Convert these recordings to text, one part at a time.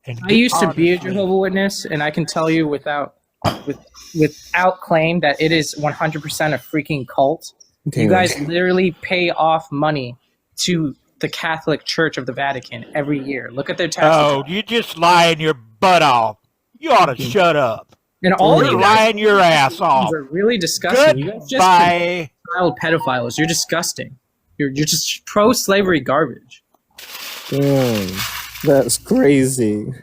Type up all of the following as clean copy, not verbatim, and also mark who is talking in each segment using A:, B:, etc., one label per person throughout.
A: and
B: I
A: get
B: used to be a
A: honestly.
B: Jehovah's Witness, and I can tell you without claim that it is 100% a freaking cult.
C: Damn.
B: You guys literally pay off money to the Catholic Church of the Vatican every year. Look at their tax
A: Oh,
B: return.
A: you just lying your butt off. You ought to shut up.
B: And all
A: You're
B: you guys
A: lying your ass off.
B: are really disgusting. You guys just
A: Goodbye.
B: child pedophiles. You're disgusting. You're just pro-slavery garbage.
C: Damn, that's crazy.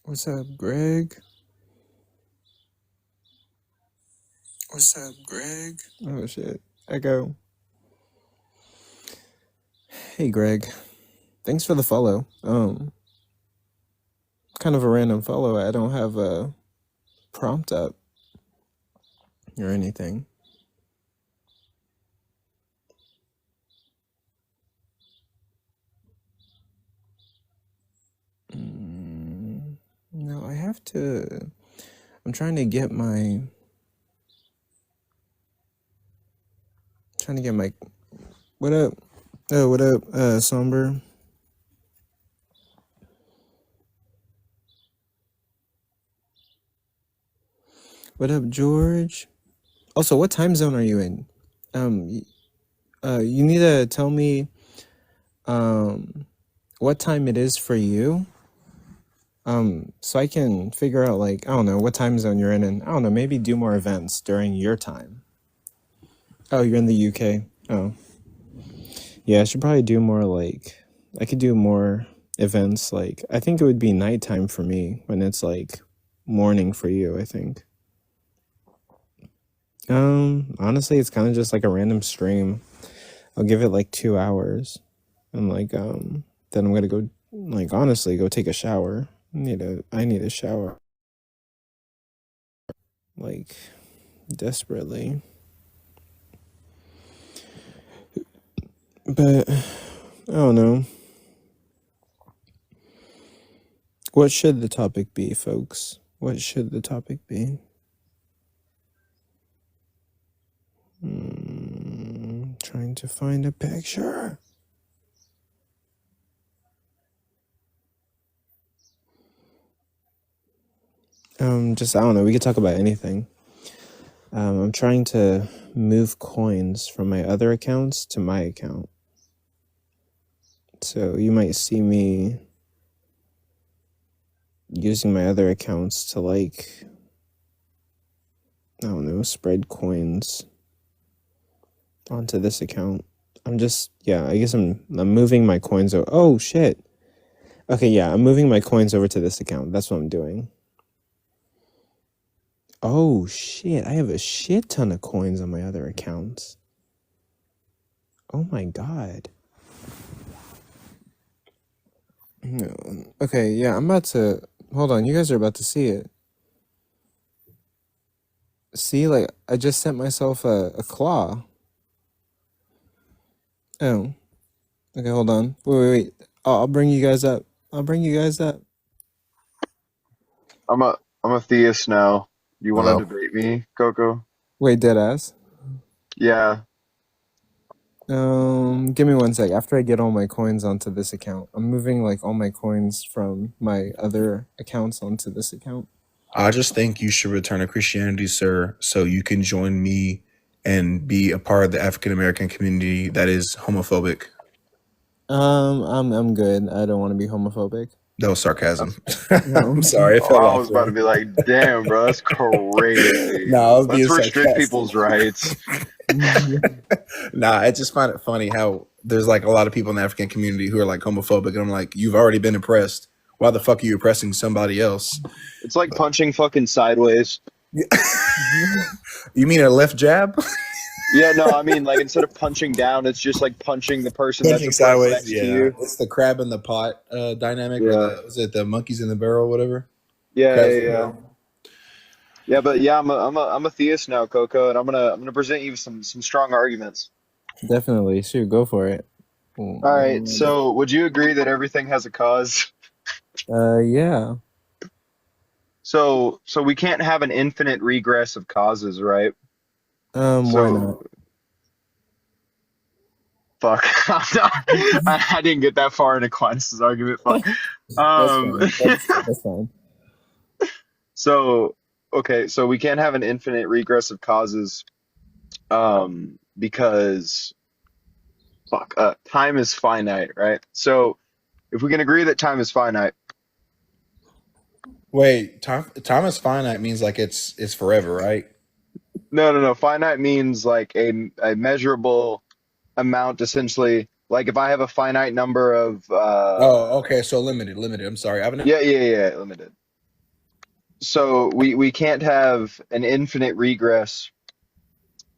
C: What's up, Greg? What's up, Greg? Oh, shit. Echo. Hey, Greg. Thanks for the follow. Kind of a random follow. I don't have a prompt up or anything. No, I have to. I'm trying to get my. What up? Oh, what up, Somber? What up, George? Also, what time zone are you in? You need to tell me, what time it is for you. So I can figure out, like, I don't know, what time zone you're in, and I don't know, maybe do more events during your time. Oh, you're in the UK. Oh. Yeah, I should probably do more, like, I could do more events, like, I think it would be nighttime for me when it's, like, morning for you, I think. Honestly, it's kind of just like a random stream. I'll give it, like, 2 hours. And, like, then I'm gonna go, like, honestly, go take a shower. I need a shower. Like, desperately. But, I don't know. What should the topic be, folks? What should the topic be? Trying to find a picture. Just, I don't know, we could talk about anything. I'm trying to move coins from my other accounts to my account. So you might see me using my other accounts to, like, I don't know, spread coins onto this account. I guess I'm moving my coins over. Oh, shit. Okay, yeah, I'm moving my coins over to this account. That's what I'm doing. Oh, shit. I have a shit ton of coins on my other accounts. Oh, my God. Okay, yeah, I'm about to... Hold on, you guys are about to see it. See, like, I just sent myself a claw. Oh. Okay, hold on. Wait. I'll bring you guys up. I'm
D: a theist now. You want
C: Hello?
D: to debate me, Coco?
C: Wait, deadass?
D: Yeah.
C: Give me 1 sec. After I get all my coins onto this account, I'm moving, like, all my coins from my other accounts onto this account.
E: I just think you should return to Christianity, sir, so you can join me and be a part of the African American community that is homophobic.
C: I'm good. I don't want to be homophobic.
E: That was sarcasm. I'm sorry.
D: I was about to be like, damn, bro, that's crazy.
E: No,
D: let's restrict people's rights.
E: Nah, I just find it funny how there's, like, a lot of people in the African community who are, like, homophobic, and I'm like, you've already been oppressed. Why the fuck are you oppressing somebody else?
D: It's like punching fucking sideways.
E: You mean a left jab?
D: Yeah, no, I mean, like, instead of punching down, it's just like punching the person that's sideways next to you.
E: It's the crab in the pot dynamic.
D: Yeah.
E: Or is it the monkeys in the barrel, whatever?
D: Yeah, yeah,
E: Cause
D: yeah. Yeah, but yeah, I'm a theist now, Coco, and I'm gonna present you with some strong arguments.
C: Definitely. Shoot, go for it.
D: All right,
C: Mm,
D: so would you agree that everything has a cause?
C: yeah.
D: So we can't have an infinite regress of causes, right?
C: Why not?
D: So fuck. I didn't get that far in Aquinas' argument. Fuck.
C: That's
D: Um,
C: fine. That's fine.
D: so okay, so we can't have an infinite regress of causes, because fuck, time is finite, right? So if we can agree that time is finite,
E: wait, time is finite means like it's forever, right?
D: no, no, no, finite means like a measurable amount, essentially. Like if I have a finite number of,
E: Oh, okay. So limited. I'm sorry.
D: yeah, yeah, yeah, limited. So we can't have an infinite regress,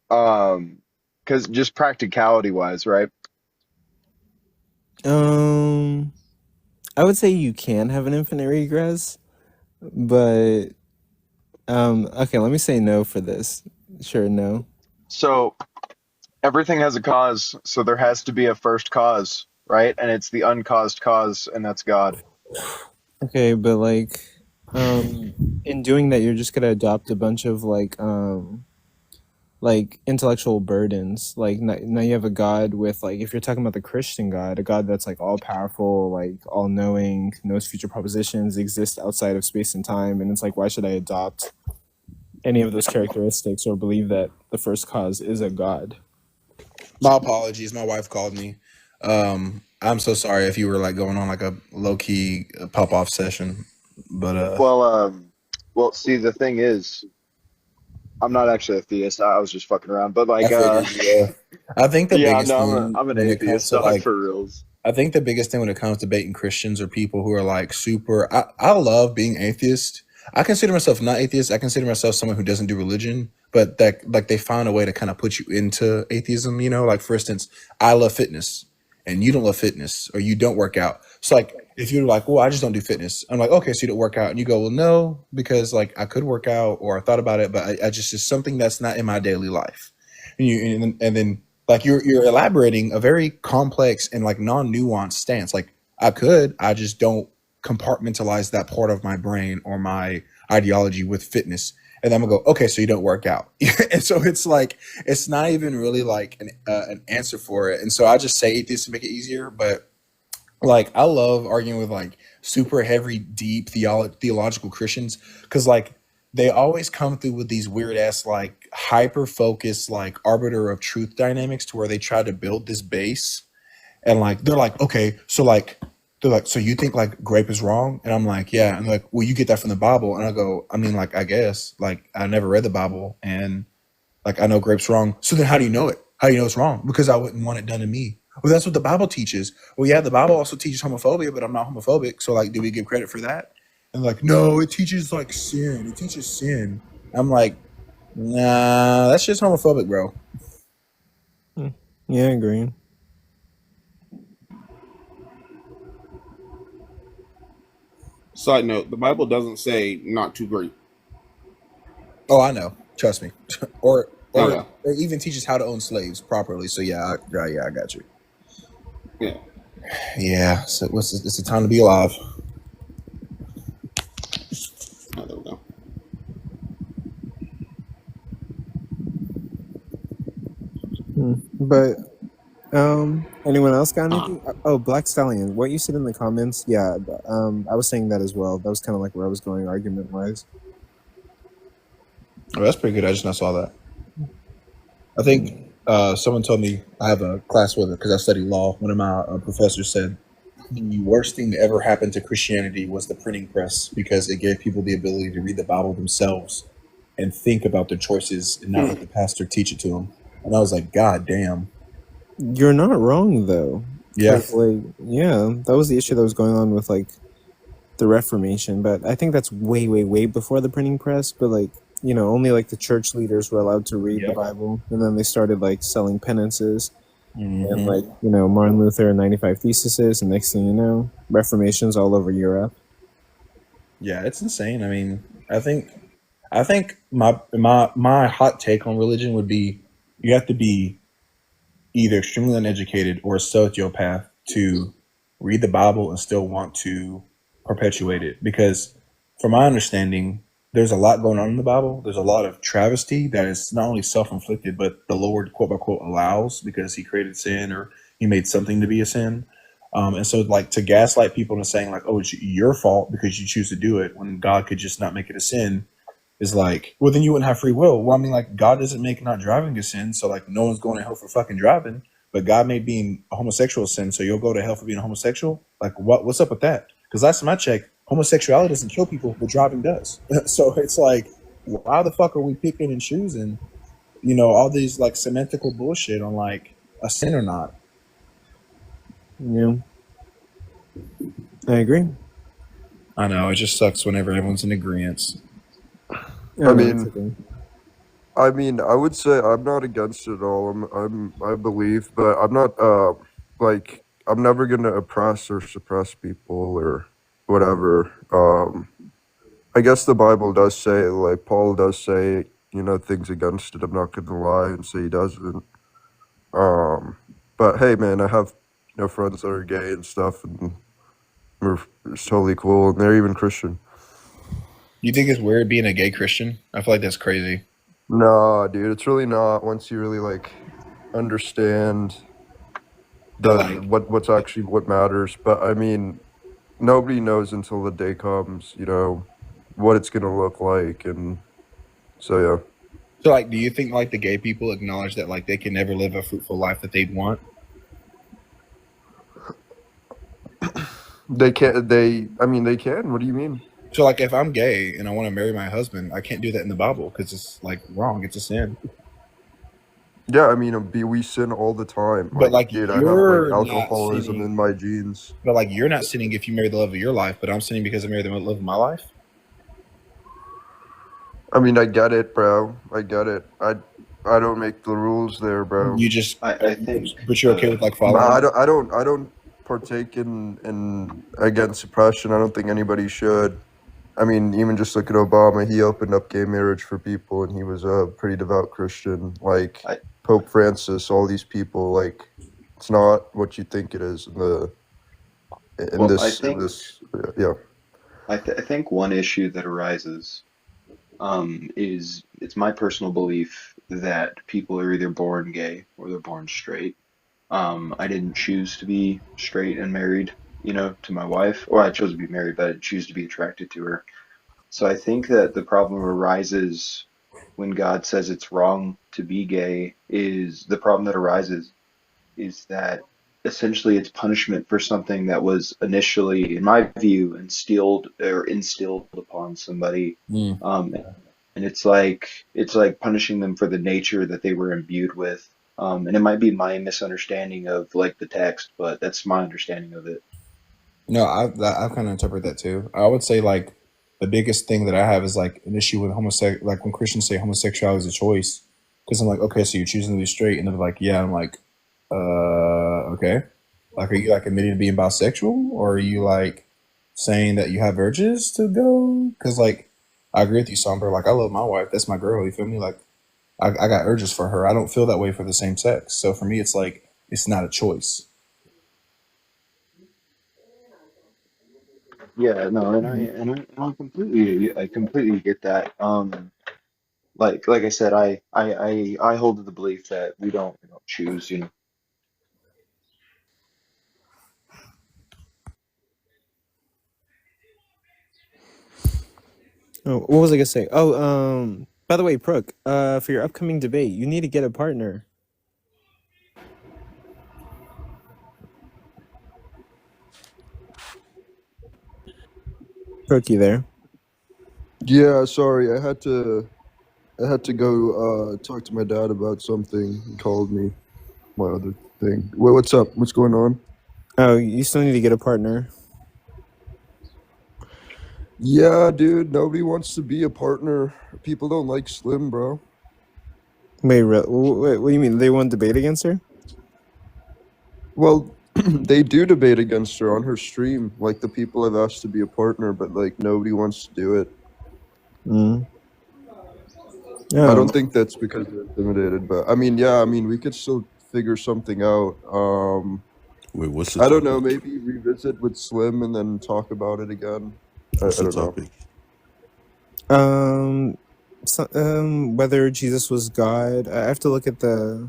D: because just practicality wise, right?
C: Um, I would say you can have an infinite regress, but okay, let me say no for this. Sure, no.
D: So everything has a cause, so there has to be a first cause, right? And it's the uncaused cause, and that's God.
C: Okay, but like, in doing that, you're just gonna adopt a bunch of like intellectual burdens. Like now you have a God with like, if you're talking about the Christian God, a God that's like all powerful, like all knowing, knows future propositions, exists outside of space and time, and it's like, why should I adopt any of those characteristics or believe that the first cause is a God?
E: My apologies. My wife called me. I'm so sorry if you were like going on like a low key pop off session, but
D: Well, well, see, the thing is, I'm not actually a theist. I was just fucking around, but
E: I
D: like,
E: figured. Yeah, I think the
D: yeah,
E: biggest
D: no,
E: thing
D: I'm an
E: when it comes
D: atheist,
E: to
D: dog,
E: like
D: for reals.
E: I think the biggest thing when it comes to baiting Christians are people who are like super. I love being atheist. I consider myself not atheist. I consider myself someone who doesn't do religion, but that like they find a way to kind of put you into atheism. You know, like for instance, I love fitness, and you don't love fitness, or you don't work out. So like if you're like, well, I just don't do fitness. I'm like, okay, so you don't work out, and you go, well, no, because like I could work out, or I thought about it, but I just it's something that's not in my daily life. And then like you're elaborating a very complex and like non-nuanced stance. Like I just don't compartmentalize that part of my brain or my ideology with fitness. And then I'm gonna go, okay, so you don't work out. And so it's like it's not even really like an answer for it. And so I just say atheist to make it easier. But like I love arguing with like super heavy, deep theological Christians because like they always come through with these weird ass like hyper focused like arbiter of truth dynamics to where they try to build this base and like they're like okay so like they're like so you think like grape is wrong and I'm like yeah and like well you get that from the Bible and I go I mean like I guess like I never read the Bible and like I know grape's wrong. So then how do you know it? How do you know it's wrong? Because I wouldn't want it done to me. Well, that's what the Bible teaches. Well, yeah, the Bible also teaches homophobia, but I'm not homophobic. So like, do we give credit for that? And like, no, it teaches like sin. It teaches sin. I'm like, nah, that's just homophobic, bro.
C: Hmm. Yeah, I agree.
F: Side note: the Bible doesn't say not too great.
E: Oh, I know. Trust me. or
F: Okay.
E: it even teaches how to own slaves properly. So yeah, I got you.
F: Yeah.
E: Yeah. So it's the time to be alive.
F: Oh, there we go.
C: But anyone else got anything? Oh, Black Stallion, what you said in the comments, yeah, I was saying that as well. That was kind of like where I was going argument wise.
E: Oh, that's pretty good. I just not saw that. I think someone told me I have a class with it because I study law. One of my professors said the worst thing that ever happened to Christianity was the printing press because it gave people the ability to read the Bible themselves and think about their choices and not let the pastor teach it to them. And I was like, God damn.
C: You're not wrong though.
E: Yeah.
C: 'Cause, like, yeah, that was the issue that was going on with like the Reformation, but I think that's way, way, way before the printing press. But like, only like the church leaders were allowed to read the
E: Yep.
C: Bible, and then they started like selling penances and
E: Mm-hmm.
C: like Martin Luther and 95 Theses, and next thing you know, Reformations all over Europe.
E: Yeah, it's insane. I mean, I think my hot take on religion would be you have to be either extremely uneducated or a sociopath to read the Bible and still want to perpetuate it. Because, from my understanding, there's a lot going on in the Bible. There's a lot of travesty that is not only self inflicted, but the Lord, quote unquote, allows because He created sin or He made something to be a sin. And so, like, to gaslight people into saying, like, oh, it's your fault because you choose to do it when God could just not make it a sin is like, well, then you wouldn't have free will. Well, I mean, like, God doesn't make not driving a sin, so like, no one's going to hell for fucking driving. But God made being a homosexual a sin, so you'll go to hell for being a homosexual. Like, what's up with that? Because last time I checked, homosexuality doesn't kill people, but driving does. So it's like, why the fuck are we picking and choosing? All these like semantical bullshit on like a sin or not.
C: Yeah, I agree.
E: I know it just sucks whenever everyone's in agreement.
C: Yeah,
G: I
C: no, it's
G: mean,
C: okay.
G: I would say I'm not against it all. I believe, but I'm not like I'm never gonna oppress or suppress people or whatever. I guess the Bible does say, like Paul does say, things against it. I'm not gonna lie and say he doesn't. Um, but hey, man, I have friends that are gay and stuff, and it's totally cool, and they're even Christian.
E: You think it's weird being a gay Christian? I feel like that's crazy.
G: Nah, dude, it's really not. Once you really like understand
E: But like,
G: what's actually what matters. But I mean, nobody knows until the day comes, what it's gonna look like, and so yeah.
E: so like, do you think like the gay people acknowledge that like they can never live a fruitful life that they'd want?
G: They can't. I mean, they can. What do you mean?
E: So like, if I'm gay and I want to marry my husband, I can't do that in the Bible because it's like wrong. It's a sin.
G: Yeah, I mean, we sin all the time.
E: But like,
G: Dude, I have like
E: you're not
G: alcoholism
E: sinning.
G: in my genes.
E: But like, you're not sinning if you marry the love of your life. But I'm sinning because I married the love of my life.
G: I mean, I get it, bro. I get it. I don't make the rules there, bro.
E: You just,
D: I think
E: but you're okay with like
G: But
E: following.
G: I don't partake in against suppression. I don't think anybody should. I mean, even just look at Obama. He opened up gay marriage for people, and he was a pretty devout Christian. Like
D: I
G: Pope Francis, all these people. Like, it's not what you think it is in
D: well,
G: this. Yeah.
D: I think one issue that arises is it's my personal belief that people are either born gay or they're born straight. I didn't choose to be straight and married, to my wife, or I chose to be married, but I didn't choose to be attracted to her. So I think that the problem arises when God says it's wrong to be gay is the problem that arises is that essentially it's punishment for something that was initially, in my view, instilled upon somebody.
E: Mm.
D: And it's like punishing them for the nature that they were imbued with. And it might be my misunderstanding of like the text, but that's my understanding of it.
E: No, I kind of interpret that too. I would say like the biggest thing that I have is like an issue with like when Christians say homosexuality is a choice, because I'm like, okay, so you're choosing to be straight, and they're like, yeah, I'm like, okay, like, are you like admitting to being bisexual, or are you like saying that you have urges to go? Because like, I agree with you, Somber. Like, I love my wife, that's my girl. You feel me? Like, I got urges for her. I don't feel that way for the same sex. So for me, it's like it's not a choice.
D: Yeah, no, and I completely get that. Like I said, I hold to the belief that we don't choose.
C: Oh, what was I gonna say? Oh, by the way, Brooke, for your upcoming debate, you need to get a partner. Brooke, you there?
G: Yeah. Sorry, I had to go talk to my dad about something. He called me. My other thing. What's up? What's going on?
C: Oh, you still need to get a partner.
G: Yeah, dude. Nobody wants to be a partner. People don't like Slim, bro.
C: Wait, what do you mean? They want to debate against her?
G: Well, they do debate against her on her stream. Like the people have asked to be a partner, but like nobody wants to do it.
C: Mm.
G: I
C: Yeah.
G: don't think that's because they're intimidated, but I mean, yeah, I mean, we could still figure something out.
H: Wait, what's the
G: I don't know,
H: topic?
G: maybe revisit with Slim and then talk about it again.
H: What's
G: I
H: the
G: don't know.
H: topic?
C: Whether Jesus was God. I have to look at the.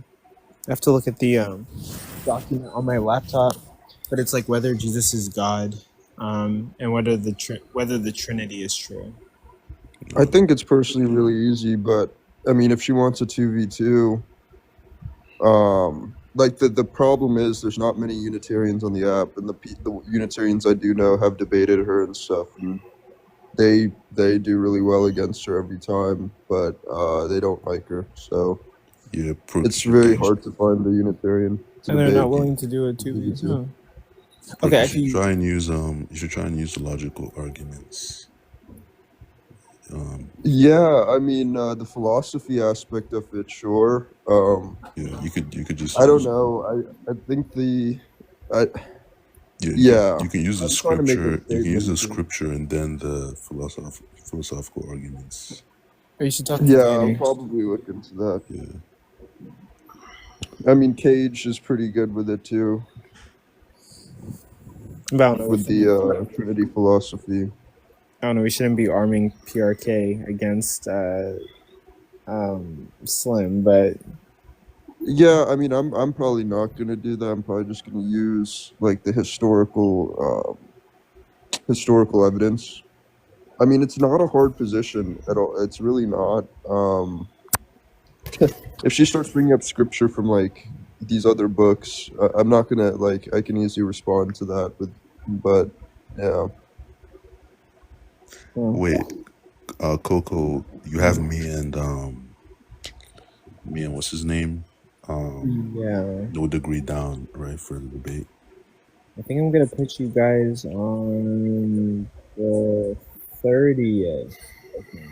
C: I have to look at the document on my laptop, but it's like whether Jesus is God, and whether whether the Trinity is true.
G: I think it's personally really easy, but I mean, if she wants a 2v2, like the problem is there's not many Unitarians on the app, and the Unitarians I do know have debated her and stuff, and they do really well against her every time, but they don't like her, so
H: Yeah,
G: it's very hard to find a Unitarian to
C: And they're not
G: debate.
C: willing to do a 2v2.
G: two.
C: Okay,
H: You should
C: actually,
H: try and use you should try and use logical arguments.
G: Yeah, I mean the philosophy aspect of it, sure.
H: Yeah, you could just
G: I don't
H: use,
G: know. I think I
H: yeah,
G: yeah.
H: you can use the
G: I'm trying to make a
H: scripture. You can use the
G: statement.
H: scripture and then the philosophical arguments.
C: or you should talk to
G: Yeah, I'll
C: Danny.
G: probably look into that.
H: Yeah.
G: I mean, Cage is pretty good with it too,
C: But I don't know.
G: with the Trinity philosophy.
C: I don't know. We shouldn't be arming PRK against Slim, but
G: Yeah, I mean, I'm probably not gonna do that. I'm probably just gonna use like the historical evidence. I mean, it's not a hard position at all. It's really not. If she starts bringing up scripture from like these other books, I'm not gonna like. I can easily respond to that, but yeah.
H: Wait, Coco, you have me and what's his name?
C: yeah,
H: No degree down, right, for the debate.
C: I think I'm gonna put you guys on the 30th. Okay.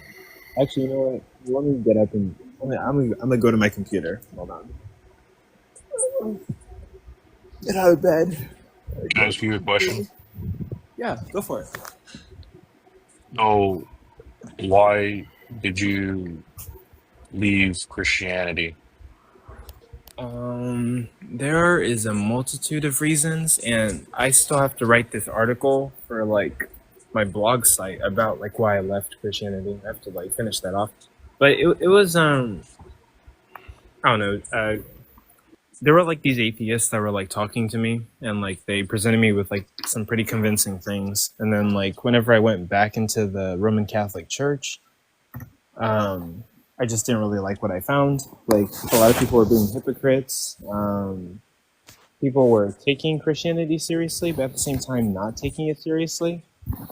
C: Actually, you know what? Let me get up and I'm gonna go to my computer. Hold on. Get out of bed.
I: Can I ask you a question?
C: Yeah, go for it.
I: So, why did you leave Christianity?
C: There is a multitude of reasons, and I still have to write this article for like my blog site about like why I left Christianity. I have to like finish that off. But it was I don't know. There were like these atheists that were like talking to me, and like they presented me with like some pretty convincing things. And then like whenever I went back into the Roman Catholic Church, I just didn't really like what I found. Like a lot of people were being hypocrites. People were taking Christianity seriously, but at the same time not taking it seriously.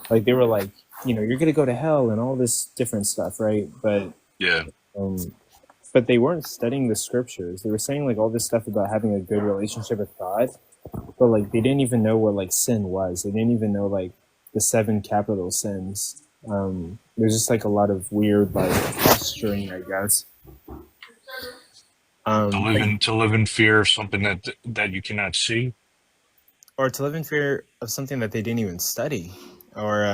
C: Like they were like, you know, you're gonna go to hell and all this different stuff, right?
I: Yeah.
C: But they weren't studying the scriptures. They were saying like all this stuff about having a good relationship with God, but like they didn't even know what like sin was. They didn't even know like the 7 capital sins. There's just like a lot of weird like posturing, I guess.
I: To live in fear of something that you cannot see.
C: Or to live in fear of something that they didn't even study or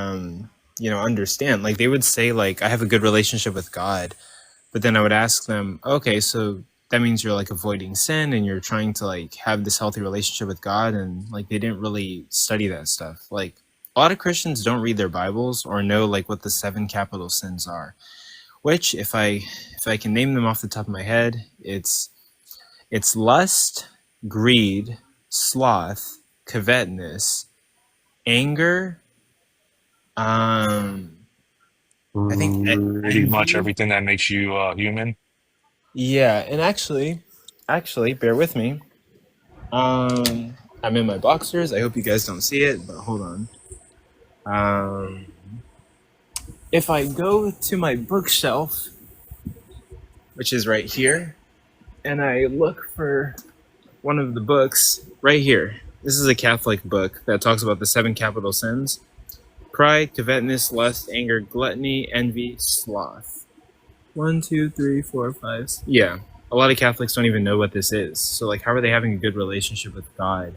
C: you know, understand. Like they would say like I have a good relationship with God, but then I would ask them, okay, so that means you're like avoiding sin and you're trying to like have this healthy relationship with God, and like they didn't really study that stuff. Like a lot of Christians don't read their Bibles or know like what the 7 capital sins are, which if I can name them off the top of my head, it's lust, greed, sloth, covetousness, anger, I think
I: Pretty much
C: envy.
I: everything that makes you human.
C: Yeah, and actually, bear with me. I'm in my boxers. I hope you guys don't see it, but hold on. If I go to my bookshelf, which is right here, and I look for one of the books right here. This is a Catholic book that talks about the 7 capital sins: pride, covetousness, lust, anger, gluttony, envy, sloth. 1, 2, 3, 4, 5. Yeah, a lot of Catholics don't even know what this is. So, like, how are they having a good relationship with God?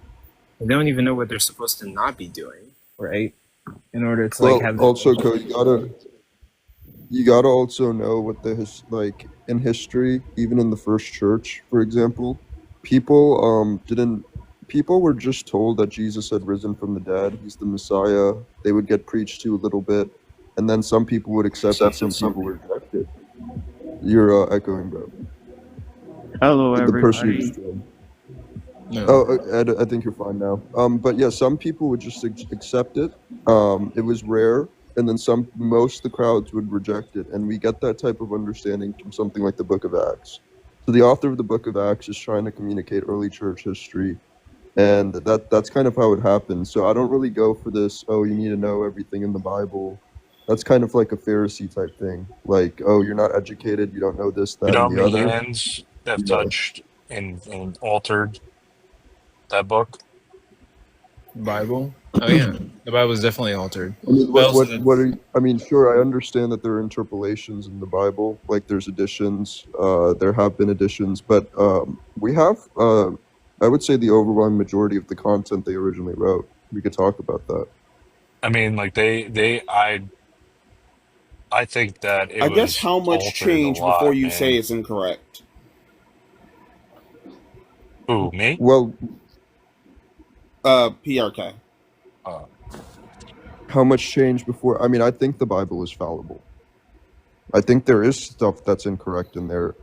C: They don't even know what they're supposed to not be doing, right? In order to like
G: Well,
C: have
G: also, Code, you gotta also know what like in history, even in the first church, for example, people didn't people were just told that Jesus had risen from the dead, he's the Messiah. They would get preached to a little bit, and then some people would accept it, some people would reject it. You're echoing, bro.
J: Hello,
G: The person you
J: everybody.
G: just joined.
C: no.
G: Oh, Ed, I think you're fine now. But yeah, some people would just accept it. It was rare, and then most of the crowds would reject it, and we get that type of understanding from something like the Book of Acts. So the author of the Book of Acts is trying to communicate early church history, and that's kind of how it happened. So I don't really go for this. Oh, you need to know everything in the Bible. That's kind of like a Pharisee type thing. Like, oh, you're not educated, you don't know this,
I: You
G: that,
I: know
G: and
I: how
G: the
I: many
G: other.
I: hands have
G: Yeah.
I: touched and altered that book?
C: Bible. Oh yeah, the Bible is definitely altered.
G: I mean,
C: But also,
G: what are you, I mean, sure, I understand that there are interpolations in the Bible, like there's additions, there have been additions, but we have, I would say the overwhelming majority of the content they originally wrote. We could talk about that.
I: I mean, like I think that it
F: I guess
I: was
F: how much
I: altered a
F: changed before
I: lot,
F: you say
I: man.
F: it's incorrect?
I: Who, me?
G: Well,
F: PRK.
I: Uh,
G: how much changed before? I mean, I think the Bible is fallible. I think there is stuff that's incorrect in there.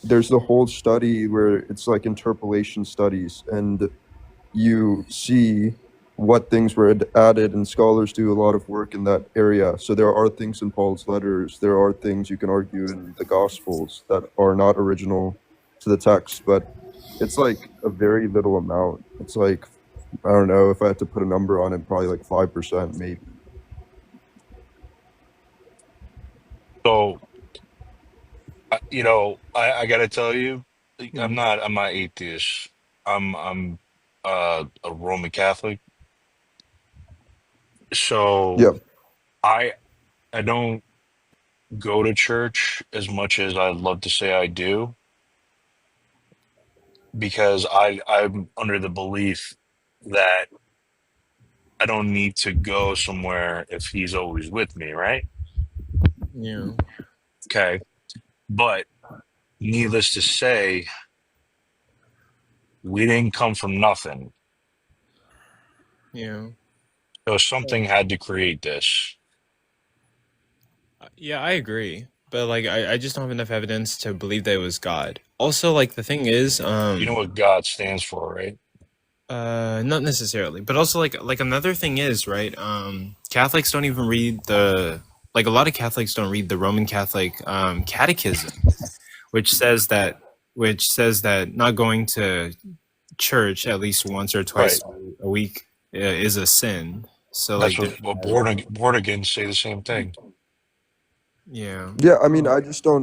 G: There's the whole study where it's like interpolation studies, and you see what things were added, and scholars do a lot of work in that area. So there are things in Paul's letters, there are things you can argue in the Gospels that are not original to the text, but it's like a very little amount. It's like, I don't know, if I had to put a number on it, probably like 5% maybe.
I: so I gotta tell you, like, I'm not atheist. I'm a Roman Catholic.
G: Yeah.
I: So I I don't go to church as much as I'd love to say I do, because I'm under the belief that I don't need to go somewhere if he's always with me, right?
C: yeah,
I: Okay. But needless to say, we didn't come from nothing.
C: yeah,
I: So something had to create this.
C: yeah. I agree, but like I just don't have enough evidence to believe that it was God. Also, like the thing is,
I: You know what God stands for, right?
C: not necessarily, but also like another thing is, right, Catholics don't even read a lot of Catholics don't read the Roman Catholic catechism, which says that not going to church at least once or twice
I: Right.
C: a week is a sin. So
I: That's
C: like
I: what born again say the same thing.
C: yeah,
G: Yeah, I mean,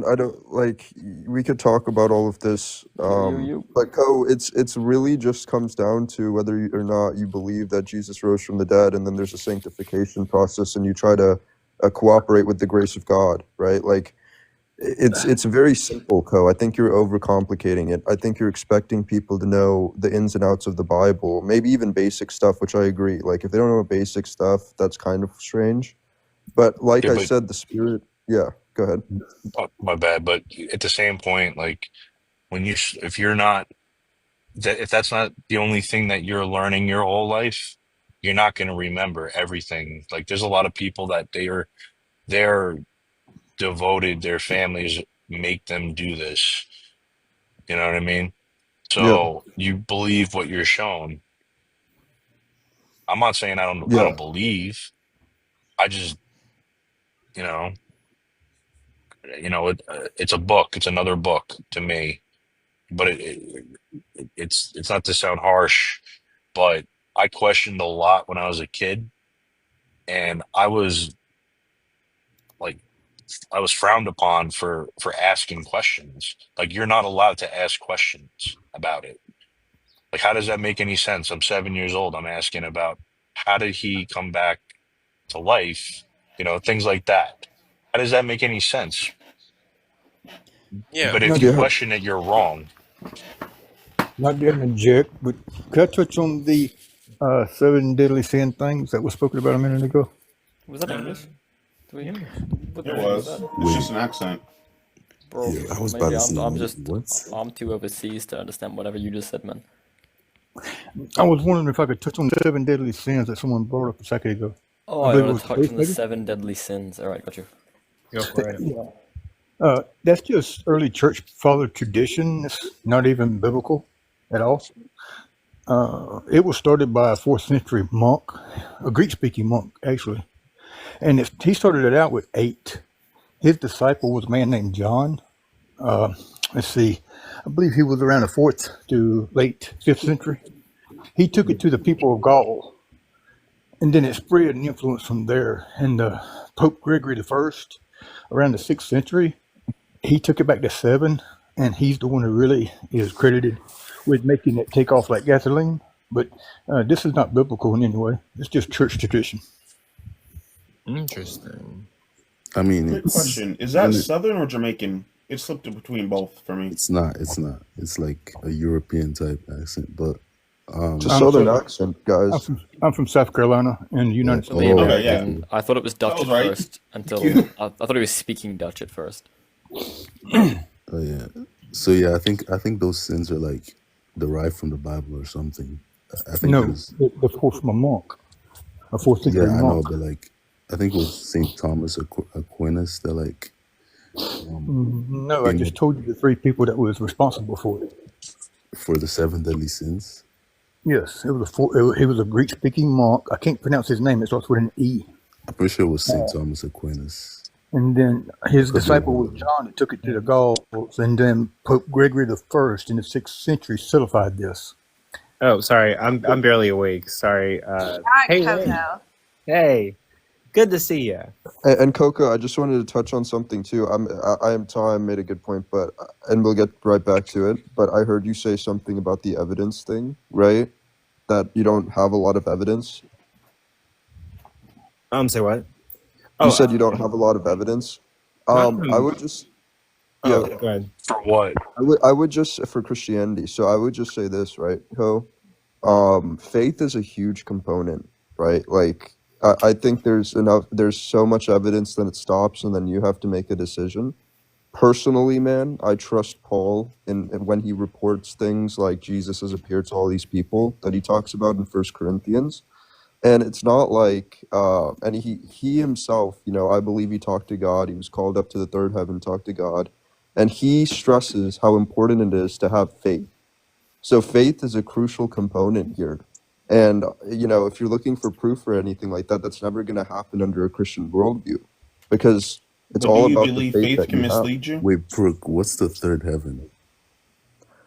G: I don't like. We could talk about all of this, but it's really just comes down to whether or not you believe that Jesus rose from the dead, and then there's a sanctification process, and you try to cooperate with the grace of God, right? Like, it's very simple, I think you're overcomplicating it. I think you're expecting people to know the ins and outs of the Bible, maybe even basic stuff, which I agree. Like, if they don't know basic stuff, that's kind of strange. But like
I: Yeah,
G: I
I: but
G: said, the Spirit. Yeah, go ahead.
I: oh, my bad. But at the same point, like when if you're not if that's not the only thing that you're learning your whole life, you're not going to remember everything. Like there's a lot of people that they're devoted, their families make them do this. You know what I mean?
G: Yeah,
I: So you believe what you're shown. I'm not saying I
G: yeah,
I: don't believe. I just, you know, it's a book. It's another book to me. But it's not to sound harsh, but I questioned a lot when I was a kid, and like I was frowned upon for asking questions. Like you're not allowed to ask questions about it. Like how does that make any sense? I'm 7 years old. I'm asking about how did he come back to life? Things like that. How does that make any sense?
C: yeah.
I: But
G: no,
I: if
G: do
I: you
G: you have?
I: question it, you're wrong.
K: Not to interject, but could I touch on the seven deadly sin things that was spoken about a minute ago?
L: Was that English? What
F: It
L: language was
F: was.
L: that?
F: It's just an accent.
L: Bro,
H: Yeah, I was about
L: maybe
H: to say, what?
L: I'm too overseas to understand whatever you just said, man.
K: I was wondering if I could touch on the seven deadly sins that someone brought up a second ago.
L: Oh,
K: I
L: I
K: believe it
L: want
K: was
L: to touch
K: Faith,
L: on the
K: maybe?
L: 7 deadly sins. All right, got you.
B: Go for it.
K: Yeah. That's just early church father tradition. It's not even biblical at all. It was started by a 4th century monk, a Greek speaking monk, actually. And he started it out with 8. His disciple was a man named John. Let's see, I believe he was around the 4th to late 5th century. He took it to the people of Gaul, and then it spread and influenced from there. And Pope Gregory I, around the 6th century, he took it back to 7, and he's the one who really is credited with making it take off like gasoline. But this is not biblical in any way. It's just church tradition.
C: Interesting.
H: I mean,
F: Quick
H: it's
F: question: is that Southern or Jamaican? It slipped in between both for me.
H: it's not. It's like a European type accent, but
G: It's a
K: I'm
G: southern
K: from,
G: accent, guys.
K: I'm from South Carolina in the United
L: So
K: States.
L: maybe
F: Okay, yeah.
L: then I thought it was Dutch
F: That was
L: at
F: right.
L: first until I thought he was speaking Dutch at first.
H: oh yeah. So yeah, I think those sins are like derived from the Bible or something. I think
K: No,
H: it was,
K: they're from a monk, a 4th
H: yeah,
K: century
H: I know,
K: monk.
H: but like I think it was Saint Thomas Aquinas that like
K: No, I
H: in
K: just told you the 3 people that was responsible for it.
H: for the 7 deadly sins.
K: Yes, it was he was a Greek-speaking monk. I can't pronounce his name. It starts with an E.
H: I'm pretty sure it was Saint Thomas Aquinas.
K: And then his
H: Could be
K: disciple
H: wrong.
K: was John that took it to the Gauls. And then Pope Gregory I in the 6th century solidified this.
M: Oh, sorry, I'm barely awake. Sorry.
N: Hi,
M: Hey,
N: Coco.
M: hey, good to see you.
G: And Coco, I just wanted to touch on something too. I am Tom made a good point, but and we'll get right back to it. But I heard you say something about the evidence thing, right? That you don't have a lot of evidence.
M: Say what?
G: You said you don't have a lot of evidence. I would just
M: Oh,
G: yeah.
M: go ahead.
I: For what?
G: I would just for Christianity. So I would just say this, right, Co? Faith is a huge component, right? Like I think there's so much evidence that it stops, and then you have to make a decision. Personally, man, I trust Paul and when he reports things like Jesus has appeared to all these people that he talks about in 1 Corinthians. And it's not like, and he himself, I believe he talked to God. He was called up to the third heaven, talked to God. And he stresses how important it is to have faith. So faith is a crucial component here. And, if you're looking for proof or anything like that, that's never going to happen under a Christian worldview. Because it's
F: But do
G: all
F: you
G: about the
F: believe
G: faith
F: faith
G: that
F: can
G: you have.
F: mislead you?
H: Wait, Brooke, what's the third heaven?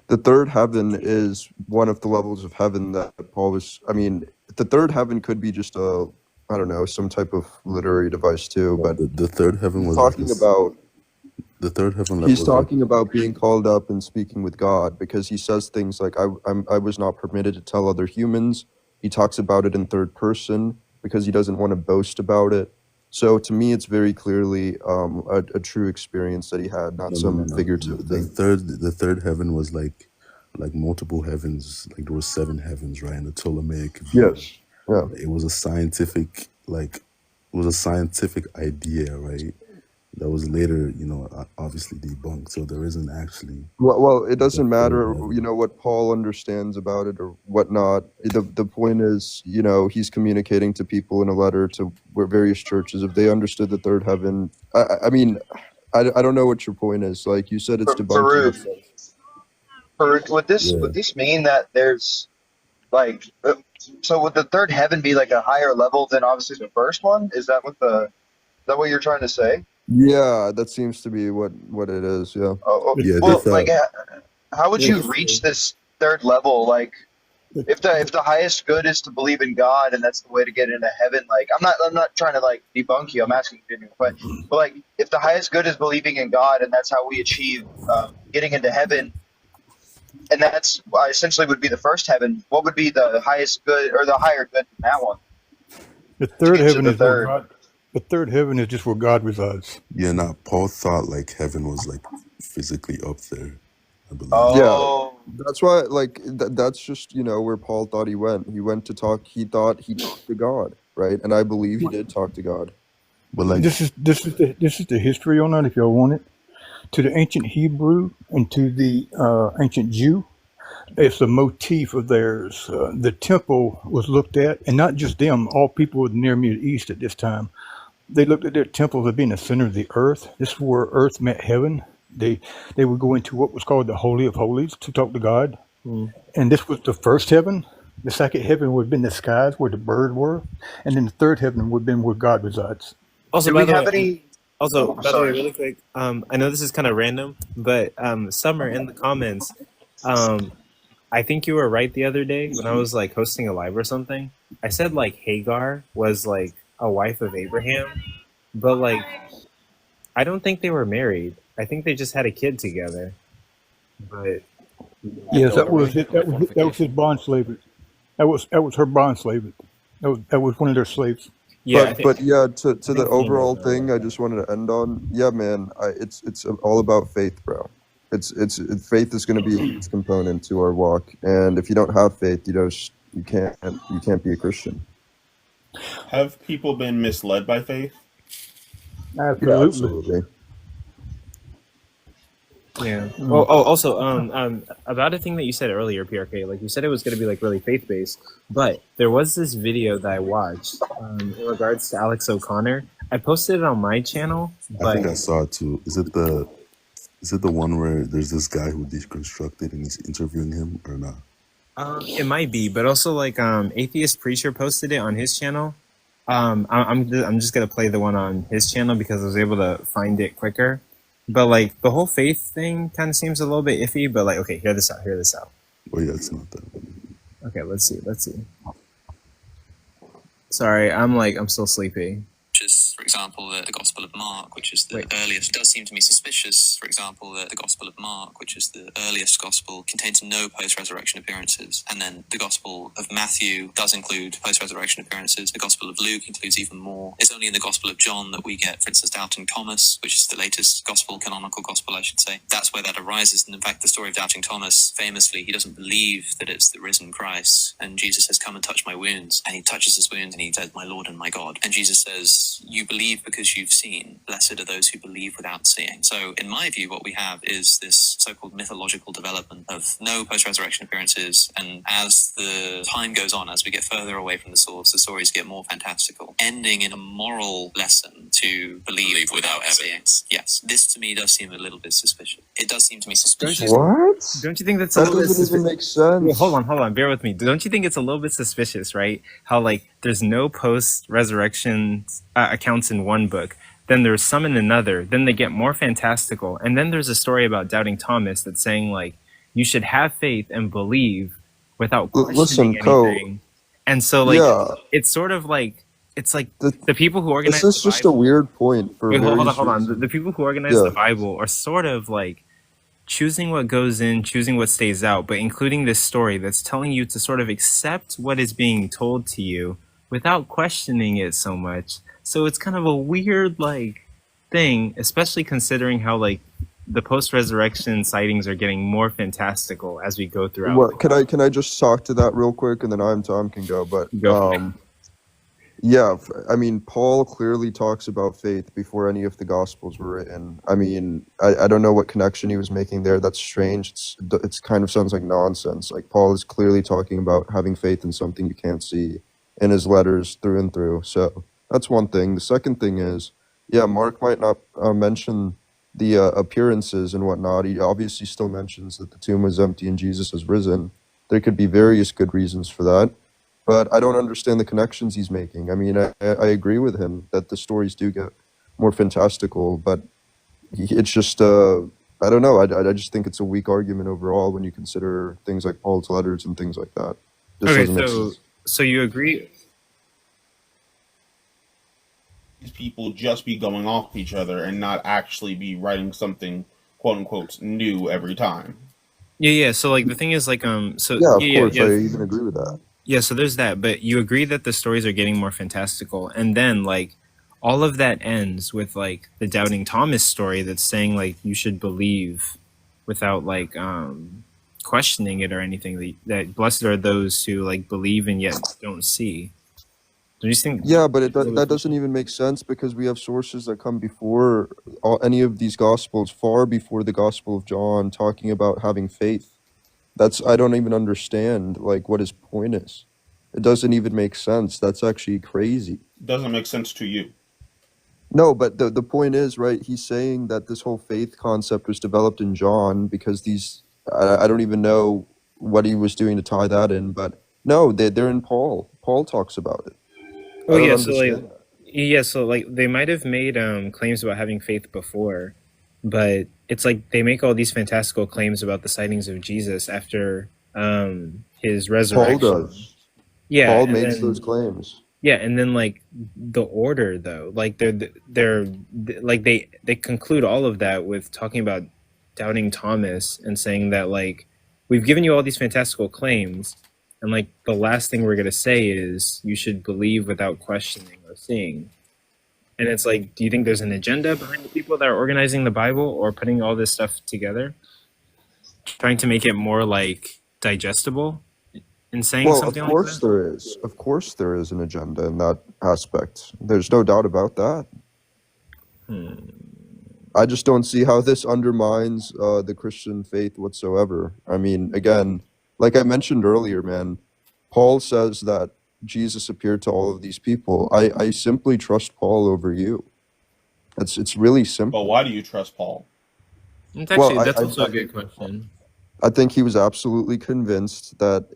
G: The third heaven is one of the levels of heaven that Paul was. I mean, the third heaven could be just I don't know, some type of literary device too. But
H: The third heaven
G: he's
H: was like
G: talking
H: this.
G: about
H: The third heaven
G: he's
H: was like
G: talking about being called up and speaking with God, because he says things like I was not permitted to tell other humans. He talks about it in third person because he doesn't want to boast about it. So to me, it's very clearly a true experience that he had, not some
H: no.
G: figurative thing.
H: The third heaven was like multiple heavens. Like there were 7 heavens, right? In the Ptolemaic view.
G: Yes. Yeah.
H: It was a scientific idea, right? That was later, obviously debunked. So there isn't actually
G: Well, it
H: a
G: doesn't
H: third
G: matter,
H: heaven.
G: what Paul understands about it or whatnot. The point is, he's communicating to people in a letter to various churches. If they understood the third heaven, I mean, I don't know what your point is. Like you said, it's debunking
O: Farouk,
G: itself.
O: Farouk, would
H: Yeah.
O: this mean that there's like, so would the third heaven be like a higher level than obviously the first one? Is that what you're trying to say?
G: Yeah, that seems to be what it is. Yeah.
O: Oh,
H: Yeah,
O: well,
H: they
O: like,
H: thought
O: how would you reach this third level? Like, if the highest good is to believe in God and that's the way to get into heaven, like, I'm not trying to like debunk you. I'm asking you a question. But like, if the highest good is believing in God and that's how we achieve getting into heaven, and that's essentially would be the first heaven, what would be the highest good or the higher good in that one
K: The
O: to
K: third
O: get to
K: heaven
O: the
K: is where
O: third?
K: God. The third heaven is just where God resides.
H: Paul thought like heaven was like physically up there, I believe.
G: Yeah.
O: Oh,
G: That's why, like, that's just, where Paul thought he went. He went to talk, he thought he talked to God, right? And I believe he did talk to God.
H: But like,
K: This is the history on that if y'all want it. To the ancient Hebrew and to the ancient Jew, it's a motif of theirs. The temple was looked at, and not just them, all people in the near Middle East at this time. They looked at their temples as being the center of the earth. This is where earth met heaven. They would go into what was called the Holy of Holies to talk to God. And this was the first heaven. The second heaven would have been the skies where the birds were. And then the third heaven would have been where God resides.
M: Also,
O: Do
M: by
O: we
M: the
O: have
M: way,
O: any?
M: also,
O: Oh,
M: by the way,
O: sorry.
M: really quick, I know this is kind of random, but Summer in the comments, I think you were right the other day when I was like hosting a live or something. I said like Hagar was like a wife of Abraham, but like I don't think they were married. I think they just had a kid together. But
K: Yes, that was it. That was his bond slavery. That was her bond slavery. That was one of their slaves.
M: yeah, I
G: But
M: think
G: yeah, to the
M: females
G: overall
M: are
G: thing,
M: like
G: I
M: that.
G: just wanted to end on, yeah, man, it's all about faith, bro. Faith is going to be a huge component to our walk, and if you don't have faith, you can't be a Christian.
F: Have people been misled by faith?
G: Yeah,
K: Absolutely.
G: absolutely.
M: Yeah. Well,
K: Mm.
M: also, about a thing that you said earlier, PRK, like you said it was going to be like really faith based, but there was this video that I watched in regards to Alex O'Connor. I posted it on my channel,
H: I think
M: but
H: I saw it too. Is it the one where there's this guy who deconstructed and he's interviewing him or not?
M: it might be. But also, like, Atheist Preacher posted it on his channel. I'm just gonna play the one on his channel because I was able to find it quicker. But like the whole faith thing kind of seems a little bit iffy. But like, okay, hear this out. Hear this out.
H: Oh yeah, it's not that.
M: Okay, let's see. Let's see. Sorry, I'm still sleepy.
N: Which is, for example, the Gospel of Mark, which is the earliest. It does seem to me suspicious, for example, that the Gospel of Mark, which is the earliest Gospel, contains no post-resurrection appearances. And then the Gospel of Matthew does include post-resurrection appearances. The Gospel of Luke includes even more. It's only in the Gospel of John that we get, for instance, Doubting Thomas, which is the latest Gospel, canonical Gospel, I should say. That's where that arises. And in fact, the story of Doubting Thomas, famously, he doesn't believe that it's the risen Christ. And Jesus says, come and touch my wounds. And he touches his wounds and he says, my Lord and my God. And Jesus says, you believe because you've seen. Blessed are those who believe without seeing. So in my view, what we have is this so-called mythological development of no post-resurrection appearances. And as the time goes on, as we get further away from the source, the stories get more fantastical, ending in a moral lesson to believe without evidence. Yes, this to me does seem a little bit suspicious. It does seem to me suspicious.
G: What?
M: Don't you think that's a
G: That
M: little bit
G: doesn't even
M: suspicious?
G: make sense.
M: Wait, hold on, bear with me. Don't you think it's a little bit suspicious, right? How like there's no post-resurrection accounts in one book, then there's some in another, then they get more fantastical, and then there's a story about Doubting Thomas that's saying like you should have faith and believe without questioning
G: Listen, Co.
M: anything. And so like
G: Yeah,
M: it's sort of like it's like the people who organize
G: this is
M: the
G: just a
M: Bible.
G: weird point for
M: Wait, hold
G: various
M: on.
G: reasons.
M: The people who organize
G: Yeah.
M: the Bible are sort of like choosing what goes in, choosing what stays out, but including this story that's telling you to sort of accept what is being told to you without questioning it so much. So it's kind of a weird like thing, especially considering how like the post-resurrection sightings are getting more fantastical as we go throughout.
G: What can I just talk to that real quick, and then Tom can go. But
M: Go for it.
G: yeah, I mean, Paul clearly talks about faith before any of the Gospels were written. I mean, I don't know what connection he was making there. That's strange. It's kind of sounds like nonsense. Like Paul is clearly talking about having faith in something you can't see in his letters through and through. So that's one thing. The second thing is, yeah, Mark might not mention the appearances and whatnot. He obviously still mentions that the tomb was empty and Jesus has risen. There could be various good reasons for that. But I don't understand the connections he's making. I mean, I agree with him that the stories do get more fantastical, but it's just, I don't know. I just think it's a weak argument overall when you consider things like Paul's letters and things like that. Just doesn't make sense.
M: So you agree?
F: These people just be going off each other and not actually be writing something quote unquote new every time.
M: Yeah. So like the thing is like so
G: Yeah, of course, I even agree with that.
M: Yeah, so there's that, but you agree that the stories are getting more fantastical, and then like all of that ends with like the Doubting Thomas story that's saying like you should believe without like questioning it or anything. That blessed are those who like believe and yet don't see. Do you think?
G: Yeah, but that doesn't even make sense because we have sources that come before any of these gospels, far before the Gospel of John, talking about having faith. I don't even understand like what his point is. It doesn't even make sense. That's actually crazy.
F: Doesn't make sense to you.
G: No, but the point is, right, he's saying that this whole faith concept was developed in John because I don't even know what he was doing to tie that in, but no, they're in Paul. Paul talks about it.
M: Oh
G: I don't
M: yeah, so
G: understand.
M: like they might have made claims about having faith before, but it's like they make all these fantastical claims about the sightings of Jesus after his
G: Paul
M: resurrection.
G: does.
M: Yeah,
G: Paul
M: and
G: makes
M: then
G: those claims.
M: yeah, and then like the order though, like they're like they conclude all of that with talking about doubting Thomas and saying that like we've given you all these fantastical claims, and like the last thing we're gonna say is you should believe without questioning or seeing. And it's like, do you think there's an agenda behind the people that are organizing the Bible or putting all this stuff together, trying to make it more like digestible and saying
G: Well, of
M: something like
G: course
M: that?
G: there is. Of course there is an agenda in that aspect. There's no doubt about that. I just don't see how this undermines the Christian faith whatsoever. I mean, again, like I mentioned earlier, man, Paul says that Jesus appeared to all of these people. I simply trust Paul over you. It's really simple.
F: But why do you trust Paul?
M: It's actually,
G: Well,
M: that's also a good question.
G: I think he was absolutely convinced that,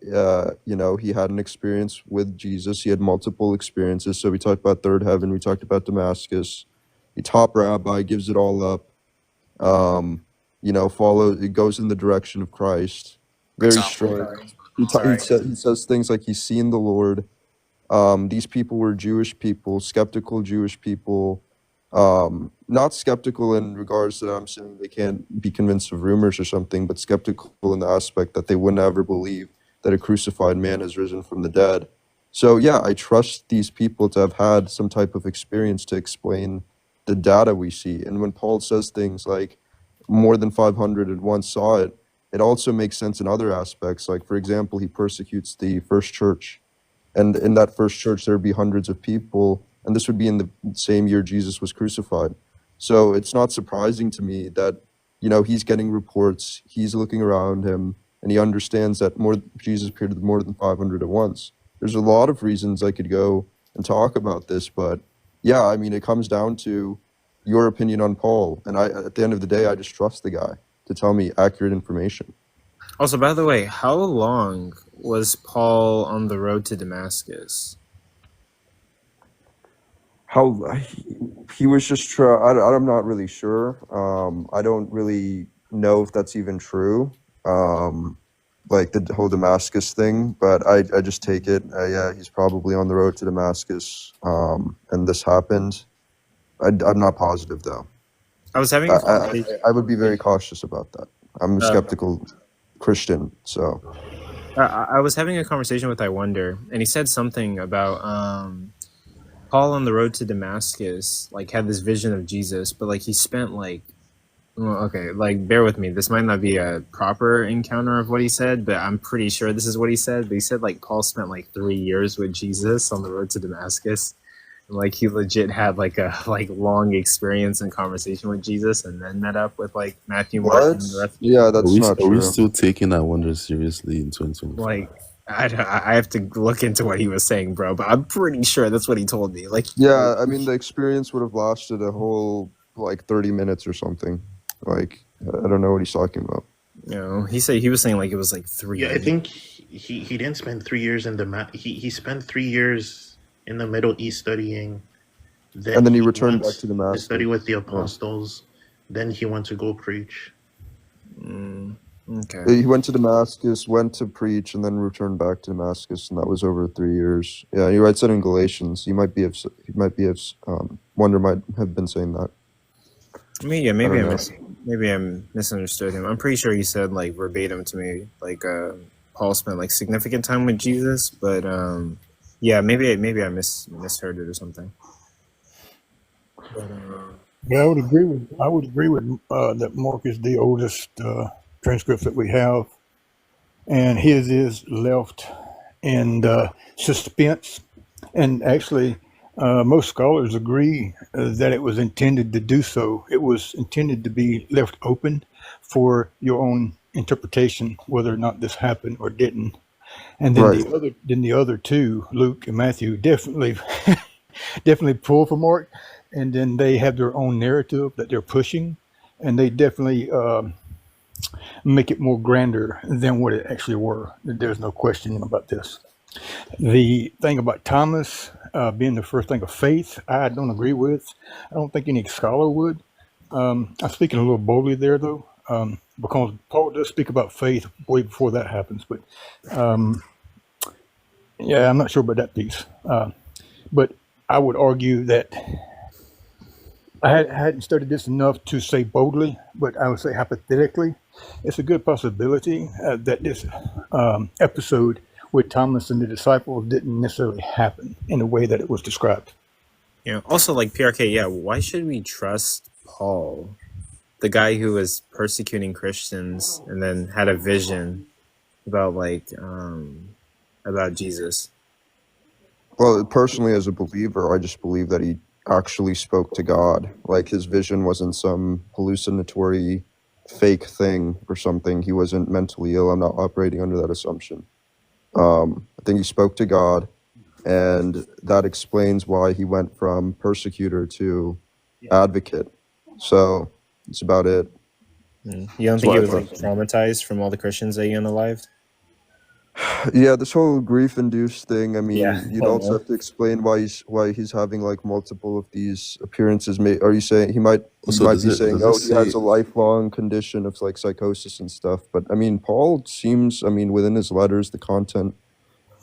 G: he had an experience with Jesus. He had multiple experiences. So we talked about third heaven. We talked about Damascus. The top rabbi gives it all up. It goes in the direction of Christ. Very straight. He says things like he's seen the Lord. These people were Jewish people, skeptical Jewish people. Not skeptical in regards to I'm saying they can't be convinced of rumors or something, but skeptical in the aspect that they wouldn't ever believe that a crucified man has risen from the dead. So yeah, I trust these people to have had some type of experience to explain the data we see. And when Paul says things like more than 500 at once saw it, it also makes sense in other aspects. Like, for example, he persecutes the first church. And in that first church, there would be hundreds of people. And this would be in the same year Jesus was crucified. So it's not surprising to me that, he's getting reports, he's looking around him, and he understands that Jesus appeared to more than 500 at once. There's a lot of reasons I could go and talk about this, but yeah, I mean, it comes down to your opinion on Paul. And at the end of the day, I just trust the guy to tell me accurate information.
M: Also, by the way, how long was Paul on the road to Damascus?
G: He was just I'm not really sure. I don't really know if that's even true, like the whole Damascus thing, but I just take it, yeah, he's probably on the road to Damascus, and this happened. I'm not positive though.
M: I was having a conversation.
G: I would be very cautious about that. I'm a skeptical Christian, so.
M: I was having a conversation with I Wonder, and he said something about Paul on the road to Damascus, like, had this vision of Jesus, but like he spent bear with me. This might not be a proper encounter of what he said, but I'm pretty sure this is what he said. But he said like Paul spent like 3 years with Jesus on the road to Damascus. And, like, he legit had like a long experience and conversation with Jesus, and then met up with like Matthew, Mark, and the rest.
G: Yeah, that's not
H: Are we
G: true.
H: still taking I Wonder seriously in 2024?
M: Like, I have to look into what he was saying, bro, but I'm pretty sure that's what he told me. Like,
G: Yeah, I mean, the experience would have lasted a whole, 30 minutes or something. Like, I don't know what he's talking about.
M: he was saying like it was like 3
P: Yeah, I
M: years.
P: think he didn't spend 3 years in he spent 3 years in the Middle East studying.
G: And then he returned back to Damascus.
P: To study with the apostles. Then he went to go preach.
M: Okay.
G: He went to Damascus, went to preach, and then returned back to Damascus, and that was over 3 years. Yeah, he writes it in Galatians. Wonder might have been saying that.
M: Maybe I misunderstood him. I'm pretty sure he said like verbatim to me like Paul spent like significant time with Jesus, but yeah, maybe I misheard it or something. But,
K: Yeah, I would agree with that. Mark is the oldest transcript that we have. and his is left in suspense. And actually, most scholars agree that it was intended to do so. It was intended to be left open for your own interpretation, whether or not this happened or didn't. And then
G: Right.
K: the other two, Luke and Matthew, definitely definitely pull from Mark, and then they have their own narrative that they're pushing, and they definitely make it more grander than what it actually were. There's no question about this. The thing about Thomas being the first thing of faith, I don't agree with. I don't think any scholar would. I'm speaking a little boldly there, though, because Paul does speak about faith way before that happens. But yeah, I'm not sure about that piece. But I would argue that I hadn't studied this enough to say boldly, but I would say hypothetically, it's a good possibility that this episode with Thomas and the disciples didn't necessarily happen in the way that it was described.
M: Also, like PRK, yeah, why should we trust Paul, the guy who was persecuting Christians and then had a vision about about Jesus?
G: Well, personally, as a believer, I just believe that he actually spoke to God. Like, his vision wasn't some hallucinatory fake thing or something. He wasn't mentally ill. I'm not operating under that assumption. I think he spoke to God, and that explains why he went from persecutor to advocate. So that's about it.
M: You don't
G: That's
M: think
G: what
M: he
G: I
M: was
G: think.
M: traumatized from all the Christians that he unalived?
G: Yeah, this whole grief-induced thing. I mean,
M: Yeah.
G: you'd also have to explain why he's having like multiple of these appearances. Are you saying he might
H: So
G: be
H: does it
G: saying,
H: does
G: oh,
H: it
G: he has
H: say
G: a lifelong condition of like psychosis and stuff? But I mean, Paul seems, within his letters, the content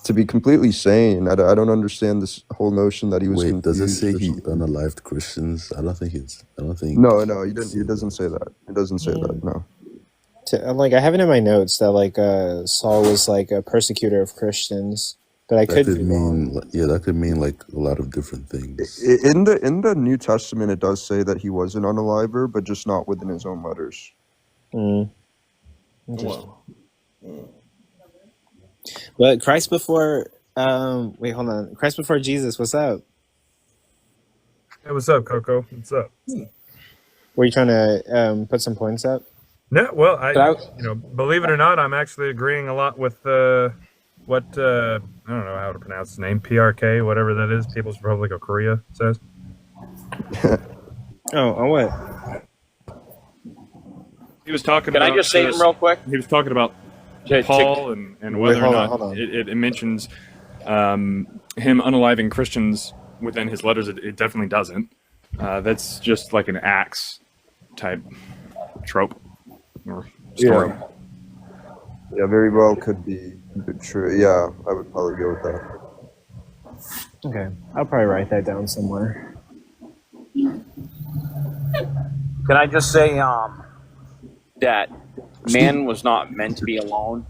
G: to be completely sane. I don't understand this whole notion that he was
H: wait? Does it
G: confused
H: say
G: or
H: he
G: something.
H: unalived Christians? I don't think it's. I don't think.
G: No, he didn't. It doesn't say that. It doesn't say that. No.
C: I have it in my notes that Saul was like a persecutor of Christians, but I
H: That
C: could
H: could
C: be wrong.
H: mean, yeah, that could mean like a lot of different things.
G: In the New Testament, it does say that he was an unaliver, but just not within his own letters.
C: Interesting. But Christ before, wait, hold on. Christ before Jesus, what's up?
Q: Hey, what's up, Coco? What's up?
C: Were you trying to put some points up?
Q: No, well,
C: But
Q: believe it or not, I'm actually agreeing a lot with what I don't know how to pronounce his name, PRK, whatever that is, People's Republic of Korea says.
C: on what?
R: He was talking
A: Can
R: about.
A: I just say them real quick?
R: He was talking about Paul and
C: Wait,
R: whether or
C: hold
R: not
C: on.
R: it mentions him unaliving Christians within his letters. It definitely doesn't. That's just like an Acts type trope or story.
G: Yeah, very well could be true. Yeah, I would probably go with that.
C: Okay, I'll probably write that down somewhere.
A: Can I just say that man was not meant to be alone,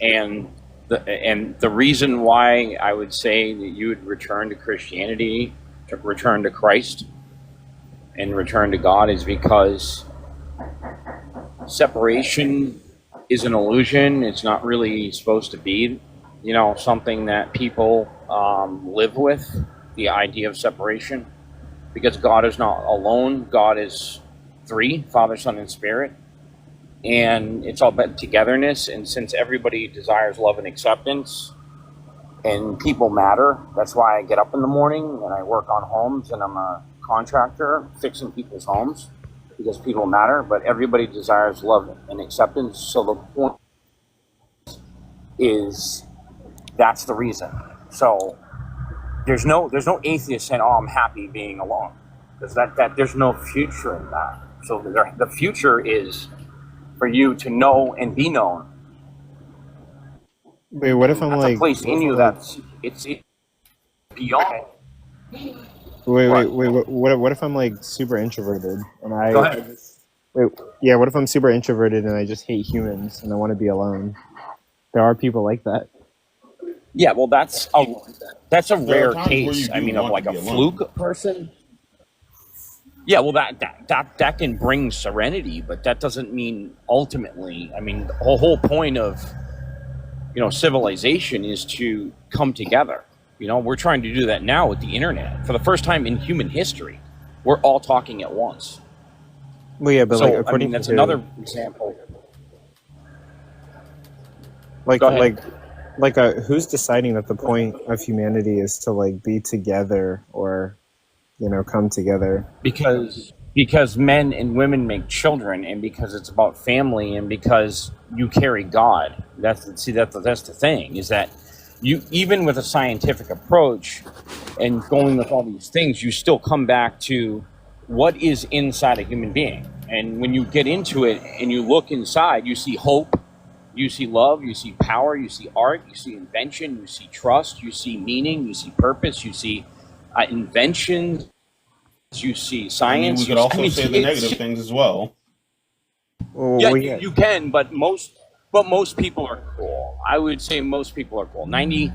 A: and the reason why I would say that you would return to Christianity, to return to Christ, and return to God is because separation is an illusion. It's not really supposed to be, something that people live with, the idea of separation, because God is not alone. God is three, Father, Son, and Spirit. And it's all about togetherness. And since everybody desires love and acceptance, and people matter, that's why I get up in the morning and I work on homes, and I'm a contractor fixing people's homes, because people matter, but everybody desires love and acceptance. So the point is, that's the reason. So there's no atheist saying, "Oh, I'm happy being alone," because that there's no future in that. So the future is for you to know and be known.
C: Wait, what if I'm
A: That's
C: like?
A: a place in you that's it's beyond.
C: Wait. What if I'm like super introverted and
A: Go ahead.
C: What if I'm super introverted and I just hate humans and I want to be alone? There are people like that.
A: Yeah, well, that's a
F: There are
A: rare
F: times where you
A: case.
F: do
A: I mean, of
F: want
A: like
F: to
A: a
F: be alone.
A: fluke person. Yeah, well, that can bring serenity, but that doesn't mean ultimately. I mean, the whole point of civilization is to come together. We're trying to do that now with the internet. For the first time in human history, we're all talking at once.
C: Well, yeah, but
A: So,
C: like
A: I mean,
C: according
A: that's
C: to
A: another example.
C: like
A: Go ahead.
C: who's deciding that the point of humanity is to like be together or come together?
A: Because men and women make children, and because it's about family, and because you carry God. That's the thing, is that you, even with a scientific approach and going with all these things, you still come back to what is inside a human being. And when you get into it and you look inside, you see hope, you see love, you see power, you see art, you see invention, you see trust, you see meaning, you see purpose, you see inventions, you see
F: I
A: science.
F: mean, we could also say the negative things as well.
A: Yeah, you can, but most people are cool. I would say most people are cool. 90%,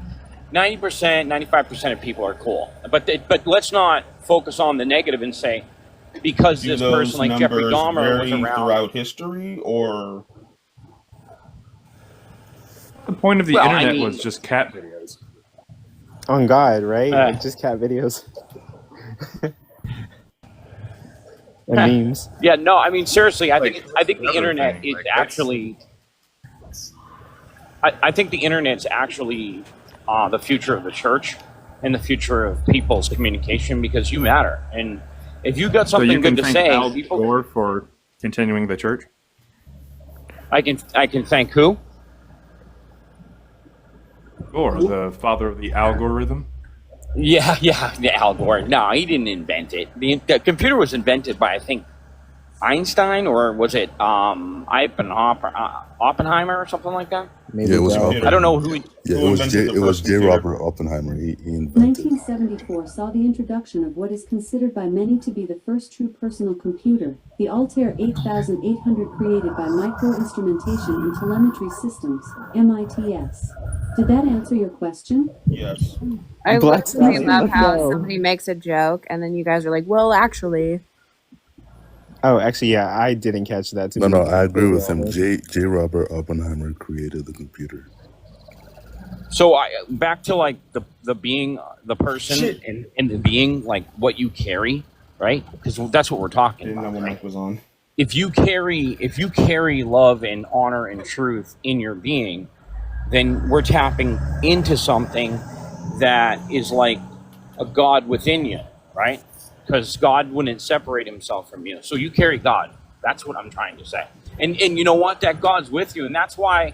A: 95% of people are cool. But let's not focus on the negative and say, because
F: Do
A: this
F: those
A: person like Jeffrey
F: numbers
A: Dahmer was
F: vary
A: around.
F: throughout history, or
R: The point of the
A: Well, I
R: internet
A: mean-
R: was just cat videos.
C: On God, right? Like just cat videos and memes.
A: Yeah, no, I mean seriously, I think the internet is actually. I think the internet's actually the future of the church and the future of people's communication, because you matter, and if you got
R: So
A: something
R: you can
A: good to
R: thank
A: say,
R: Al
A: people.
R: Gore for continuing the church.
A: I can thank who?
R: Gore, the father of the algorithm.
A: Yeah, Al Gore. No, he didn't invent it. The computer was invented by, I think, Einstein, or was it Oppenheimer or something like that?
C: Maybe
H: Yeah, it was
C: Bell.
H: Oppenheimer.
A: I don't know who.
H: Yeah,
F: Who
H: it was
F: invented the
H: J.
F: first computer?
H: Robert Oppenheimer. He invented.
S: 1974 saw the introduction of what is considered by many to be the first true personal computer, the Altair 8800, created by Micro-Instrumentation and Telemetry Systems, MITS. Did that answer your question?
F: yes?
T: I
C: Black
T: literally
C: Stallion,
T: love
C: let's
T: how
C: go.
T: somebody makes a joke and then you guys are like, well, actually.
C: Oh, actually, yeah, I didn't catch that. To
H: No,
C: be
H: no, I agree with him.
C: completely honest.
H: J. Robert Oppenheimer created the computer.
A: So back to like the being, the person, and the being, like what you carry, right? Because that's what we're talking
F: Didn't know
A: about.
F: when
A: Right?
F: Mike was on.
A: If you carry love and honor and truth in your being, then we're tapping into something that is like a God within you, right? Because God wouldn't separate himself from you. So you carry God. That's what I'm trying to say. And you know what? That God's with you. And that's why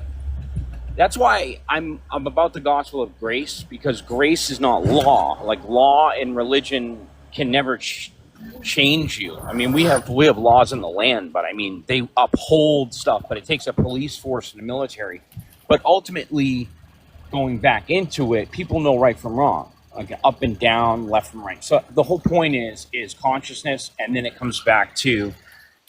A: I'm about the gospel of grace, because grace is not law. Like law and religion can never change you. I mean, we have laws in the land, but I mean, they uphold stuff, but it takes a police force and a military. But ultimately, going back into it, people know right from wrong, like up and down, left from right. So the whole point is consciousness, and then it comes back to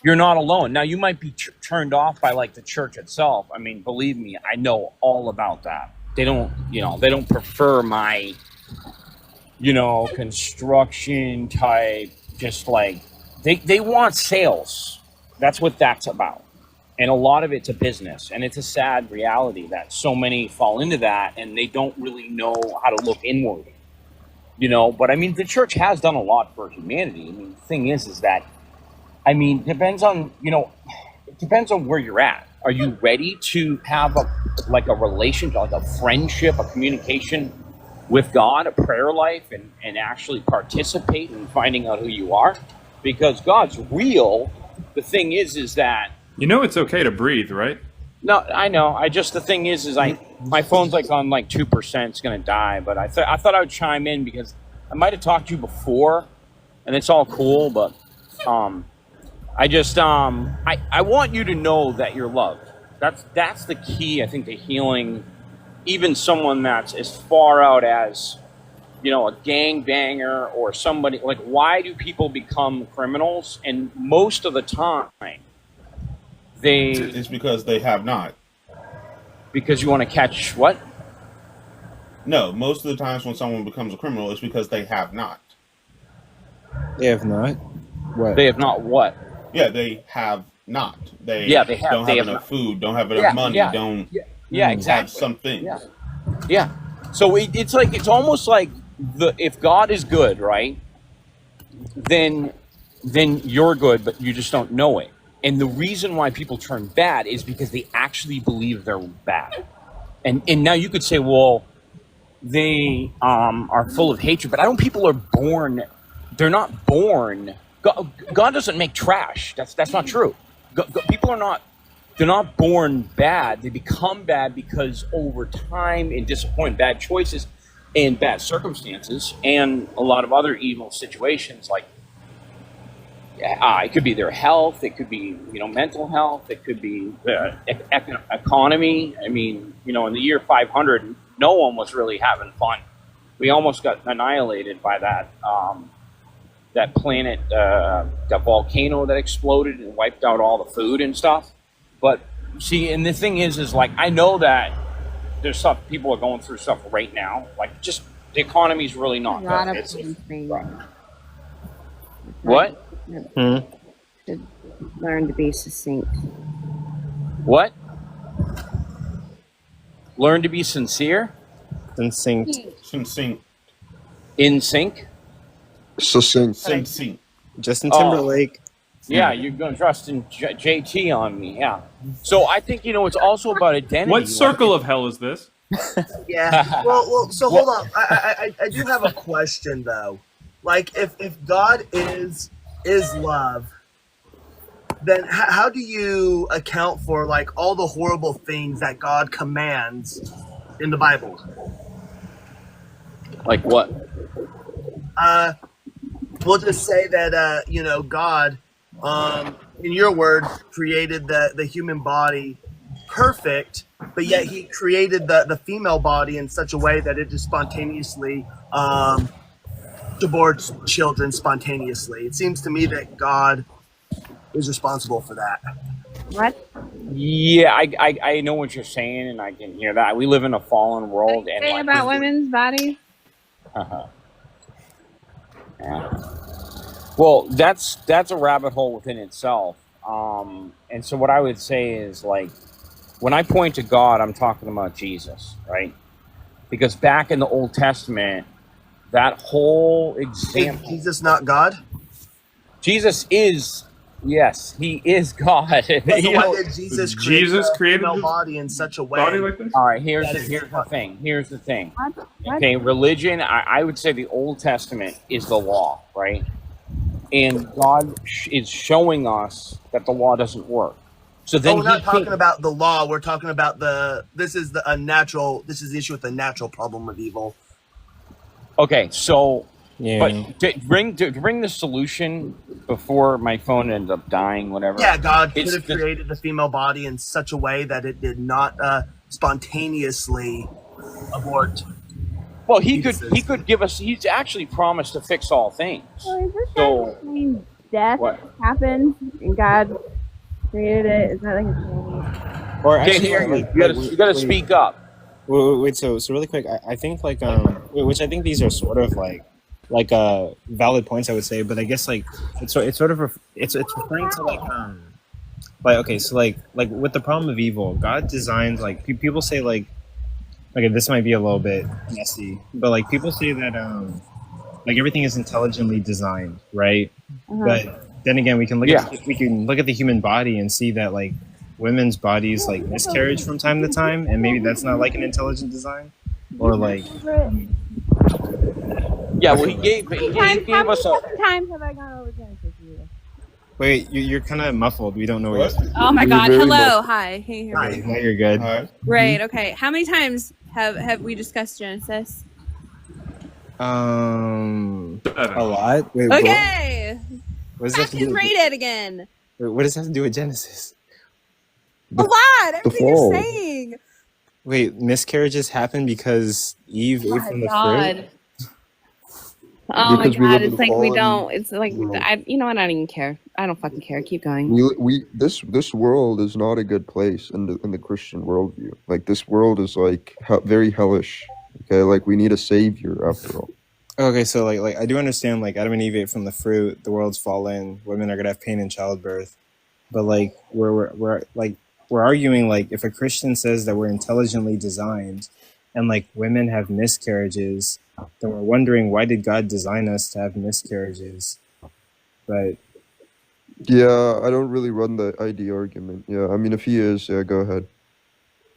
A: you're not alone. Now, you might be turned off by like the church itself. I mean, believe me, I know all about that. They don't prefer my, construction type, just like they want sales. That's what that's about. And a lot of it's a business, and it's a sad reality that so many fall into that, and they don't really know how to look inward. But I mean, the church has done a lot for humanity. I mean, the thing is that, I mean, it depends on where you're at. Are you ready to have a relationship, like a friendship, a communication with God, a prayer life, and actually participate in finding out who you are? Because God's real. The thing is that,
R: It's okay to breathe, right?
A: no, I know. The thing is my phone's like on like 2%. It's gonna die. But I thought I would chime in because I might have talked to you before, and it's all cool. But I want you to know that you're loved. That's the key, I think, to healing. Even someone that's as far out as a gangbanger or somebody. Like, why do people become criminals? And most of the time,
F: It's because they have not.
A: Because you want to catch what?
F: No, most of the times when someone becomes a criminal, it's because they have not.
C: They have not. What?
A: They have not what?
F: Yeah, they have not. They
A: Yeah, they have.
F: don't
A: They
F: have
A: have
F: enough
A: not.
F: food, don't have enough money, don't.
A: Yeah,
C: Hmm.
A: exactly.
F: have something.
A: Yeah. Yeah. So it's almost like if God is good, right? Then you're good, but you just don't know it. And the reason why people turn bad is because they actually believe they're bad. And now you could say, well, they are full of hatred, but I don't. People are born. They're not born. God doesn't make trash. That's not true. People are not. They're not born bad. They become bad because over time and disappointment, bad choices, and bad circumstances, and a lot of other evil situations. Like it could be their health. It could be mental health. It could be the economy. I mean, in the year 500, no one was really having fun. We almost got annihilated by that planet, that volcano that exploded and wiped out all the food and stuff. But see, and the thing is like I know that there's stuff people are going through stuff right now. Like just the economy's really not
T: A lot
A: good.
T: of things.
A: What?
T: Should learn to be succinct.
A: What? Learn to be sincere?
C: Succinct.
F: Succinct.
A: In sync?
G: Succinct.
F: Succinct.
C: Justin Timberlake.
A: Yeah, you're going to trust in JT on me. Yeah. So I think, it's also about identity.
R: What circle of hell is this?
B: Yeah. Well. So hold on. I do have a question though. Like, if God is love, then how do you account for like all the horrible things that God commands in the Bible?
A: Like what?
B: We'll just say that God, in your word, created the human body perfect, but yet He created the female body in such a way that it just spontaneously aborts children spontaneously. It seems to me that God is responsible for that.
T: What?
A: Yeah, I know what you're saying, and I can hear that. We live in a fallen world, and
T: Say about women's bodies.
A: Yeah. Well, that's a rabbit hole within itself. And so what I would say is, like, when I point to God, I'm talking about Jesus, right? Because back in the Old Testament, that whole example.
B: Is Jesus not God?
A: Jesus is, yes, he is God.
B: So why did Jesus create the female body in such a way?
A: All right, here's the thing. Here's the thing. Okay, religion, I would say the Old Testament is the law, right? And God is showing us that the law doesn't work. So then
B: we're not talking about the law. We're talking about this is the issue with the natural problem of evil.
A: Okay, so
C: Yeah.
A: but to bring the solution before my phone ended up dying, whatever.
B: Yeah, God could have created the female body in such a way that it did not spontaneously abort.
A: Well, he could give us. He's actually promised to fix all things.
T: Well, is this
A: So
T: mean death
A: what?
T: happens and God created it? Is that like a
C: Or
A: Can't
C: actually,
A: hear you.
C: like,
A: You gotta speak up.
C: Wait, so really quick, I think like which I think these are sort of like valid points, I would say, but I guess like it's sort of it's referring to like okay, so like with the problem of evil, God designed like people say like okay, this might be a little bit messy, but like people say that like everything is intelligently designed, right? But then again, we can look at the human body and see that like women's bodies like miscarriage from time to time, and maybe that's not like an intelligent design, or like
A: Yeah, well, he gave us a.
T: How many times have I gone over Genesis with you?
C: wait, you're kind of muffled. We don't know what you're saying.
U: Oh my
C: You're
U: God!
C: very
U: Hello,
C: muffled.
U: hi. Can you hear me?
C: Now you're good.
U: Great. Okay. How many times have we discussed Genesis?
C: A lot. Wait,
U: Okay.
C: what does that have to do?
U: Rate it again.
C: Wait, what does that have to do with Genesis?
U: A lot. Everything
C: fall.
U: you're saying.
C: Wait, miscarriages happen because Eve ate from the
U: God.
C: fruit?
T: Oh
G: Because we
T: my
G: live
T: God!
G: in
T: It's
G: the
T: like we
G: fallen
T: don't. It's like
G: world.
T: I don't even care. I don't fucking care. Keep going.
G: This world is not a good place in the Christian worldview. Like this world is like very hellish. Okay, like we need a savior after all.
C: Okay, so like I do understand like Adam and Eve ate from the fruit. The world's fallen. Women are gonna have pain in childbirth, but like we're like we're arguing like if a Christian says that we're intelligently designed and like women have miscarriages, then we're wondering why did God design us to have miscarriages? But
G: Yeah, I don't really run the ID argument. Yeah, I mean, if he is, yeah, go ahead.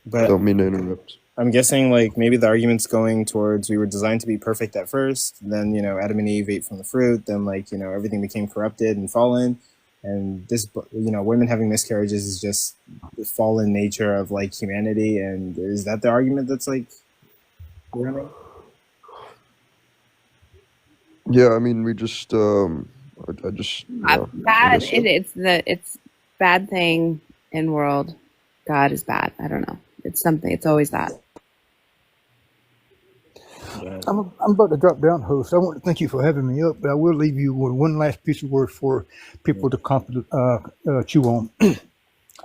C: but
G: Don't mean to interrupt.
C: I'm guessing like maybe the argument's going towards we were designed to be perfect at first, then Adam and Eve ate from the fruit, then like everything became corrupted and fallen, and this women having miscarriages is just the fallen nature of like humanity, and is that the argument that's like running?
G: Yeah, I mean, we just, I just, yeah,
T: Bad.
G: I guess so.
T: It's bad thing in world. God is bad. I don't know. It's something. It's always that.
K: I'm about to drop down, host. I want to thank you for having me up, but I will leave you with one last piece of words for people to chew on.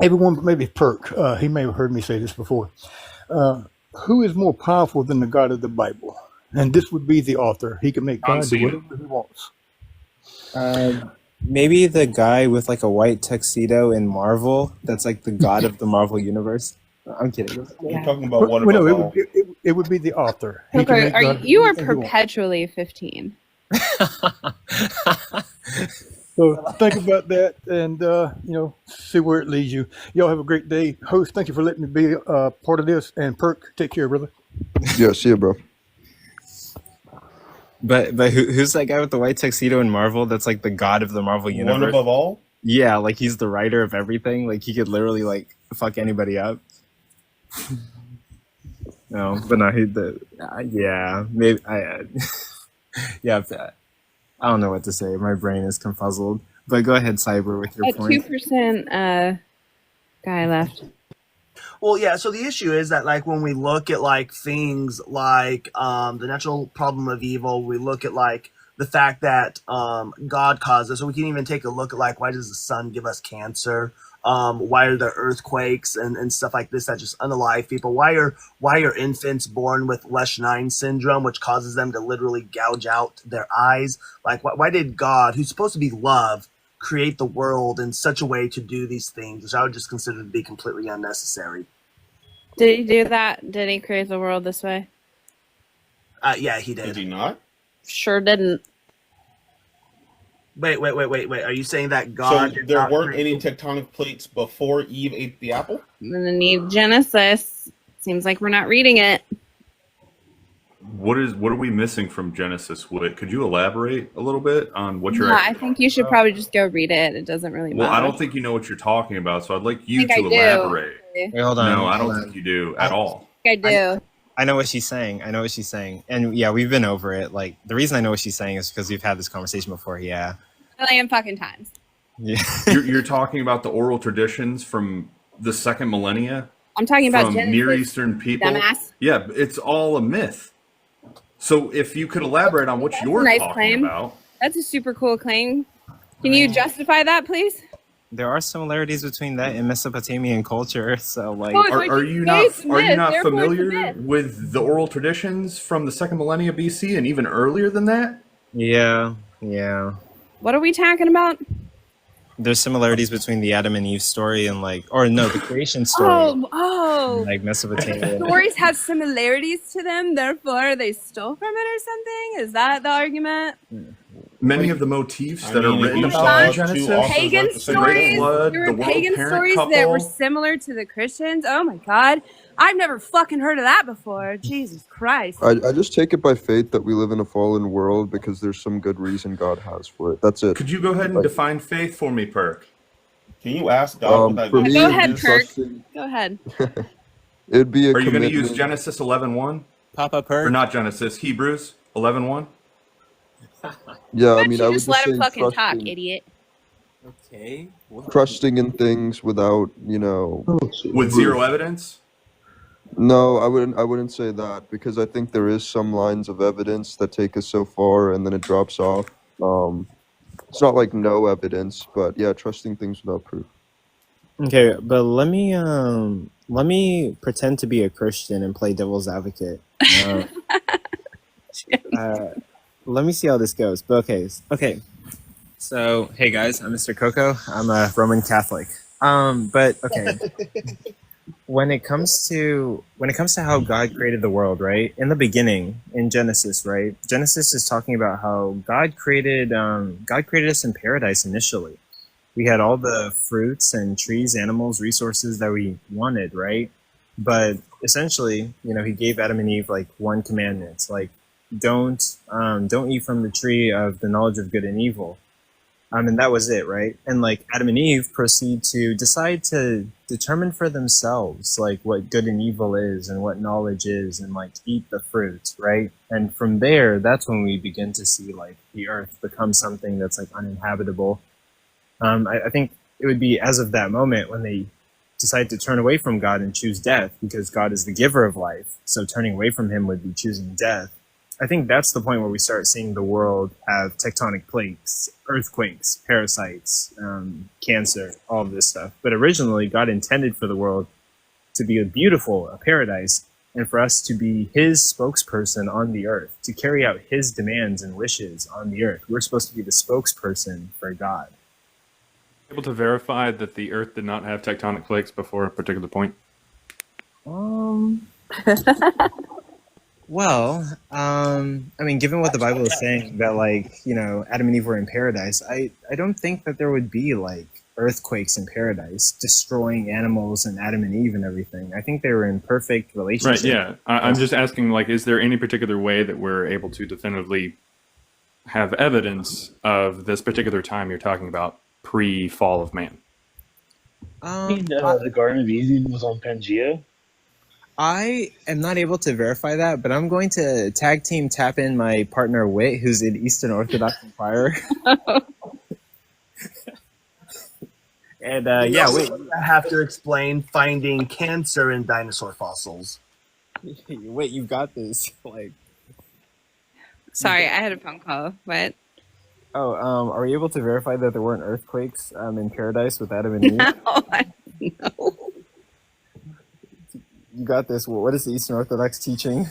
K: Everyone, but maybe Perk, he may have heard me say this before. Who is more powerful than the God of the Bible? And this would be the author. He can make God do whatever he wants.
C: Maybe the guy with like a white tuxedo in Marvel. That's like the god of the Marvel universe. I'm kidding.
F: You're talking about one
K: Well,
F: above
K: no,
F: all.
K: it would be the author. He
T: Coco,
K: can make God do
T: you are
K: anything he wants.
T: perpetually 15.
K: So think about that and, see where it leads you. Y'all have a great day. Host, thank you for letting me be part of this. And Perk, take care, brother.
G: Yeah, see ya, bro.
C: But who's that guy with the white tuxedo in Marvel? That's like the god of the Marvel universe.
F: One above all?
C: Yeah, like he's the writer of everything. Like he could literally like fuck anybody up. No, but no, yeah, maybe yeah. I don't know what to say. My brain is confuzzled. But go ahead, Cyber, with your
T: A
C: point.
T: 2% guy left.
B: Well, yeah. So the issue is that, like, when we look at like things like the natural problem of evil, we look at like the fact that God caused us. So we can even take a look at like why does the sun give us cancer? Why are there earthquakes and stuff like this that just unalive people? Why are infants born with Lesch-9 syndrome, which causes them to literally gouge out their eyes? Like, why did God, who's supposed to be love, create the world in such a way to do these things, which I would just consider to be completely unnecessary?
T: Did he do that? Did he create the world this way?
B: Yeah, he did.
F: Did he not?
T: Sure didn't.
B: Wait. Are you saying that God
F: So
B: did
F: there
B: not
F: weren't
B: create
F: any tectonic plates before Eve ate the apple?
T: I'm gonna need Genesis. Seems like we're not reading it.
E: What are we missing from Genesis? Could you elaborate a little bit on what you're
T: Yeah,
E: actually
T: I think you should probably just go read it. It doesn't really matter.
E: Well, I don't think you know what you're talking about, so I'd like you
T: I think
E: to
T: I do.
E: elaborate.
C: Wait, hold on.
E: No, I
C: hold
E: don't
C: on.
E: think you do at all.
T: I do.
C: I know what she's saying. And yeah, we've been over it. Like the reason I know what she's saying is because we've had this conversation before. Yeah.
T: A million fucking times.
C: Yeah.
E: You're talking about the oral traditions from the second millennia
T: I'm talking about
E: from
T: Genesis,
E: Near Eastern people.
T: dumbass.
E: Yeah, it's all a myth. So if you could elaborate on what
T: That's
E: you're
T: a nice
E: talking
T: claim.
E: about.
T: That's a super cool claim. Can you justify that, please?
C: There are similarities between that and Mesopotamian culture. So like,
T: Oh, it's like
E: Are
T: it's
E: you
T: myth,
E: not
T: therefore it's a
E: familiar
T: myth.
E: with the oral traditions from the second millennia BC and even earlier than that?
C: yeah.
T: What are we talking about?
C: There's similarities between the Adam and Eve story and the creation story.
T: Oh.
C: Like Mesopotamia.
T: Stories have similarities to them, therefore they stole from it or something? Is that the argument?
E: Many of the motifs that are
F: if
E: written
F: you
E: about
F: saw
E: in
F: two
E: Genesis,
F: authors
T: Pagan
F: write the same
T: stories.
F: thing.
E: Flood,
T: There
E: the
T: were
E: world
T: pagan
E: parent
T: stories
E: couple.
T: that were similar to the Christians. Oh my god. I've never fucking heard of that before. Jesus Christ.
G: I just take it by faith that we live in a fallen world because there's some good reason God has for it. That's it.
E: Could you go ahead and
G: Like,
E: define faith for me, Perk?
F: Can you ask God what that
G: for
F: means?
G: me,
T: Go
G: it'd
T: ahead,
G: be
T: Perk.
G: trusting.
T: Go ahead.
G: It'd be a
E: Are you going to
G: commitment.
E: use Genesis 11:1?
C: Papa
E: Or
C: Perk.
E: not Genesis, Hebrews 11:1?
G: Yeah,
T: Why
G: I
T: don't
G: mean,
T: you
G: I would
T: just
G: just
T: let him
G: say
T: fucking talk,
G: trusting,
T: idiot?
C: Okay.
G: trusting in things without,
E: With zero evidence?
G: No, I wouldn't say that because I think there is some lines of evidence that take us so far and then it drops off. It's not like no evidence, but yeah, trusting things without proof.
C: Okay, but let me pretend to be a Christian and play devil's advocate. Let me see how this goes. But okay. So hey guys, I'm Mr. Coco. I'm a Roman Catholic. But okay. When it comes to how God created the world, right? In the beginning, in Genesis, right? Genesis is talking about how God created us in paradise initially. We had all the fruits and trees, animals, resources that we wanted, right? But essentially, he gave Adam and Eve like one commandment, like don't eat from the tree of the knowledge of good and evil. And that was it, right? And like Adam and Eve proceed to decide to determine for themselves like what good and evil is and what knowledge is, and like eat the fruit, right? And from there, that's when we begin to see like the earth become something that's like uninhabitable. I think it would be as of that moment when they decide to turn away from God and choose death, because God is the giver of life. So turning away from him would be choosing death. I think that's the point where we start seeing the world have tectonic plates, earthquakes, parasites, cancer, all of this stuff. But originally, God intended for the world to be a paradise, and for us to be his spokesperson on the earth, to carry out his demands and wishes on the earth. We're supposed to be the spokesperson for God.
R: Able to verify that the Earth did not have tectonic plates before a particular point?
C: Well, I mean, given what the Bible is saying, that like, Adam and Eve were in paradise, I don't think that there would be like earthquakes in paradise destroying animals and Adam and Eve and everything. I think they were in perfect relationship.
R: Right, yeah. I'm just asking, like, is there any particular way that we're able to definitively have evidence of this particular time you're talking about, pre-fall of man?
D: The Garden of Eden was on Pangea.
C: I am not able to verify that, but I'm going to tag team tap in my partner Wit, who's an Eastern Orthodox inquirer. And yeah, Wit,
B: I have to explain finding cancer in dinosaur fossils.
C: Wait, you've got this. Like,
U: Sorry, I had a phone call. What?
C: oh, are we able to verify that there weren't earthquakes in paradise with Adam and Eve?
U: No.
C: You got this. What is the Eastern Orthodox teaching?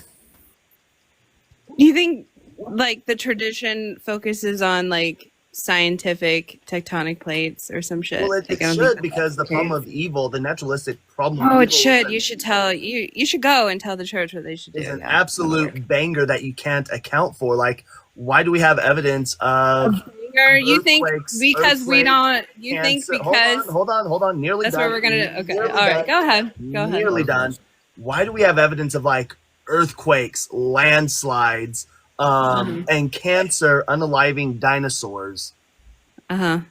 U: Do you think like the tradition focuses on like scientific tectonic plates or some shit?
B: Well, it
U: Like, I don't
B: should,
U: think
B: because the problem of evil, the naturalistic problem of
U: Oh,
B: evil
U: it should. You should tell you should go and tell the church what they should do.
B: is an
U: Yeah.
B: absolute banger that you can't account for. Like, why do we have evidence of
U: Or you think
B: earthquakes,
U: because we don't? You think
B: cancer?
U: because
B: Hold on. Nearly
U: that's
B: done.
U: what we're gonna do? Okay, all
B: Nearly
U: right.
B: done.
U: Go ahead. Go ahead.
B: Nearly done. Why do we have evidence of like earthquakes, landslides, and cancer unaliving dinosaurs? When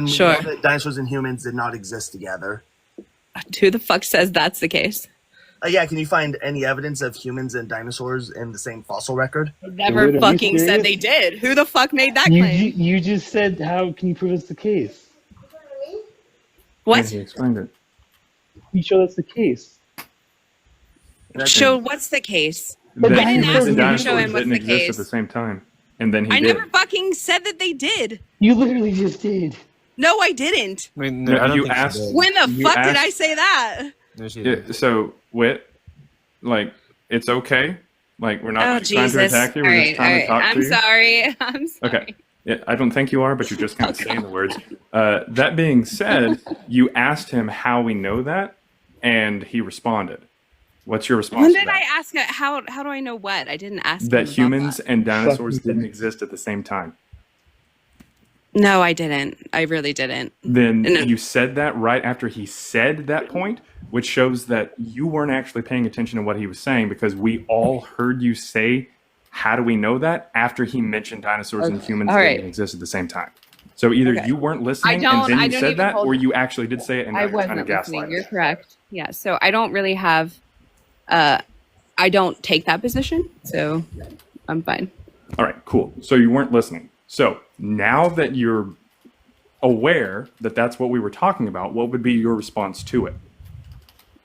B: we
U: Sure.
B: know that dinosaurs and humans did not exist together?
U: Who the fuck says that's the case?
B: Yeah, can you find any evidence of humans and dinosaurs in the same fossil record?
U: Never
D: Wait, are you
U: fucking said
D: serious?
U: they did. Who the fuck made that
D: You,
U: claim?
D: you just said, how can you prove it's the case?
U: What?
R: He explained it.
D: You show that's the case.
U: Show what's the case?
R: That
U: I didn't ask
R: humans and
U: him to show
R: dinosaurs
U: him what's
R: didn't
U: the
R: exist
U: case.
R: at the same time. And then he
U: I
R: did.
U: never fucking said that they did.
D: You literally just did.
U: No, I didn't.
C: I mean,
R: No,
C: I don't
R: you
C: think she
R: asked-
C: did.
U: When the
R: You
U: fuck did
R: asked-
U: I say that?
C: No, she
R: Yeah,
C: didn't.
R: so, Wit, like, it's okay. Like, we're not
U: Oh
R: trying
U: Jesus!
R: to attack you.
U: All
R: We're
U: right,
R: just trying to talk
U: I'm
R: to you.
U: sorry. I'm sorry.
R: Okay. Yeah, I don't think you are, but you're just kind of saying the words. That being said, you asked him how we know that, and he responded. What's your response
U: When
R: to
U: did
R: that?
U: I ask it? How do I know what? I didn't ask him
R: That
U: about
R: humans
U: that.
R: and dinosaurs didn't exist at the same time.
U: No, I didn't. I really didn't.
R: Then
U: No.
R: you said that right after he said that point, which shows that you weren't actually paying attention to what he was saying, because we all heard you say, how do we know that? After he mentioned dinosaurs and humans
U: All right.
R: didn't exist at the same time. So either
U: Okay.
R: you weren't listening
U: I
R: and then
U: don't
R: you said
U: even
R: that,
U: hold-
R: or you actually did say it and now
U: I
R: you're trying to
U: wasn't
R: gaslight
U: listening.
R: us.
U: You're correct. Yeah. So I don't really have. I don't take that position, so I'm fine.
R: All right, cool. So you weren't listening. So now that you're aware that that's what we were talking about, what would be your response to it?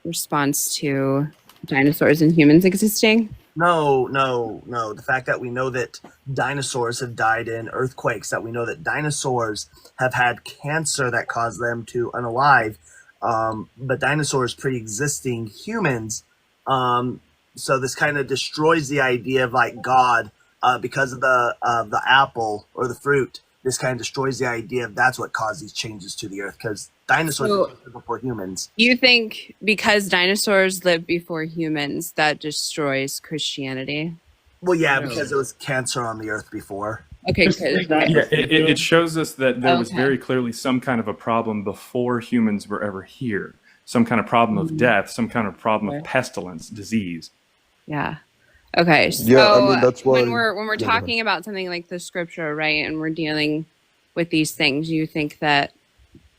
U: Response to dinosaurs and humans existing.
B: No. The fact that we know that dinosaurs have died in earthquakes, that we know that dinosaurs have had cancer that caused them to unalive, but dinosaurs pre-existing humans. So this kind of destroys the idea of like God because of the apple or the fruit. This kind of destroys the idea of that's what caused these changes to the earth, because dinosaurs
U: So
B: existed before humans.
U: you think because dinosaurs lived before humans, that destroys Christianity?
B: Well, yeah, because there was cancer on the earth before.
U: Okay,
R: Yeah, it shows us that there was
U: Okay.
R: very clearly some kind of a problem before humans were ever here. Some kind of problem of death, some kind of problem of pestilence, disease.
U: Yeah. Okay. So
G: Yeah, I mean, that's why.
U: when we're
G: Yeah, go ahead.
U: talking about something like the scripture, right, and we're dealing with these things, you think that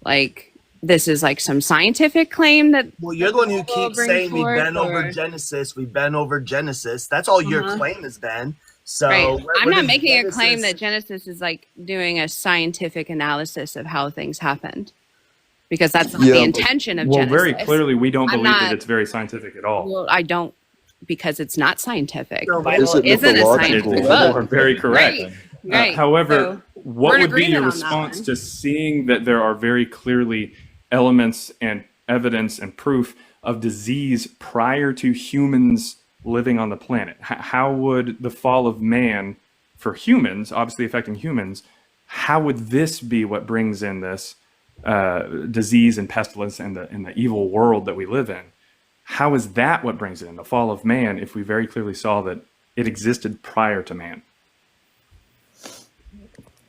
U: like this is like some scientific claim that
B: Well, you're the one who
U: Bible
B: keeps
U: brings
B: saying we've
U: forth,
B: been over
U: or-
B: Genesis. We've been over Genesis. That's all your claim has been. So
U: right.
B: where
U: I'm not
B: does
U: making a claim
B: Genesis-
U: that Genesis is like doing a scientific analysis of how things happened, because that's not the intention of
R: well,
U: Genesis.
R: very clearly, we don't
U: I'm
R: believe
U: not-
R: that it's very scientific at all.
U: Well, I don't, because it's not scientific.
B: No,
U: The Bible
G: Is it
U: isn't a
G: mythological?
U: scientific
R: You
U: book.
R: are very correct.
U: Right. Right.
R: However,
U: So
R: what
U: we're in
R: would be your
U: agreement on that
R: response
U: one.
R: to seeing that there are very clearly elements and evidence and proof of disease prior to humans living on the planet? How would the fall of man for humans, obviously affecting humans, how would this be what brings in this disease and pestilence and the evil world that we live in? How is that what brings it in, the fall of man, if we very clearly saw that it existed prior to man?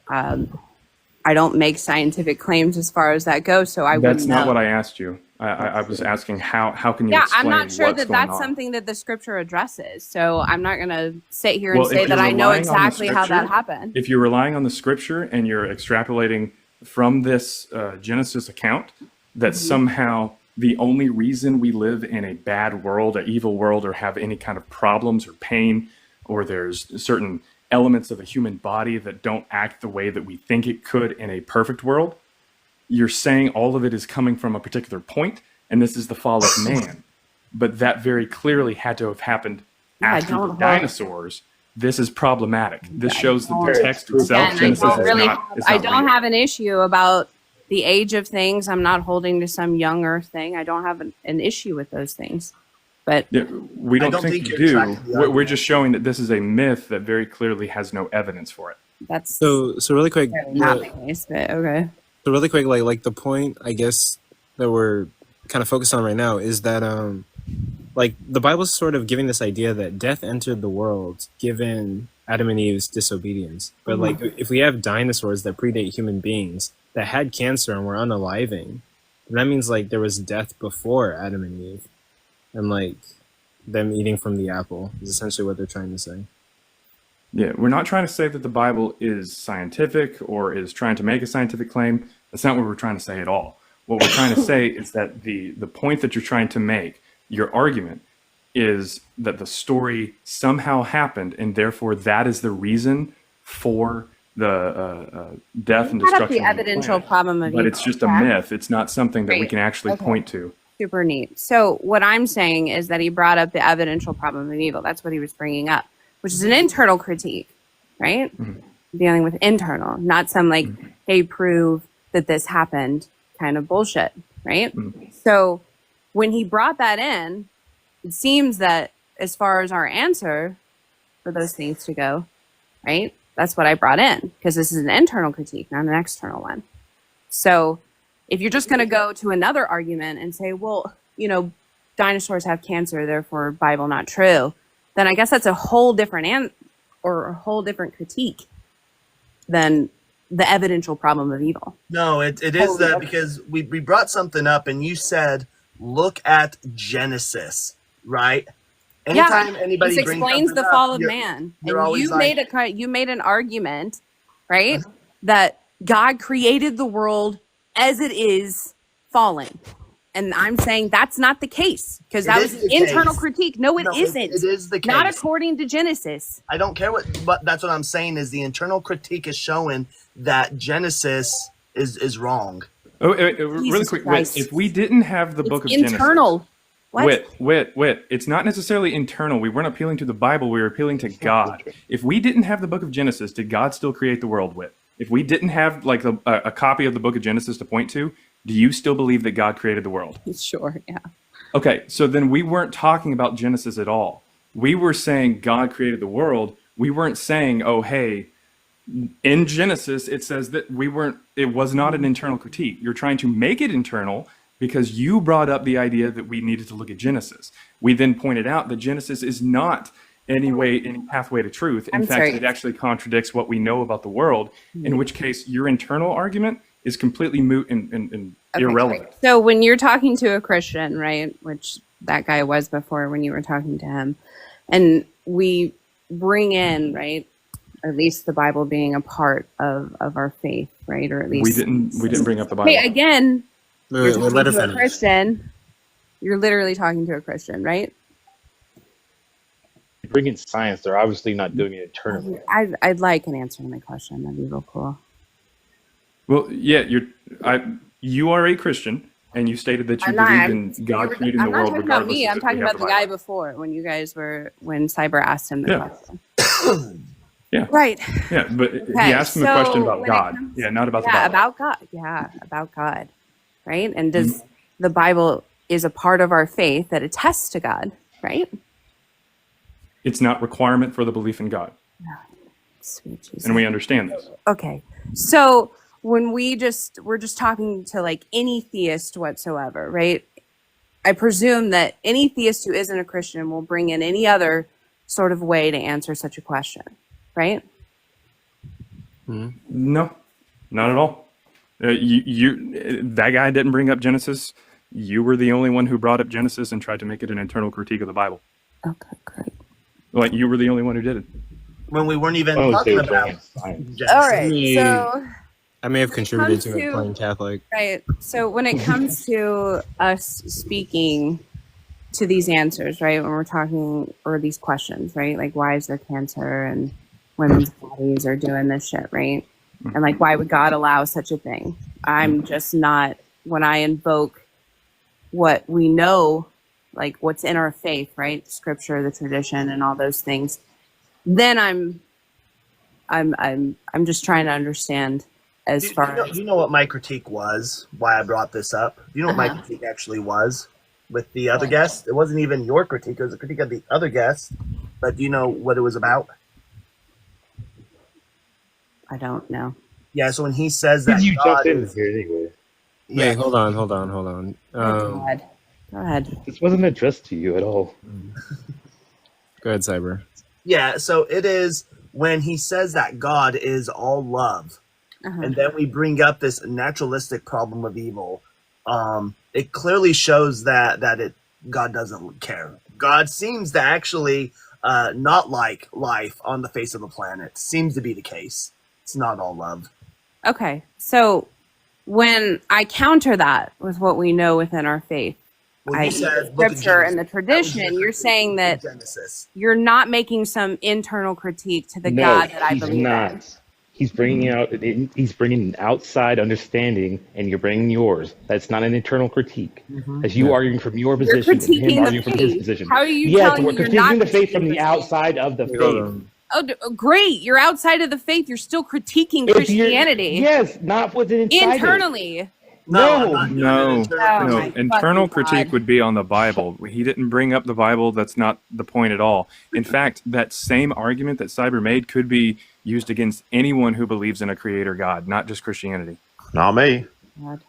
U: I don't make scientific claims as far as that goes, so I wouldn't
R: That's not
U: know.
R: what I asked you. I was asking how can you
U: Yeah,
R: explain
U: I'm not sure
R: what's
U: that
R: going
U: that's
R: on?
U: something that the scripture addresses. So I'm not going to sit here and
R: Well,
U: say
R: if
U: that
R: you're
U: I know
R: relying on the
U: exactly how that
R: scripture-
U: happened.
R: If you're relying on the scripture and you're extrapolating from this Genesis account that somehow the only reason we live in a bad world, an evil world, or have any kind of problems or pain, or there's certain elements of the human body that don't act the way that we think it could in a perfect world, you're saying all of it is coming from a particular point, and this is the fall of man. But that very clearly had to have happened
U: Yeah, I
R: after
U: don't
R: the
U: hold-
R: dinosaurs. This is problematic. This shows that the text itself,
U: Again, I
R: Genesis,
U: don't
R: is
U: really,
R: not, is
U: I
R: not
U: don't
R: real.
U: have an issue about the age of things. I'm not holding to some young earth thing. I don't have an issue with those things. But
R: Yeah, we don't,
B: don't
R: think,
B: think
R: you
B: you're
R: do.
B: tracking the
R: We're
B: argument.
R: just showing that this is a myth that very clearly has no evidence for it.
U: that's
C: So really quick,
U: not the case, but okay.
C: so really quick, like the point I guess that we're kind of focused on right now is that like the Bible's sort of giving this idea that death entered the world given Adam and Eve's disobedience. But like if we have dinosaurs that predate human beings that had cancer and were unaliving, then that means like there was death before Adam and Eve, and like them eating from the apple is essentially what they're trying to say.
R: Yeah, we're not trying to say that the Bible is scientific or is trying to make a scientific claim. That's not what we're trying to say at all. What we're trying to say is that the point that you're trying to make, your argument, is that the story somehow happened, and therefore that is the reason for the death and
U: You brought up
R: destruction
U: the
R: of the
U: evidential
R: planet.
U: problem of
R: But it's
U: evil,
R: just a
U: correct?
R: myth. It's not something that we
U: Great.
R: can actually
U: Okay.
R: point to.
U: Super neat. So what I'm saying is that he brought up the evidential problem of evil. That's what he was bringing up, which is an internal critique, right? Dealing with internal, not some like, hey, prove that this happened kind of bullshit, right? So when he brought that in, it seems that as far as our answer for those things to go, right? That's what I brought in, because this is an internal critique, not an external one. So if you're just going to go to another argument and say, well, you know, dinosaurs have cancer, therefore Bible not true, then I guess that's a whole different or a whole different critique than the evidential problem of evil.
B: No, it is that because we brought something up and you said, look at Genesis, right? Anytime anybody
U: this
B: brings
U: explains
B: something
U: the
B: up,
U: fall of
B: you're-
U: man,
B: you're
U: and
B: always
U: you
B: like-
U: made an argument, right, that God created the world as it is fallen, and I'm saying that's not the case, because that
B: It
U: was
B: is
U: an
B: the
U: internal
B: case.
U: critique. No, it
B: No,
U: isn't.
B: it is the
U: Not
B: case.
U: according to Genesis.
B: I don't care but that's what I'm saying is the internal critique is showing that Genesis is wrong.
R: Oh, really
U: Jesus
R: quick,
U: Christ.
R: if we didn't have the book of
U: Internal. What?
R: Wit. It's not necessarily internal. We weren't appealing to the Bible. We were appealing to God. If we didn't have the book of Genesis, did God still create the world, Wit? If we didn't have like a copy of the book of Genesis to point to, do you still believe that God created the world?
U: Sure, yeah.
R: Okay, so then we weren't talking about Genesis at all. We were saying God created the world. We weren't saying, oh, hey, in Genesis, it says that it was not an internal critique. You're trying to make it internal because you brought up the idea that we needed to look at Genesis. We then pointed out that Genesis is not any pathway to truth. In fact, it actually contradicts what we know about the world, in which case your internal argument is completely moot and irrelevant.
U: Great. So when you're talking to a Christian, right, which that guy was before when you were talking to him, and we bring in, right, at least the Bible being a part of our faith, right, or at least
R: we didn't bring up the Bible.
U: Hey, again,
C: Wait, let her
U: to a
C: finish.
U: Christian, you're literally talking to a Christian, right?
J: Bring in science, they're obviously not doing it internally.
U: I'd like an answer to my question. That'd be real cool.
R: Well, yeah, you are a Christian, and you stated that you believe in God creating the world.
U: I'm not talking about
R: regardless
U: me.
R: of
U: I'm
R: if
U: talking
R: we have
U: about the guy before when Cyber asked him the question.
R: Yeah.
U: Right.
R: Yeah, but
U: Okay,
R: he asked him a question about
U: when it
R: God.
U: comes-
R: Yeah, not about the Bible.
U: about God. Yeah, about God. Right? And does the Bible is a part of our faith that attests to God, right?
R: It's not requirement for the belief in God.
U: Sweet Jesus.
R: And we understand this.
U: Okay. So when we're just talking to like any theist whatsoever, right? I presume that any theist who isn't a Christian will bring in any other sort of way to answer such a question, right?
R: No, not at all. That guy didn't bring up Genesis. You were the only one who brought up Genesis and tried to make it an internal critique of the Bible.
U: Okay, great.
R: Like, you were the only one who did it.
B: When we weren't even talking about Genesis.
U: All right. So
C: I may have contributed to
U: comes
C: it
U: to-
C: playing Catholic.
U: right. So when it comes to us speaking to these answers, right? When we're talking or these questions, right? Like why is there cancer and women's bodies are doing this shit, right? And like why would God allow such a thing? I'm just not when I invoke what we know, like what's in our faith, right? The scripture, the tradition, and all those things. Then I'm just trying to understand as far as
B: Do you know what my critique was? Why I brought this up? Do you know what my critique actually was with the other guest? It wasn't even your critique; it was a critique of the other guest. But do you know what it was about?
U: I don't know.
B: Yeah. So when he says that
J: You
B: God
J: jumped in
B: is,
J: here anyway.
C: Wait, hold on.
U: Go ahead.
J: This wasn't addressed to you at all.
C: Go ahead, Cyber.
B: yeah. So it is when he says that God is all love, and then we bring up this naturalistic problem of evil. It clearly shows that God doesn't care. God seems to actually not like life on the face of the planet. Seems to be the case. It's not all love.
U: Okay, so when I counter that with what we know within our faith,
B: Well, you
U: i.e.
B: said,
U: the
B: look at
U: scripture and the
B: Genesis. That was
U: tradition,
B: your
U: you're saying that
B: Genesis.
U: you're not making some internal critique to the
J: No,
U: God that I
J: he's
U: believe
J: not.
U: in.
J: He's bringing he's bringing an outside understanding, and you're bringing yours. That's not an internal critique. That's you arguing from your position and
U: critiquing
J: him
U: the
J: arguing from his
U: faith.
J: position.
U: How are you
J: yes,
U: telling
J: we're
U: me you're
J: critiquing
U: not
J: the faith from
U: critiquing
J: the
U: the
J: outside of the faith.
U: Oh, great! You're outside of the faith. You're still critiquing
J: If you're-
U: Christianity.
J: Yes, not with an inside.
U: Internally.
R: No,
U: my
R: internal
U: fucking
R: critique
U: God.
R: would be on the Bible. He didn't bring up the Bible. That's not the point at all. In fact, that same argument that Cyber made could be used against anyone who believes in a creator God, not just Christianity.
P: Not me.
U: God.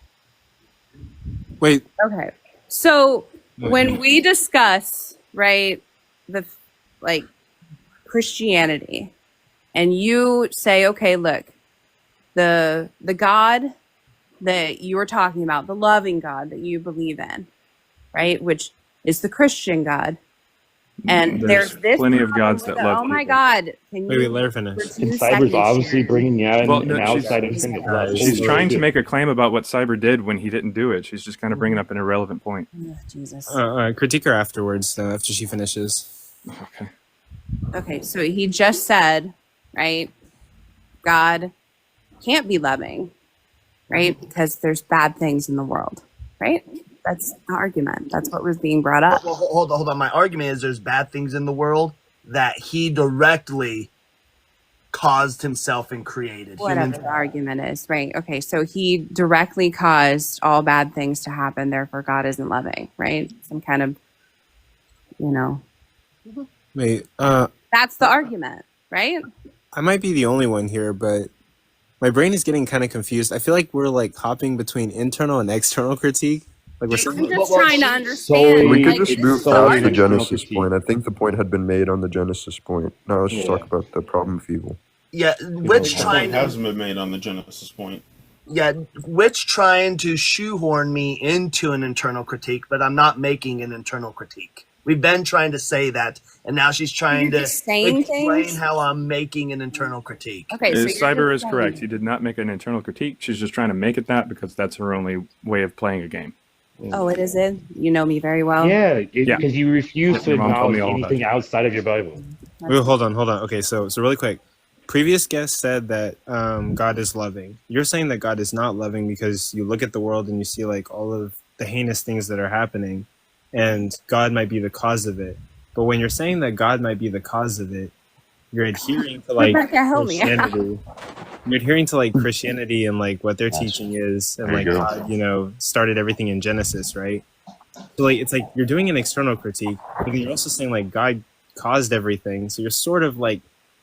C: Wait.
U: Okay. So when we discuss, right, the like Christianity, and you say, okay, look, the God that you were talking about, the loving God that you believe in, right, which is the Christian God. And there's this
R: plenty of
U: problem
R: gods
U: with
R: that
U: it.
R: love
U: Oh my
R: people.
U: God. Can
C: Wait,
U: you
C: let her finish.
U: for 2
J: And Cyber's
U: seconds,
J: obviously
U: Sharon?
J: bringing out
R: Well,
J: an
R: no,
J: outside understanding of love.
R: She's trying to make a claim about what Cyber did when he didn't do it. She's just kind of bringing up an irrelevant point.
U: Oh, Jesus.
C: Critique her afterwards, though, after she finishes.
R: Okay.
U: Okay, so he just said, right, God can't be loving, right, because there's bad things in the world, right? That's the argument. That's what was being brought up.
B: Well, hold on. My argument is there's bad things in the world that he directly caused himself and created.
U: Whatever the argument is, right? Okay, so he directly caused all bad things to happen, therefore God isn't loving, right? Some kind of,
C: Wait,
U: that's the argument, right?
C: I might be the only one here, but my brain is getting kind of confused. I feel like we're like hopping between internal and external critique. Like we're
U: I'm just trying to understand.
G: We could
U: like,
G: just
U: this
G: move
U: is so
G: past the
U: hard.
G: Genesis point. I think the point had been made on the Genesis point. Now let's just talk about the problem of evil.
B: Yeah, which
F: The
B: trying
F: point hasn't been made on the Genesis point.
B: yeah, which trying to shoehorn me into an internal critique, but I'm not making an internal critique. We've been trying to say that, and now she's trying
U: You're
B: to
U: just saying
B: explain
U: things?
B: how I'm making an internal critique.
U: Okay, so you're
R: Cyber
U: just
R: is correct.
U: saying-
R: You did not make an internal critique. She's just trying to make it that because that's her only way of playing a game.
U: Oh, it is it? You know me very well.
J: Yeah, because you refuse to
R: Your mom told
J: acknowledge
R: me all about
J: anything outside of your Bible.
C: Wait, hold on. Okay, so really quick. Previous guest said that God is loving. You're saying that God is not loving because you look at the world and you see like all of the heinous things that are happening, and God might be the cause of it. But when you're saying that God might be the cause of it, you're adhering to like
U: Rebecca, help me.
C: Christianity. You're adhering to like Christianity and like what their teaching is, and
E: There
C: like
E: you go.
C: God, started everything in Genesis, right? So like it's like you're doing an external critique, but then you're also saying like God caused everything. So you're sort of like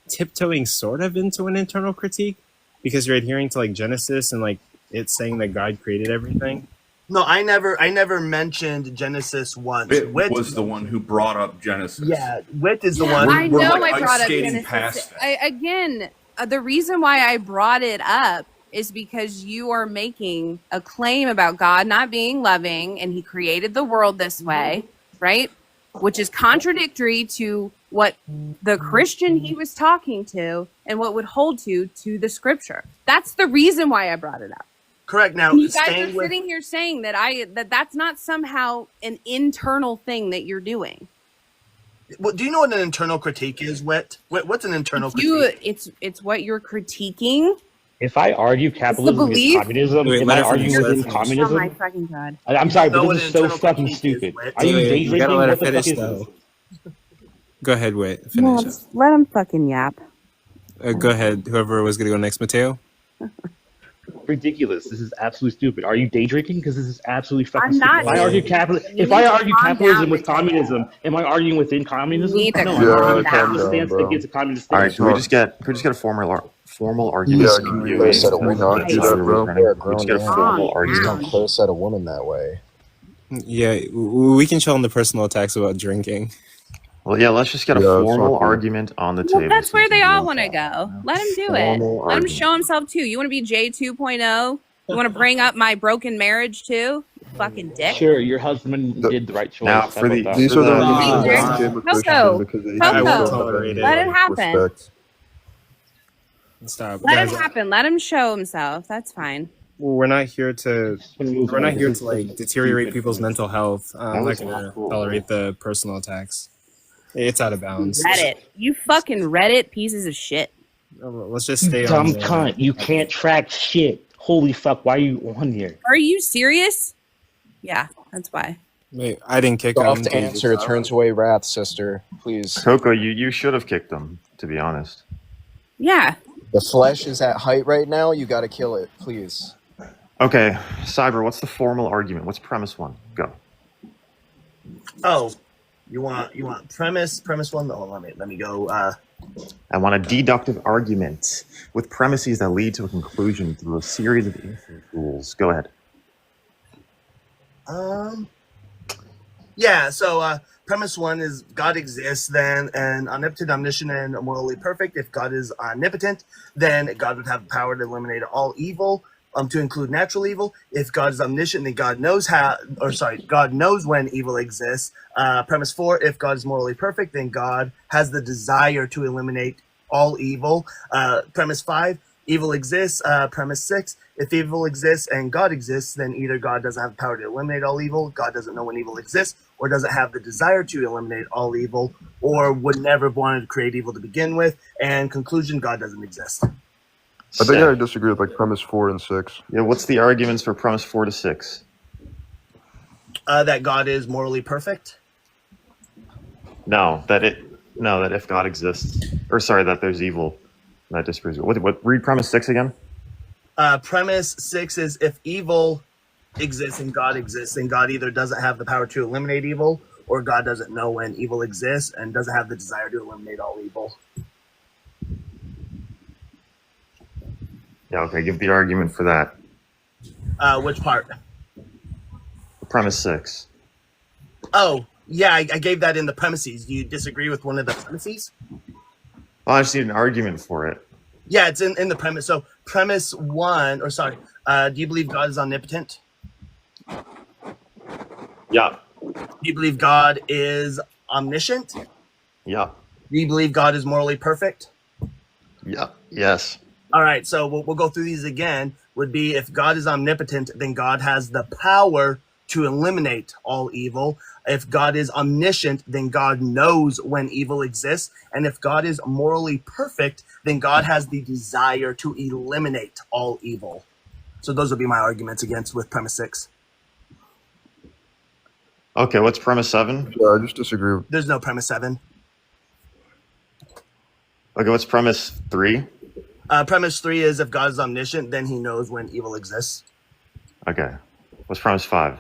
C: tiptoeing sort of into an internal critique because you're adhering to like Genesis and like it's saying that God created everything.
B: No, I never mentioned Genesis once.
E: It
B: Whit
E: was the one who brought up Genesis.
B: Yeah, Whit is the one.
U: I know
E: like
U: I brought up
E: skating past
U: Genesis. The reason why I brought it up is because you are making a claim about God not being loving and he created the world this way, right? Which is contradictory to what the Christian he was talking to and what would hold to the scripture. That's the reason why I brought it up.
B: Correct. Now,
U: And you guys
B: staying
U: are
B: with
U: sitting here saying that that's not somehow an internal thing that you're doing.
B: well, do you know what an internal critique is, Whit? What's an internal
U: You,
B: critique?
U: it's what you're critiquing.
J: If I argue capitalism is
U: belief?
J: communism,
C: Wait,
J: am
C: let
J: I
C: her finish,
J: arguing
C: let her
J: within
C: finish.
U: Oh my
J: communism?
U: fucking god!
J: I'm sorry,
B: Know
J: but
B: what
J: this
B: an
J: is so
B: internal
J: fucking
B: critique is,
J: stupid.
B: Whit?
J: Are you
C: Wait,
J: day
C: you gotta
J: drinking?
C: let her
J: What the fuck
C: finish
J: is
C: though.
J: this?
C: Go ahead, Whit.
U: No,
C: Finish up.
U: just let him fucking yap.
C: Go ahead. Whoever was gonna go next, Mateo.
J: Ridiculous. This is absolutely stupid. Are you day drinking? Because this is absolutely fucking
U: I'm
J: stupid.
U: not
J: If I argue
U: day drinking. You
J: if
U: need
J: I
U: to
J: argue
U: calm
J: capitalism
U: down,
J: with
U: Mateo.
J: communism, am I arguing within communism?
U: You need to
J: No, I'm
U: calm
J: arguing
G: Yeah,
J: a
G: calm
U: down.
J: capitalist
G: down,
J: stance
G: bro.
J: against a communist
E: All
J: stance.
E: right, can we just get a formal argument?
G: Yeah,
E: set
G: can
E: up
G: we,
E: here?
G: can
L: Set a
G: we
L: woman.
G: not do that, bro?
L: They're a
E: Can we just
L: grown
E: get a
L: man.
E: formal
U: Calm
L: You
E: argument?
L: don't curse at a woman that way.
C: Yeah, we can chill on the personal attacks about drinking.
E: Well, yeah, let's just get a
G: Yeah, it's
E: formal
G: not cool.
E: argument on the
U: Well,
E: table.
U: that's where
E: since
U: they
E: you
U: all
E: want
U: want to
E: that.
U: go. Let him do it.
E: Formal
U: Let him
E: argument.
U: show himself too. You want to be J 2.0? You want to bring up my broken marriage too? You fucking dick.
J: Sure, your husband did the right choice.
E: Now,
J: How
E: for
J: about
E: the
J: that?
G: These
E: for
G: are the
E: the
G: reasons
U: Hey,
G: I became a Christian
U: Coco,
G: because they
C: I won't
U: Coco,
C: tolerate
U: let
C: it.
U: it happen.
G: respect.
C: Stop,
U: Let
C: guys.
U: it happen. Let him show himself. That's fine.
C: We're not here to like deteriorate people's
J: mental.
C: mental health. I'm
E: was
C: not gonna
E: cool.
C: tolerate the personal attacks. It's out of bounds.
U: Reddit. You fucking Reddit pieces of shit.
C: Let's just stay
J: You dumb
C: on.
J: cunt. You can't track shit. Holy fuck, why are you on here?
U: Are you serious? Yeah, that's why.
C: Wait, I didn't kick him.
L: Soft answer turns away wrath, sister. Please.
E: Coco, you should have kicked him, to be honest.
U: Yeah.
L: The flesh is at height right now. You got to kill it, please.
E: Okay, Cyber, what's the formal argument? What's premise one? Go.
B: Oh, you want premise one? Oh, let me go.
E: I want a deductive argument with premises that lead to a conclusion through a series of infinite rules. Go ahead.
B: Yeah. So premise one is God exists, then, and omnipotent, omniscient, and morally perfect. If God is omnipotent, then God would have the power to eliminate all evil, to include natural evil. If God is omniscient, then God knows God knows when evil exists. Premise 4, if God is morally perfect, then God has the desire to eliminate all evil. Premise 5, evil exists. Premise 6, if evil exists and God exists, then either God doesn't have the power to eliminate all evil, God doesn't know when evil exists, or doesn't have the desire to eliminate all evil, or would never have wanted to create evil to begin with. And conclusion, God doesn't exist.
G: I think I disagree with like premise 4 and 6.
E: Yeah, what's the arguments for premise 4 to 6?
B: That God is morally perfect.
E: No, that if God exists, or sorry, that there's evil. That disproves it. What? Read premise 6 again.
B: Premise 6 is if evil exists and God exists, then God either doesn't have the power to eliminate evil, or God doesn't know when evil exists and doesn't have the desire to eliminate all evil.
E: Yeah, okay, give the argument for that.
B: Which part?
E: Premise 6.
B: Oh, yeah, I gave that in the premises. Do you disagree with one of the premises?
E: Well, I just need an argument for it.
B: Yeah, it's in the premise. So premise 1, or sorry, do you believe God is omnipotent?
E: Yeah.
B: Do you believe God is omniscient?
E: Yeah.
B: Do you believe God is morally perfect?
E: Yeah. Yes.
B: All right, so we'll go through these again. Would be if God is omnipotent, then God has the power to eliminate all evil. If God is omniscient, then God knows when evil exists. And if God is morally perfect, then God has the desire to eliminate all evil. So those would be my arguments against with premise 6.
E: Okay, what's premise 7?
G: Yeah, I just disagree.
B: There's no premise 7.
E: Okay, what's premise 3?
B: Premise 3 is if God is omniscient, then he knows when evil exists.
E: Okay. What's premise 5?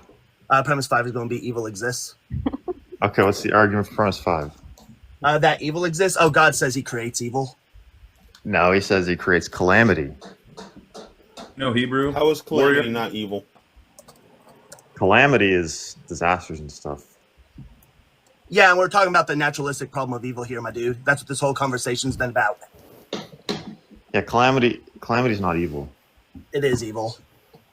B: Premise 5 is going to be evil exists.
E: Okay, what's the argument for premise 5?
B: That evil exists? Oh, God says he creates evil.
E: No, he says he creates calamity.
I: No, Hebrew.
F: How is calamity not evil?
E: Calamity is disasters and stuff.
B: Yeah, and we're talking about the naturalistic problem of evil here, my dude. That's what this whole conversation's been about.
E: Yeah, calamity's not evil.
B: It is evil.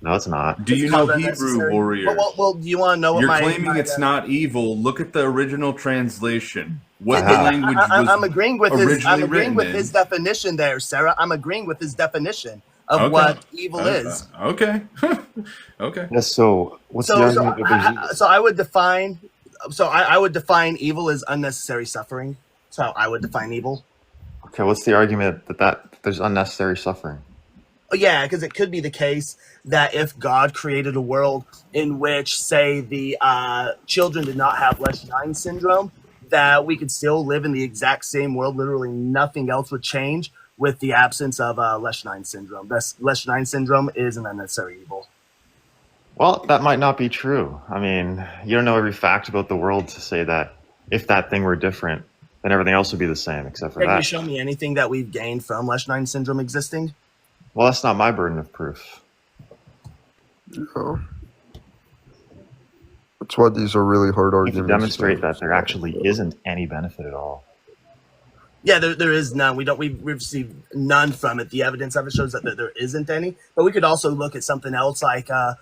E: No, it's not.
I: Do you know Hebrew, warrior?
B: Well, do you want to know what
I: You're
B: my...
I: claiming it's not evil. Look at the original translation. What
B: Yeah,
I: language was
B: I'm agreeing with his. I'm
I: originally
B: agreeing with
I: written
B: his
I: in?
B: definition there, Sarah. I'm agreeing with his definition of
I: Okay.
B: what evil is.
I: Okay. Okay.
E: Yeah, so what's the argument that there's evil?
B: So I would define. So I would define evil as unnecessary suffering. So I would define evil.
E: Okay, what's the argument that there's unnecessary suffering?
B: Oh, yeah, because it could be the case that if God created a world in which, say, the children did not have Lesch-9 syndrome, that we could still live in the exact same world. Literally nothing else would change with the absence of Lesch-9 syndrome. Thus, Lesch-9 syndrome is an unnecessary evil.
E: Well, that might not be true. I mean, you don't know every fact about the world to say that if that thing were different, then everything else would be the same except for
B: Can you
E: that.
B: show me anything that we've gained from Lesch-9 syndrome existing?
E: Well, that's not my burden of proof.
G: Yeah. That's why these are really hard
E: You
G: arguments.
E: can demonstrate that there actually isn't any benefit at all.
B: Yeah, there is none. We've received none from it. The evidence of it shows that there isn't any. But we could also look at something else like a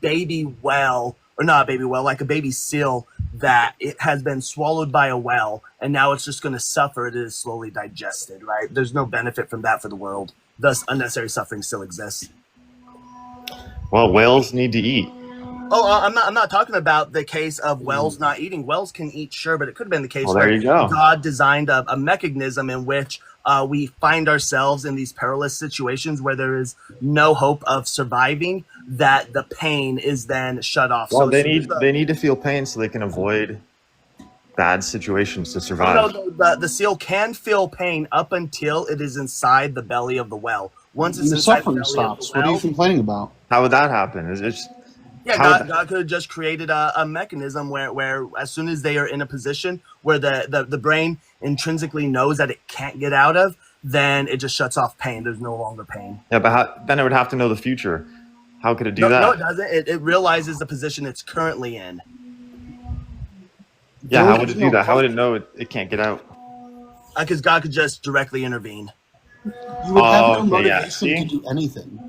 B: baby whale, or not a baby whale, like a baby seal that it has been swallowed by a whale, and now it's just going to suffer. It is slowly digested, right? There's no benefit from that for the world. Thus, unnecessary suffering still exists.
E: Well, whales need to eat.
B: Oh, I'm not talking about the case of whales not eating. Whales can eat, sure, but it could have been the case
E: Well, there
B: where
E: you go.
B: God designed a mechanism in which we find ourselves in these perilous situations where there is no hope of surviving, that the pain is then shut off.
E: Well,
B: So
E: they need to feel pain so they can avoid bad situations to survive.
B: No, the seal can feel pain up until it is inside the belly of the whale. Once it's
V: The
B: inside the
V: suffering
B: belly
V: stops.
B: of the
V: What are you
B: whale,
V: complaining about?
E: How would that happen? Is it just
B: yeah,
E: how
B: God could have just created a mechanism where as soon as they are in a position where the brain intrinsically knows that it can't get out of, then it just shuts off pain. There's no longer pain.
E: Yeah, but then it would have to know the future. How could it do that?
B: No, it doesn't. It realizes the position it's currently in.
E: Yeah, how would it do that? How would it know it can't get out?
B: Because God could just directly intervene.
V: You would have no
E: okay, yeah.
V: motivation
E: See?
V: to do anything.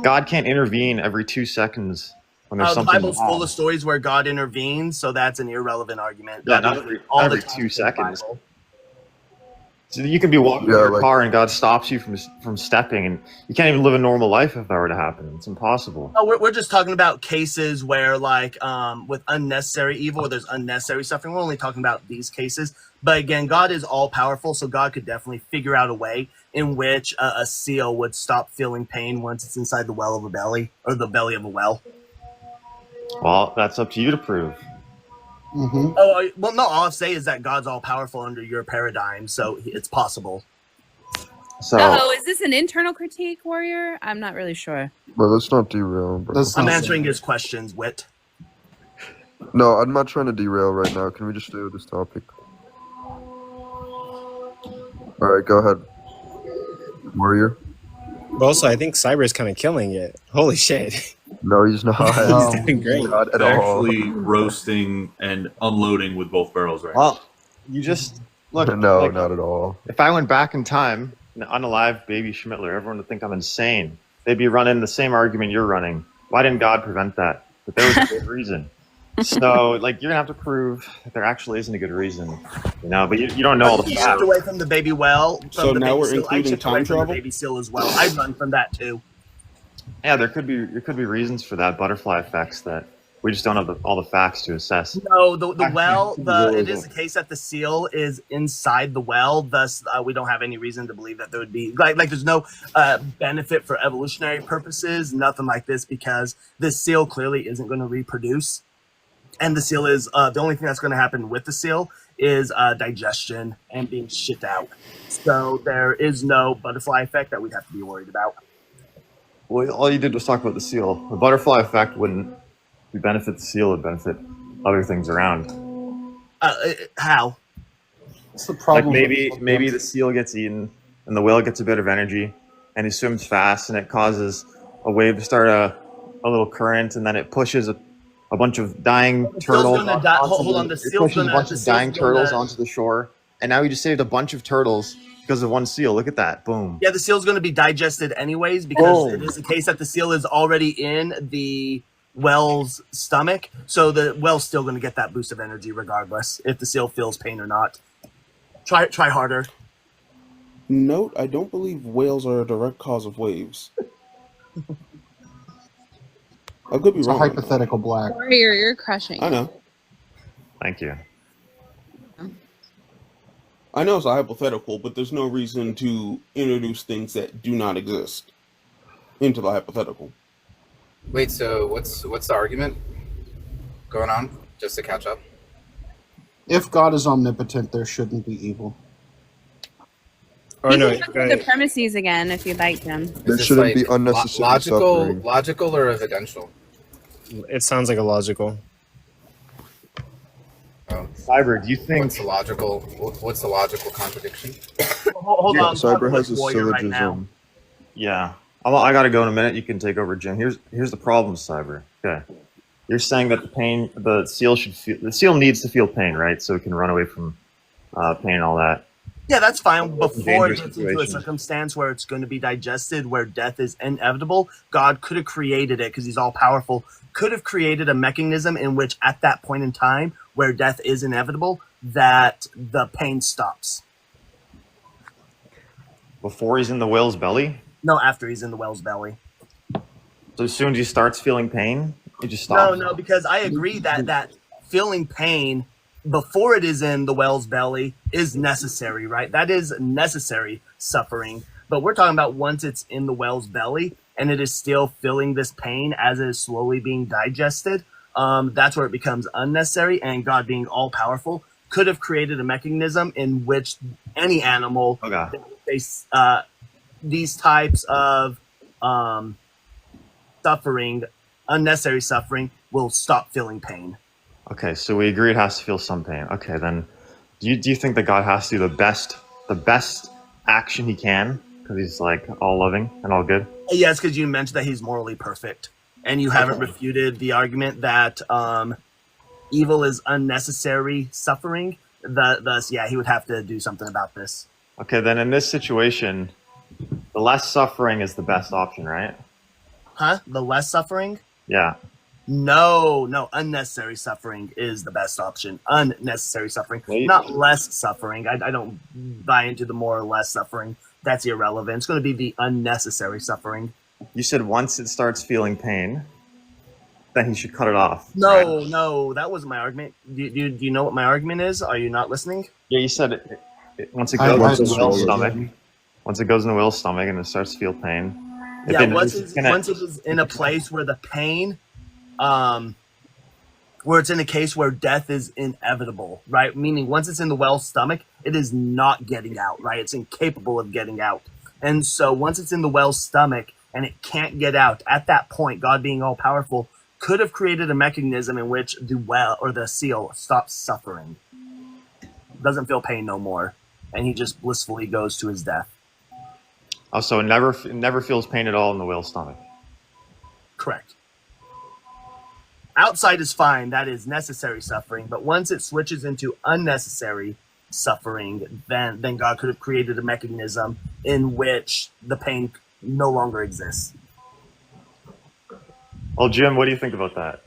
E: God can't intervene every 2 seconds when there's
B: The
E: something
B: Bible's
E: wrong.
B: full of stories where God intervenes, so that's an irrelevant argument.
E: Yeah,
B: God
E: not
B: intervenes
E: every,
B: all the
E: every
B: time
E: 2
B: in the
E: seconds.
B: Bible.
E: So you can be walking in your car and God stops you from stepping, and you can't even live a normal life if that were to happen. It's impossible.
B: Oh, we're just talking about cases where, like, with unnecessary evil, where there's unnecessary suffering. We're only talking about these cases. But again, God is all powerful, so God could definitely figure out a way in which a seal would stop feeling pain once it's inside the well of a belly, or the belly of a well.
E: Well, that's up to you to prove.
V: Mm-hmm.
B: Oh, well, no, all I'll say is that God's all powerful under your paradigm, so it's possible.
E: So,
U: Oh, is this an internal critique, Warrior? I'm not really sure.
G: But let's not derail. Bro.
B: I'm answering his questions, Wit.
G: No, I'm not trying to derail right now. Can we just stay with this topic? All right, go ahead, Warrior.
C: But also, I think Cyber is kind of killing it. Holy shit.
G: No, he's not.
C: He's doing great.
G: Not at all.
I: Actually roasting and unloading with both barrels right
E: Well, you just look.
G: No,
E: like,
G: not at all.
E: if I went back in time, and unalive baby Schmittler, everyone would think I'm insane. They'd be running the same argument you're running. Why didn't God prevent that? But there was a good reason. So, like, you're gonna have to prove that there actually isn't a good reason, you know. But you don't know all the
B: You
E: facts.
B: shipped away from the baby well. From
F: So
B: the
F: now
B: baby
F: we're
B: seal. I
F: including
B: shipped away
F: time
B: from the
F: travel?
B: baby seal as well. I run from that too.
E: Yeah, there could be reasons for that, butterfly effects that we just don't have all the facts to assess.
B: No, the well,
E: Actually,
B: it is the case that the seal is inside the well. Thus, we don't have any reason to believe that there would be like there's no benefit for evolutionary purposes, nothing like this, because this seal clearly isn't going to reproduce, and the seal is the only thing that's going to happen with the seal is digestion and being shit out. So there is no butterfly effect that we'd have to be worried about.
E: Well, all you did was talk about the seal. The butterfly effect wouldn't benefit the seal; it would benefit other things around.
B: How?
V: What's the
E: Like
V: problem?
E: maybe the seal gets eaten and the whale gets a bit of energy and he swims fast and it causes a wave to start a little current and then it pushes a bunch of dying turtles.
B: Gonna die. Hold on, the
E: It
B: seal's
E: pushes a bunch of dying turtles onto the shore, and now we just saved a bunch of turtles because of one seal. Look at that! Boom.
B: Yeah, the seal's going to be digested anyways because
E: Oh.
B: it is the case that the seal is already in the whale's stomach, so the whale's still going to get that boost of energy regardless if the seal feels pain or not. Try harder.
F: Note, I don't believe whales are a direct cause of waves. I could be
V: It's a
F: wrong.
V: hypothetical, Black.
U: Warrior, you're crushing.
F: I know.
E: Thank you.
F: I know it's a hypothetical, but there's no reason to introduce things that do not exist into the hypothetical.
N: Wait, so what's the argument going on? Just to catch up.
V: If God is omnipotent, there shouldn't be evil.
C: Or no,
U: You can look at the premises again if you'd like them.
G: There shouldn't be unnecessary suffering.
N: Logical or evidential?
C: it sounds like a logical.
E: Cyber, do you think
N: What's the logical contradiction?
B: Hold on.
G: Cyber has a
B: Warrior right now.
G: syllogism.
E: Yeah. I gotta go in a minute. You can take over, Jim. Here's the problem, Cyber. Okay. You're saying that the seal needs to feel pain, right? So it can run away from pain and all that.
B: Yeah, that's fine. Before it
E: Dangerous
B: gets into a
E: situations.
B: circumstance where it's going to be digested, where death is inevitable, God could have created it because he's all powerful, could have created a mechanism in which at that point in time where death is inevitable, that the pain stops.
E: Before he's in the whale's belly?
B: No, after he's in the whale's belly.
E: So as soon as he starts feeling pain, it just stops.
B: No, because I agree that feeling pain before it is in the whale's belly is necessary, right? That is necessary suffering. But we're talking about once it's in the whale's belly and it is still feeling this pain as it is slowly being digested, that's where it becomes unnecessary. And God, being all powerful, could have created a mechanism in which any animal face these types of suffering, unnecessary suffering, will stop feeling pain.
E: Okay, so we agree it has to feel some pain. Okay, then do you think that God has to do the best action he can because he's like all loving and all good?
B: Yes, because you mentioned that he's morally perfect, and you haven't refuted the argument that evil is unnecessary suffering. Thus, yeah, he would have to do something about this.
E: Okay, then in this situation, the less suffering is the best option, right?
B: Huh? The less suffering?
E: Yeah.
B: No, unnecessary suffering is the best option. Unnecessary suffering, not less suffering. I don't buy into the more or less suffering. That's irrelevant. It's going to be the unnecessary suffering.
E: You said once it starts feeling pain, then he should cut it off.
B: No, that wasn't my argument. Do you know what my argument is? Are you not listening?
E: Yeah, you said once it goes in the whale's stomach. Once it goes in the whale's stomach and it starts to feel pain.
B: Once it is in a place where the pain, where it's in a case where death is inevitable, right? Meaning once it's in the whale's stomach, it is not getting out, right? It's incapable of getting out. And so once it's in the whale's stomach and it can't get out, at that point, God being all powerful could have created a mechanism in which the whale or the seal stops suffering, doesn't feel pain no more, and he just blissfully goes to his death.
E: Oh, so it never feels pain at all in the whale's stomach.
B: Correct. Outside is fine. That is necessary suffering. But once it switches into unnecessary suffering, then God could have created a mechanism in which the pain no longer exists.
E: Well, Jim, what do you think about that?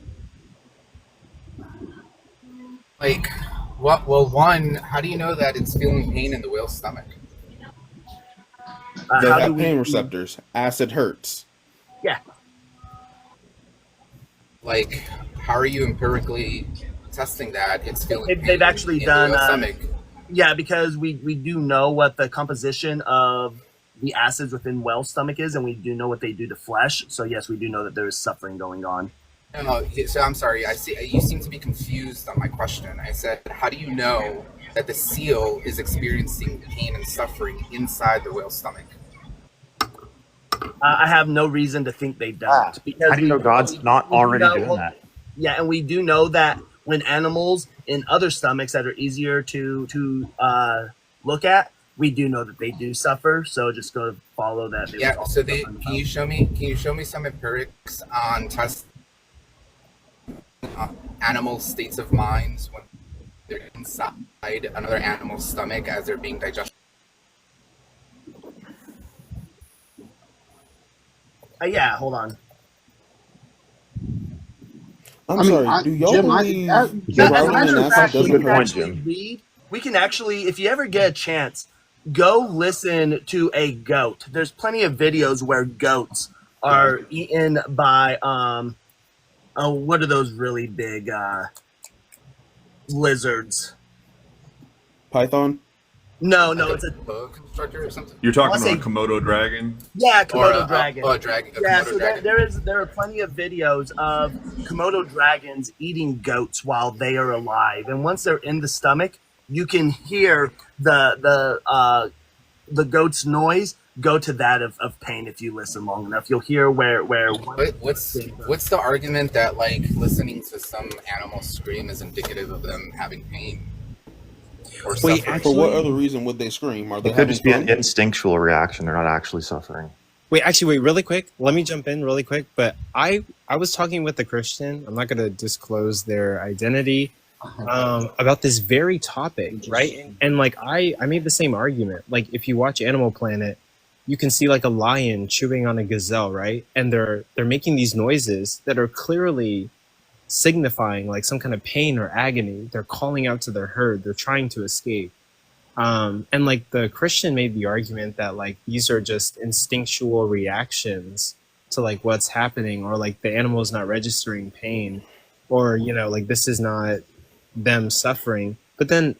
N: Like, what? Well, one, how do you know that it's feeling pain in the whale's stomach?
F: They have pain receptors. Acid hurts.
B: Yeah.
N: Like, how are you empirically testing that it's feeling pain
B: They've actually
N: in
B: done
N: the whale's stomach?
B: Yeah, because we do know what the composition of the acids within whale's stomach is, and we do know what they do to flesh. So yes, we do know that there is suffering going on.
N: No, so I'm sorry. I see. You seem to be confused on my question. I said, how do you know that the seal is experiencing pain and suffering inside the whale's stomach?
B: I have no reason to think they don't. Because
E: How do you know God's not already doing that?
B: Yeah, and we do know that when animals in other stomachs that are easier to look at, we do know that they do suffer. So just go follow that.
N: Yeah. So can you show me some empirics on testing animal states of minds when they're inside another animal's stomach as they're being digested?
B: Yeah, hold on.
F: I'm sorry. Do y'all believe drowning in acid doesn't hurt?
E: Jim.
B: We can actually, if you ever get a chance, go listen to a goat. There's plenty of videos where goats are eaten by what are those really big lizards?
F: Python?
B: No, it's a
N: boa constrictor or something.
I: You're talking about a Komodo dragon?
B: Yeah, Komodo dragon.
N: Oh, a dragon.
B: Yeah, so there are plenty of videos of Komodo dragons eating goats while they are alive, and once they're in the stomach, you can hear the goat's noise go to that of pain if you listen long enough. You'll hear where
N: what's the argument that like listening to some animal scream is indicative of them having pain?
F: Wait, for what other reason would they scream? Are they
E: It could just be an
F: fun?
E: instinctual reaction. They're not actually suffering.
C: Wait, really quick. Let me jump in really quick. But I was talking with a Christian. I'm not going to disclose their identity about this very topic, right? And like I made the same argument. Like if you watch Animal Planet, you can see like a lion chewing on a gazelle, right? And they're making these noises that are clearly signifying like some kind of pain or agony. They're calling out to their herd. They're trying to escape. And like the Christian made the argument that like these are just instinctual reactions to like what's happening, or like the animal is not registering pain, or like this is not them suffering. But then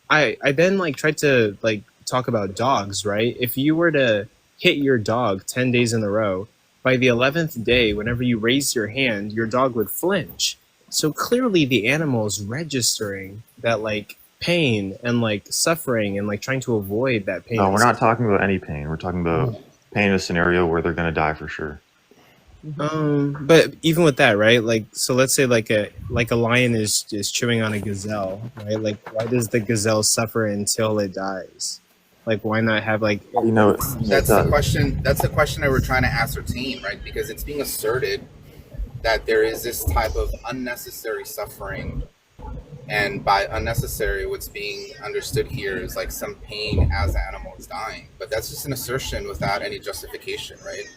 C: I then like tried to like talk about dogs, right? If you were to hit your dog 10 days in a row, by the 11th day, whenever you raise your hand, your dog would flinch. So clearly the animal is registering that like pain and like suffering and like trying to avoid that pain.
E: No, we're not talking about any pain. We're talking about pain in a scenario where they're going to die for sure.
C: But even with that, right? Like, so let's say like a lion is chewing on a gazelle, right? Like, why does the gazelle suffer until it dies? Like, why not have like
N: that's the question. That's the question that we're trying to ascertain, right? Because it's being asserted that there is this type of unnecessary suffering, and by unnecessary, what's being understood here is like some pain as the animal is dying. But that's just an assertion without any justification, right?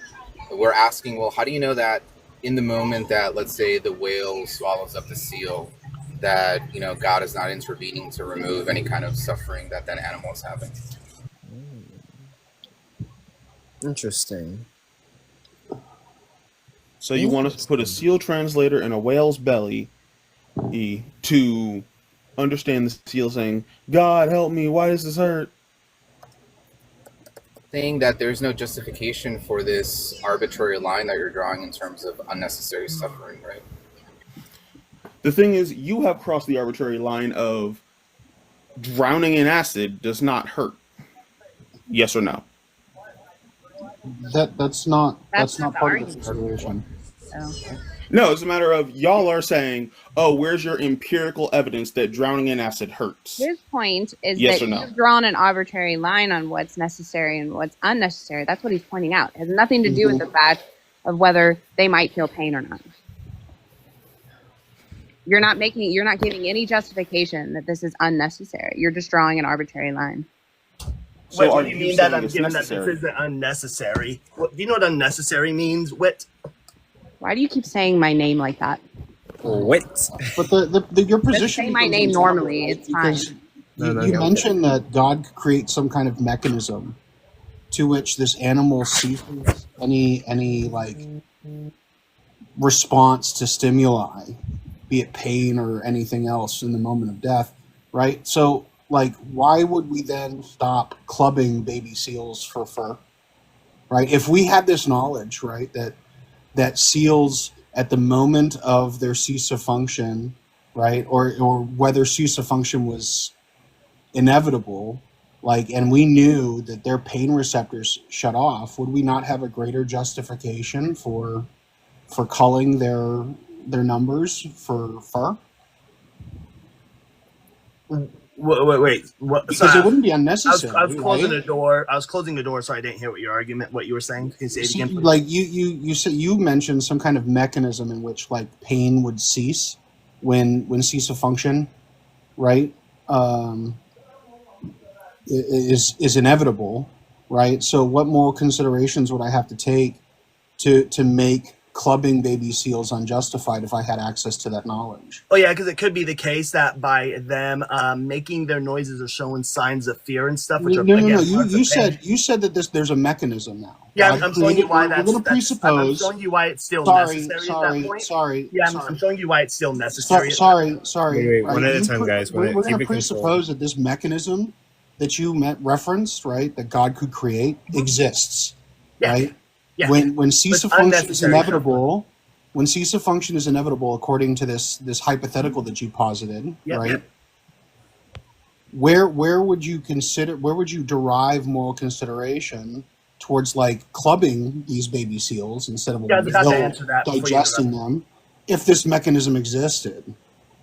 N: We're asking, well, how do you know that in the moment that, let's say, the whale swallows up the seal, that God is not intervening to remove any kind of suffering that that animal is having?
C: Interesting.
F: So you want us to put a seal translator in a whale's belly to understand the seal saying, "God help me, why does this hurt?"
N: Saying that there's no justification for this arbitrary line that you're drawing in terms of unnecessary suffering, right?
F: The thing is, you have crossed the arbitrary line of drowning in acid does not hurt. Yes or no?
V: That's not part of the situation.
U: So
F: No, it's a matter of y'all are saying, "Oh, where's your empirical evidence that drowning in acid hurts?"
U: his point is
F: Yes
U: that
F: or no?
U: you've drawn an arbitrary line on what's necessary and what's unnecessary. That's what he's pointing out. It has nothing to do with the fact of whether they might feel pain or not. You're not giving any justification that this is unnecessary. You're just drawing an arbitrary line.
B: Wait, what do you mean that I'm giving that this isn't unnecessary? Do you know what unnecessary means, Wit?
U: Why do you keep saying my name like that?
C: What?
V: But your
U: Just
V: position
U: say my
V: becomes
U: name
V: untenable,
U: normally.
V: right?
U: It's
V: Because
U: fine.
V: you mentioned that God creates some kind of mechanism to which this animal ceases any like response to stimuli, be it pain or anything else in the moment of death, right? So, like, why would we then stop clubbing baby seals for fur, right? If we had this knowledge, right, that seals at the moment of their cease of function, right, or whether cease of function was inevitable, like, and we knew that their pain receptors shut off, would we not have a greater justification for culling their numbers for fur?
B: Wait. What?
V: Because
B: Sorry,
V: it wouldn't be unnecessary.
B: I was closing
V: right?
B: the door. I was closing the door, so I didn't hear what you were saying. Can you say it
V: See,
B: again, please?
V: like you said, you mentioned some kind of mechanism in which like pain would cease when cease of function, right? Is inevitable, right? So what moral considerations would I have to take to make clubbing baby seals unjustified if I had access to that knowledge?
B: Oh yeah, because it could be the case that by them making their noises or showing signs of fear and stuff, which
V: No,
B: are
V: no.
B: again
V: You said that there's a mechanism now.
B: yeah,
V: God
B: I'm showing you
V: created-
B: why
V: we're
B: that's.
V: gonna presuppose.
B: I'm showing you why it's still
V: Sorry,
B: necessary
V: sorry,
B: at that point.
V: sorry.
B: Yeah, I'm showing you why it's still necessary.
V: Sorry.
C: Wait,
V: right?
C: one at a time, guys.
V: We're going to
C: Keep it controlled.
V: presuppose that this mechanism that you referenced, right, that God could create, exists,
B: Yeah.
V: right?
B: Yeah.
V: When cease
B: But
V: of function is
B: unnecessary.
V: inevitable, when cease of function is inevitable, according to this hypothetical that you posited,
B: Yep,
V: right?
B: yep.
V: Where would you derive moral consideration towards like clubbing these baby seals instead of
B: Yeah, I was about to answer that before you
V: digesting them if this mechanism existed?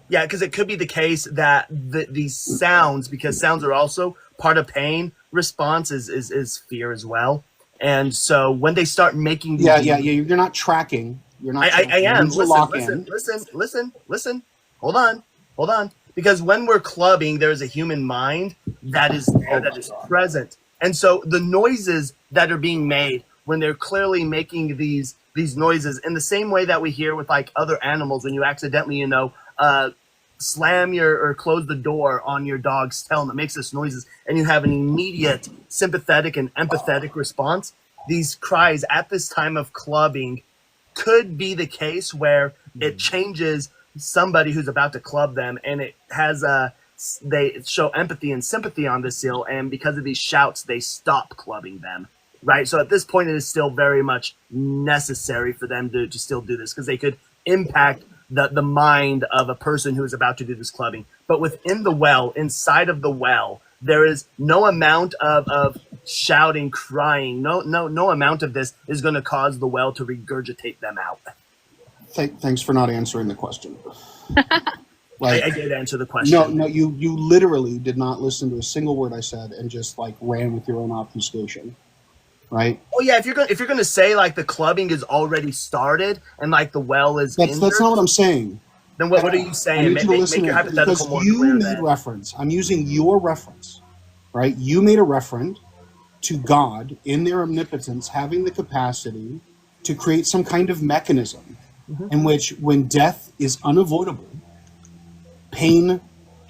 B: Yeah, because it could be the case that these sounds, because sounds are also part of pain response, is fear as well. And so when they start making these,
V: Yeah. You're not tracking. You're not.
B: I am.
V: Use the lock
B: Listen. Hold on. Because when we're clubbing, there's a human mind that is there, that is present. And so the noises that are being made when they're clearly making these noises in the same way that we hear with like other animals when you accidentally, slam or close the door on your dog's tail and it makes this noises and you have an immediate sympathetic and empathetic response. These cries at this time of clubbing could be the case where it changes somebody who's about to club them, and it has they show empathy and sympathy on the seal, and because of these shouts, they stop clubbing them. Right. So at this point, it is still very much necessary for them to still do this because they could impact the mind of a person who is about to do this clubbing. But within the well, inside of the well, there is no amount of shouting, crying. No amount of this is going to cause the well to regurgitate them out.
V: Thanks for not answering the question.
B: I did answer the question.
V: No, you literally did not listen to a single word I said and just like ran with your own obfuscation, right?
B: Oh yeah, if you're going to say like the clubbing is already started and like the well is
V: That's not what I'm saying.
B: Then what are you saying?
V: I need you to listen
B: make your
V: to it,
B: hypothetical
V: because
B: more
V: you
B: clear.
V: made
B: Then.
V: reference. I'm using your reference, right? You made a reference to God in their omnipotence having the capacity to create some kind of mechanism in which, when death is unavoidable, pain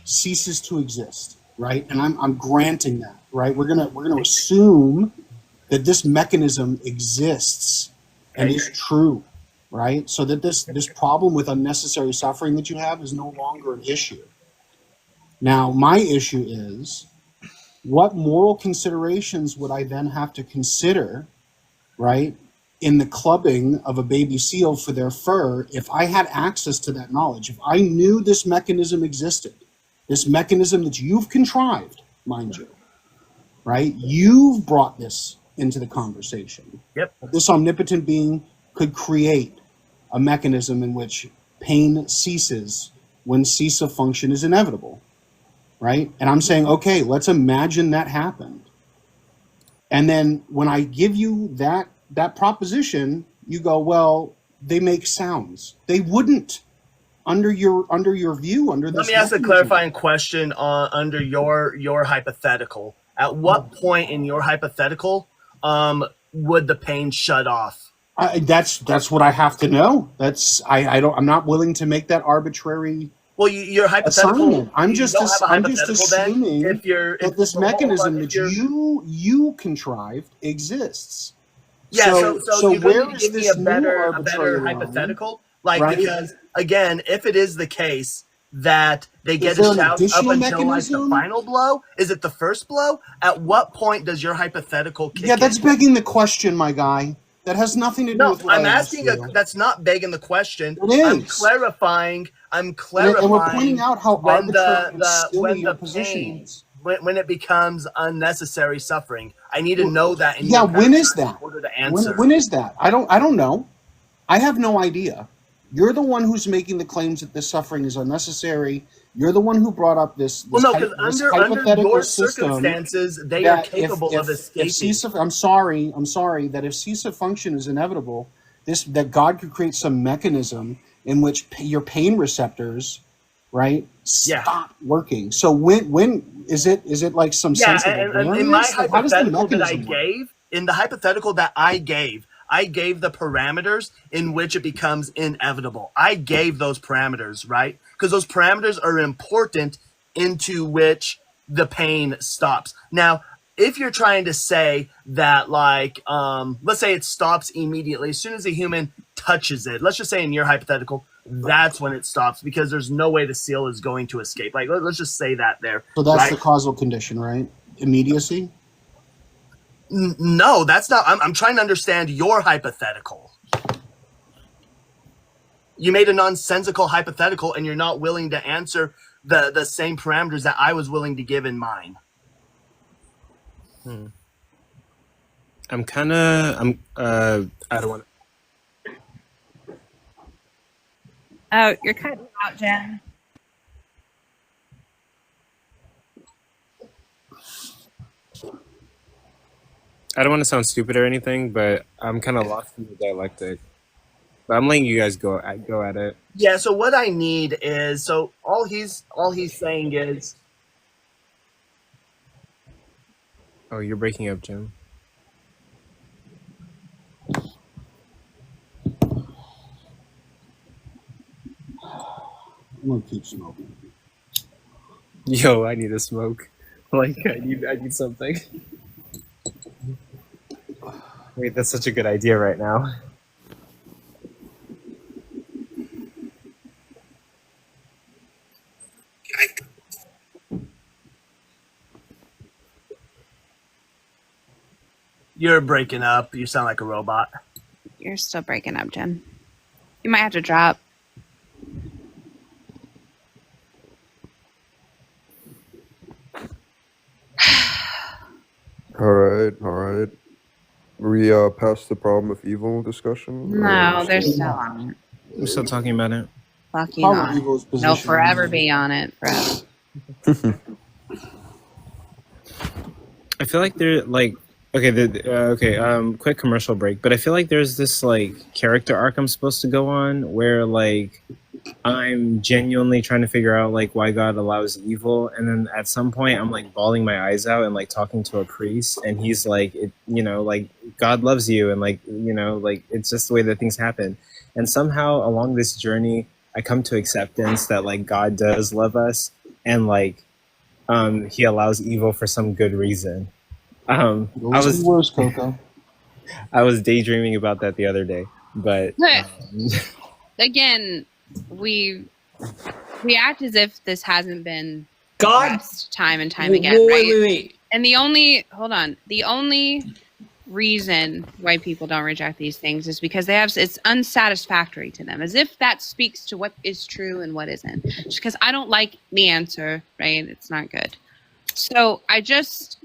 V: ceases to exist, right? And I'm granting that, right? We're gonna assume that this mechanism exists and is true, right? So that this problem with unnecessary suffering that you have is no longer an issue. Now, my issue is, what moral considerations would I then have to consider, right, in the clubbing of a baby seal for their fur if I had access to that knowledge, if I knew this mechanism existed, this mechanism that you've contrived, mind you, right? You've brought this into the conversation.
B: Yep.
V: This omnipotent being could create a mechanism in which pain ceases when cease of function is inevitable, right? And I'm saying, okay, let's imagine that happened. And then when I give you that proposition, you go, well, they make sounds. They wouldn't under your view, under this.
B: Let me ask a
V: mechanism.
B: clarifying question under your hypothetical. At what point in your hypothetical would the pain shut off?
V: That's what I have to know. I'm not willing to make that arbitrary.
B: Well, your hypothetical.
V: Assignment. I'm just assuming that this mechanism that you contrived exists.
B: Yeah. So you're
V: where
B: going to
V: is
B: give me
V: this
B: a
V: new
B: better
V: arbitrary line?
B: hypothetical, like
V: Right?
B: because again, if it is the case that they get
V: Is
B: a
V: there an
B: shout up
V: additional
B: until like the
V: mechanism?
B: final blow, is it the first blow? At what point does your hypothetical kick
V: Yeah,
B: in?
V: that's begging the question, my guy. That has nothing to do
B: No,
V: with what
B: I'm
V: I asked
B: asking.
V: you.
B: That's not begging the question.
V: It is.
B: I'm clarifying.
V: And we're pointing out how
B: when
V: arbitrary and silly
B: when
V: your
B: the
V: position
B: pain
V: is.
B: when it becomes unnecessary suffering. I need to know that. In
V: Yeah,
B: your
V: when is
B: paragraph
V: that?
B: in order to answer.
V: When is that? I don't know. I have no idea. You're the one who's making the claims that this suffering is unnecessary. You're the one who brought up this.
B: Well, no, because
V: this
B: under
V: hypothetical
B: your
V: system
B: circumstances, they are
V: that
B: capable of escaping.
V: If cease of, I'm sorry that if cease of function is inevitable, that God could create some mechanism in which your pain receptors, right, stop working. So when is it like some sense of awareness?
B: And in my
V: Like, how does the
B: hypothetical that I
V: mechanism work?
B: gave, in the hypothetical that I gave the parameters in which it becomes inevitable. I gave those parameters, right? Because those parameters are important into which the pain stops. Now, if you're trying to say that, like, let's say it stops immediately as soon as a human touches it. Let's just say in your hypothetical, that's when it stops because there's no way the seal is going to escape. Like, let's just say that there.
V: So that's
B: right?
V: the causal condition, right? Immediacy.
B: No, that's not. I'm trying to understand your hypothetical. You made a nonsensical hypothetical, and you're not willing to answer the same parameters that I was willing to give in mine.
C: I don't want.
U: Oh, you're cutting out, Jen.
C: I don't want to sound stupid or anything, but I'm kind of lost in the dialectic. But I'm letting you guys go at it.
B: Yeah. So what I need is all he's saying is.
C: Oh, you're breaking up, Jim.
V: I'm gonna keep smoking.
C: Yo, I need a smoke. Like I need something. Wait, that's such a good idea right now.
B: You're breaking up. You sound like a robot.
U: You're still breaking up, Jen. You might have to drop.
G: All right. We past the problem of evil discussion?
U: No, they're still on it.
C: We're still talking about it.
U: Fucking on. They'll forever be on it. Forever.
C: I feel like they're like quick commercial break. But I feel like there's this like character arc I'm supposed to go on where like I'm genuinely trying to figure out like why God allows evil, and then at some point I'm like bawling my eyes out and like talking to a priest, and he's like, like God loves you, and like like it's just the way that things happen. And somehow along this journey, I come to acceptance that like God does love us, and like he allows evil for some good reason.
V: Coco.
C: I was daydreaming about that the other day, but
U: Again, we act as if this hasn't been
M: God
U: addressed time and time again, right?
M: Wait.
U: And the only reason why people don't reject these things is because it's unsatisfactory to them, as if that speaks to what is true and what isn't. Just because I don't like the answer, right? It's not good. So I just,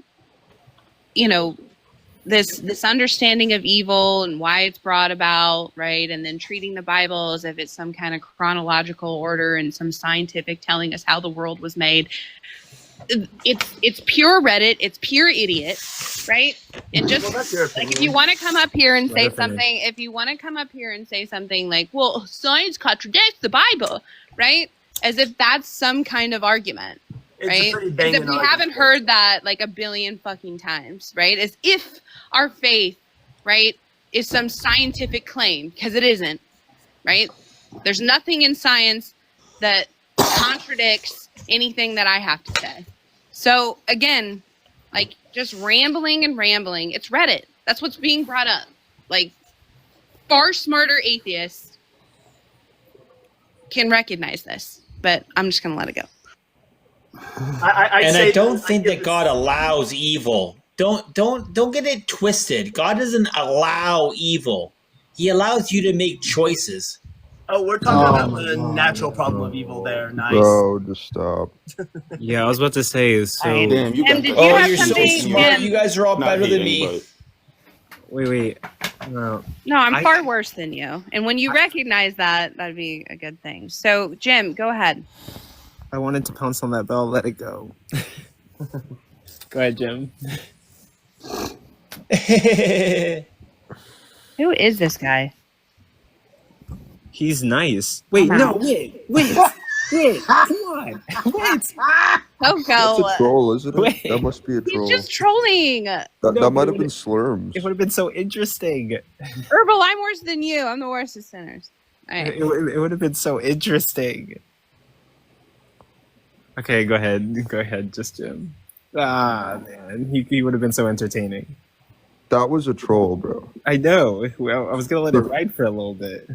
U: this understanding of evil and why it's brought about, right? And then treating the Bible as if it's some kind of chronological order and some scientific telling us how the world was made. It's pure Reddit, it's pure idiot, right? And just like if you want to come up here and say something, like, well, science contradicts the Bible, right? As if that's some kind of argument, right? As if we haven't heard that like a billion fucking times, right? As if our faith, right, is some scientific claim, because it isn't, right? There's nothing in science that contradicts anything that I have to say. So again, like just rambling and rambling. It's Reddit. That's what's being brought up. Like far smarter atheists can recognize this, but I'm just gonna let it go.
M: I don't think that God allows evil. Don't get it twisted. God doesn't allow evil. He allows you to make choices.
B: Oh, we're talking about the natural problem of evil there. Nice.
G: Bro, just stop.
C: Yeah, I was about to say. So
M: Damn, you got you're so smart. You guys are all better than me.
C: Wait. No,
U: I'm far worse than you. And when you recognize that, that'd be a good thing. So, Jim, go ahead.
C: I wanted to pounce on that bell. Let it go. Go ahead, Jim.
U: Who is this guy?
C: He's nice. Wait,
U: I'm
C: no,
U: out.
C: wait, come on. Wait.
U: Coco.
G: That's a troll, isn't it?
C: Wait.
G: That must be a troll.
U: He's just trolling.
G: That
C: No,
G: might
C: but
G: have been Slurms.
C: It would have been so interesting.
U: Herbal, I'm worse than you. I'm the worst of sinners. All right.
C: It would have been so interesting. Okay, go ahead, just Jim. Ah, man, he would have been so entertaining.
G: That was a troll, bro.
C: I know. Well, I was gonna let it ride for a little bit.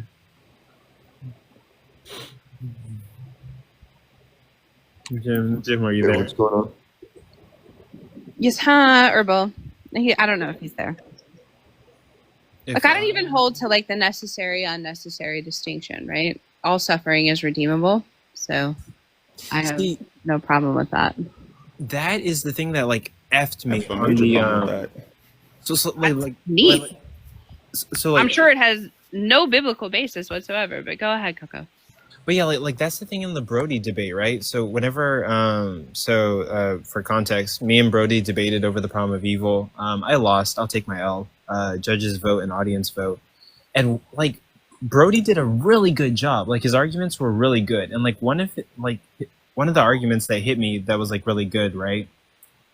C: Jim, are you there?
G: What's going on?
U: Yes, Herbal. I don't know if he's there. Like, I don't even hold to like the necessary, unnecessary distinction, right? All suffering is redeemable, so I have no problem with that.
C: That is the thing that like effed me
F: That's a
C: on
F: major
C: the
F: problem with that.
C: so
U: Neat.
C: So like,
U: I'm sure it has no biblical basis whatsoever, but go ahead, Coco.
C: But yeah, like that's the thing in the Brody debate, right? So whenever, for context, me and Brody debated over the problem of evil. I lost. I'll take my L. Judges vote and audience vote, and like Brody did a really good job. Like his arguments were really good, and like one of the arguments that hit me that was like really good, right,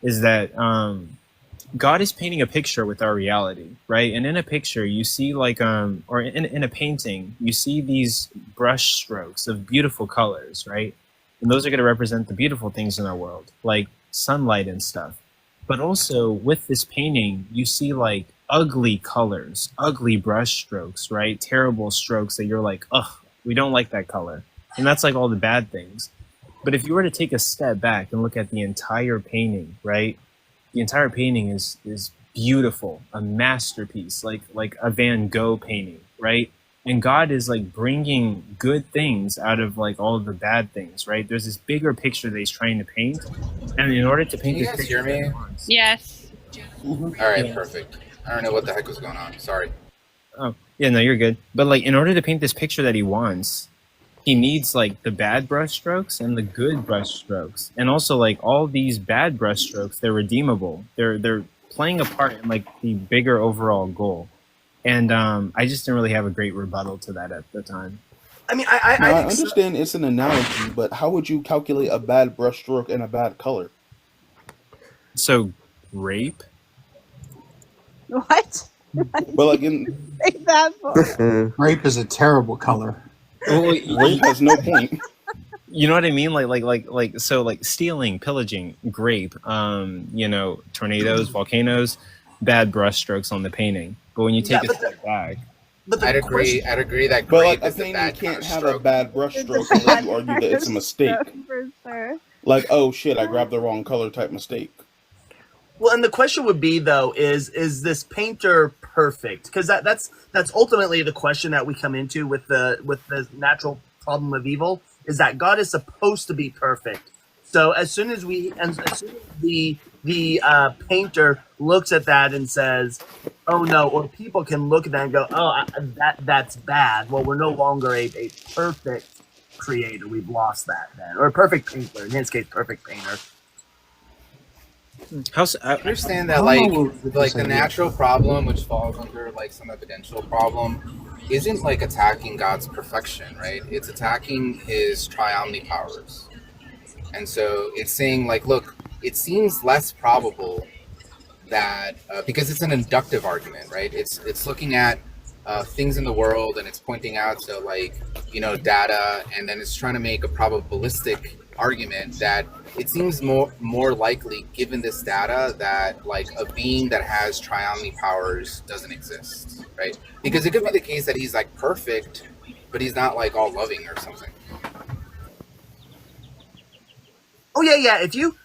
C: is that God is painting a picture with our reality, right? And in a picture, you see like, or in a painting, you see these brush strokes of beautiful colors, right? And those are going to represent the beautiful things in our world, like sunlight and stuff. But also with this painting, you see like ugly colors, ugly brush strokes, right? Terrible strokes that you're like, ugh, we don't like that color. And that's like all the bad things. But if you were to take a step back and look at the entire painting, right? The entire painting is beautiful, a masterpiece, like a Van Gogh painting, right? And God is like bringing good things out of like all of the bad things, right? There's this bigger picture that he's trying to paint, and in order to paint
N: Can you
C: this
N: guys
C: picture,
N: hear me?
U: Yes.
N: All right, perfect. I don't know what the heck was going on. Sorry.
C: oh yeah, no, you're good. But like in order to paint this picture that he wants, he needs like the bad brush strokes and the good brush strokes, and also like all these bad brush strokes, they're redeemable. They're playing a part in like the bigger overall goal. And I just didn't really have a great rebuttal to that at the time.
B: I mean,
F: I understand it's an analogy, but how would you calculate a bad brushstroke and a bad color?
C: So, rape?
T: What?
F: But like in
T: Say that for?
V: Grape is a terrible color.
F: rape has no point.
C: You know what I mean? So like stealing, pillaging, grape, tornadoes, volcanoes, bad brush strokes on the painting. But when you take a step back,
N: I'd agree that
F: But
N: grape
F: like a
N: is a
F: painting
N: bad
F: can't have
N: brushstroke.
F: a bad brushstroke unless you argue that it's a mistake.
T: For sure.
F: Like, oh shit, I grabbed the wrong color type mistake.
B: Well, and the question would be though, is this painter perfect? Because that's ultimately the question that we come into with the natural problem of evil, is that God is supposed to be perfect. So as soon as the painter looks at that and says, "Oh no," or people can look at that and go, "Oh, that's bad." Well, we're no longer a perfect creator. We've lost that then, or a perfect painter. In his case, perfect painter.
N: I understand
V: I
N: that
V: don't
N: like
V: know what
N: like
V: this
N: the
V: idea.
N: natural problem, which falls under like some evidential problem, isn't like attacking God's perfection, right? It's attacking his triomni powers. And so it's saying like, look, it seems less probable that because it's an inductive argument, right? It's looking at things in the world and it's pointing out to like data, and then it's trying to make a probabilistic argument that it seems more likely, given this data, that like a being that has triomni powers doesn't exist, right? Because it could be the case that he's like perfect, but he's not like all loving or something.
B: Oh yeah. If you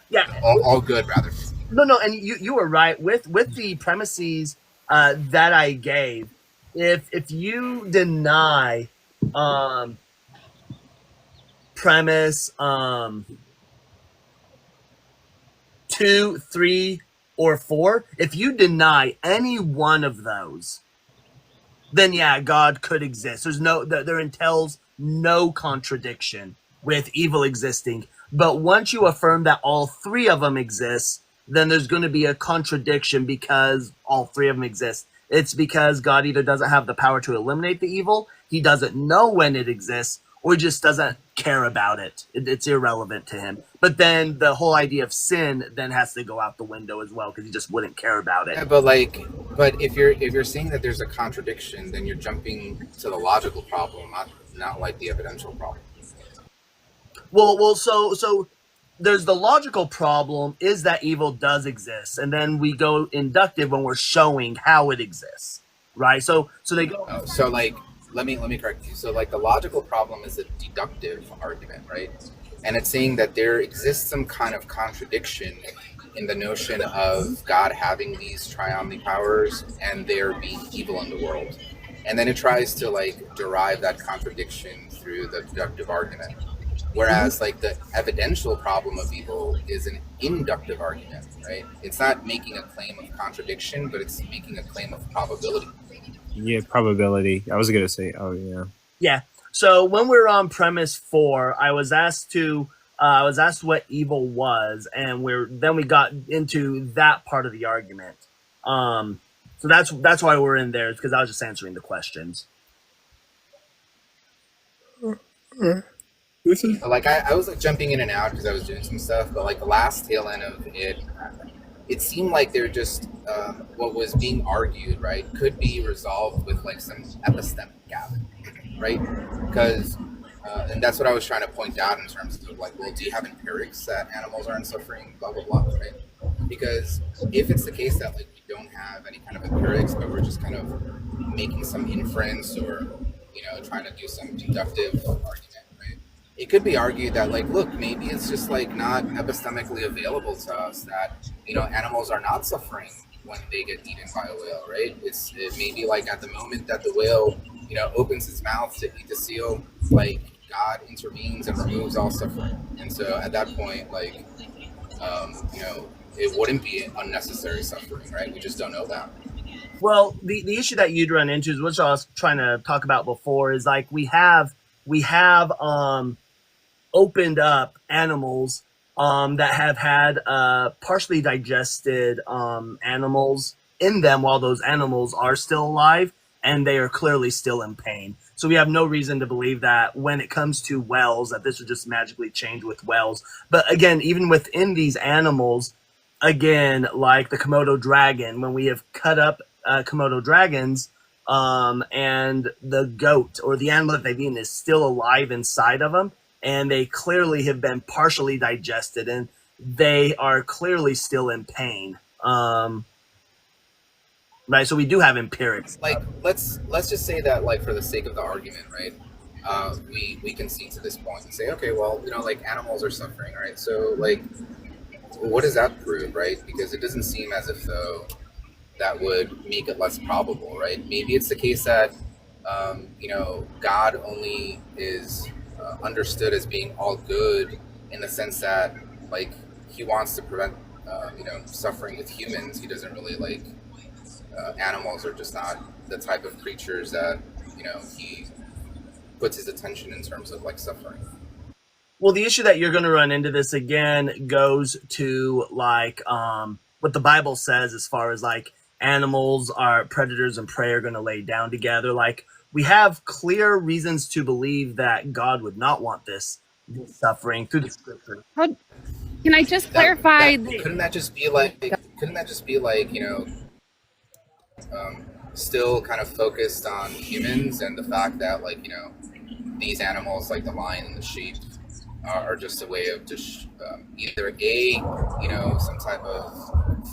N: all good rather.
B: No, and you were right with the premises that I gave. If you deny premise 2, 3, or 4, if you deny any one of those, then yeah, God could exist. There entails no contradiction with evil existing. But once you affirm that all 3 of them exist, then there's going to be a contradiction because all 3 of them exist. It's because God either doesn't have the power to eliminate the evil, he doesn't know when it exists, or just doesn't care about it. It's irrelevant to him. But then the whole idea of sin then has to go out the window as well, because he just wouldn't care about it.
N: Yeah, but if you're saying that there's a contradiction, then you're jumping to the logical problem, not like the evidential problem.
B: Well, so there's the logical problem is that evil does exist, and then we go inductive when we're showing how it exists, right? So they go.
N: So like, let me correct you. So like, the logical problem is a deductive argument, right? And it's saying that there exists some kind of contradiction in the notion of God having these triomni powers and there being evil in the world, and then it tries to like derive that contradiction through the deductive argument. Whereas like the evidential problem of evil is an inductive argument, right? It's not making a claim of contradiction, but it's making a claim of probability.
C: Yeah, probability. I was gonna say, oh yeah.
B: Yeah. So when we were on premise 4, I was asked what evil was, and then we got into that part of the argument. So that's why we're in there, because I was just answering the questions.
N: Like I was like jumping in and out because I was doing some stuff, but like the last tail end of it seemed like they're just what was being argued, right, could be resolved with like some epistemic gap, right? Because and that's what I was trying to point out in terms of like, well, do you have empirics that animals aren't suffering, blah blah blah, right? Because if it's the case that like we don't have any kind of empirics, but we're just kind of making some inference or trying to do some deductive argument, right? It could be argued that like, look, maybe it's just like not epistemically available to us that animals are not suffering when they get eaten by a whale, right? It may be like at the moment that the whale opens its mouth to eat the seal, like God intervenes and removes all suffering, and so at that point, like it wouldn't be unnecessary suffering, right? We just don't know that.
B: Well, the issue that you'd run into is, which I was trying to talk about before, is like we have opened up animals that have had partially digested animals in them while those animals are still alive, and they are clearly still in pain. So we have no reason to believe that when it comes to whales, that this would just magically change with whales. But again, even within these animals, again, like the Komodo dragon, when we have cut up Komodo dragons, and the goat or the animal that they've eaten is still alive inside of them, and they clearly have been partially digested, and they are clearly still in pain. Right, so we do have empirics.
N: Like, let's just say that, like, for the sake of the argument, right, we can see to this point and say, okay, well, like, animals are suffering, right? So, like, what does that prove, right? Because it doesn't seem as if though that would make it less probable, right? Maybe it's the case that God only is understood as being all good in the sense that, like, he wants to prevent suffering with humans. He doesn't really like animals are just not the type of creatures that he puts his attention in terms of like suffering.
B: Well, the issue that you're going to run into this again goes to like what the Bible says as far as like animals are predators and prey are going to lay down together. Like we have clear reasons to believe that God would not want this suffering through the scripture.
U: Can I just clarify?
N: Couldn't that just be like still kind of focused on humans and the fact that like these animals like the lion and the sheep are just a way of just either some type of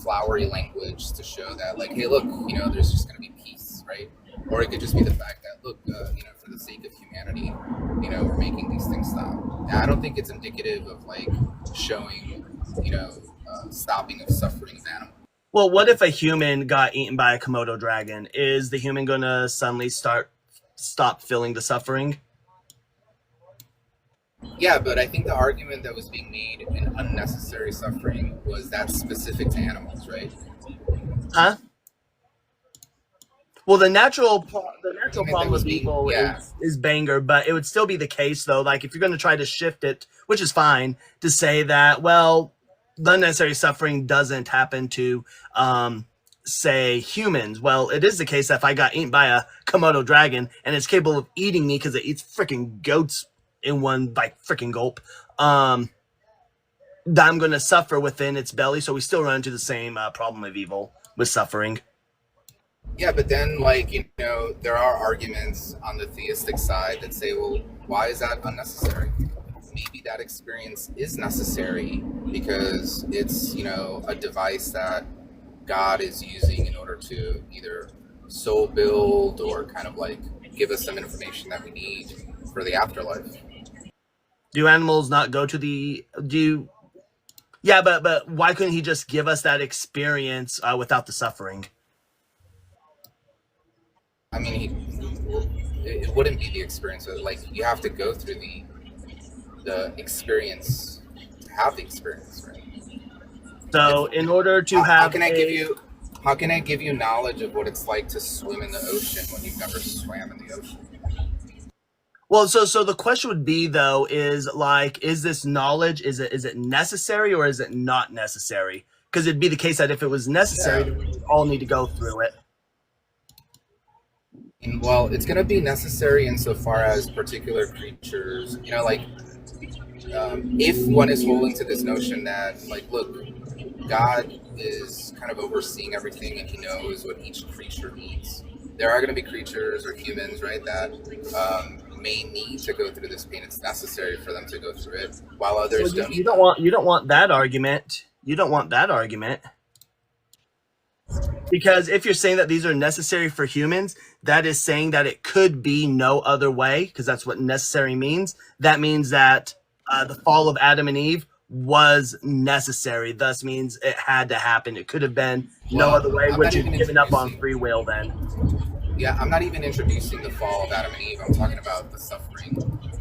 N: flowery language to show that like, hey, look, there's just going to be peace, right? Or it could just be the fact that look, for the sake of humanity, we're making these things stop. And I don't think it's indicative of like showing, stopping of suffering of animals.
B: Well, what if a human got eaten by a Komodo dragon? Is the human going to suddenly stop feeling the suffering?
N: Yeah, but I think the argument that was being made in unnecessary suffering was that's specific to animals, right?
B: Huh? Well, the natural problem with evil is banger, but it would still be the case, though. Like, if you're going to try to shift it, which is fine, to say that, well, the unnecessary suffering doesn't happen to, say, humans. Well, it is the case that if I got eaten by a Komodo dragon and it's capable of eating me because it eats freaking goats in one like freaking gulp, that I'm going to suffer within its belly. So we still run into the same problem of evil with suffering.
N: Yeah, but then like there are arguments on the theistic side that say, well, why is that unnecessary? Maybe that experience is necessary because it's a device that God is using in order to either soul build or kind of like give us some information that we need for the afterlife.
B: Do animals not go to the Yeah, but why couldn't he just give us that experience without the suffering?
N: I mean, it wouldn't be the experience. Like you have to go through the experience to have the experience, right?
B: So in order to
N: how can I give you knowledge of what it's like to swim in the ocean when you've never swam in the ocean?
B: Well, so the question would be though is like, is this knowledge, is it necessary or is it not necessary? Because it'd be the case that if it was necessary, then we would all need to go through it.
N: Well, it's going to be necessary insofar as particular creatures, if one is holding to this notion that, like, look, God is kind of overseeing everything and he knows what each creature needs. There are going to be creatures or humans, right, that may need to go through this pain. It's necessary for them to go through it, while others don't.
B: You don't want that argument. You don't want that argument. Because if you're saying that these are necessary for humans, that is saying that it could be no other way, because that's what necessary means. That means that the fall of Adam and Eve was necessary. Thus means it had to happen. It could have been no other way, which is giving up on free will then.
N: Yeah, I'm not even introducing the fall of Adam and Eve. I'm talking about the suffering,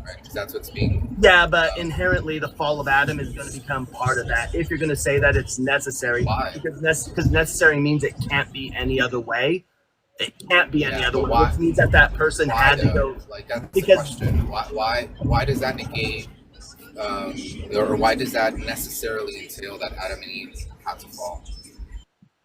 N: right? Because that's what's being...
B: Yeah, but inherently the fall of Adam is going to become part of that. If you're going to say that it's necessary. Why? Because necessary means it can't be any other way. It can't be any other way, which means that person had to go...
N: Like, that's the question. Why does that negate... or why does that necessarily entail that Adam and Eve had to fall?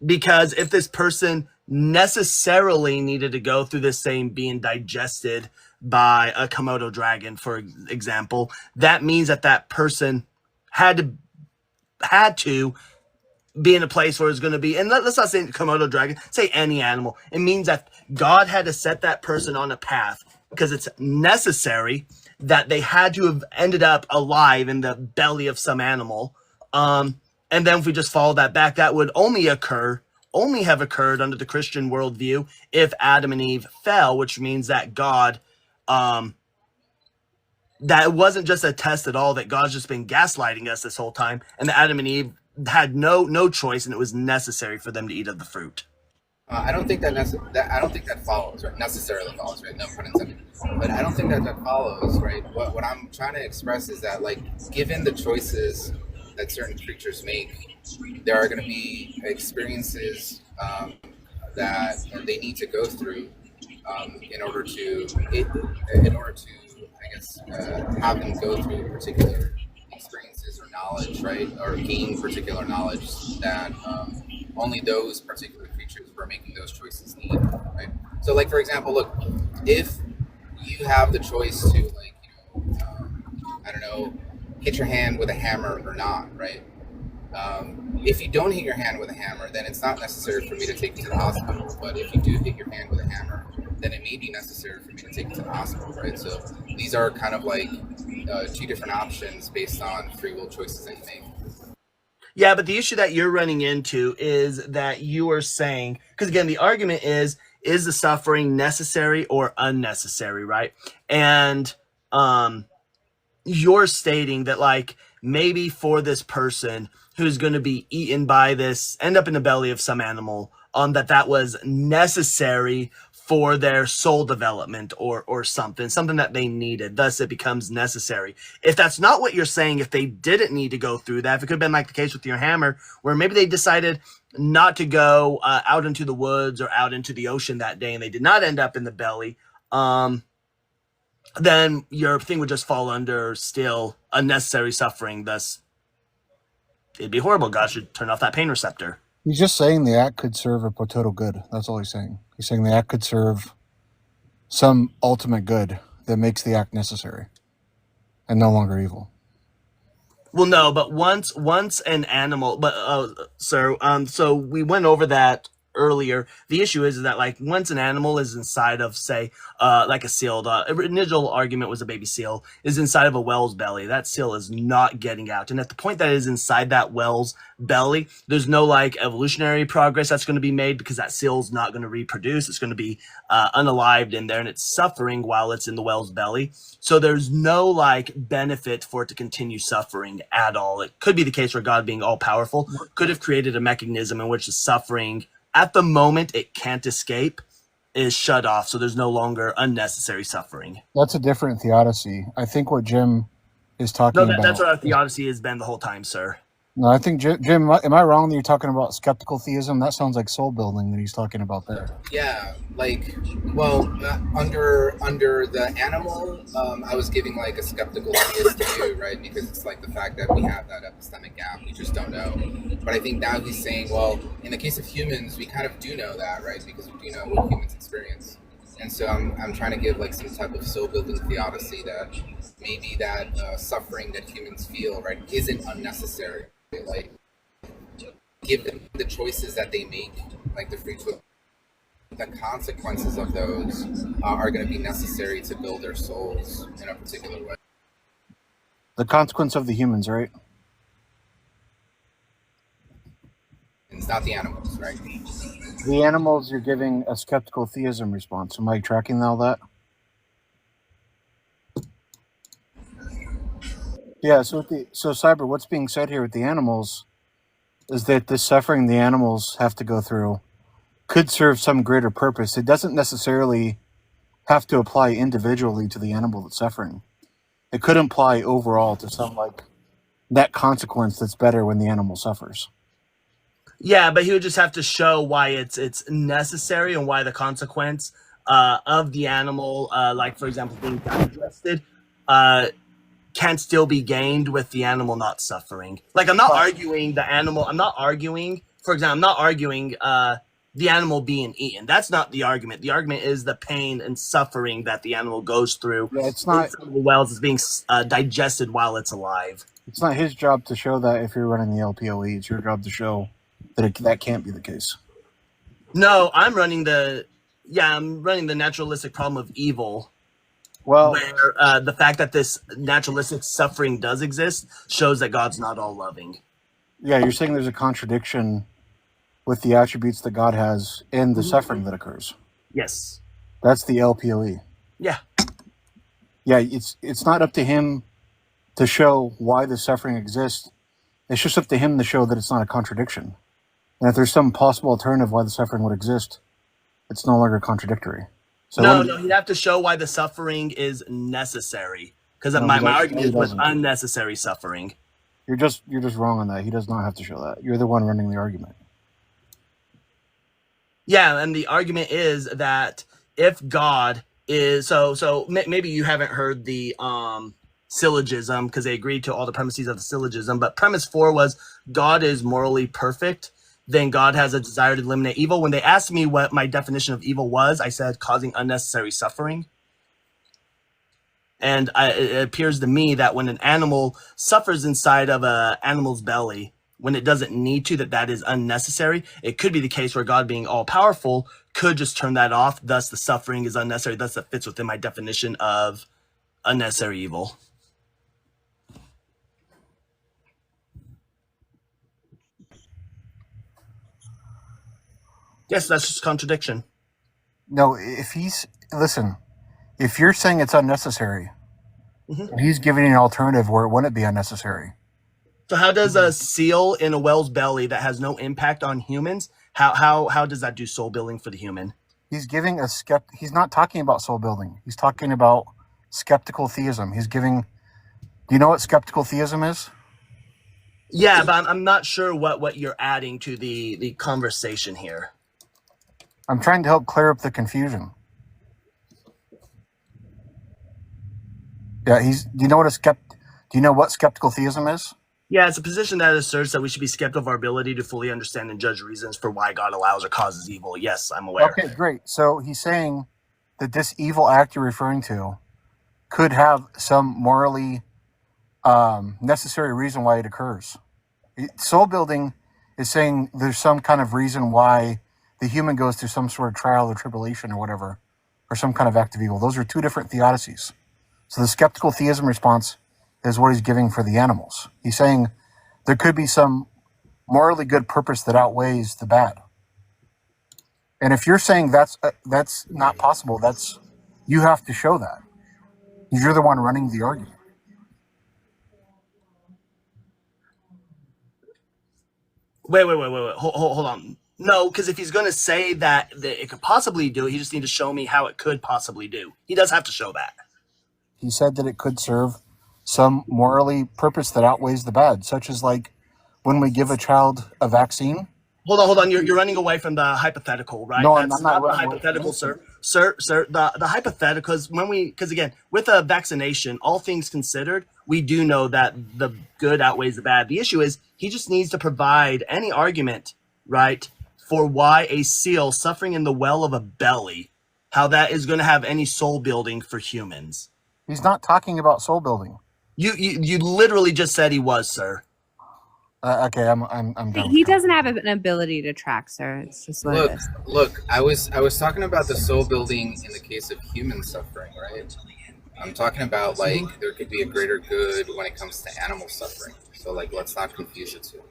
B: Because if this person necessarily needed to go through this same being digested by a Komodo dragon, for example, that means that person had to be in a place where it's going to be, and let's not say Komodo dragon, say any animal. It means that God had to set that person on a path because it's necessary that they had to have ended up alive in the belly of some animal. And then if we just follow that back, that would only have occurred under the Christian worldview if Adam and Eve fell, which means that God, that it wasn't just a test at all, that God's just been gaslighting us this whole time, and that Adam and Eve had no choice, and it was necessary for them to eat of the fruit.
N: I don't think that follows, right? Necessarily follows, right? No pun intended. But I don't think that follows, right? What I'm trying to express is that, like, given the choices that certain creatures make, there are going to be experiences that they need to go through in order to, I guess, have them go through particular experiences or knowledge, right, or gain particular knowledge that only those particular creatures who are making those choices need, right? So, like, for example, look, if you have the choice to, like, I don't know, hit your hand with a hammer or not, right? If you don't hit your hand with a hammer, then it's not necessary for me to take you to the hospital. But if you do hit your hand with a hammer, then it may be necessary for me to take you to the hospital, right? So these are kind of like two different options based on free will choices that you make.
B: Yeah, but the issue that you're running into is that you are saying, because again, the argument is the suffering necessary or unnecessary, right? And you're stating that, like, maybe for this person who's going to be eaten by this, end up in the belly of some animal, that was necessary for their soul development or something that they needed. Thus, it becomes necessary. If that's not what you're saying, if they didn't need to go through that, if it could have been like the case with your hammer, where maybe they decided not to go out into the woods or out into the ocean that day, and they did not end up in the belly, then your thing would just fall under still unnecessary suffering. Thus, it'd be horrible. God should turn off that pain receptor.
O: He's just saying the act could serve a total good. That's all he's saying. He's saying the act could serve some ultimate good that makes the act necessary and no longer evil.
B: Well, no, but once an animal, but sir, so we went over that earlier. The issue is that, like, once an animal is inside of, say, like a seal, the initial argument was a baby seal is inside of a whale's belly. That seal is not getting out, and at the point that it is inside that whale's belly, there's no, like, evolutionary progress that's going to be made, because that seal's not going to reproduce. It's going to be unalived in there, and it's suffering while it's in the whale's belly. So there's no, like, benefit for it to continue suffering at all. It could be the case where God, being all powerful, could have created a mechanism in which the suffering, at the moment it can't escape, is shut off, so there's no longer unnecessary suffering.
O: That's a different theodicy. I think what Jim is talking about...
B: That's what our theodicy has been the whole time, sir.
O: No, I think, Jim, am I wrong that you're talking about skeptical theism? That sounds like soul building that he's talking about there.
N: Yeah, like, well, under the animal, I was giving, like, a skeptical theist view, right? Because it's like the fact that we have that epistemic gap, we just don't know. But I think now he's saying, well, in the case of humans, we kind of do know that, right? Because we do know what humans experience. And so I'm trying to give, like, some type of soul building theodicy that maybe that suffering that humans feel, right, isn't unnecessary. Like, give them the choices that they make, like the free choice. The consequences of those are going to be necessary to build their souls in a particular way.
O: The consequence of the humans, right?
N: It's not the animals, right?
O: The animals, you're giving a skeptical theism response. Am I tracking all that? Yeah, so Cyber, what's being said here with the animals is that the suffering the animals have to go through could serve some greater purpose. It doesn't necessarily have to apply individually to the animal that's suffering. It could apply overall to some, like, net consequence that's better when the animal suffers.
B: Yeah, but he would just have to show why it's necessary and why the consequence of the animal, like, for example, being digested, can still be gained with the animal not suffering. Like, I'm not arguing the animal. I'm not arguing, for example, I'm not arguing the animal being eaten. That's not the argument. The argument is the pain and suffering that the animal goes through.
O: Yeah, it's not.
B: Some of the wells is being digested while it's alive.
O: It's not his job to show that if you're running the LPOE. It's your job to show that that can't be the case.
B: No, I'm running the naturalistic problem of evil.
O: Well,
B: where the fact that this naturalistic suffering does exist shows that God's not all loving.
O: Yeah, you're saying there's a contradiction with the attributes that God has in the suffering that occurs.
B: Yes.
O: That's the LPOE.
B: Yeah.
O: Yeah, it's not up to him to show why the suffering exists. It's just up to him to show that it's not a contradiction. And if there's some possible alternative why the suffering would exist, it's no longer contradictory. So
B: no, he'd have to show why the suffering is necessary. Because my argument was unnecessary suffering.
O: You're just wrong on that. He does not have to show that. You're the one running the argument.
B: Yeah, and the argument is that if God is maybe you haven't heard the syllogism because they agreed to all the premises of the syllogism, but premise 4 was God is morally perfect, then God has a desire to eliminate evil. When they asked me what my definition of evil was, I said causing unnecessary suffering. And it appears to me that when an animal suffers inside of an animal's belly, when it doesn't need to, that is unnecessary. It could be the case where God, being all-powerful, could just turn that off. Thus, the suffering is unnecessary. Thus, that fits within my definition of unnecessary evil. Yes, that's just contradiction.
O: No, if you're saying it's unnecessary, and he's giving you an alternative where it wouldn't be unnecessary.
B: So how does a seal in a whale's belly that has no impact on humans, how does that do soul building for the human?
O: He's giving he's not talking about soul building. He's talking about skeptical theism. Do you know what skeptical theism is?
B: Yeah, but I'm not sure what you're adding to the conversation here.
O: I'm trying to help clear up the confusion. Yeah, do you know what skeptical theism is?
B: Yeah, it's a position that asserts that we should be skeptical of our ability to fully understand and judge reasons for why God allows or causes evil. Yes, I'm aware.
O: Okay, great. So he's saying that this evil act you're referring to could have some morally necessary reason why it occurs. Soul building is saying there's some kind of reason why the human goes through some sort of trial or tribulation or whatever, or some kind of act of evil. Those are two different theodicies. So the skeptical theism response is what he's giving for the animals. He's saying there could be some morally good purpose that outweighs the bad. And if you're saying that's not possible, you have to show that. You're the one running the argument.
B: Wait. Hold on. No, because if he's going to say that it could possibly do it, he just needs to show me how it could possibly do. He does have to show that.
O: He said that it could serve some morally purpose that outweighs the bad, such as like when we give a child a vaccine.
B: Hold on. You're running away from the hypothetical, right?
O: No,
B: That's
O: I'm not
B: the hypothetical, sir. Sir, the hypothetical, because again, with a vaccination, all things considered, we do know that the good outweighs the bad. The issue is he just needs to provide any argument, right, for why a seal suffering in the well of a belly, how that is going to have any soul building for humans.
O: He's not talking about soul building.
B: You literally just said he was, sir.
O: Okay, I'm done.
U: He doesn't have an ability to track, sir. It's just what it is.
N: Look. I was talking about the soul building in the case of human suffering, right? I'm talking about like there could be a greater good when it comes to animal suffering. So like, let's not confuse the two.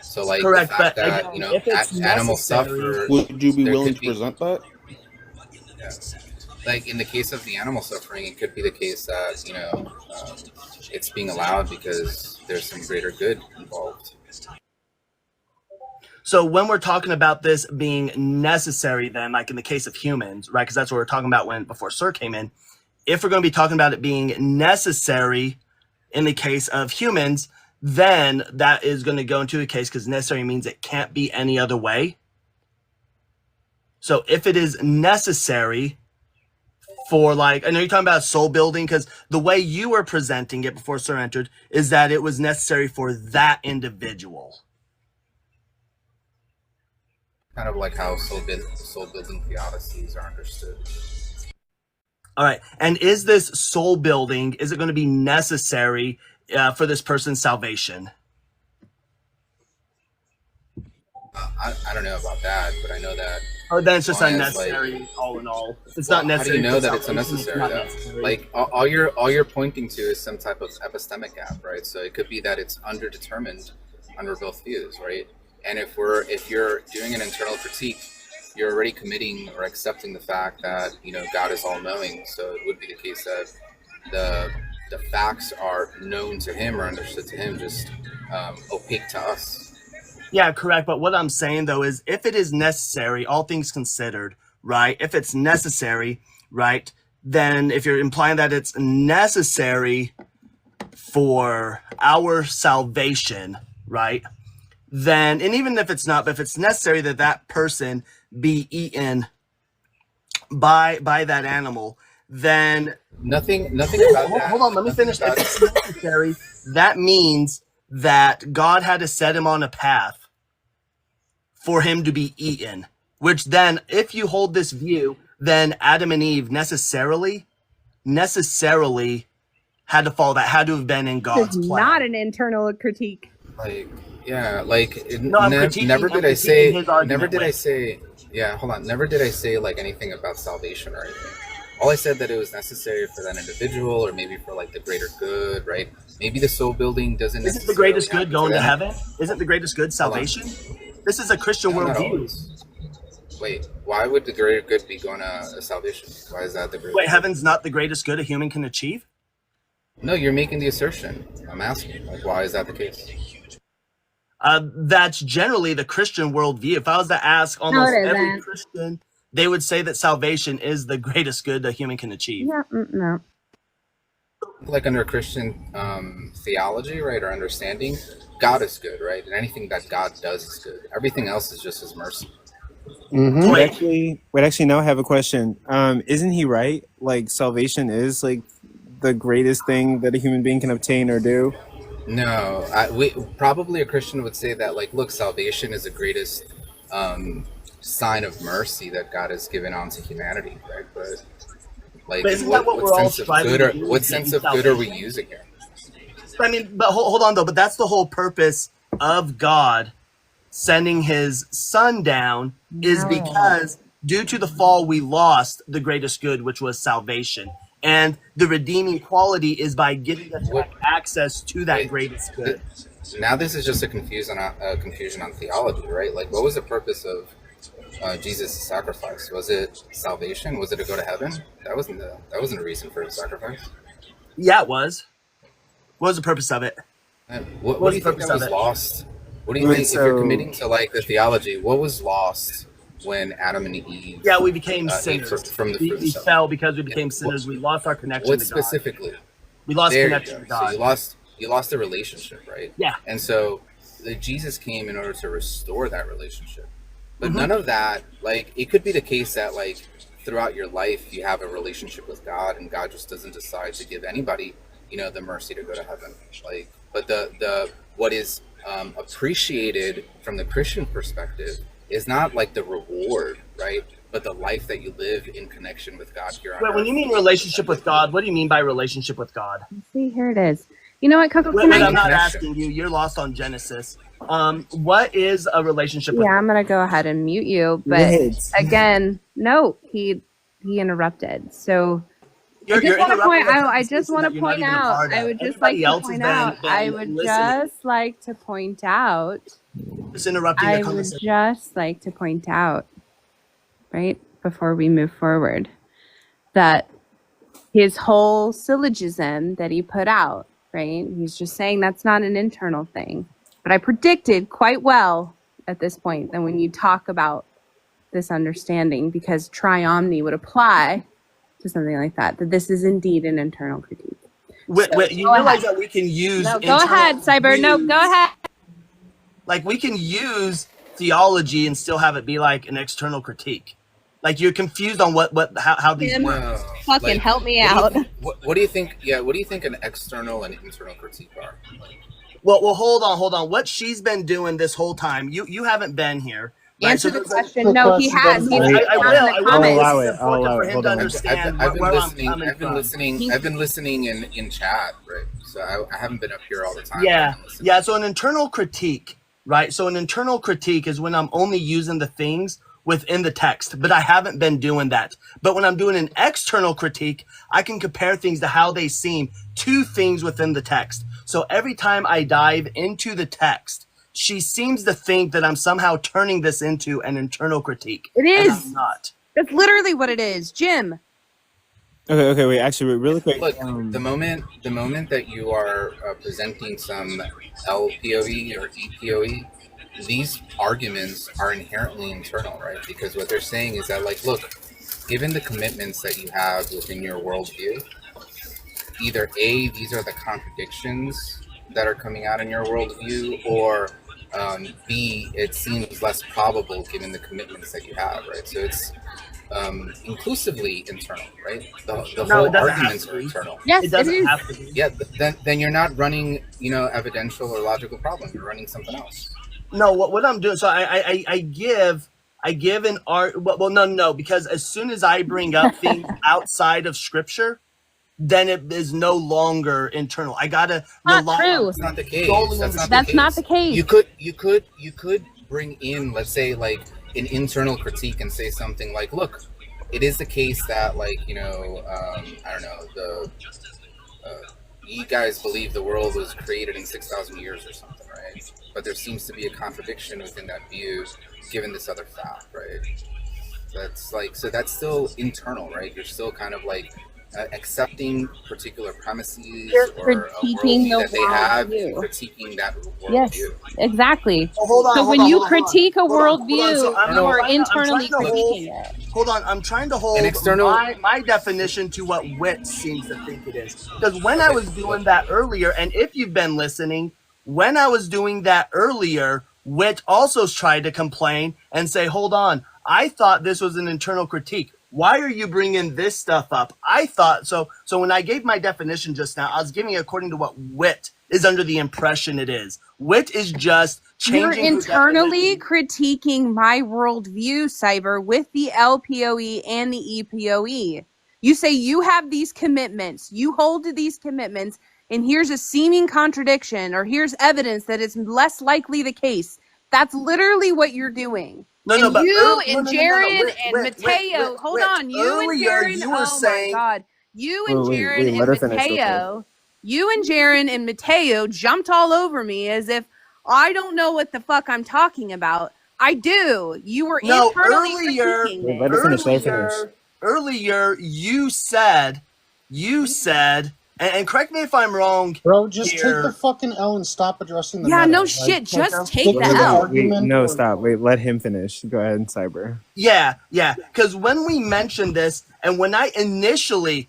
N: So like,
B: correct,
N: the fact
B: but
N: that
B: again,
N: animals suffer.
F: Would you be willing to present that?
N: Yeah. Like in the case of the animal suffering, it could be the case that it's being allowed because there's some greater good involved.
B: So when we're talking about this being necessary, then, like in the case of humans, right? Because that's what we're talking about before Sir came in. If we're going to be talking about it being necessary in the case of humans, then that is going to go into a case because necessary means it can't be any other way. So if it is necessary for, like, I know you're talking about soul building because the way you were presenting it before Sir entered is that it was necessary for that individual.
N: Kind of like how soul building theodicies are understood.
B: All right. And is this soul building, is it going to be necessary for this person's salvation?
N: I don't know about that, but I know that.
B: Or then it's just unnecessary, all in all. It's not necessary.
N: How do you know that it's unnecessary, though? Like, all you're pointing to is some type of epistemic gap, right? So it could be that it's underdetermined under both views, right? And if you're doing an internal critique, you're already committing or accepting the fact that God is all knowing. So it would be the case that the facts are known to Him or understood to Him, just opaque to us.
B: Yeah, correct. But what I'm saying, though, is if it is necessary, all things considered, right? If it's necessary, right, then if you're implying that it's necessary, for our salvation, right? Then, and even if it's not, but if it's necessary that that person be eaten by that animal, then
N: Nothing about that.
B: hold on, let me finish. If it's necessary, that means that God had to set him on a path for him to be eaten. Which then, if you hold this view, then Adam and Eve necessarily had to follow that, had to have been in God's
U: This is
B: plan.
U: not an internal critique.
N: Like, yeah, like
B: No, I'm critiquing-
N: never
B: I'm
N: did I
B: critiquing
N: say,
B: his argument
N: never did I
B: with-
N: say, yeah, hold on, never did I say like anything about salvation or anything. All I said that it was necessary for that individual, or maybe for like the greater good, right? Maybe the soul building doesn't.
B: Isn't the greatest
N: necessarily
B: good going to
N: happen
B: heaven? Isn't the greatest good salvation? This is a Christian
N: No, not
B: worldview.
N: always. Wait, why would the greater good be going to salvation? Why is that the greater?
B: Wait, heaven's not the greatest good a human can achieve?
N: No, you're making the assertion. I'm asking, like, why is that the case?
B: That's generally the Christian worldview. If I was to ask almost
U: it
B: every
U: isn't.
B: Christian, they would say that salvation is the greatest good a human can achieve.
U: Yeah, no.
N: Like under Christian theology, right, or understanding, God is good, right? And anything that God does is good. Everything else is just His mercy.
C: Wait, actually, now I have a question. Isn't he right? Like, salvation is like the greatest thing that a human being can obtain or do.
N: No, probably a Christian would say that, like, look, salvation is the greatest sign of mercy that God has given onto humanity, right? But like,
B: But isn't that what we're all
N: sense of
B: striving
N: good
B: to
N: are,
B: do,
N: what
B: is
N: sense
B: gain
N: of good are we
B: salvation?
N: using here?
B: I mean, but hold on though. But that's the whole purpose of God sending His Son down, is because due to the fall we lost the greatest good, which was salvation. And the redeeming quality is by giving us access to that greatest good.
N: Now this is just a confusion on theology, right? Like, what was the purpose of Jesus' sacrifice? Was it salvation? Was it to go to heaven? That wasn't a reason for his sacrifice.
B: Yeah, it was. What was the purpose of it?
N: What
B: was
N: do you
B: the
N: think that
B: purpose
N: was
B: of it?
N: lost? What do you
B: Wait,
N: think, if you're
B: so-
N: committing to like the theology, what was lost when Adam and Eve?
B: Yeah, we became
N: ate
B: sinners.
N: from the
B: we
N: fruit
B: we
N: of
B: fell because we became sinners. We lost our connection
N: What
B: to God.
N: specifically?
B: We lost
N: There you
B: connection
N: go.
B: to God.
N: So you lost the relationship, right?
B: Yeah.
N: And so Jesus came in order to restore that relationship. But
B: Mhm.
N: none of that, like, it could be the case that, like, throughout your life you have a relationship with God, and God just doesn't decide to give anybody, the mercy to go to heaven. Like, but the what is appreciated from the Christian perspective is not like the reward, right? But the life that you live in connection with God here on
B: Wait,
N: earth.
B: when you mean relationship with God, what do you mean by relationship with God?
U: See, here it is. You know what, Coco?
B: Wait,
U: Can
B: wait,
U: I?
B: I'm not asking you. You're lost on Genesis. What is a relationship with
U: Yeah, I'm gonna go ahead and mute you. But
B: Wait.
U: again, no, he interrupted. So
B: You're
U: I just want to
B: interrupting
U: point.
B: a
U: I
B: conversation
U: just want
B: that
U: to
B: you're not
U: point
B: even a
U: out.
B: part
U: I
B: of.
U: would just
B: Everybody
U: like to
B: else has
U: point
B: been-
U: out.
B: been
U: I would
B: listening.
U: just like to point out.
B: Just interrupting a
U: I would
B: conversation.
U: just like to point out, right before we move forward, that his whole syllogism that he put out, right? He's just saying that's not an internal thing. But I predicted quite well at this point that when you talk about this understanding, because triomny would apply to something like that this is indeed an internal critique.
B: Wait,
U: So,
B: you
U: go
B: realize
U: ahead.
B: that we can use
U: No, go ahead, Cyber. No, go ahead.
B: Like, we can use theology and still have it be like an external critique. Like, you're confused on how these
U: Tim,
B: work.
U: fucking help me
N: what do you
U: out.
N: think- What do you think? Yeah, what do you think an external and internal critique are?
B: Well, hold on. What she's been doing this whole time, you haven't been here. Right?
U: Answer
B: So
U: the
B: there's
U: question. No, he has. He's
B: I will.
C: I'll allow
B: This
C: it.
B: is
C: I'll
B: important
C: allow
B: for
C: it.
B: him
C: Hold
B: to
C: on.
B: understand
N: I've been
B: where
N: listening.
B: I'm coming
N: I've been
B: from.
N: listening. I've been listening in chat, right? So I haven't been up here all the time.
B: Yeah. So an internal critique, right? So an internal critique is when I'm only using the things within the text, but I haven't been doing that. But when I'm doing an external critique, I can compare things to how they seem to things within the text. So every time I dive into the text, she seems to think that I'm somehow turning this into an internal critique.
U: It
B: And
U: is.
B: I'm not.
U: That's literally what it is, Jim.
C: Okay, wait. Actually, wait, really quick.
N: Look, the moment that you are presenting some LPOE or EPOE, these arguments are inherently internal, right? Because what they're saying is that, like, look, given the commitments that you have within your worldview, either A, these are the contradictions that are coming out in your worldview, or B, it seems less probable given the commitments that you have, right? So it's inclusively internal, right? The
B: No, it
N: whole
B: doesn't have
N: arguments
B: to
N: are
B: be.
N: internal.
U: Yes,
B: It
U: it
B: doesn't
U: is.
B: have to be.
N: Yeah, then you're not running, evidential or logical problem. You're running something else.
B: No, what I'm doing, so I give an art. Well, no, because as soon as I bring up things outside of scripture, then it is no longer internal. I gotta
U: Not
B: rely
U: true.
B: on
N: That's not the case.
B: solely on
N: That's
B: the
N: not
U: That's
N: the
U: not
N: case.
U: the case.
N: You could bring in, let's say, like an internal critique and say something like, look, it is the case that, like, I don't know, you guys believe the world was created in 6,000 years or something, right? But there seems to be a contradiction within that view, given this other fact, right? So that's still internal, right? You're still kind of like accepting particular premises
U: You're
N: or a
U: critiquing
N: worldview
U: the
N: that they have,
U: worldview.
N: critiquing that
U: Yes,
N: worldview.
U: exactly.
B: Oh, hold on,
U: So
B: hold
U: when
B: on,
U: you
B: hold on, hold on.
U: critique a
B: Hold on.
U: worldview,
B: So
U: you are
B: I'm
U: internally
B: trying to hold.
U: critiquing it.
B: Hold on, I'm trying to hold my definition to what Wit seems to think it is. Because when I was doing that earlier, and if you've been listening, when I was doing that earlier, Wit also tried to complain and say, hold on, I thought this was an internal critique. Why are you bringing this stuff up? I thought so. So when I gave my definition just now, I was giving it according to what Wit is under the impression it is. Wit is just
U: You're
B: changing her
U: internally critiquing my worldview, Cyber, with the LPOE and the EPOE. You say you have these commitments, you hold to these commitments, and here's a seeming contradiction, or here's evidence that it's less likely the case. That's literally what you're doing.
B: No,
U: and
B: but
U: you
B: no,
U: and
B: no, no, no,
U: Jaron
B: Wit,
U: and
B: Wit,
U: Mateo,
B: Wit,
U: hold
B: Wit.
U: on, you and
B: Earlier,
U: Jaron,
B: you were
U: oh
B: saying,
U: my God. You and
C: Wait,
U: Jaron
C: wait,
U: and
C: let her finish real quick.
U: Mateo, you and Jaron and Mateo jumped all over me as if I don't know what the fuck I'm talking about. I do. You were
B: no,
U: internally
B: earlier,
U: critiquing me.
C: Let her finish. Let her finish.
B: earlier, you said, and correct me if I'm wrong.
V: Bro, just
B: here.
V: take the fucking L and stop addressing the
U: Yeah,
V: meta.
U: no
V: Like,
U: shit. Just
V: stick
U: take
V: to
U: the
V: the
U: L.
V: argument.
C: No,
V: or-
C: stop. Wait, let him finish. Go ahead, Cyber.
B: Yeah. Because when we mentioned this, and when I initially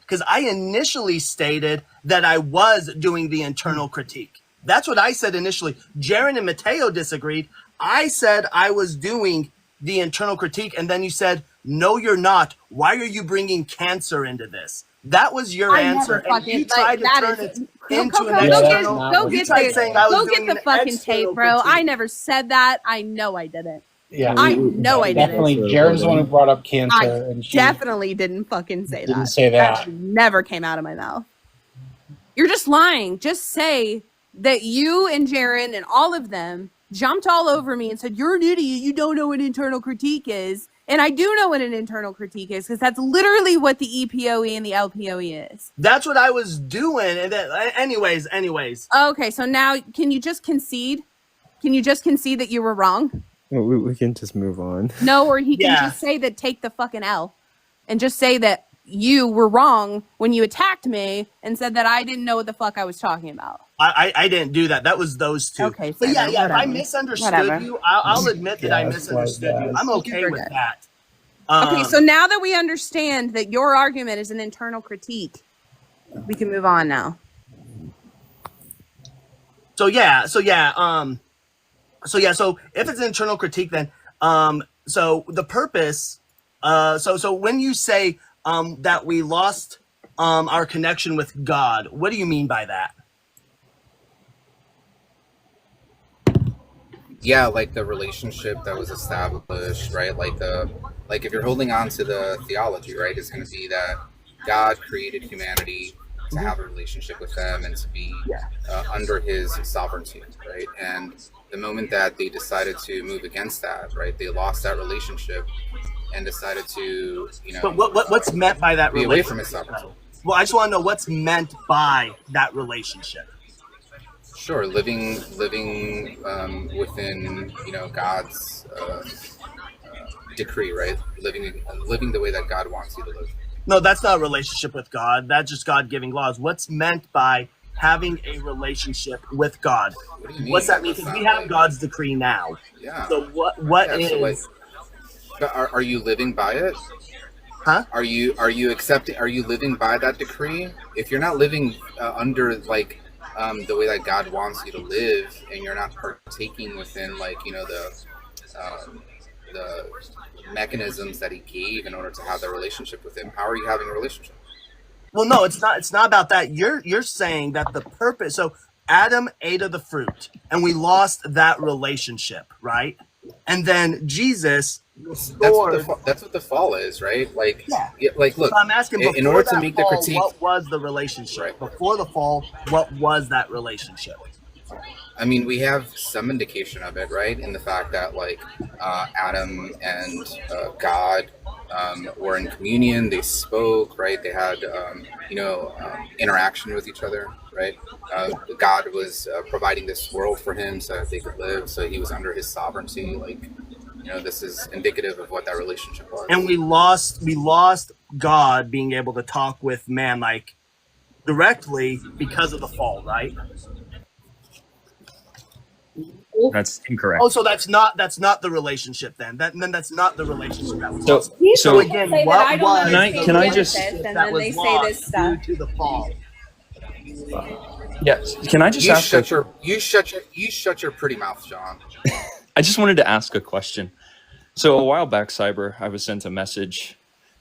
B: stated that I was doing the internal critique. That's what I said initially. Jaron and Mateo disagreed. I said I was doing the internal critique, and then you said, no, you're not. Why are you bringing cancer into this? That was your answer, and you tried to turn it into an external.
U: Go
B: You
U: get
B: tried saying I was doing
U: the
B: an
U: fucking tape,
B: external
U: bro. I
B: critique.
U: never said that. I know I didn't.
V: Yeah,
U: I know I didn't.
V: definitely. Jaren's the one who brought up cancer,
U: I
V: and she
U: definitely didn't fucking say
V: didn't
U: that.
V: say that.
U: Never came out of my mouth. You're just lying. Just say that you and Jaron and all of them jumped all over me and said, you're an idiot. You don't know what internal critique is. And I do know what an internal critique is, because that's literally what the EPOE and the LPOE is.
B: That's what I was doing. And then, anyways.
U: Okay, so now can you just concede? Can you just concede that you were wrong?
C: We can just move on.
U: No, or he can just say that take the fucking L and just say that you were wrong when you attacked me and said that I didn't know what the fuck I was talking about.
B: I didn't do that. That was those two.
U: Okay,
B: but yeah,
U: whatever.
B: if I misunderstood
U: Whatever.
B: you, I'll admit that I misunderstood you. I'm okay with that.
U: Okay, so now that we understand that your argument is an internal critique, we can move on now.
B: So if it's an internal critique, then so the purpose, so when you say that we lost our connection with God, what do you mean by that?
N: Yeah, like the relationship that was established, right? Like if you're holding on to the theology, right, it's going to be that God created humanity to have a relationship with them and to be under his sovereignty, right? And the moment that they decided to move against that, right, they lost that relationship and decided to,
B: But what's meant by that
N: be
B: relationship?
N: away from his sovereignty.
B: Well, I just want to know what's meant by that relationship.
N: Sure, living within God's decree, right? Living the way that God wants you to live.
B: No, that's not a relationship with God. That's just God giving laws. What's meant by having a relationship with God?
N: What do you mean?
B: What's that mean? Because we have God's decree now.
N: Yeah.
B: So what
N: Yeah,
B: is?
N: so but are you living by it? Are you accepting? Are you living by that decree? If you're not living under like the way that God wants you to live, and you're not partaking within like the mechanisms that He gave in order to have that relationship with Him, how are you having a relationship?
B: Well, no, it's not. It's not about that. You're saying that the purpose. So Adam ate of the fruit, and we lost that relationship, right? And then Jesus restored.
N: That's what the fall is, right? Like,
B: yeah.
N: Like, look.
B: So I'm asking, before
N: in order
B: that
N: to make
B: fall,
N: the critique,
B: what was the relationship? Right. Before the fall, what was that relationship?
N: I mean, we have some indication of it, right? In the fact that like Adam and God were in communion. They spoke, right? They had interaction with each other, right? God was providing this world for him so that they could live. So he was under his sovereignty. Like, this is indicative of what that relationship was.
B: And we lost God being able to talk with man like directly because of the fall, right?
R: That's incorrect.
B: Oh, so that's not the relationship then. That's not the relationship that was lost.
U: So
B: again, what was
U: can I just and then they say this stuff
B: due to the fall?
Q: Yes. Can I just ask?
N: You shut your pretty mouth, John.
Q: I just wanted to ask a question. So a while back, Cyber, I was sent a message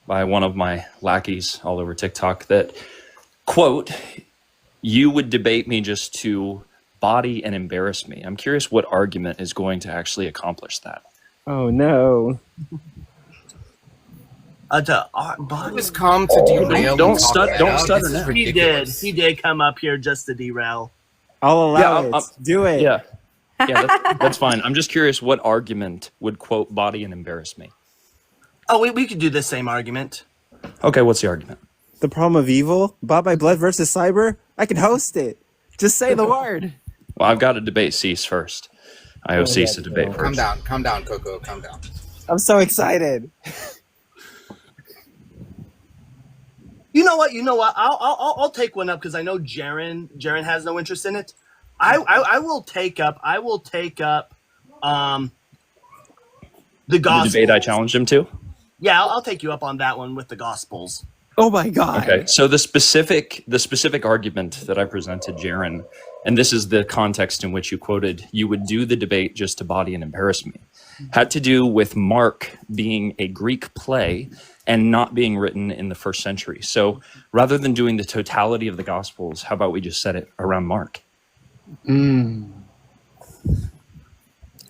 Q: by one of my lackeys all over TikTok that, quote, "You would debate me just to body and embarrass me." I'm curious what argument is going to actually accomplish that.
C: Oh no.
N: Always come to derail.
Q: Don't stutter now.
B: He did come up here just to derail.
C: I'll allow it. Do it.
Q: Yeah, that's fine. I'm just curious what argument would, quote, body and embarrass me.
B: Oh, we could do the same argument.
Q: Okay, what's the argument?
C: The problem of evil, Bought by Blood versus Cyber. I can host it. Just say the word.
Q: Well, I've got to debate Cease first. I owe Cease a debate first.
N: Calm down, Coco. Calm down.
C: I'm so excited.
B: You know what? I'll take one up because I know Jaren has no interest in it. I will take up the gospel.
Q: The debate I challenged him to?
B: Yeah, I'll take you up on that one with the Gospels.
C: Oh my God.
Q: Okay, so the specific argument that I presented, Jaren, and this is the context in which you quoted, "You would do the debate just to body and embarrass me," had to do with Mark being a Greek play and not being written in the 1st century. So rather than doing the totality of the Gospels, how about we just set it around Mark?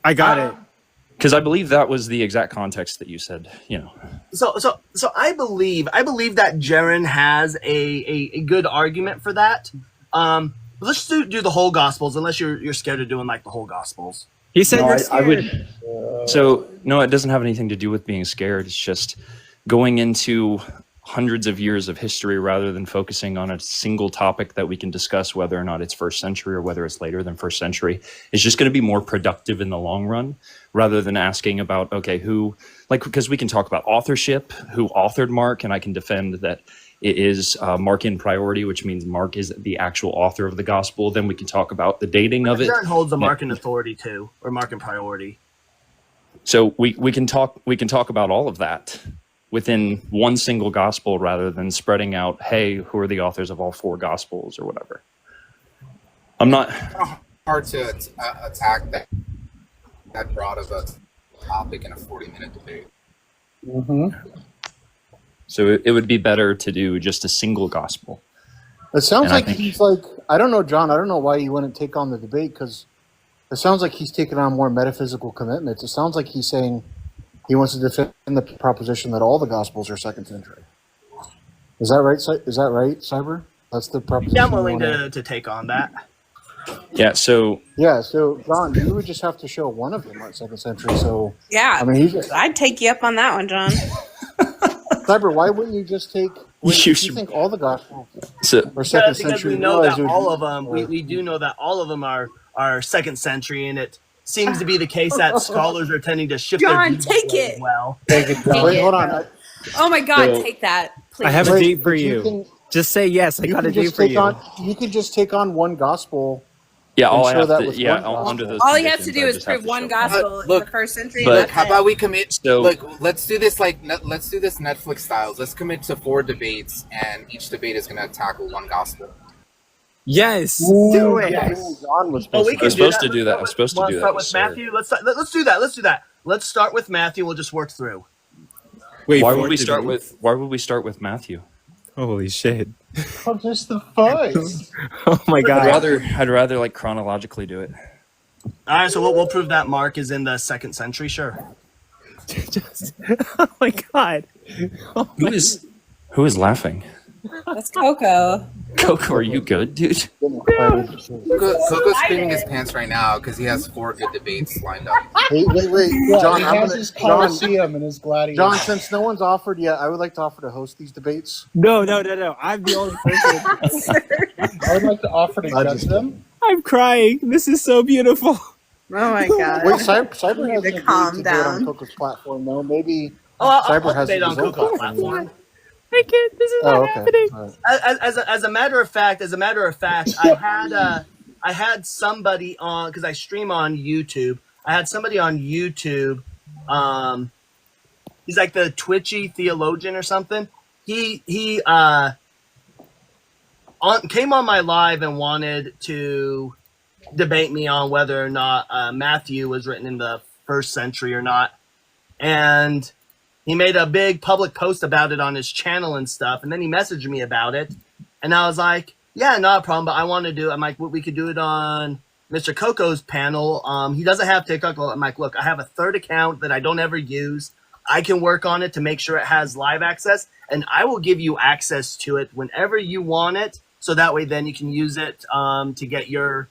C: I got it.
Q: Because I believe that was the exact context that you said,
B: So I believe that Jaren has a good argument for that. Let's do the whole Gospels, unless you're scared of doing like the whole Gospels.
C: He said you're scared.
Q: I would. So no, it doesn't have anything to do with being scared. It's just going into hundreds of years of history rather than focusing on a single topic that we can discuss whether or not it's 1st century or whether it's later than 1st century. It's just going to be more productive in the long run rather than asking about, okay, because we can talk about authorship, who authored Mark, and I can defend that it is Mark in priority, which means Mark is the actual author of the gospel. Then we can talk about the dating of it.
B: Jaren holds a Mark in authority too, or Mark in priority.
Q: So we can talk about all of that within one single gospel rather than spreading out, hey, who are the authors of all 4 gospels or whatever. I'm not
N: hard to attack that broad of a topic in a 40-minute debate.
Q: So it would be better to do just a single gospel.
O: It sounds like he's like, I don't know, John, I don't know why you wouldn't take on the debate, because it sounds like he's taking on more metaphysical commitments. It sounds like he's saying he wants to defend the proposition that all the Gospels are 2nd century. Is that right? Cyber? That's the proposition.
B: Yeah, I'm willing to take on that.
Q: Yeah. So
O: John, you would just have to show one of them are 2nd century. So
U: yeah,
O: I mean,
U: I'd take you up on that one, John.
O: Cyber, why wouldn't you just take? You think all the Gospels are 2nd century?
B: Because we know that all of them. We do know that all of them are 2nd century, and it seems to be the case that scholars are tending to shift
U: John,
B: their views
U: take it.
B: well.
O: Take it. Wait, hold on.
U: Oh my God, take that, please.
C: I have a date for you. Just say yes. I got a date for you.
O: You can just take on one gospel
Q: Yeah,
O: and
Q: all I
O: show
Q: have
O: that
Q: to,
O: with
Q: yeah,
O: one gospel.
Q: under those
U: All he has to
Q: conditions,
U: do
Q: I
U: is
Q: just have
U: prove
Q: to
U: one
Q: show
U: gospel in
N: Look,
U: the first century.
Q: But-
N: Look, how about we commit?
Q: So-
N: Look, let's do this let's do this Netflix styles. Let's commit to 4 debates, and each debate is going to tackle one gospel.
C: Yes,
O: Ooh,
C: do it.
O: yes. John was
B: Oh, we
Q: I
B: can
Q: was
B: do
Q: supposed
B: that.
Q: to do that. I was supposed to
B: Want
Q: do
B: to
Q: that
B: start
Q: with
B: with
Q: Sarah.
B: Matthew? Let's do that. Let's do that. Let's start with Matthew. We'll just work through.
C: Wait,
Q: Why
C: for
Q: would we
C: it to
Q: start
C: be-
Q: with? Why would we start with Matthew?
C: Holy shit!
O: Oh, just the fun.
C: Oh my god!
Q: I'd rather like chronologically do it.
B: All right, so we'll prove that Mark is in the 2nd century. Sure.
C: Oh my god!
Q: Who is laughing?
U: That's Coco.
Q: Coco, are you good, dude?
N: Coco's screaming his pants right now because he has 4 good debates lined up.
O: Wait,
V: Yeah,
O: John.
V: he
O: I'm
V: has
O: gonna,
V: his
O: John,
V: Colosseum and his gladiator.
O: John, since no one's offered yet, I would like to offer to host these debates.
C: No! I'm the only person.
V: I would like to offer to judge them.
C: I'm crying. This is so beautiful.
U: Oh my god.
O: Wait, Cyber
U: You
O: has
U: need to
O: agreed
U: calm
O: to do it on
U: down.
O: Coco's platform, though. Maybe
B: I'll
O: Cyber has
B: debate on
O: his own
B: Coco's
O: platform.
B: platform.
C: I can't. This is
O: Oh,
C: not
O: okay.
C: happening.
O: All right.
B: As a matter of fact, I had somebody on, because I stream on YouTube. I had somebody on YouTube. He's like the twitchy theologian or something. He came on my live and wanted to debate me on whether or not Matthew was written in the 1st century or not, and he made a big public post about it on his channel and stuff, and then he messaged me about it, and I was like, yeah, not a problem, but I want to do it. I'm like, we could do it on Mr. Coco's panel. He doesn't have TikTok. I'm like, look, I have a 3rd account that I don't ever use. I can work on it to make sure it has live access, and I will give you access to it whenever you want it, so that way then you can use it to get your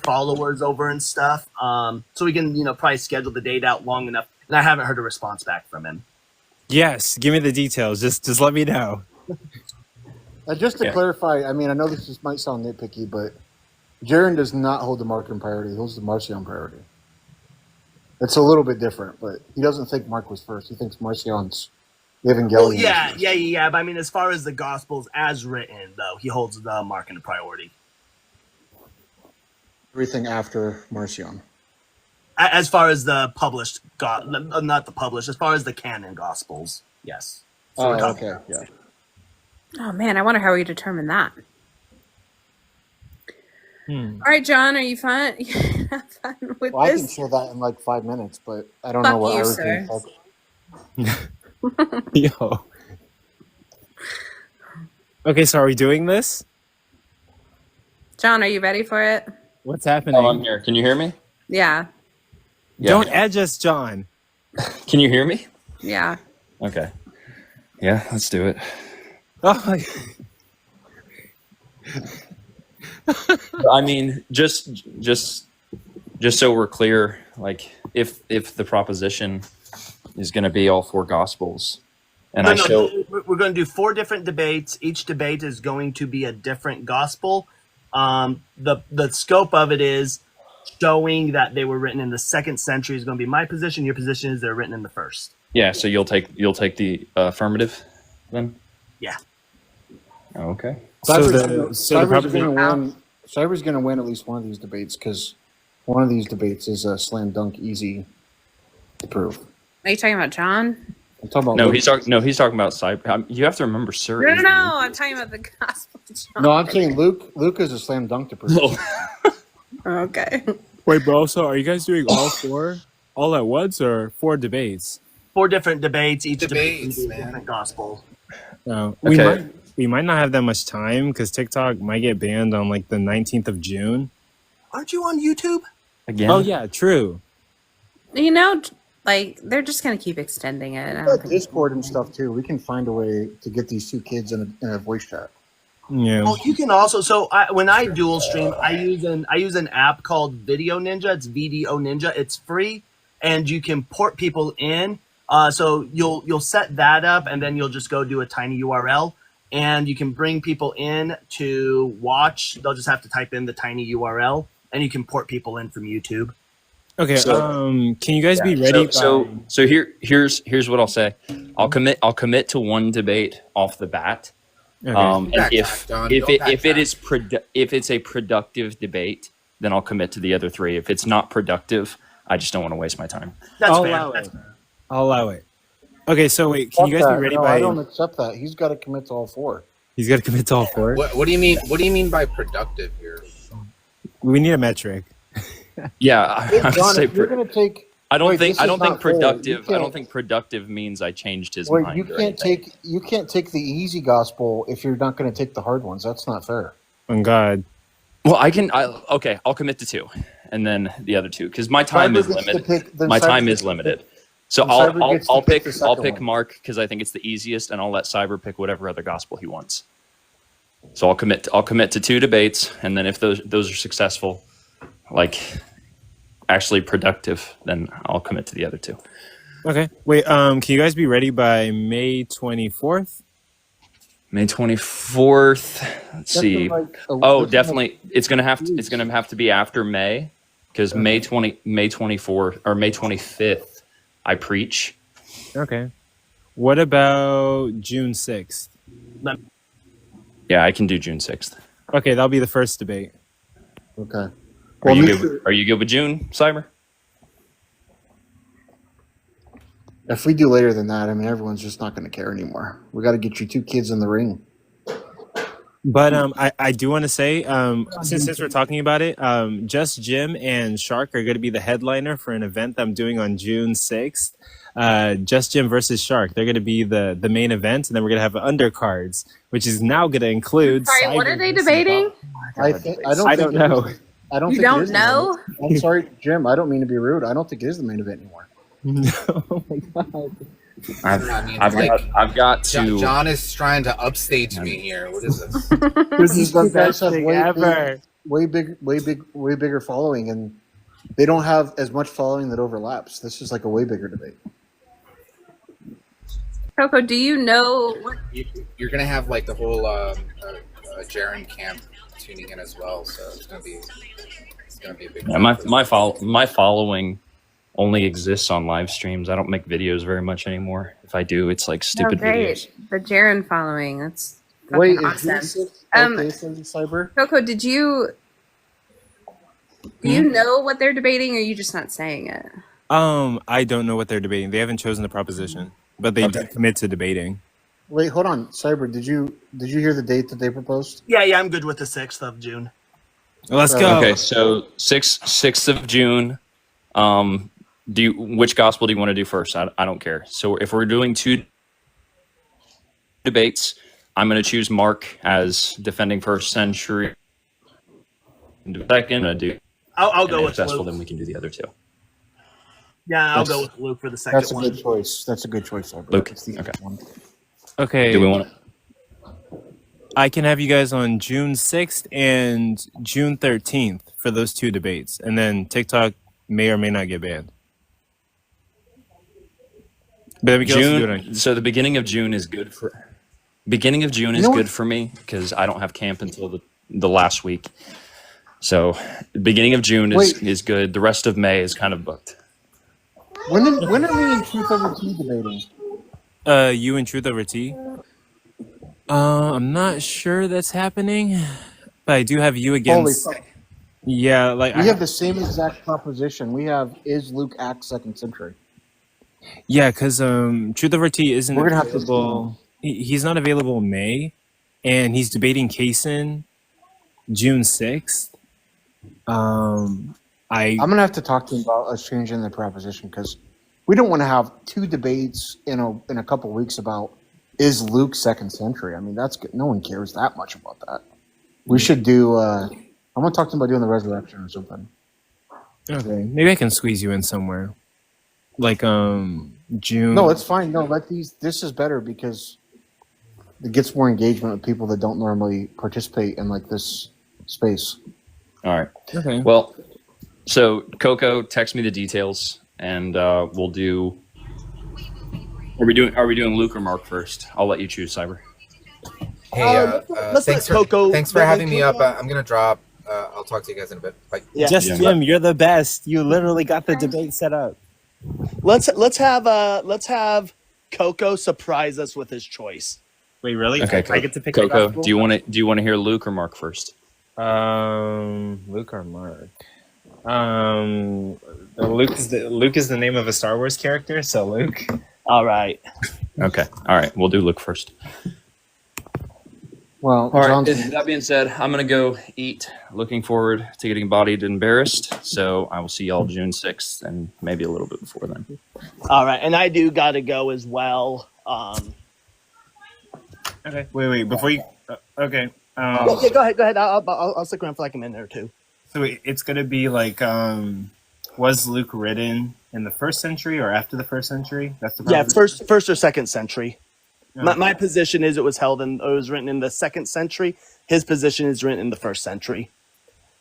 B: followers over and stuff. So we can, probably schedule the date out long enough, and I haven't heard a response back from him.
C: Yes, give me the details. Just let me know.
O: Just to clarify, I mean, I know this might sound nitpicky, but Jaron does not hold the Markan priority. He holds the Marcion priority. It's a little bit different, but he doesn't think Mark was first. He thinks Marcion's Evangelion.
B: Well, yeah. But I mean, as far as the Gospels as written, though, he holds the Markan priority.
O: Everything after Marcion.
B: As far as the published, not the published, as far as the canon Gospels, yes. So we're talking
O: okay, yeah.
U: Oh man, I wonder how we determine that. All right, John, are you fun? Have fun with
O: Well, I
U: this?
O: can share that in like 5 minutes, but I don't
U: Fuck
O: know what
U: you,
O: Ira
U: sir.
O: thinks.
C: Yo. Okay, so are we doing this?
U: John, are you ready for it?
C: What's happening?
Q: Oh, I'm here. Can you hear me?
U: Yeah.
C: Don't edge us, John.
Q: Can you hear me?
U: Yeah.
Q: Okay. Yeah, let's do it.
C: Oh my.
Q: I mean, just so we're clear, like if the proposition is going to be all 4 gospels, and
B: we're going to do 4 different debates. Each debate is going to be a different gospel. The scope of it is showing that they were written in the 2nd century is going to be my position. Your position is they're written in the 1st.
Q: yeah. So you'll take the affirmative, then.
B: Yeah.
Q: Okay.
O: Cyber's going to win at least one of these debates because one of these debates is a slam dunk easy to prove.
U: Are you talking about John?
O: I'm talking about
Q: No,
O: Luke.
Q: he's talking about cyber. You have to remember, sir.
U: No. I'm talking about the gospel. John.
O: No, I'm saying Luke is a slam dunk to prove.
U: Okay.
C: Wait, but also, are you guys doing all 4 all at once or 4 debates?
B: 4 different debates. Each debate
N: Debates,
B: is a
N: man.
B: different gospel.
C: We might not have that much time because TikTok might get banned on like the 19th of June.
B: Aren't you on YouTube?
Q: Again?
C: Oh yeah, true.
U: Like they're just gonna keep extending it. I
O: We
U: don't
O: got
U: think.
O: Discord and stuff too. We can find a way to get these 2 kids in a voice chat.
C: Yeah.
B: Well, you can also. So when I dual stream, I use an app called Video Ninja. It's VDO Ninja. It's free, and you can port people in. So you'll set that up, and then you'll just go do a tiny URL, and you can bring people in to watch. They'll just have to type in the tiny URL, and you can port people in from YouTube.
C: Okay.
Q: So-
C: can you guys be ready?
Q: So here's what I'll say. I'll commit to 1 debate off the bat.
C: Okay.
Q: And if
N: John,
Q: if
N: don't
Q: it if it
N: backtrack.
Q: is if it's a productive debate, then I'll commit to the other 3. If it's not productive, I just don't want to waste my time.
B: That's
C: I'll
B: fair.
C: allow it. I'll allow it. Okay, so wait, can you guys be ready
O: no,
C: by?
O: I don't accept that. He's got to commit to all 4.
C: He's got to commit to all 4.
N: What do you mean? What do you mean by productive here?
C: We need a metric.
Q: Yeah,
O: Hey,
Q: I would
O: John,
Q: say
O: if you're going to take.
Q: I don't
O: Wait,
Q: think
O: this is not fair.
Q: productive.
O: You
Q: I don't
O: can't-
Q: think productive means I changed his
O: Wait,
Q: mind.
O: you
Q: or
O: can't
Q: anything.
O: take the easy gospel if you're not going to take the hard ones. That's not fair.
C: On God.
Q: Well, okay, I'll commit to 2, and then the other 2, because my time is limited. My time is limited. So I'll pick Mark because I think it's the easiest, and I'll let Cyber pick whatever other gospel he wants. So I'll commit to 2 debates, and then if those are successful, like actually productive, then I'll commit to the other 2.
C: Okay. Wait. Can you guys be ready by May 24th?
Q: May 24th. Let's see. Definitely. It's gonna have to be after May, because May 24th or May 25th, I preach.
C: Okay. What about June 6th?
Q: Yeah, I can do June 6th.
C: Okay, that'll be the first debate.
O: Okay.
Q: Are you good with June, Cyber?
O: If we do later than that, I mean, everyone's just not going to care anymore. We got to get you 2 kids in the ring.
C: But I do want to say, since we're talking about it, Just Jim and Shark are going to be the headliner for an event that I'm doing on June 6th. Just Jim versus Shark. They're going to be the main event, and then we're going to have undercards, which is now going to include.
U: Sorry, what are they debating?
C: I don't know.
O: I don't
U: You
O: think
U: don't
O: it is
U: know?
O: The main, I'm sorry, Jim. I don't mean to be rude. I don't think it is the main event anymore.
C: Oh my God.
Q: I've got to.
N: John is trying to upstage me here. What is this?
C: This is the
O: You guys
C: best
O: have
C: thing ever.
O: way bigger following, and they don't have as much following that overlaps. This is like a way bigger debate.
U: Coco, do you know what?
N: You're gonna have like the whole Jaren camp tuning in as well, so it's gonna be a big.
Q: Yeah, my following only exists on live streams. I don't make videos very much anymore. If I do, it's like stupid videos.
U: The Jaren following. That's
O: Wait,
U: fucking
O: is this
U: awesome.
O: okay, Cyber?
U: Coco, do you know what they're debating, or are you just not saying it?
C: I don't know what they're debating. They haven't chosen the proposition, but they did commit to debating.
O: Wait, hold on, Cyber. Did you hear the date that they proposed?
B: Yeah, I'm good with the 6th of June.
C: Let's go.
Q: Okay, so 6th of June. Which gospel do you want to do first? I don't care. So if we're doing 2 debates, I'm going to choose Mark as defending first century. Second,
B: I'll go with
Q: successful,
B: Luke.
Q: then we can do the other 2.
B: Yeah, I'll go with Luke for the second
O: That's a
B: one.
O: good choice. That's a good choice, Cyber.
Q: Luke.
O: That's the
Q: Okay.
O: one.
C: Okay.
Q: Do we want to?
C: I can have you guys on June 6th and June 13th for those 2 debates, and then TikTok may or may not get banned. But we can also do it on-
Q: So the beginning of June is good for. Beginning of June is good for me because I don't have camp until the last week. So beginning of June is good. The rest of May is kind of booked.
O: When are we in Truth Over Tea debating?
C: You and Truth Over Tea? I'm not sure that's happening, but I do have you against.
O: Holy fuck.
C: Yeah, like
O: We have the same exact proposition. We have is Luke Acts 2nd century.
C: Yeah, because Truth Over Tea isn't
O: We're gonna have to-
C: available. He's not available in May, and he's debating Kaysen June 6th.
O: I'm gonna have to talk to him about us changing the proposition because we don't want to have 2 debates in a couple weeks about is Luke 2nd century. I mean, that's good. No one cares that much about that. We should do. I'm gonna talk to him about doing the resurrection or something.
C: Okay, maybe I can squeeze you in somewhere, like June.
O: No, it's fine. No, this is better because it gets more engagement with people that don't normally participate in like this space.
Q: All right.
C: Okay.
Q: Well, so Coco, text me the details, and we'll do. Are we doing Luke or Mark first? I'll let you choose, Cyber.
N: Hey,
B: let's
N: thanks
B: let Coco.
N: thanks for having me up. I'm gonna drop. I'll talk to you guys in a bit. Bye.
B: Yeah.
C: Jim, you're the best. You literally got the debate set up.
B: Let's have Coco surprise us with his choice.
C: Wait, really?
Q: Okay,
C: I get to pick the
Q: Coco.
C: gospel?
Q: Do you want to hear Luke or Mark first?
C: Luke or Mark? Luke is the name of a Star Wars character, so Luke.
B: All right.
Q: Okay. All right. We'll do Luke first.
O: Well,
Q: All right.
O: John's
Q: That being said, I'm gonna go eat. Looking forward to getting bodied and embarrassed. So I will see y'all June 6th and maybe a little bit before then.
B: All right, and I do got to go as well.
C: Okay. Wait. Before you. Okay.
B: Yeah, go ahead. I'll stick around for like a minute or two.
C: So it's gonna be like, was Luke written in the 1st century or after the 1st century? That's the
B: Yeah,
C: problem?
B: first or 2nd century.
C: Okay.
B: My position is it was written in the 2nd century. His position is written in the 1st century.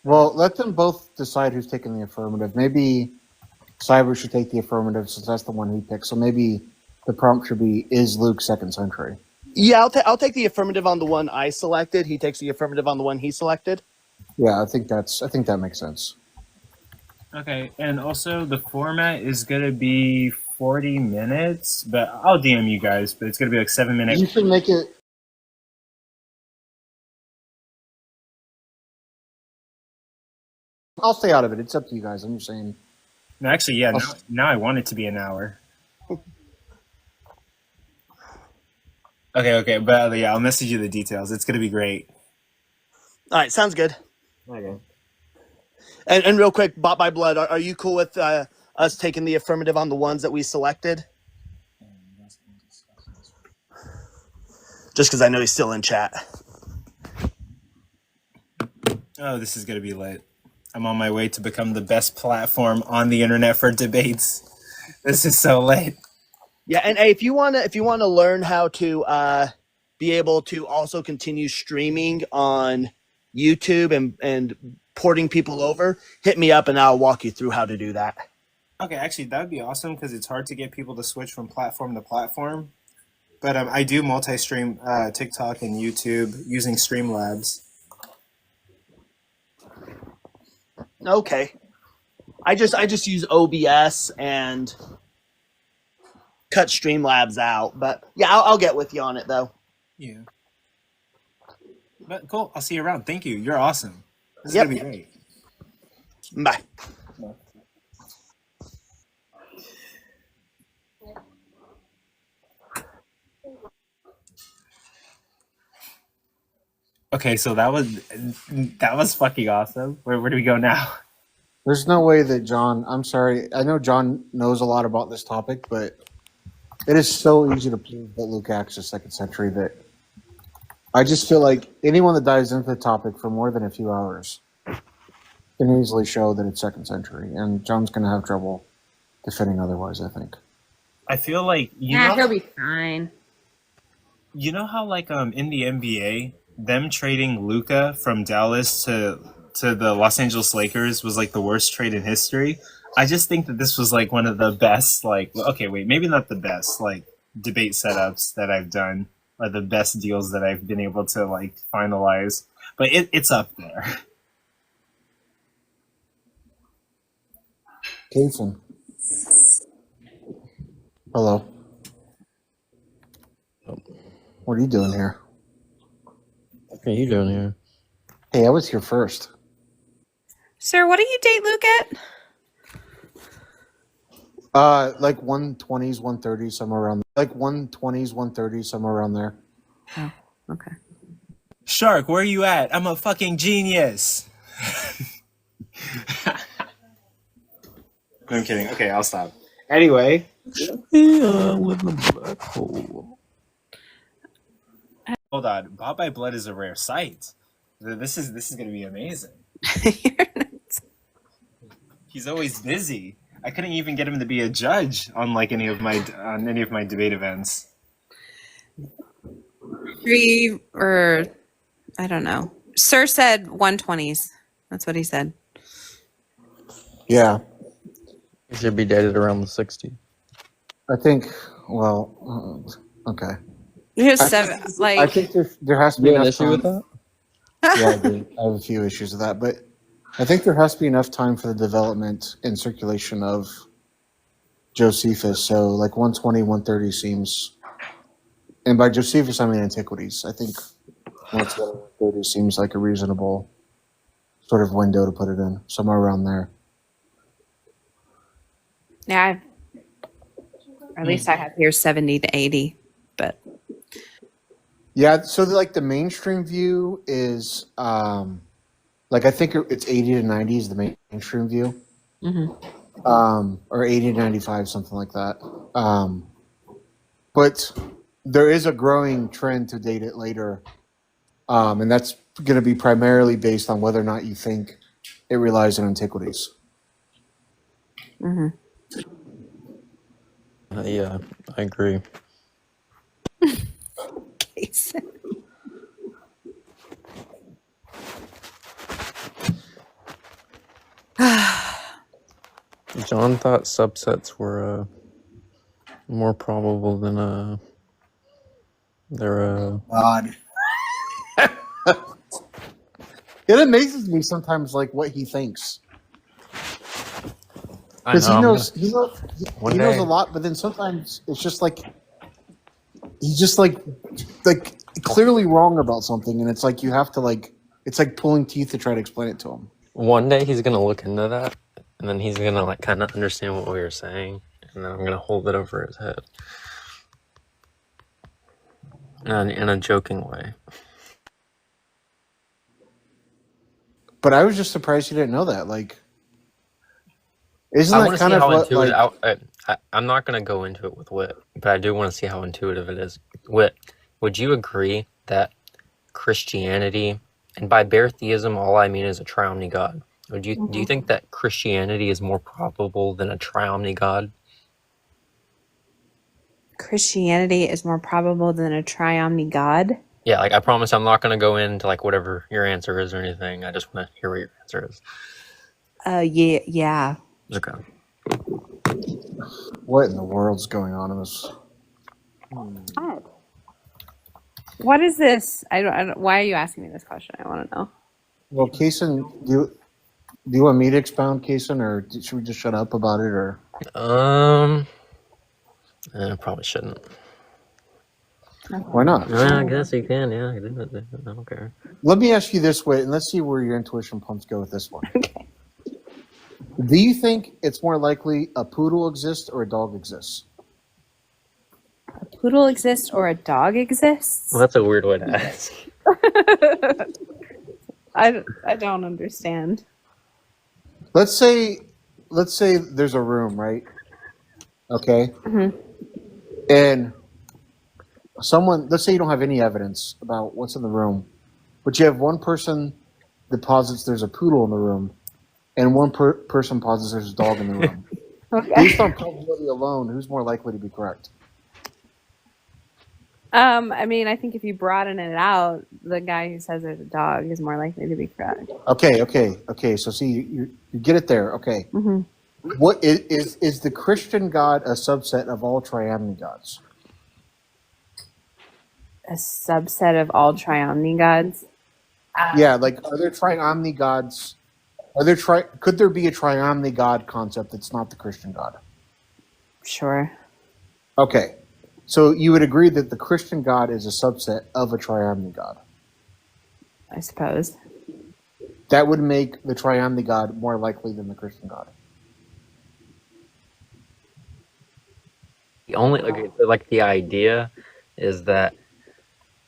O: Well, let them both decide who's taking the affirmative. Maybe Cyber should take the affirmative since that's the one he picked. So maybe the prompt should be, is Luke 2nd century?
B: Yeah, I'll take the affirmative on the one I selected. He takes the affirmative on the one he selected.
O: Yeah, I think that makes sense.
C: Okay, and also the format is gonna be 40 minutes, but I'll DM you guys. But it's gonna be like 7 minutes.
O: You should make it. I'll stay out of it. It's up to you guys. I'm just saying.
C: No, actually, yeah. Now I want it to be an hour. Okay, but yeah, I'll message you the details. It's gonna be great.
B: All right, sounds good.
C: Okay.
B: And real quick, Bought by Blood, are you cool with us taking the affirmative on the ones that we selected? Just because I know he's still in chat.
C: Oh, this is gonna be lit. I'm on my way to become the best platform on the internet for debates. This is so lit.
B: Yeah, and hey, if you wanna learn how to be able to also continue streaming on YouTube and porting people over, hit me up and I'll walk you through how to do that.
C: Okay, actually, that would be awesome because it's hard to get people to switch from platform to platform. But I do multi-stream TikTok and YouTube using Streamlabs.
B: Okay. I just use OBS and cut Streamlabs out. But yeah, I'll get with you on it though.
C: Yeah. But cool. I'll see you around. Thank you. You're awesome. This is
B: Yep.
C: gonna be great.
B: Bye.
C: Okay, so that was fucking awesome. Where do we go now?
O: There's no way that John. I'm sorry. I know John knows a lot about this topic, but it is so easy to prove that Luke acts is 2nd century that I just feel like anyone that dives into the topic for more than a few hours can easily show that it's 2nd century, and John's going to have trouble defending otherwise, I think.
C: I feel like
U: he'll be fine.
C: You know how like in the NBA, them trading Luka from Dallas to the Los Angeles Lakers was like the worst trade in history. I just think that this was like one of the best, like, okay, wait, maybe not the best, like debate setups that I've done, or the best deals that I've been able to like finalize, but it's up there.
O: Jason. Hello. What are you doing here?
H: What are you doing here?
O: Hey, I was here first.
U: Sir, what do you date Luke at?
O: Like 120s, 130s, somewhere around. Like 120s, 130s, somewhere around there.
U: Oh, okay.
C: Shark, where are you at? I'm a fucking genius. I'm kidding. Okay, I'll stop. Anyway.
H: Yeah, with the black hole.
C: Hold on. Bought by Blood is a rare sight. This is going to be amazing. He's always busy. I couldn't even get him to be a judge on like any of my debate events.
U: 3 or I don't know. Sir said 120s. That's what he said.
O: Yeah.
H: He should be dated around the 60s.
O: I think, well, okay.
U: Here's 7. Like,
O: I think there has to be
H: You have
O: enough
H: an issue
O: time.
H: with that?
O: Yeah, I do. I have a few issues with that, but I think there has to be enough time for the development and circulation of Josephus. So like 120, 130 seems, and by Josephus I mean antiquities. I think 120, 130 seems like a reasonable sort of window to put it in, somewhere around there.
U: Yeah, or at least I have here 70 to 80, but
O: Yeah, so like the mainstream view is like I think it's 80 to 90 is the mainstream view. Or 80 to 95, something like that. But there is a growing trend to date it later. And that's going to be primarily based on whether or not you think it relies on antiquities.
A: Yeah, I agree. John thought subsets were more probable than they're
O: God. It amazes me sometimes, like what he thinks,
A: I
O: because
A: know.
O: he
A: One
O: knows
A: day.
O: a lot, but then sometimes it's just like he's just like clearly wrong about something, and it's like you have to like it's like pulling teeth to try to explain it to him.
A: One day he's gonna look into that, and then he's gonna like kind of understand what we were saying, and then I'm gonna hold it over his head, and in a joking way.
O: But I was just surprised you didn't know that. Like, isn't
A: I
O: that
A: want to see
O: kind of
A: how
O: what
A: intuitive.
O: like?
A: I'm not gonna go into it with Wit, but I do want to see how intuitive it is. Wit, would you agree that Christianity, and by bare theism, all I mean is a triomni God? Do you think that Christianity is more probable than a triomni God?
U: Christianity is more probable than a triomni God.
A: Yeah, like I promise I'm not going to go into like whatever your answer is or anything. I just want to hear what your answer is.
U: Yeah.
A: Okay.
O: What in the world's going on in this?
U: What is this? I don't. Why are you asking me this question? I want to know.
O: Well, Kaysen, do you want me to expound, Kaysen, or should we just shut up about it? Or
A: Probably shouldn't.
O: why not?
A: I guess you can. Yeah, I don't care.
O: Let me ask you this way, and let's see where your intuition pumps go with this one. Okay. Do you think it's more likely a poodle exists or a dog exists?
U: A poodle exists or a dog exists?
A: Well, that's a weird way to ask.
U: I don't understand.
O: Let's say there's a room, right? Okay. And let's say you don't have any evidence about what's in the room, but you have one person that posits there's a poodle in the room, and one person posits there's a dog in the room.
U: Okay.
O: Based on probability alone, who's more likely to be correct?
U: I mean, I think if you broaden it out, the guy who says there's a dog is more likely to be correct.
O: Okay. So see, you get it there. Okay. What is the Christian God a subset of all triomni gods?
U: A subset of all triomni gods?
O: Yeah, like are there triomni gods? Could there be a triomni God concept that's not the Christian God?
U: Sure.
O: Okay. So you would agree that the Christian God is a subset of a triomni God?
U: I suppose.
O: That would make the triomni God more likely than the Christian God.
A: The only like the idea is that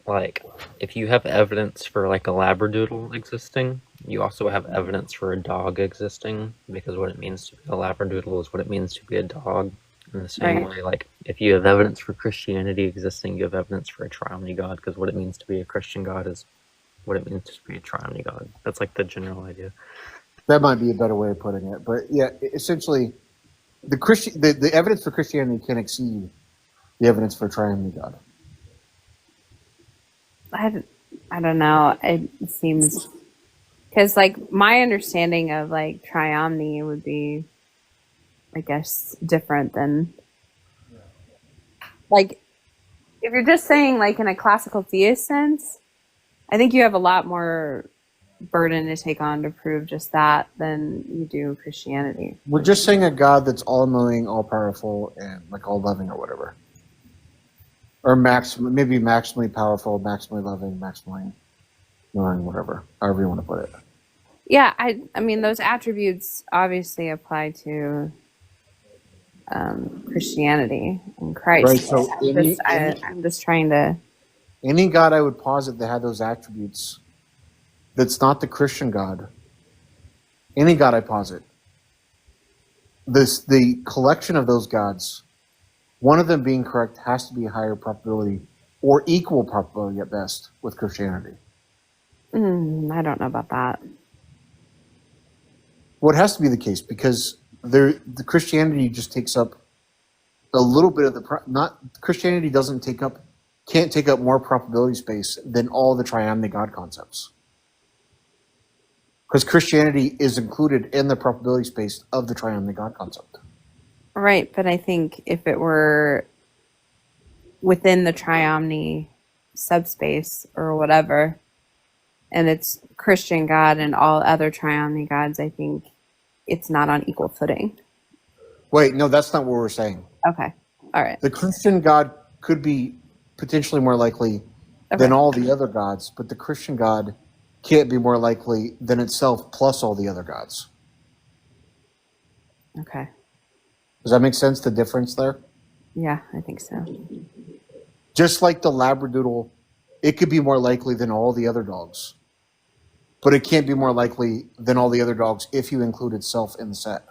A: like if you have evidence for like a labradoodle existing, you also have evidence for a dog existing, because what it means to be a labradoodle is what it means to be a dog. In the same way, like if you have evidence for Christianity existing, you have evidence for a triomni God, because what it means to be a Christian God is what it means to be a triomni God. That's like the general idea.
O: That might be a better way of putting it, but yeah, essentially, the evidence for Christianity can exceed the evidence for a triomni God.
U: I don't know. It seems because like my understanding of like triomni would be, I guess, different than like if you're just saying like in a classical theist sense, I think you have a lot more burden to take on to prove just that than you do Christianity.
O: We're just saying a God that's all-knowing, all-powerful, and like all-loving or whatever. Or maybe maximally powerful, maximally loving, maximally knowing, whatever. However you want to put it.
U: Yeah, I mean, those attributes obviously apply to Christianity and
O: Right.
U: Christ.
O: So
U: I'm just trying to.
O: any God I would posit that had those attributes, that's not the Christian God. Any God I posit, the collection of those gods, one of them being correct has to be a higher probability or equal probability at best with Christianity.
U: I don't know about that.
O: Well, it has to be the case because the Christianity just takes up a little bit of Christianity can't take up more probability space than all the triune God concepts. Because Christianity is included in the probability space of the triune God concept.
U: Right, but I think if it were within the triomni subspace or whatever, and it's Christian God and all other triomni gods, I think it's not on equal footing.
O: Wait, no, that's not what we're saying.
U: Okay, all right.
O: The Christian God could be potentially more likely than all the other gods, but the Christian God can't be more likely than itself plus all the other gods.
U: Okay.
O: Does that make sense, the difference there?
U: Yeah, I think so.
O: Just like the Labradoodle, it could be more likely than all the other dogs. But it can't be more likely than all the other dogs if you include itself in the set.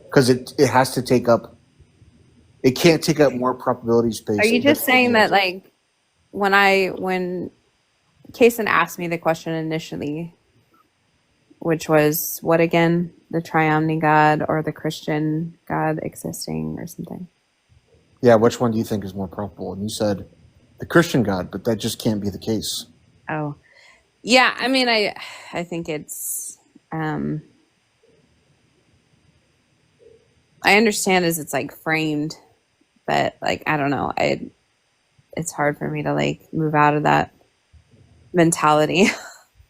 O: Because it has to take up, it can't take up more probability space.
U: Are you just saying that, like, when Kason asked me the question initially, which was what again, the triomni God or the Christian God existing or something?
O: Yeah, which one do you think is more probable? And you said the Christian God, but that just can't be the case.
U: Oh, yeah. I mean, I think it's. I understand as it's like framed, but like I don't know. It's hard for me to like move out of that mentality.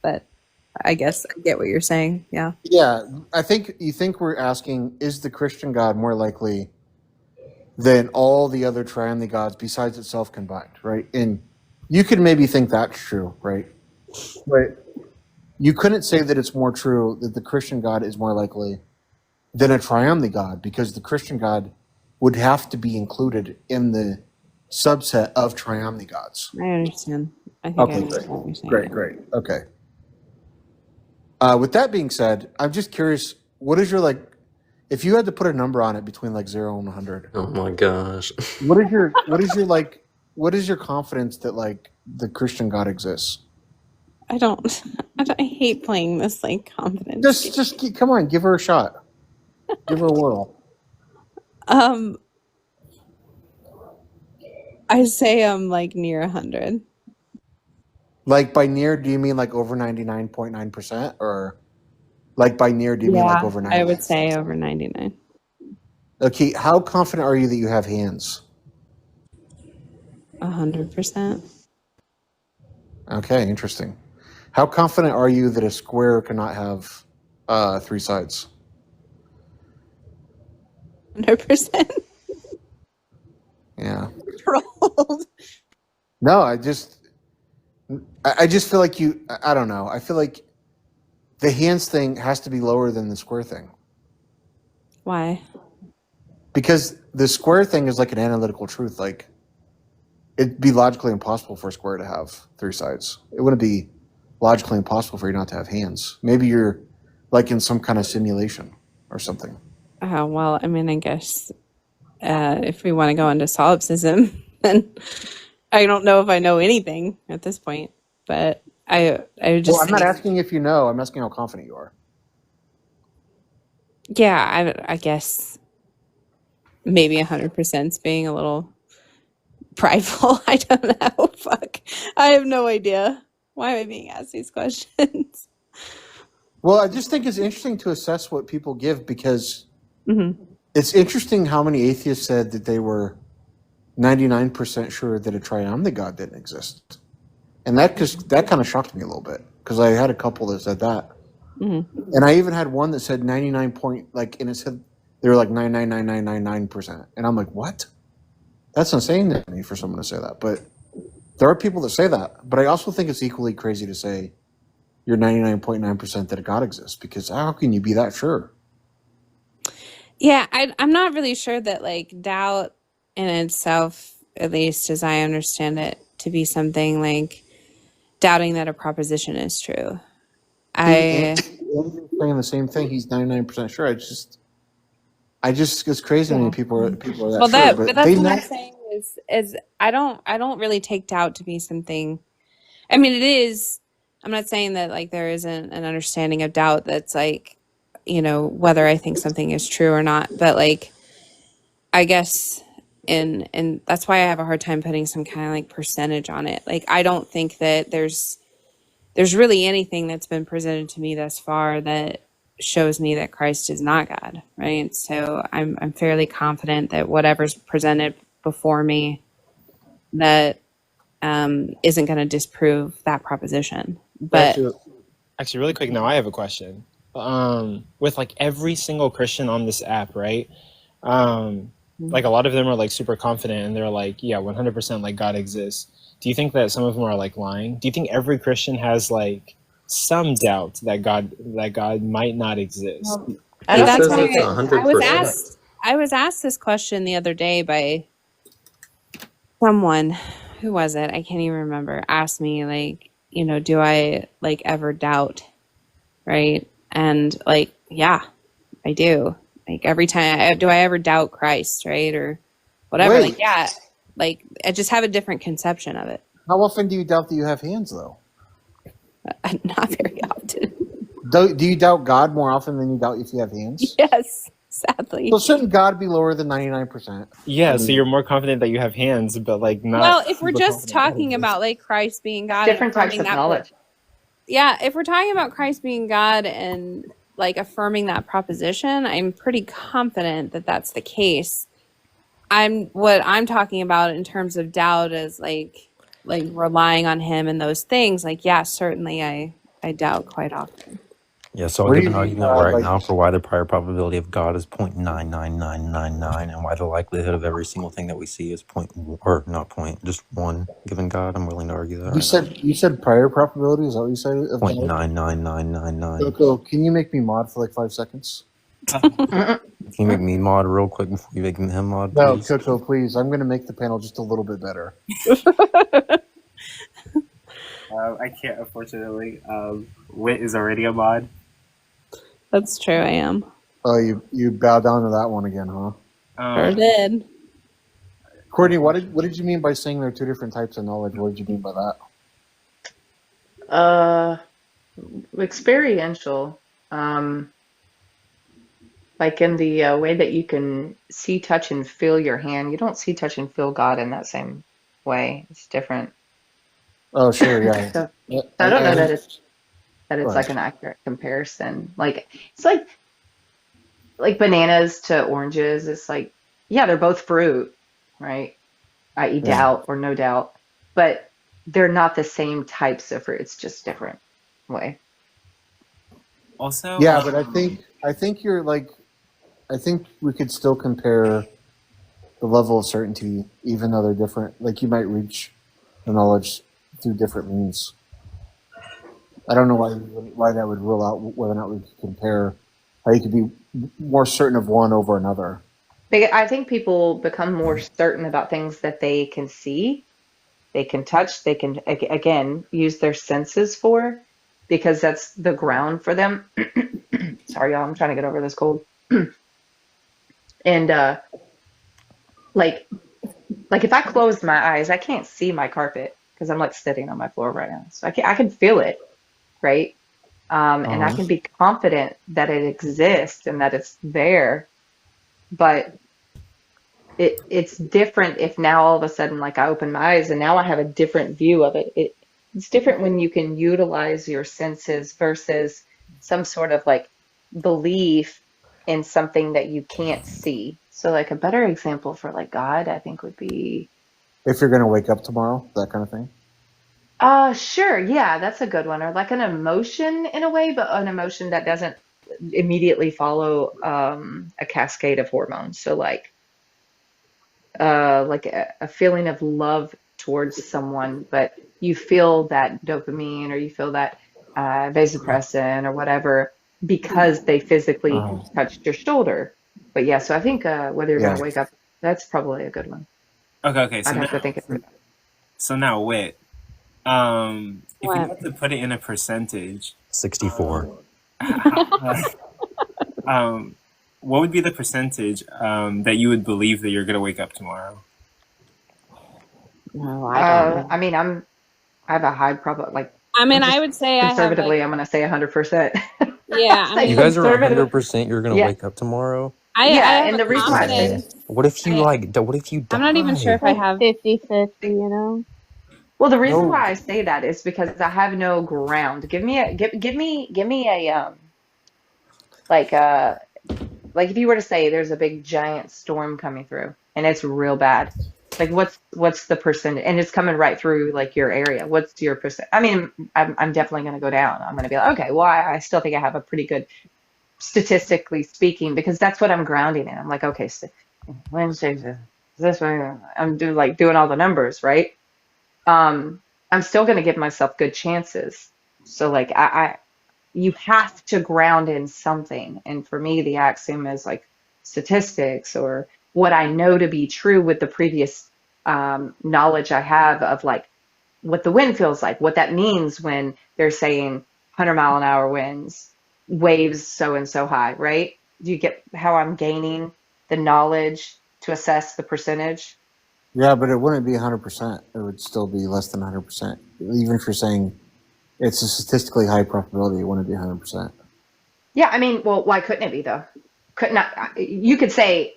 U: But I guess I get what you're saying. Yeah.
O: Yeah, I think you think we're asking, is the Christian God more likely than all the other triune gods besides itself combined, right? And you could maybe think that's true, right? But you couldn't say that it's more true that the Christian God is more likely than a triune God, because the Christian God would have to be included in the subset of triune gods.
U: I understand. I think
O: Okay,
U: I understand what you're saying.
O: great. Okay. With that being said, I'm just curious, what is your, like, if you had to put a number on it between like 0 and 100?
A: Oh my gosh.
O: What is your confidence that like the Christian God exists?
U: I hate playing this like confidence.
O: Come on, give her a shot. Give her a whirl.
U: I say I'm like near 100.
O: Like by near, do you mean like over 99.9%, or like by near, do you mean like over 99%?
U: I would say over 99.
O: Okay, how confident are you that you have hands?
U: 100%.
O: Okay, interesting. How confident are you that a square cannot have 3 sides?
U: 100%.
O: Yeah.
U: Trolled.
O: No, I just feel like I don't know. I feel like the hands thing has to be lower than the square thing.
U: Why?
O: Because the square thing is like an analytical truth. Like, it'd be logically impossible for a square to have 3 sides. It wouldn't be logically impossible for you not to have hands. Maybe you're like in some kind of simulation or something.
U: Well, I mean, I guess if we want to go into solipsism, then I don't know if I know anything at this point. But I just.
O: Well, I'm not asking if you know. I'm asking how confident you are.
U: Yeah, I guess maybe 100% is being a little prideful. I don't know. Fuck. I have no idea. Why am I being asked these questions?
O: Well, I just think it's interesting to assess what people give, because it's interesting how many atheists said that they were 99% sure that a triune God didn't exist. And that kind of shocked me a little bit, because I had a couple that said that. And I even had one that said 99 point, like, and it said they were like 99.9999%. And I'm like, what? That's insane to me for someone to say that. But there are people that say that. But I also think it's equally crazy to say you're 99.9% that God exists, because how can you be that sure?
U: Yeah, I'm not really sure that like doubt in itself, at least as I understand it, to be something like doubting that a proposition is true.
O: Andrew's saying the same thing. He's 99% sure. I just it's crazy
U: Yeah.
O: when people are that
U: Well,
O: sure,
U: but
O: but
U: that's
O: they
U: what
O: know.
U: I'm saying is I don't really take doubt to be something. I mean, it is. I'm not saying that like there isn't an understanding of doubt that's like, whether I think something is true or not. But like, I guess, and that's why I have a hard time putting some kind of like percentage on it. Like, I don't think that there's really anything that's been presented to me thus far that shows me that Christ is not God, right? So I'm fairly confident that whatever's presented before me that isn't going to disprove that proposition. But
C: Actually, really quick, now I have a question. With like every single Christian on this app, right? Like a lot of them are like super confident and they're like, yeah, 100% like God exists. Do you think that some of them are like lying? Do you think every Christian has like some doubt that God might not exist?
U: Well,
A: Who
U: that's
A: says
U: why
A: it's
U: I was
A: 100%?
U: asked this question the other day by someone. Who was it? I can't even remember. Asked me like, do I like ever doubt? Right? And like, yeah, I do. Like every time, do I ever doubt Christ? Right? Or whatever.
O: Wait.
U: Like, yeah. Like I just have a different conception of it.
O: How often do you doubt that you have hands, though?
U: Not very often.
O: Do you doubt God more often than you doubt if you have hands?
U: Yes, sadly.
O: So shouldn't God be lower than 99%?
C: Yeah,
O: I
C: so
O: mean,
C: you're more confident that you have hands, but like not.
U: Well, if we're
C: super
U: just
C: confident God
U: talking
C: exists.
U: about like Christ being God,
K: Different
U: and
K: types
U: affirming
K: of
U: that
K: knowledge.
U: yeah, if we're talking about Christ being God and like affirming that proposition, I'm pretty confident that that's the case. What I'm talking about in terms of doubt is like relying on Him and those things. Like, yeah, certainly I doubt quite often.
A: Yeah, so I'll
O: what do
A: give
O: you
A: an
O: mean,
A: argument right
O: like,
A: now for why the prior probability of God is 0.99999 and why the likelihood of every single thing that we see is just one given God. I'm willing to argue that
O: you said prior probability? Is that what you said? Of
A: right now.
O: God?
A: 0.99999.
O: Coco, can you make me mod for like 5 seconds?
A: Can you make me mod real quick before you make him mod,
O: No,
A: please?
O: Coco, please. I'm going to make the panel just a little bit better.
S: I can't, unfortunately. Wit is already a mod.
U: That's true. I am.
O: Oh, you bow down to that one again, huh?
U: Sure did.
O: Courtney, what did you mean by saying there are two different types of knowledge? What did you mean by that?
K: Experiential. Like in the way that you can see, touch, and feel your hand. You don't see, touch, and feel God in that same way. It's different.
O: Oh, sure, yeah.
K: So
O: Yeah,
K: I don't know that
O: Go
K: it's
O: ahead.
K: like an accurate comparison. Like it's like bananas to oranges. It's like, yeah, they're both fruit, right? I.e.
O: Yeah.
K: doubt or no doubt, but they're not the same types of fruit. It's just different way.
S: Also,
O: Yeah, but I think you're like, I think we could still compare the level of certainty, even though they're different. Like you might reach the knowledge through different means. I don't know why that would rule out whether or not we could compare how you could be more certain of one over another.
K: I think people become more certain about things that they can see, they can touch, they can, again, use their senses for, because that's the ground for them. Sorry, y'all, I'm trying to get over this cold. And like if I close my eyes, I can't see my carpet because I'm like sitting on my floor right now. So I can feel it, right? And I can be confident that it exists and that it's there. But it's different if now all of a sudden, like I open my eyes and now I have a different view of it. It's different when you can utilize your senses versus some sort of like belief in something that you can't see. So like a better example for like God, I think would be,
O: If you're going to wake up tomorrow, that kind of thing.
K: sure, yeah, that's a good one. Or like an emotion in a way, but an emotion that doesn't immediately follow a cascade of hormones. So like a feeling of love towards someone, but you feel that dopamine or you feel that vasopressin or whatever because they physically touched your shoulder. But yeah, so I think whether you're
C: Yeah.
K: going to wake up, that's probably a good one.
D: Okay. So
K: I'd have to
D: now,
K: think of it.
D: so now, wait. If you
U: What?
D: had to put it in a percentage,
P: 64.
D: what would be the percentage that you would believe that you're going to wake up tomorrow?
U: No, I don't know.
K: I mean, I have a high probability, like,
U: I mean, I would say I have
K: conservatively,
U: like,
K: I'm going to say 100%.
U: yeah, I
K: Like,
P: You
U: mean,
P: guys are
K: conservative.
P: 100% you're gonna
K: Yeah.
P: wake up tomorrow?
U: I
K: Yeah,
U: have
K: and
U: a
K: the reason why I say
U: confidence.
P: What if you what if you
U: I'm not even sure if I
P: die?
U: have
T: 50-50, you know?
K: Well, the reason
C: No.
K: why I say that is because I have no ground. Give me a like like if you were to say there's a big giant storm coming through and it's real bad. Like what's the percentage? And it's coming right through like your area. What's your percent? I mean, I'm definitely going to go down. I'm going to be like, okay, well, I still think I have a pretty good statistically speaking because that's what I'm grounding in. I'm like, okay, so Wednesday, this way, I'm doing all the numbers, right? I'm still going to give myself good chances. So like you have to ground in something. And for me, the axiom is like statistics or what I know to be true with the previous knowledge I have of like what the wind feels like, what that means when they're saying 100-mile-an-hour winds, waves so and so high, right? Do you get how I'm gaining the knowledge to assess the percentage?
O: Yeah, but it wouldn't be 100%. It would still be less than 100%. Even if you're saying it's a statistically high probability, it wouldn't be 100%.
K: Yeah, I mean, well, why couldn't it be though? Couldn't you could say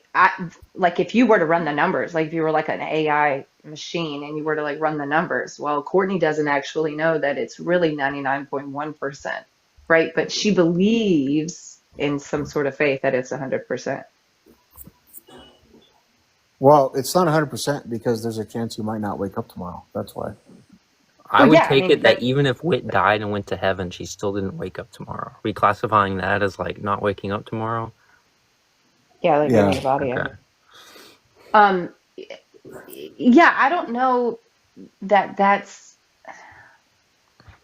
K: like if you were to run the numbers, like if you were like an AI machine and you were to like run the numbers, well, Courtney doesn't actually know that it's really 99.1%, right? But she believes in some sort of faith that it's 100%.
O: Well, it's not 100% because there's a chance you might not wake up tomorrow. That's why.
A: I
K: Well,
A: would
K: yeah, I
A: take
K: mean,
A: it that even if Wit died and went to heaven, she still didn't wake up tomorrow. Are we classifying that as like not waking up tomorrow?
K: Yeah, like
O: Yeah.
K: moving the body.
A: Okay.
K: Yeah, I don't know that's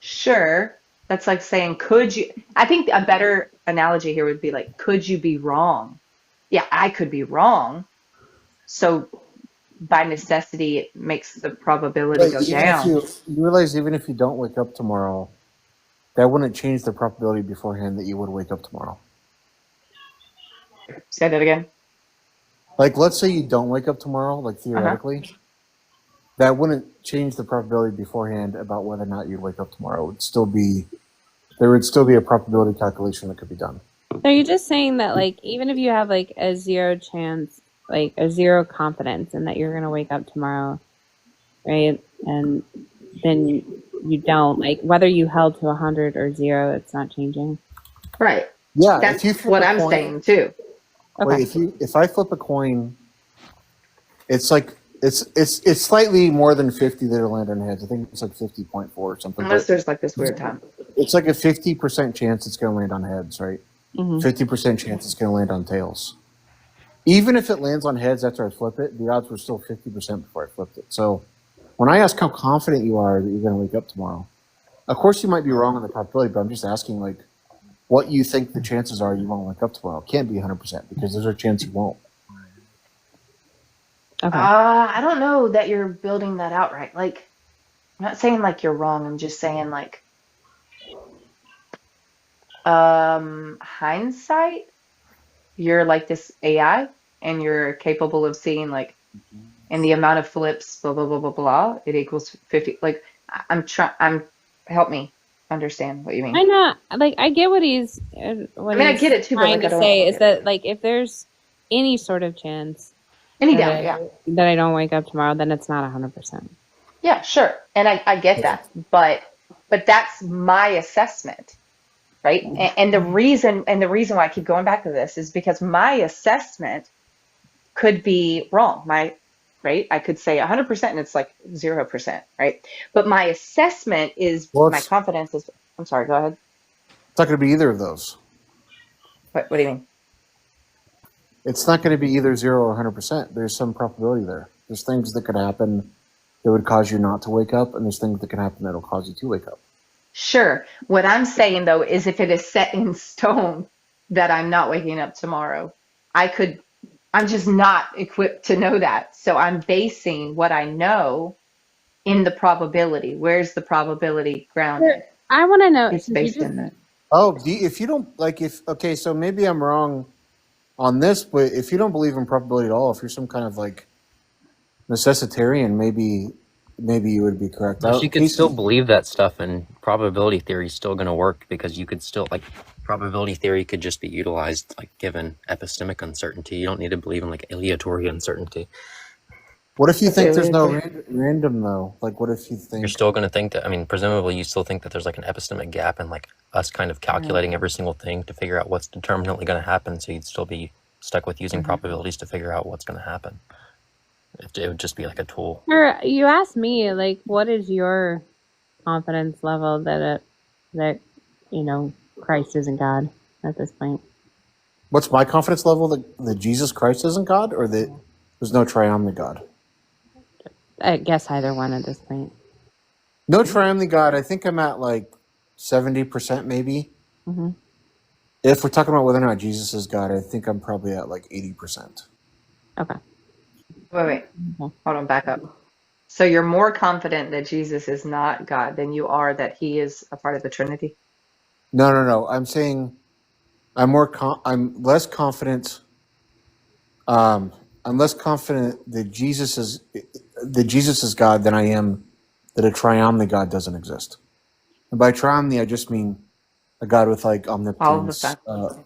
K: sure. That's like saying, could you? I think a better analogy here would be like, could you be wrong? Yeah, I could be wrong. So by necessity, it makes the probability
O: But
K: go
O: even if
K: down.
O: you realize, even if you don't wake up tomorrow, that wouldn't change the probability beforehand that you would wake up tomorrow.
K: Say that again.
O: Like, let's say you don't wake up tomorrow, like theoretically, that wouldn't change the probability beforehand about whether or not you'd wake up tomorrow. It would still be, there would still be a probability calculation that could be done.
U: So you're just saying that like even if you have like a 0 chance, like a 0 confidence in that you're gonna wake up tomorrow, right? And then you don't, like whether you held to 100 or 0, it's not changing.
K: Right.
O: Yeah,
K: That's
O: if you flip
K: what
O: a
K: I'm
O: coin,
K: saying too.
O: Wait, if I flip a coin, it's like it's slightly more than 50 that'll land on heads. I think it's like 50.4 or something.
K: Unless
O: but
K: there's like this weird time.
O: it's like a 50% chance it's going to land on heads, right? 50% chance it's going to land on tails. Even if it lands on heads after I flip it, the odds were still 50% before I flipped it. So when I ask how confident you are that you're going to wake up tomorrow, of course you might be wrong on the probability, but I'm just asking like what you think the chances are you won't wake up tomorrow. It can't be 100% because there's a chance you won't.
U: Okay.
K: I don't know that you're building that out right. Like, I'm not saying like you're wrong. I'm just saying like, hindsight, you're like this AI and you're capable of seeing like, and the amount of flips, blah, blah, blah, blah, blah, it equals 50. Like, help me understand what you mean.
U: I know, like I get what he's.
K: I get it too, but
U: trying
K: like, I
U: to
K: don't
U: say
K: get
U: is that like if there's any sort of chance that I don't wake up tomorrow, then it's not 100%.
K: Yeah, sure. And I get that, but that's my assessment, right? And the reason why I keep going back to this is because my assessment could be wrong. Right? I could say 100% and it's like 0%, right? But my assessment is my confidence is. I'm sorry. Go ahead.
O: It's not going to be either of those.
K: What do you mean?
O: It's not going to be either 0 or 100%. There's some probability there. There's things that could happen that would cause you not to wake up, and there's things that can happen that will cause you to wake up.
K: Sure. What I'm saying though is if it is set in stone that I'm not waking up tomorrow, I'm just not equipped to know that. So I'm basing what I know in the probability. Where's the probability grounded?
U: I want to know,
K: It's
U: since you
K: based
U: just
K: in that.
O: Oh, if you don't like, if okay, so maybe I'm wrong on this, but if you don't believe in probability at all, if you're some kind of like necessitarian, maybe you would be correct.
A: But you could still
O: Casey,
A: believe that stuff, and probability theory is still going to work because you could still, like, probability theory could just be utilized, like, given epistemic uncertainty. You don't need to believe in, like, aleatory uncertainty.
O: what if you think there's no random though? Like, what if you
A: You're
O: think?
A: still going to think that, I mean, presumably you still think that there's, like, an epistemic gap in, like, us kind of calculating every single thing to figure out what's determinately going to happen, so you'd still be stuck with using probabilities to figure out what's going to happen. It would just be like a tool.
U: Or you asked me, like, what is your confidence level that Christ isn't God at this point?
O: What's my confidence level that Jesus Christ isn't God, or that there's no triumphant God?
U: I guess either one at this point.
O: No triumphant God. I think I'm at like 70% maybe.
U: Mm-hmm.
O: If we're talking about whether or not Jesus is God, I think I'm probably at like 80%.
U: Okay.
K: Wait. Hold on, back up. So you're more confident that Jesus is not God than you are that he is a part of the Trinity?
O: No. I'm saying I'm less confident. I'm less confident that Jesus is God than I am that a triomni God doesn't exist. And by triomni, I just mean a God with like omnipotence.
K: Oh,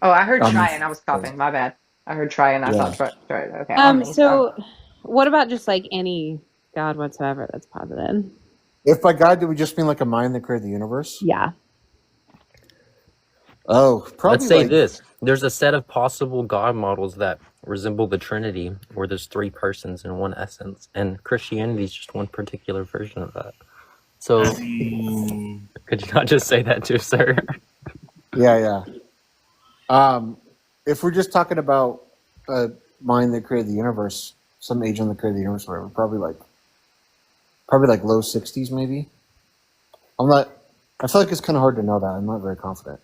K: I heard try and I was coughing. My bad. I heard try and I thought try. Okay.
U: So what about just like any God whatsoever that's posited?
O: If by God, do we just mean like a mind that created the universe?
U: Yeah.
O: Oh, probably.
A: Let's say this. There's a set of possible God models that resemble the Trinity, where there's three persons in one essence, and Christianity is just one particular version of that. So, could you not just say that too, sir?
O: Yeah. If we're just talking about a mind that created the universe, some agent that created the universe, whatever, probably like low 60s, maybe. I feel like it's kind of hard to know that. I'm not very confident.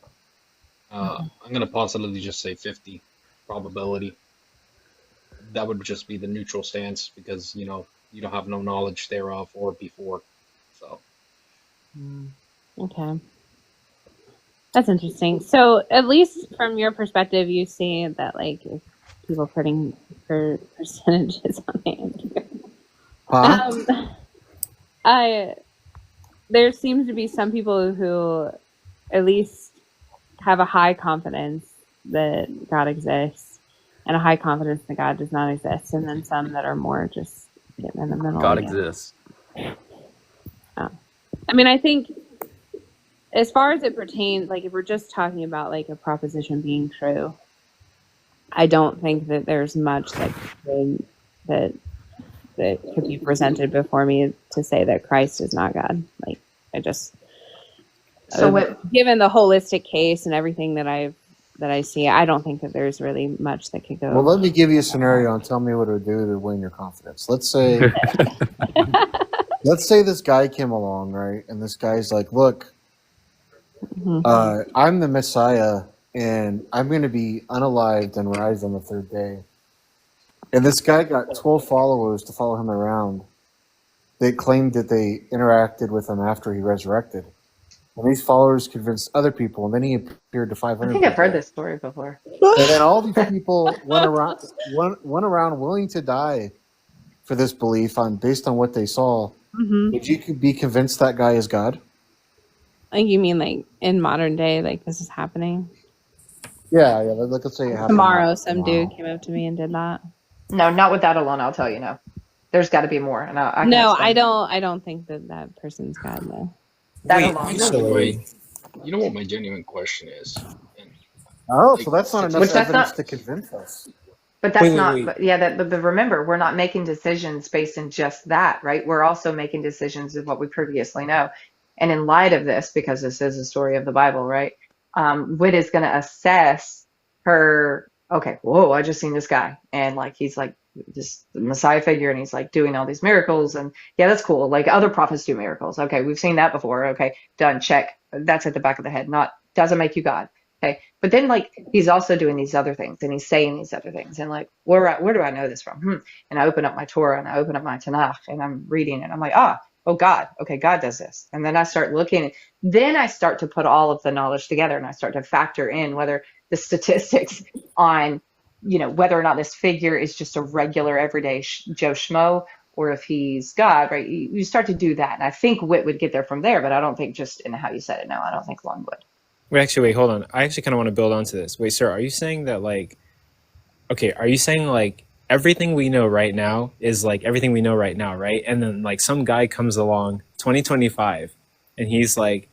J: I'm going to positively just say 50 probability. That would just be the neutral stance because, you don't have no knowledge thereof or before. So.
U: Okay. That's interesting. So at least from your perspective, you see that like if people putting percentages on the end. There seems to be some people who at least have a high confidence that God exists and a high confidence that God does not exist, and then some that are more just getting in the middle.
A: God exists.
U: Oh. I mean, I think as far as it pertains, like if we're just talking about like a proposition being true, I don't think that there's much that could be presented before me to say that Christ is not God. Like I just given the holistic case and everything that I see, I don't think that there's really much that could go.
O: Well, let me give you a scenario and tell me what it would do to win your confidence. Let's say this guy came along, right? And this guy's like, look, I'm the Messiah and I'm going to be unalived and rise on the third day. And this guy got 12 followers to follow him around. They claimed that they interacted with him after he resurrected. And these followers convinced other people, and then he appeared to 500
K: I think I've heard this story before.
O: And then all these people went around willing to die for this belief based on what they saw. Would you be convinced that guy is God?
U: Like you mean like in modern day, like this is happening?
O: Yeah. Let's say it happened
U: tomorrow. Some dude came up to me and did that.
K: No, not with that alone. I'll tell you no. There's got to be more. And I
U: don't think that person's God. No.
J: You know what my genuine question is?
O: So that's not enough evidence to convince us.
K: But that's But remember, we're not making decisions based on just that, right? We're also making decisions of what we previously know. And in light of this, because this is a story of the Bible, right? Wit is going to assess her. Okay, whoa! I just seen this guy, and like he's like this Messiah figure, and he's like doing all these miracles, and yeah, that's cool. Like other prophets do miracles. Okay, we've seen that before. Okay, done. Check. That's at the back of the head. Not doesn't make you God. Okay, but then like he's also doing these other things, and he's saying these other things, and like where do I know this from? And I open up my Torah, and I open up my Tanakh, and I'm reading, and I'm like, oh God, okay, God does this, and then I start looking, then I start to put all of the knowledge together, and I start to factor in whether the statistics on, whether or not this figure is just a regular everyday Joe Schmo, or if he's God, right? You start to do that, and I think Wit would get there from there, but I don't think just in how you said it. No, I don't think Long would.
C: Wait, hold on. I actually kind of want to build onto this. Wait, sir, are you saying that are you saying everything we know right now is everything we know right now, right? And then some guy comes along, 2025, and he's like,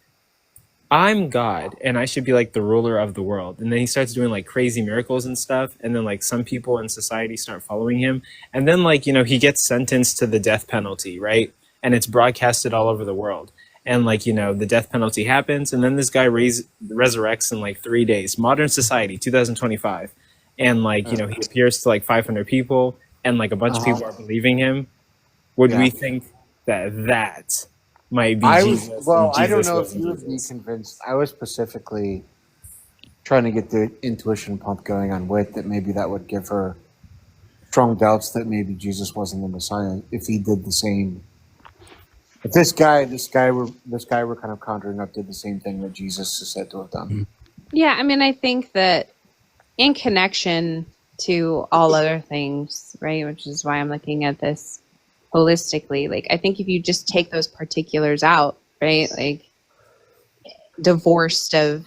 C: I'm God, and I should be the ruler of the world. And then he starts doing crazy miracles and stuff. And then some people in society start following him. And then he gets sentenced to the death penalty, right? And it's broadcasted all over the world. And the death penalty happens. And then this guy resurrects in 3 days. Modern society, 2025. And he appears to 500 people, and a bunch of people are believing him. Would we think that might be Jesus?
O: I don't know if you would be convinced. I was specifically trying to get the intuition pump going on Wit, that maybe that would give her strong doubts that maybe Jesus wasn't the Messiah if he did the same. If this guy we're kind of conjuring up did the same thing that Jesus is said to have done.
T: Yeah, I mean, I think that in connection to all other things, right, which is why I'm looking at this holistically, I think if you just take those particulars out, right, divorced of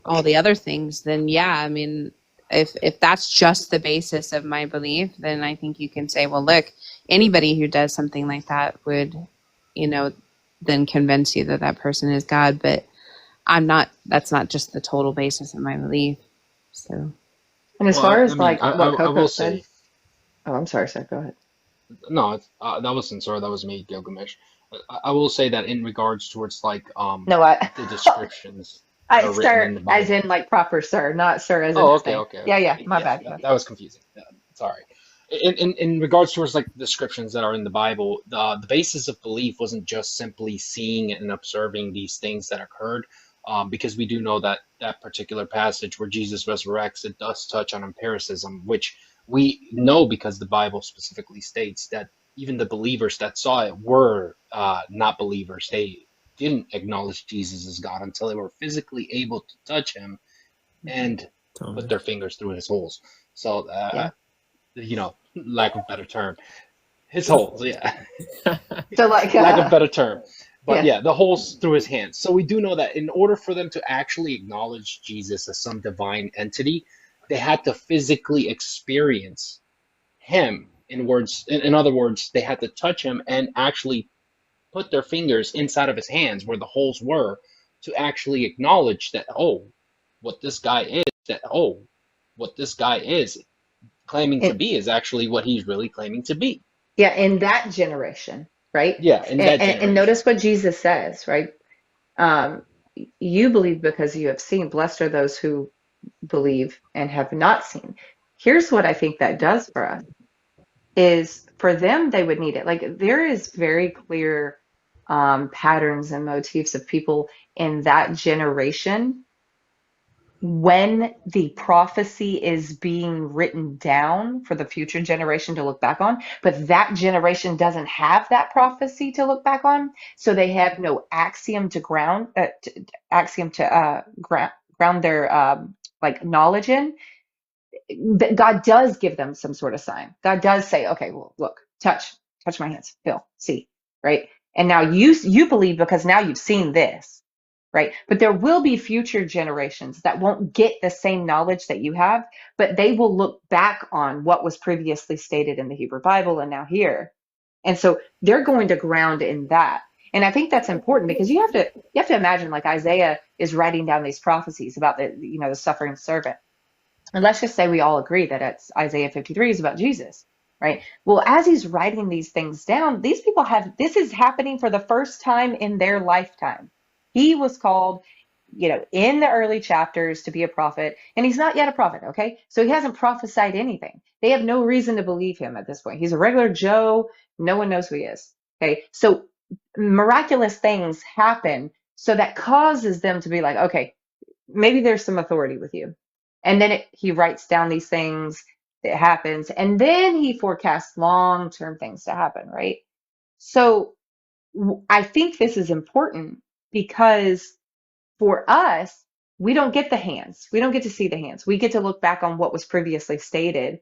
T: all the other things, then yeah, I mean, if that's just the basis of my belief, then I think you can say, well, look, anybody who does something like that would, then convince you that that person is God. But that's not just the total basis of my belief. So,
K: and as far as what
J: I
K: Coco
J: will
K: said,
J: say,
K: I'm sorry, Seth, go ahead.
J: no, that wasn't sorry, that was me, Gilgamesh. I will say that in regards towards
K: No,
J: the descriptions that are written in the
K: sir,
J: Bible.
K: as in proper sir, not sir as in
J: Oh,
K: his
J: okay,
K: name.
J: okay,
K: Yeah,
J: okay.
K: my
J: Yes,
K: bad.
J: that was confusing. Yeah, sorry. In regards towards the descriptions that are in the Bible, the basis of belief wasn't just simply seeing and observing these things that occurred, because we do know that that particular passage where Jesus resurrects, it does touch on empiricism, which we know because the Bible specifically states that even the believers that saw it were not believers. They didn't acknowledge Jesus as God until they were physically able to touch him and put their fingers through his holes. So, lack of better term, his holes, yeah.
K: So
J: Lack of better term. But
K: yeah.
J: yeah, the holes through his hands. So we do know that in order for them to actually acknowledge Jesus as some divine entity, they had to physically experience him. In other words, they had to touch him and actually put their fingers inside of his hands where the holes were to actually acknowledge that, what this guy is claiming to be is actually what he's really claiming to be.
K: Yeah, in that generation, right?
J: Yeah, in that generation.
K: And notice what Jesus says, right? You believe because you have seen. Blessed are those who believe and have not seen. Here's what I think that does for us, is for them, they would need it. There is very clear patterns and motifs of people in that generation when the prophecy is being written down for the future generation to look back on, but that generation doesn't have that prophecy to look back on, so they have no axiom to ground their knowledge in. God does give them some sort of sign. God does say, okay, well, look, touch my hands, feel, see, right? And now you believe because now you've seen this, right? But there will be future generations that won't get the same knowledge that you have, but they will look back on what was previously stated in the Hebrew Bible and now here. And so they're going to ground in that. And I think that's important because you have to imagine, Isaiah is writing down these prophecies about the suffering servant. And let's just say we all agree that it's Isaiah 53 is about Jesus, right? Well, as he's writing these things down, these people this is happening for the first time in their lifetime. He was called in the early chapters to be a prophet, and he's not yet a prophet, okay? So he hasn't prophesied anything. They have no reason to believe him at this point. He's a regular Joe. No one knows who he is, okay? So miraculous things happen, so that causes them to be like, okay, maybe there's some authority with you. And then he writes down these things that happens, and then he forecasts long-term things to happen, right? So I think this is important because for us, we don't get the hands. We don't get to see the hands. We get to look back on what was previously stated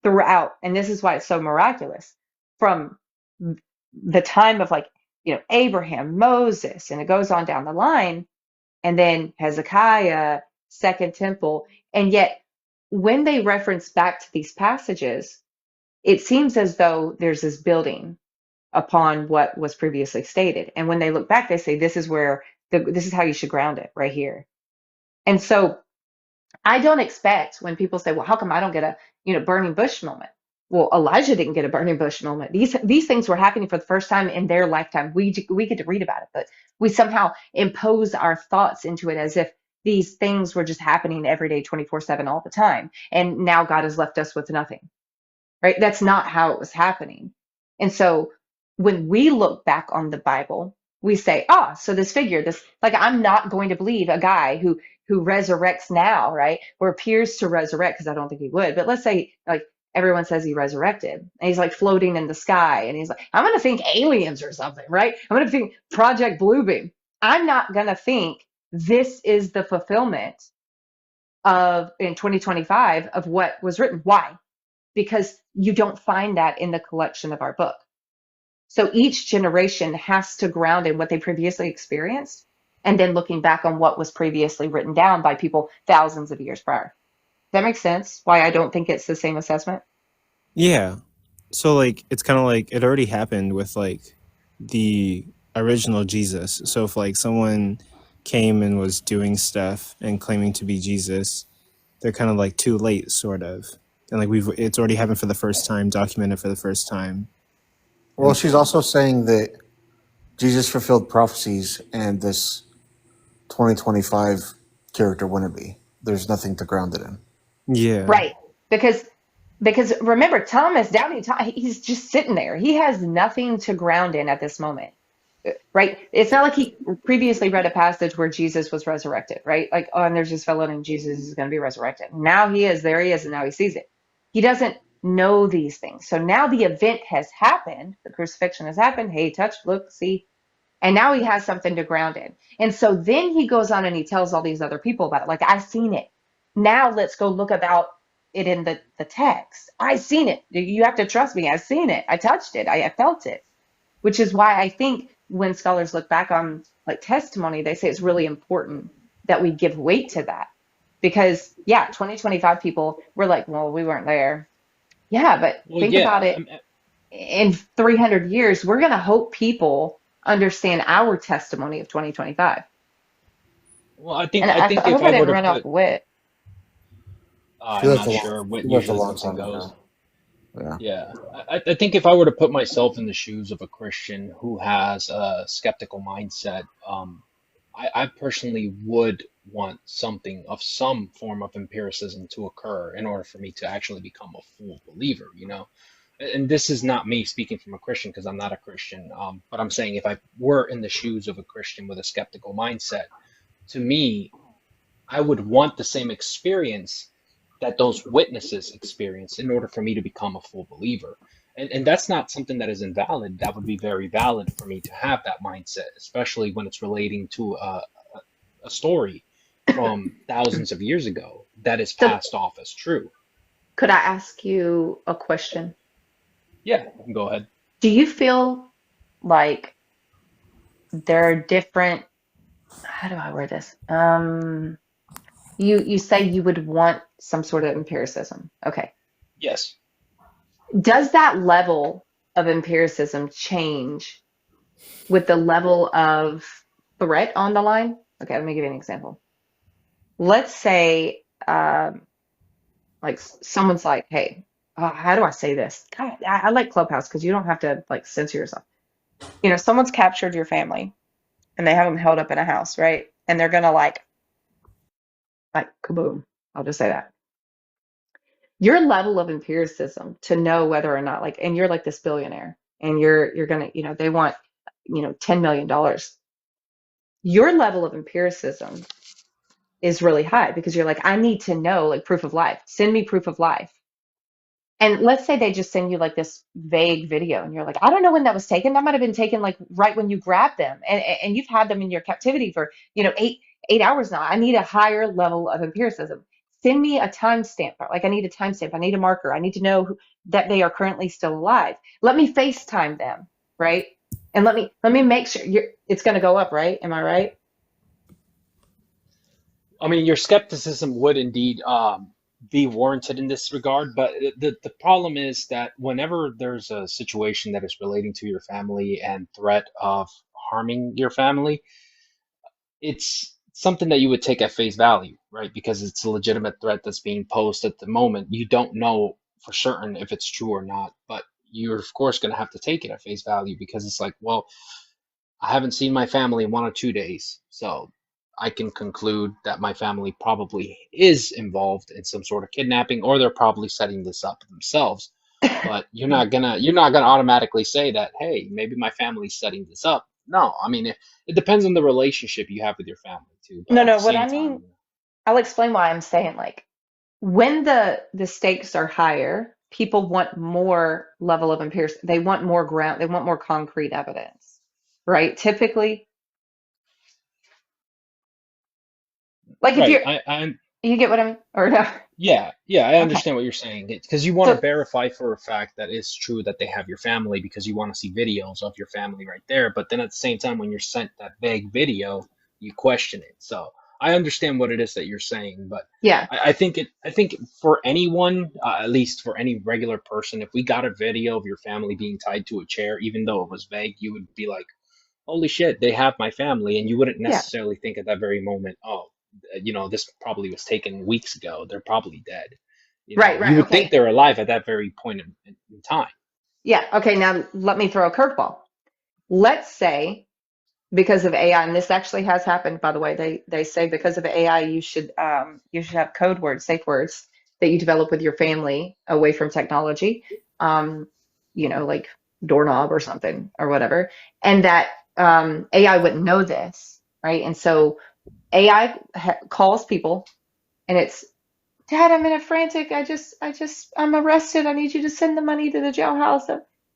K: throughout. And this is why it's so miraculous. From the time of Abraham, Moses, and it goes on down the line, and then Hezekiah, Second Temple. And yet, when they reference back to these passages, it seems as though there's this building upon what was previously stated. And when they look back, they say, this is how you should ground it, right here. And so I don't expect, when people say, well, how come I don't get a burning bush moment? Well, Elijah didn't get a burning bush moment. These things were happening for the first time in their lifetime. We get to read about it, but we somehow impose our thoughts into it as if these things were just happening every day, 24/7, all the time. And now God has left us with nothing, right? That's not how it was happening. And so when we look back on the Bible, we say, so this figure, I'm not going to believe a guy who resurrects now, right? Or appears to resurrect, because I don't think he would. But let's say everyone says he resurrected, and he's floating in the sky, and he's like, I'm going to think aliens or something, right? I'm going to think Project Bluebeam. I'm not going to think this is the fulfillment in 2025 of what was written. Why? Because you don't find that in the collection of our book. So each generation has to ground in what they previously experienced, and then looking back on what was previously written down by people thousands of years prior. That makes sense? Why I don't think it's the same assessment?
C: Yeah. So it's kind of like it already happened with the original Jesus. So if someone came and was doing stuff and claiming to be Jesus, they're kind of too late, sort of. And it's already happened for the first time, documented for the first time.
O: Well, she's also saying that Jesus fulfilled prophecies, and this 2025 character wouldn't be. There's nothing to ground it in.
C: Yeah.
K: Right. Because remember, Thomas, Doubting Thomas, he's just sitting there. He has nothing to ground in at this moment. Right? It's not like he previously read a passage where Jesus was resurrected, right? And there's this fellow named Jesus is going to be resurrected. Now there he is, and now he sees it. He doesn't know these things. So now the event has happened. The crucifixion has happened. Hey, touch, look, see. And now he has something to ground in. And so then he goes on and he tells all these other people about it. I've seen it. Now let's go look about it in the text. I've seen it. You have to trust me. I've seen it. I touched it. I felt it. Which is why I think when scholars look back on testimony, they say it's really important that we give weight to that. Because 2025 people were well, we weren't there. Yeah, but think about it. In 300 years, we're going to hope people understand our testimony of 2025.
J: Well, I think
K: I
J: if
K: hope
J: I
K: I didn't
J: were
K: run
J: to
K: off
J: put,
K: Wit.
J: I'm not sure. Wit usually comes and goes. Yeah, I think if I were to put myself in the shoes of a Christian who has a skeptical mindset, I personally would want something of some form of empiricism to occur in order for me to actually become a full believer, And this is not me speaking from a Christian, because I'm not a Christian, but I'm saying if I were in the shoes of a Christian with a skeptical mindset, to me, I would want the same experience that those witnesses experienced in order for me to become a full believer. And that's not something that is invalid. That would be very valid for me to have that mindset, especially when it's relating to a story from thousands of years ago that is passed off as true.
K: Could I ask you a question?
J: Yeah, go ahead.
K: Do you feel like there are different, how do I word this? You say you would want some sort of empiricism. Okay.
J: Yes.
K: Does that level of empiricism change with the level of threat on the line? Okay, let me give you an example. Let's say, someone's like, hey, how do I say this? God, I like Clubhouse because you don't have to censor yourself. Someone's captured your family and they have them held up in a house, right? and they're gonna like kaboom. I'll just say that. Your level of empiricism to know whether or not like, and you're like this billionaire, and you're gonna, they want, $10 million. Your level of empiricism is really high because you're like, I need to know like proof of life. Send me proof of life. And let's say they just send you like this vague video and you're like, I don't know when that was taken. That might have been taken like right when you grabbed them. And you've had them in your captivity for, 8 hours now. I need a higher level of empiricism. Send me a timestamp. Like I need a timestamp. I need a marker. I need to know that they are currently still alive. Let me FaceTime them, right? And let me make sure it's going to go up, right? Am I right?
J: I mean, your skepticism would indeed be warranted in this regard, but the problem is that whenever there's a situation that is relating to your family and threat of harming your family, it's something that you would take at face value, right? Because it's a legitimate threat that's being posed at the moment. You don't know for certain if it's true or not, but you're of course going to have to take it at face value because it's like, well, I haven't seen my family in 1 or 2 days, so I can conclude that my family probably is involved in some sort of kidnapping, or they're probably setting this up themselves. But you're not gonna automatically say that, hey, maybe my family's setting this up. No, I mean it depends on the relationship you have with your family too. But
K: No,
J: at
K: no.
J: the
K: What I
J: same
K: mean,
J: time,
K: I'll explain why I'm saying like when the stakes are higher, people want more level of empiricism. They want more ground. They want more concrete evidence, right? Typically, like if
J: right?
K: you're, you get what I mean, or no?
J: Yeah, I
K: Okay.
J: understand what you're saying. Because you want to
K: So
J: verify for a fact that it's true that they have your family because you want to see videos of your family right there. But then at the same time, when you're sent that vague video, you question it. So I understand what it is that you're saying, but
K: yeah,
J: I think for anyone, at least for any regular person, if we got a video of your family being tied to a chair, even though it was vague, you would be like, holy shit, they have my family. And you wouldn't
K: yeah,
J: necessarily think at that very moment, oh, this probably was taken weeks ago. They're probably dead.
K: right,
J: You
K: right.
J: would think
K: Okay.
J: they're alive at that very point in time.
K: Yeah. Okay. Now let me throw a curveball. Let's say because of AI, and this actually has happened, by the way, they say because of AI, you should have code words, safe words that you develop with your family away from technology, um, like doorknob or something or whatever, and that AI wouldn't know this, right? And so AI calls people, and it's, Dad, I'm in a frantic. I'm arrested. I need you to send the money to the jailhouse.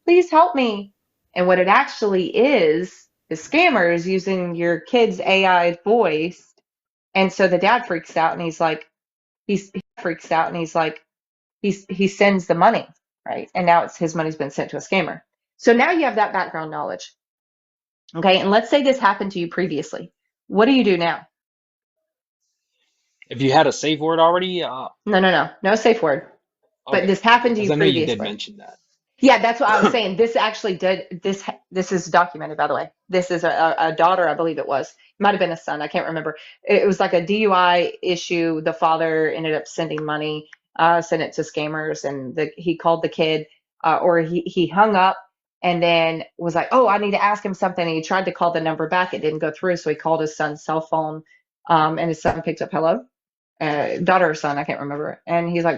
K: Please help me. And what it actually is scammers using your kid's AI voice. And so the dad freaks out and he freaks out and he sends the money, right? And now his money's been sent to a scammer. So now you have that background knowledge. Okay. And let's say this happened to you previously. What do you do now?
J: If you had a safe word already,
K: No safe word. But
J: okay,
K: this happened to
J: because
K: you
J: I know you did
K: previously.
J: mention that.
K: Yeah, that's what I was saying. This actually did this. This is documented, by the way. This is a daughter, I believe it was. It might have been a son. I can't remember. It was like a DUI issue. The father ended up sending money, sent it to scammers, and he called the kid, or he hung up and then was like, "Oh, I need to ask him something." And he tried to call the number back. It didn't go through, so he called his son's cell phone, and his son picked up, "Hello, daughter or son, I can't remember." And he's like,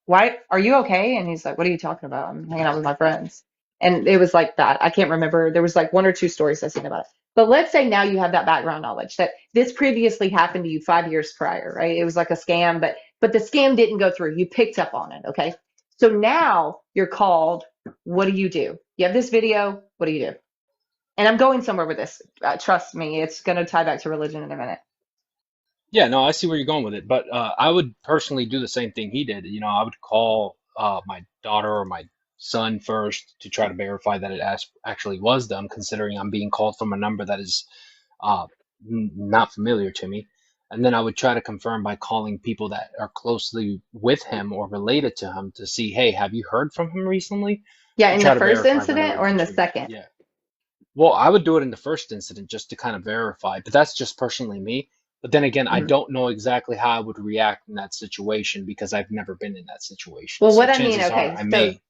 K: why are you okay? And he's like, what are you talking about? I'm hanging out with my friends. And it was like that. I can't remember. There was like 1 or 2 stories I've seen about it. But let's say now you have that background knowledge that this previously happened to you 5 years prior, right? It was like a scam, but the scam didn't go through. You picked up on it, okay? So now you're called. What do? You have this video. What do you do? And I'm going somewhere with this. Trust me, it's going to tie back to religion in a minute.
J: Yeah, no, I see where you're going with it, but I would personally do the same thing he did. I would call my daughter or my son first to try to verify that it actually was them, considering I'm being called from a number that is uh, not familiar to me. And then I would try to confirm by calling people that are closely with him or related to him to see, hey, have you heard from him recently?
K: Yeah,
J: To
K: in the
J: try to
K: first
J: verify whether
K: incident
J: it
K: or
J: was
K: in the
J: true.
K: second?
J: Yeah. Well, I would do it in the first incident just to kind of verify, but that's just personally me. But then again, I
K: Mhm.
J: don't know exactly how I would react in that situation because I've never been in that situation.
K: Well,
J: So
K: what I mean,
J: chances are
K: okay,
J: I
K: so
J: may.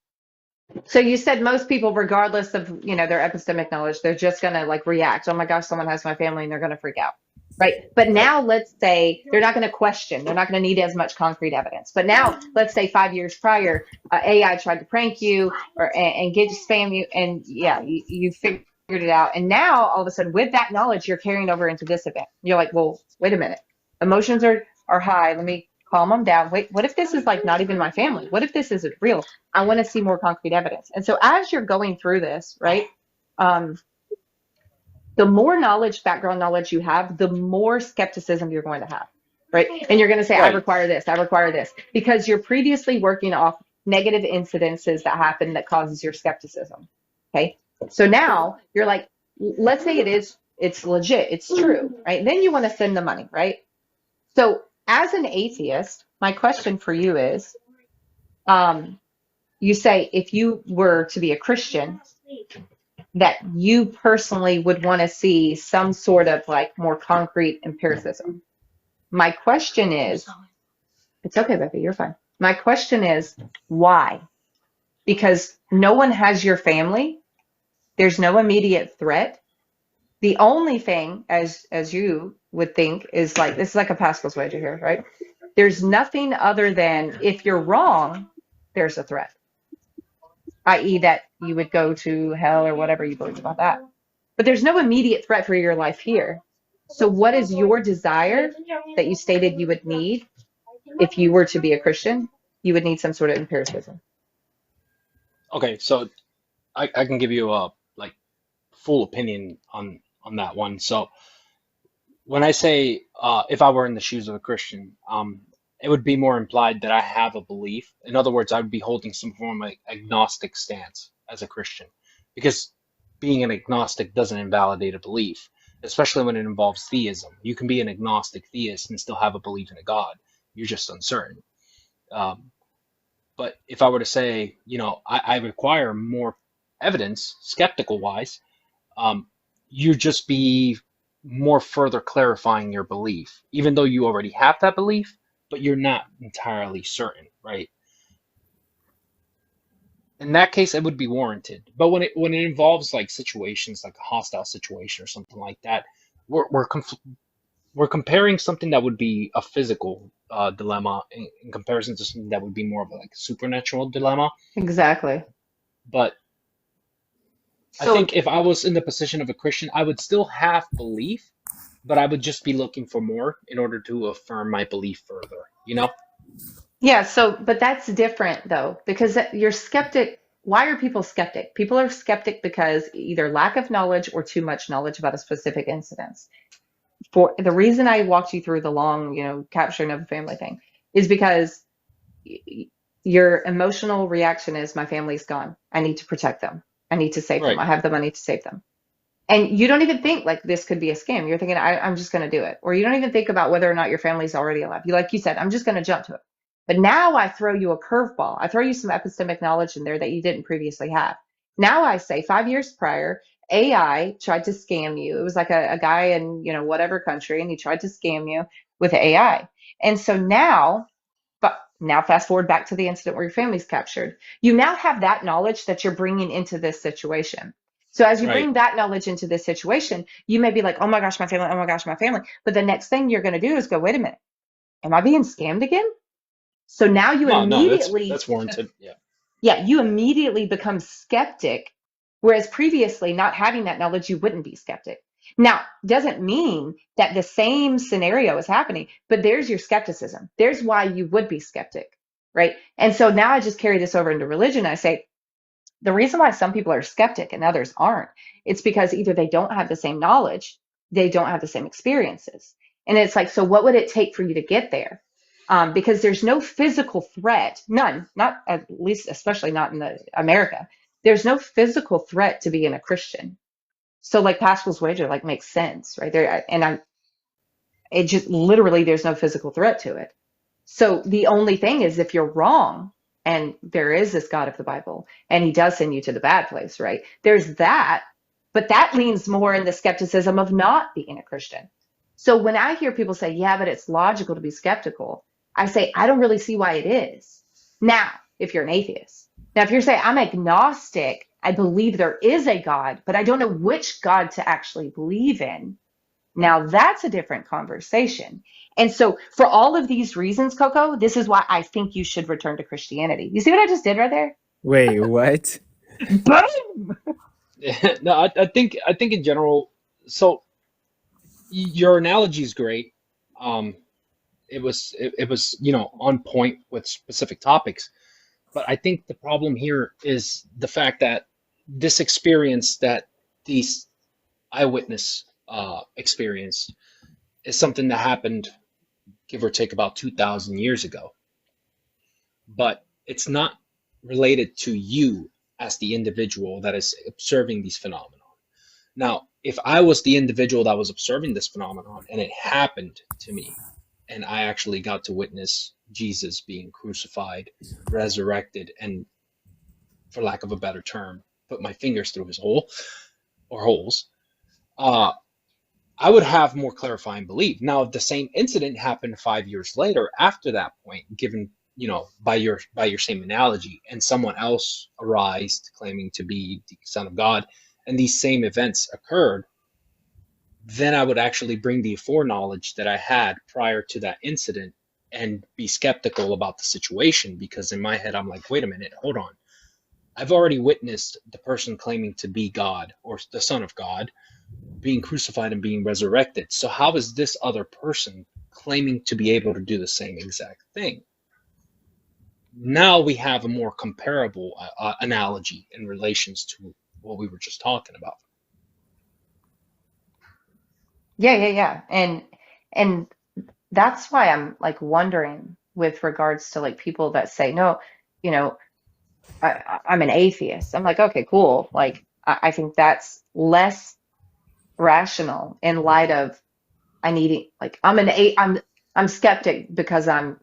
K: So you said most people, regardless of, their epistemic knowledge, they're just gonna like react. Oh my gosh, someone has my family, and they're gonna freak out. right? But now let's say they're not going to question, they're not going to need as much concrete evidence. But now let's say 5 years prior, AI tried to prank you and get to spam you, and yeah, you figured it out. And now all of a sudden, with that knowledge, you're carrying over into this event. You're like, well, wait a minute, emotions are high. Let me calm them down. Wait, what if this is like not even my family? What if this isn't real? I want to see more concrete evidence. And so as you're going through this, right? The more knowledge, background knowledge you have, the more skepticism you're going to have, right? And you're going to say, I require this, because you're previously working off negative incidences that happen that causes your skepticism, okay? So now you're like, let's say it's legit, it's true, right? Then you want to send the money, right? So as an atheist, my question for you is, you say if you were to be a Christian, that you personally would want to see some sort of like more concrete empiricism. My question is, it's okay, Becky, you're fine. My question is, why? Because no one has your family. There's no immediate threat. The only thing, as you would think, is like, this is like a Pascal's wager here, right? There's nothing other than if you're wrong, there's a threat, i.e. that you would go to hell or whatever you believe about that. But there's no immediate threat for your life here. So what is your desire that you stated you would need if you were to be a Christian? You would need some sort of empiricism.
J: Okay, so I can give you a like full opinion on that one. So when I say if I were in the shoes of a Christian, it would be more implied that I have a belief. In other words, I would be holding some form of agnostic stance as a Christian, because being an agnostic doesn't invalidate a belief, especially when it involves theism. You can be an agnostic theist and still have a belief in a God. You're just uncertain. But if I were to say, I require more evidence, skeptical wise, you just be more further clarifying your belief, even though you already have that belief, but you're not entirely certain, right? In that case, it would be warranted. But when it involves like situations like a hostile situation or something like that, we're comparing something that would be a physical dilemma in comparison to something that would be more of a like supernatural dilemma.
K: Exactly.
J: But I think if I was in the position of a Christian, I would still have belief, but I would just be looking for more in order to affirm my belief further,
K: Yeah, but that's different though, because you're skeptic. Why are people skeptic? People are skeptic because either lack of knowledge or too much knowledge about a specific incident. For the reason I walked you through the long, capturing of a family thing is because your emotional reaction is my family's gone. I need to protect them. I need to save them. I have the money to save them. And you don't even think like this could be a scam. You're thinking, I'm just going to do it. Or you don't even think about whether or not your family's already alive. Like you said, I'm just going to jump to it. But now I throw you a curveball. I throw you some epistemic knowledge in there that you didn't previously have. Now I say 5 years prior, AI tried to scam you. It was like a guy in, whatever country, and he tried to scam you with AI. And so now fast forward back to the incident where your family's captured. You now have that knowledge that you're bringing into this situation. So as you bring that knowledge into this situation, you may be like, oh my gosh, my family, oh my gosh, my family. But the next thing you're going to do is go, wait a minute, am I being scammed again? So now you immediately,
J: that's warranted. Yeah.
K: Yeah, you immediately become skeptic, whereas previously not having that knowledge, you wouldn't be skeptic. Now, doesn't mean that the same scenario is happening, but there's your skepticism. There's why you would be skeptic, right? And so now I just carry this over into religion. I say, the reason why some people are skeptic and others aren't, it's because either they don't have the same knowledge, they don't have the same experiences. And it's like, so what would it take for you to get there? Because there's no physical threat, none, not at least, especially not in America. There's no physical threat to being a Christian. So like Pascal's wager, like makes sense, right there. And it just literally, there's no physical threat to it. So the only thing is if you're wrong, and there is this God of the Bible, and he does send you to the bad place, right? There's that, but that leans more in the skepticism of not being a Christian. So when I hear people say, yeah, but it's logical to be skeptical, I say, I don't really see why it is. Now, if you're an atheist. Now, if you're saying, I'm agnostic, I believe there is a God, but I don't know which God to actually believe in. Now that's a different conversation. And so for all of these reasons, Coco, this is why I think you should return to Christianity. You see what I just did right there?
C: Wait, what?
K: Boom!
J: No, I think in general. So your analogy is great. Um, it was on point with specific topics. But I think the problem here is the fact that this experience that these eyewitness experienced is something that happened, give or take, about 2,000 years ago. But it's not related to you as the individual that is observing these phenomena. Now, if I was the individual that was observing this phenomenon and it happened to me, and I actually got to witness Jesus being crucified, resurrected, and, for lack of a better term, put my fingers through his hole or holes, I would have more clarifying belief. Now, if the same incident happened 5 years later after that point, given, by your same analogy, and someone else arised claiming to be the Son of God, and these same events occurred, then I would actually bring the foreknowledge that I had prior to that incident and be skeptical about the situation, because in my head, I'm like, wait a minute, hold on. I've already witnessed the person claiming to be God or the Son of God being crucified and being resurrected. So how is this other person claiming to be able to do the same exact thing? Now we have a more comparable analogy in relations to what we were just talking about.
K: Yeah. And that's why I'm like wondering with regards to like people that say, no, you know, I'm an atheist. I'm like, okay, cool. Like, I think that's less rational in light of like I'm skeptic because I'm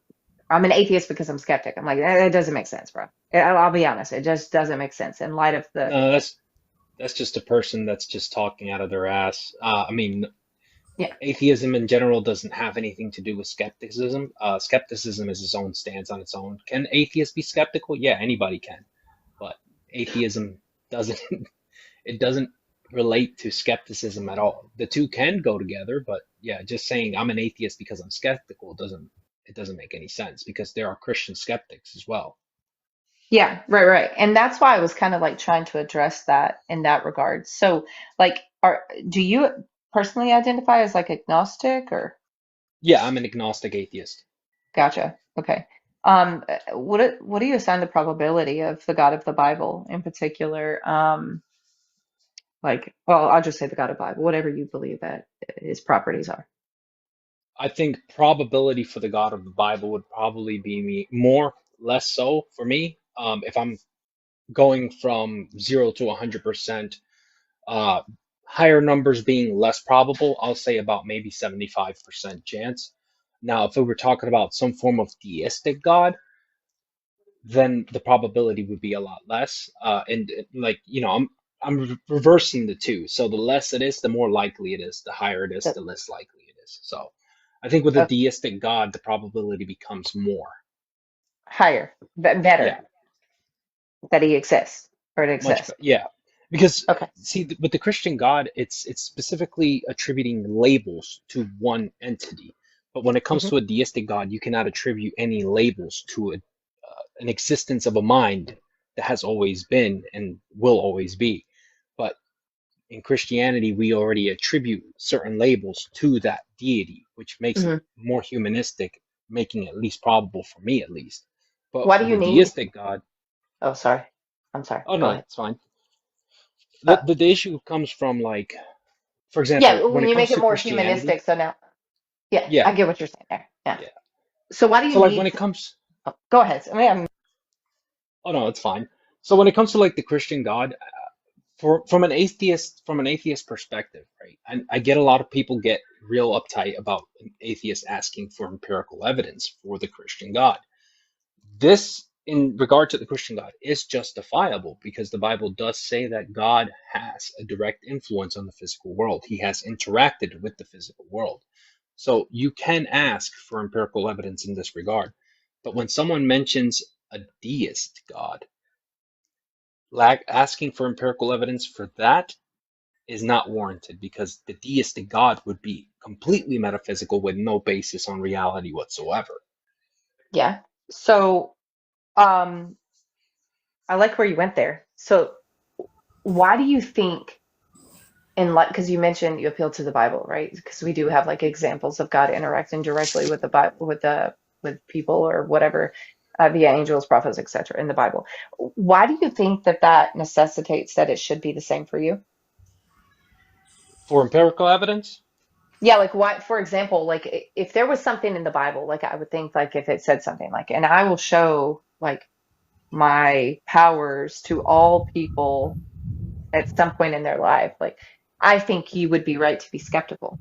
K: an atheist because I'm skeptic. I'm like, that doesn't make sense, bro. I'll be honest, it just doesn't make sense in light of the
J: No, that's just a person that's just talking out of their ass. I mean,
K: yeah.
J: Atheism in general doesn't have anything to do with skepticism. Skepticism is its own stance on its own. Can atheists be skeptical? Yeah, anybody can. But atheism doesn't it doesn't relate to skepticism at all. The two can go together, but yeah, just saying I'm an atheist because I'm skeptical doesn't make any sense, because there are Christian skeptics as well.
K: Yeah, right. And that's why I was kind of like trying to address that in that regard. So, like, do you personally identify as like agnostic or?
J: Yeah, I'm an agnostic atheist.
K: Gotcha. Okay. What do you assign the probability of the God of the Bible in particular? Like, well, I'll just say the God of the Bible, whatever you believe that his properties are.
J: I think probability for the God of the Bible would probably be less so for me. If I'm going from 0 to 100%, higher numbers being less probable, I'll say about maybe 75% chance. Now, if we were talking about some form of theistic God, then the probability would be a lot less. And like, I'm reversing the two. So the less it is, the more likely it is. The higher it is, the less likely it is. So I think with a theistic God, the probability becomes more.
K: Higher, better
J: Yeah.
K: that he exists or it
J: Much
K: exists.
J: yeah. Because
K: Okay.
J: see, with the Christian God, it's specifically attributing labels to one entity. But when it comes
K: Mhm.
J: to a deistic God, you cannot attribute any labels to an existence of a mind that has always been and will always be. But in Christianity, we already attribute certain labels to that deity, which makes it
K: Mhm.
J: more humanistic, making it least probable for me at least. But
K: Why do
J: with
K: you
J: a
K: need?
J: deistic God,
K: Oh, sorry. I'm sorry.
J: oh
K: Go
J: no,
K: ahead.
J: it's fine.
K: Uh,
J: The issue comes from, like, for
K: yeah,
J: example, when
K: when
J: it
K: you make
J: comes
K: it
J: to
K: more
J: Christianity,
K: humanistic, so now, yeah,
J: yeah,
K: I get what you're saying there. Yeah.
J: yeah.
K: So why do you
J: So like when
K: need?
J: it comes,
K: Oh, go ahead. I mean,
J: oh no, it's fine. So when it comes to like the Christian God, from an atheist perspective, right? I get a lot of people get real uptight about an atheist asking for empirical evidence for the Christian God. This, in regard to the Christian God, is justifiable because the Bible does say that God has a direct influence on the physical world. He has interacted with the physical world. So you can ask for empirical evidence in this regard. But when someone mentions a deist God, asking for empirical evidence for that is not warranted because the deistic God would be completely metaphysical with no basis on reality whatsoever.
K: Yeah. So, I like where you went there. So, why do you think in like because you mentioned you appeal to the Bible, right? Because we do have like examples of God interacting directly with the Bible, with people or whatever, via angels, prophets, etc. in the Bible. Why do you think that that necessitates that it should be the same for you?
J: For empirical evidence,
K: Yeah, like why, for example, like if there was something in the Bible, like I would think like if it said something like, and I will show like my powers to all people at some point in their life, like I think you would be right to be skeptical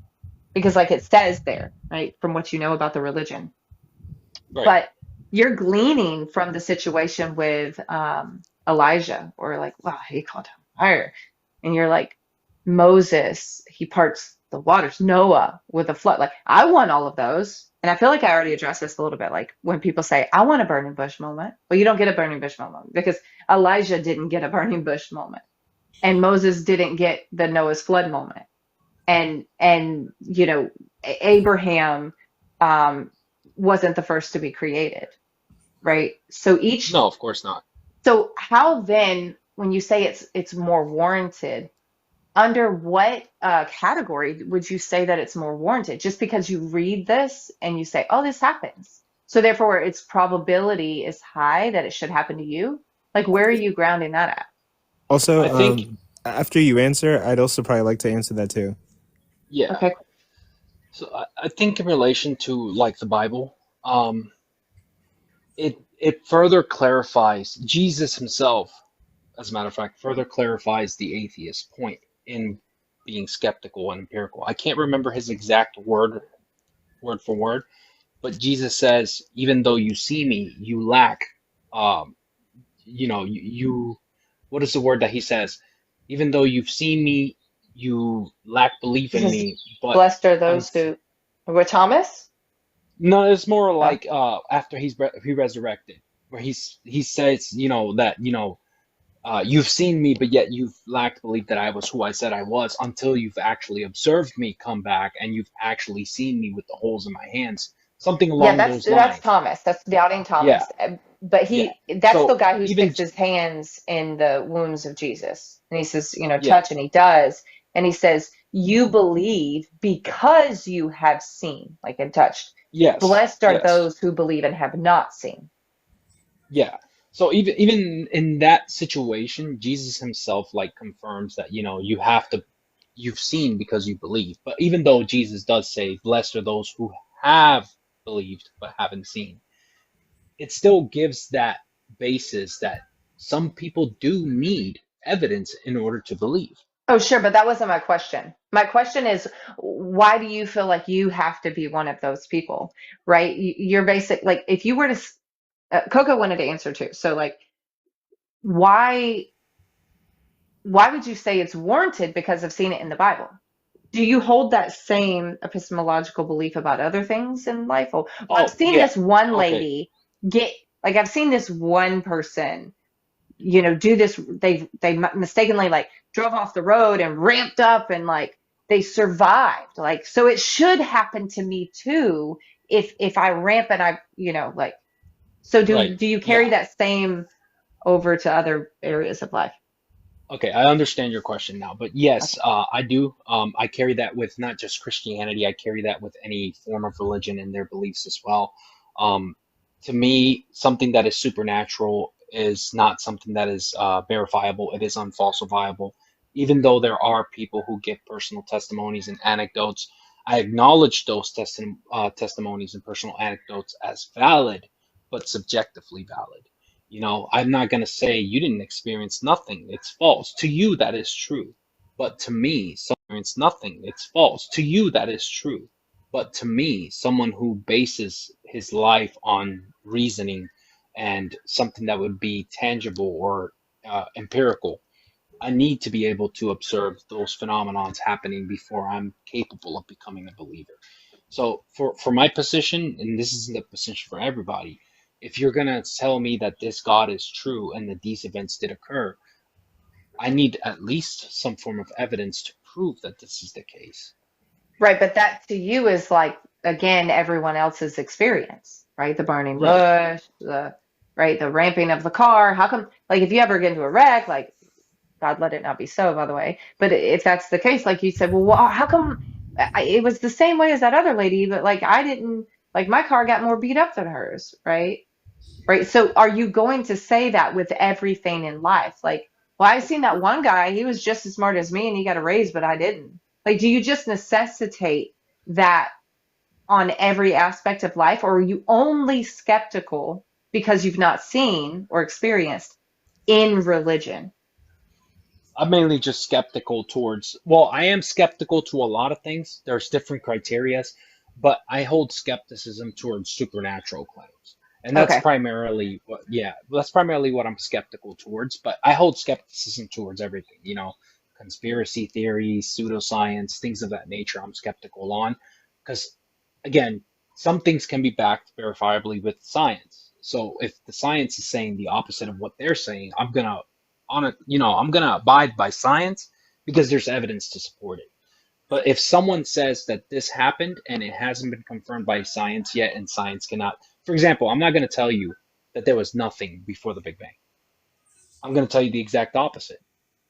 K: because like it says there, right, from what you know about the religion.
J: right?
K: But you're gleaning from the situation with Elijah, or like, wow, he called him fire. And you're like, Moses, he parts the waters, Noah with a flood. Like, I want all of those. And I feel like I already addressed this a little bit. Like, when people say, I want a burning bush moment. Well, you don't get a burning bush moment because Elijah didn't get a burning bush moment. And Moses didn't get the Noah's flood moment. And you know, Abraham wasn't the first to be created, right? So each
J: No, of course not.
K: so how then, when you say it's more warranted, under what category would you say that it's more warranted? Just because you read this and you say, oh, this happens, so therefore its probability is high that it should happen to you? Like, where are you grounding that at?
C: Also,
J: I think,
C: after you answer, I'd also probably like to answer that too.
J: yeah.
K: Okay.
J: So I think in relation to like the Bible, it further clarifies Jesus himself, as a matter of fact, further clarifies the atheist point in being skeptical and empirical. I can't remember his exact word for word, but Jesus says, even though you see me, you lack, you what is the word that he says? Even though you've seen me, you lack belief in
K: Because
J: me, but
K: blessed are those who were Thomas.
J: no, it's more
K: Oh,
J: like after he resurrected, where he says, that you've seen me, but yet you've lacked belief that I was who I said I was until you've actually observed me come back and you've actually seen me with the holes in my hands, something
K: yeah,
J: along
K: that's
J: those lines.
K: Thomas. That's doubting
J: Yeah,
K: Thomas. But
J: yeah.
K: that's the
J: So
K: guy who
J: even
K: sticks his hands in the wounds of Jesus. And he says,
J: yeah,
K: touch, and he does. And he says, you believe because you have seen, like, and touched.
J: yes,
K: Blessed are
J: yes.
K: those who believe and have not seen.
J: Yeah. So even in that situation, Jesus himself like confirms that, you've seen because you believe. But even though Jesus does say, blessed are those who have believed but haven't seen, it still gives that basis that some people do need evidence in order to believe.
K: Oh, sure, but that wasn't my question. My question is, why do you feel like you have to be one of those people, right? You're basic, like, if you were to, Coco wanted to answer too. So, like, why would you say it's warranted because I've seen it in the Bible? Do you hold that same epistemological belief about other things in life? Well, I've
J: Oh,
K: seen
J: yeah.
K: this one
J: Okay.
K: lady get, like, I've seen this one person, do this. They mistakenly like drove off the road and ramped up, and like they survived. Like, so it should happen to me too if I ramp and I, like. So
J: Right.
K: do you carry
J: Yeah.
K: that same over to other areas of life?
J: Okay, I understand your question now, but yes,
K: Okay.
J: I do. I carry that with not just Christianity, I carry that with any form of religion and their beliefs as well. Um, to me, something that is supernatural is not something that is verifiable, it is unfalsifiable. Even though there are people who give personal testimonies and anecdotes, I acknowledge those testimonies and personal anecdotes as valid, but subjectively valid. I'm not going to say you didn't experience nothing. It's false. To you, that is true. But to me, someone experienced nothing. It's false. To you, that is true. But to me, someone who bases his life on reasoning and something that would be tangible or empirical, I need to be able to observe those phenomenons happening before I'm capable of becoming a believer. So for my position, and this isn't the position for everybody, if you're gonna tell me that this God is true and that these events did occur, I need at least some form of evidence to prove that this is the case.
K: Right, but that to you is like, again, everyone else's experience, right? The burning
J: Right.
K: bush, the ramping of the car. How come, like, if you ever get into a wreck, like, God let it not be so, by the way. But if that's the case, like you said, well, how come it was the same way as that other lady, but like I didn't, like my car got more beat up than hers, right? Right. So are you going to say that with everything in life? Like, well, I've seen that one guy, he was just as smart as me and he got a raise, but I didn't. Like, do you just necessitate that on every aspect of life, or are you only skeptical because you've not seen or experienced in religion?
J: I'm mainly just skeptical towards, well, I am skeptical to a lot of things. There's different criterias, but I hold skepticism towards supernatural claims. And that's
K: Okay.
J: primarily what, yeah, that's primarily what I'm skeptical towards, but I hold skepticism towards everything, conspiracy theories, pseudoscience, things of that nature I'm skeptical on. Because again, some things can be backed verifiably with science. So if the science is saying the opposite of what they're saying, I'm gonna abide by science because there's evidence to support it. But if someone says that this happened and it hasn't been confirmed by science yet, and science cannot, for example, I'm not gonna tell you that there was nothing before the Big Bang. I'm gonna tell you the exact opposite.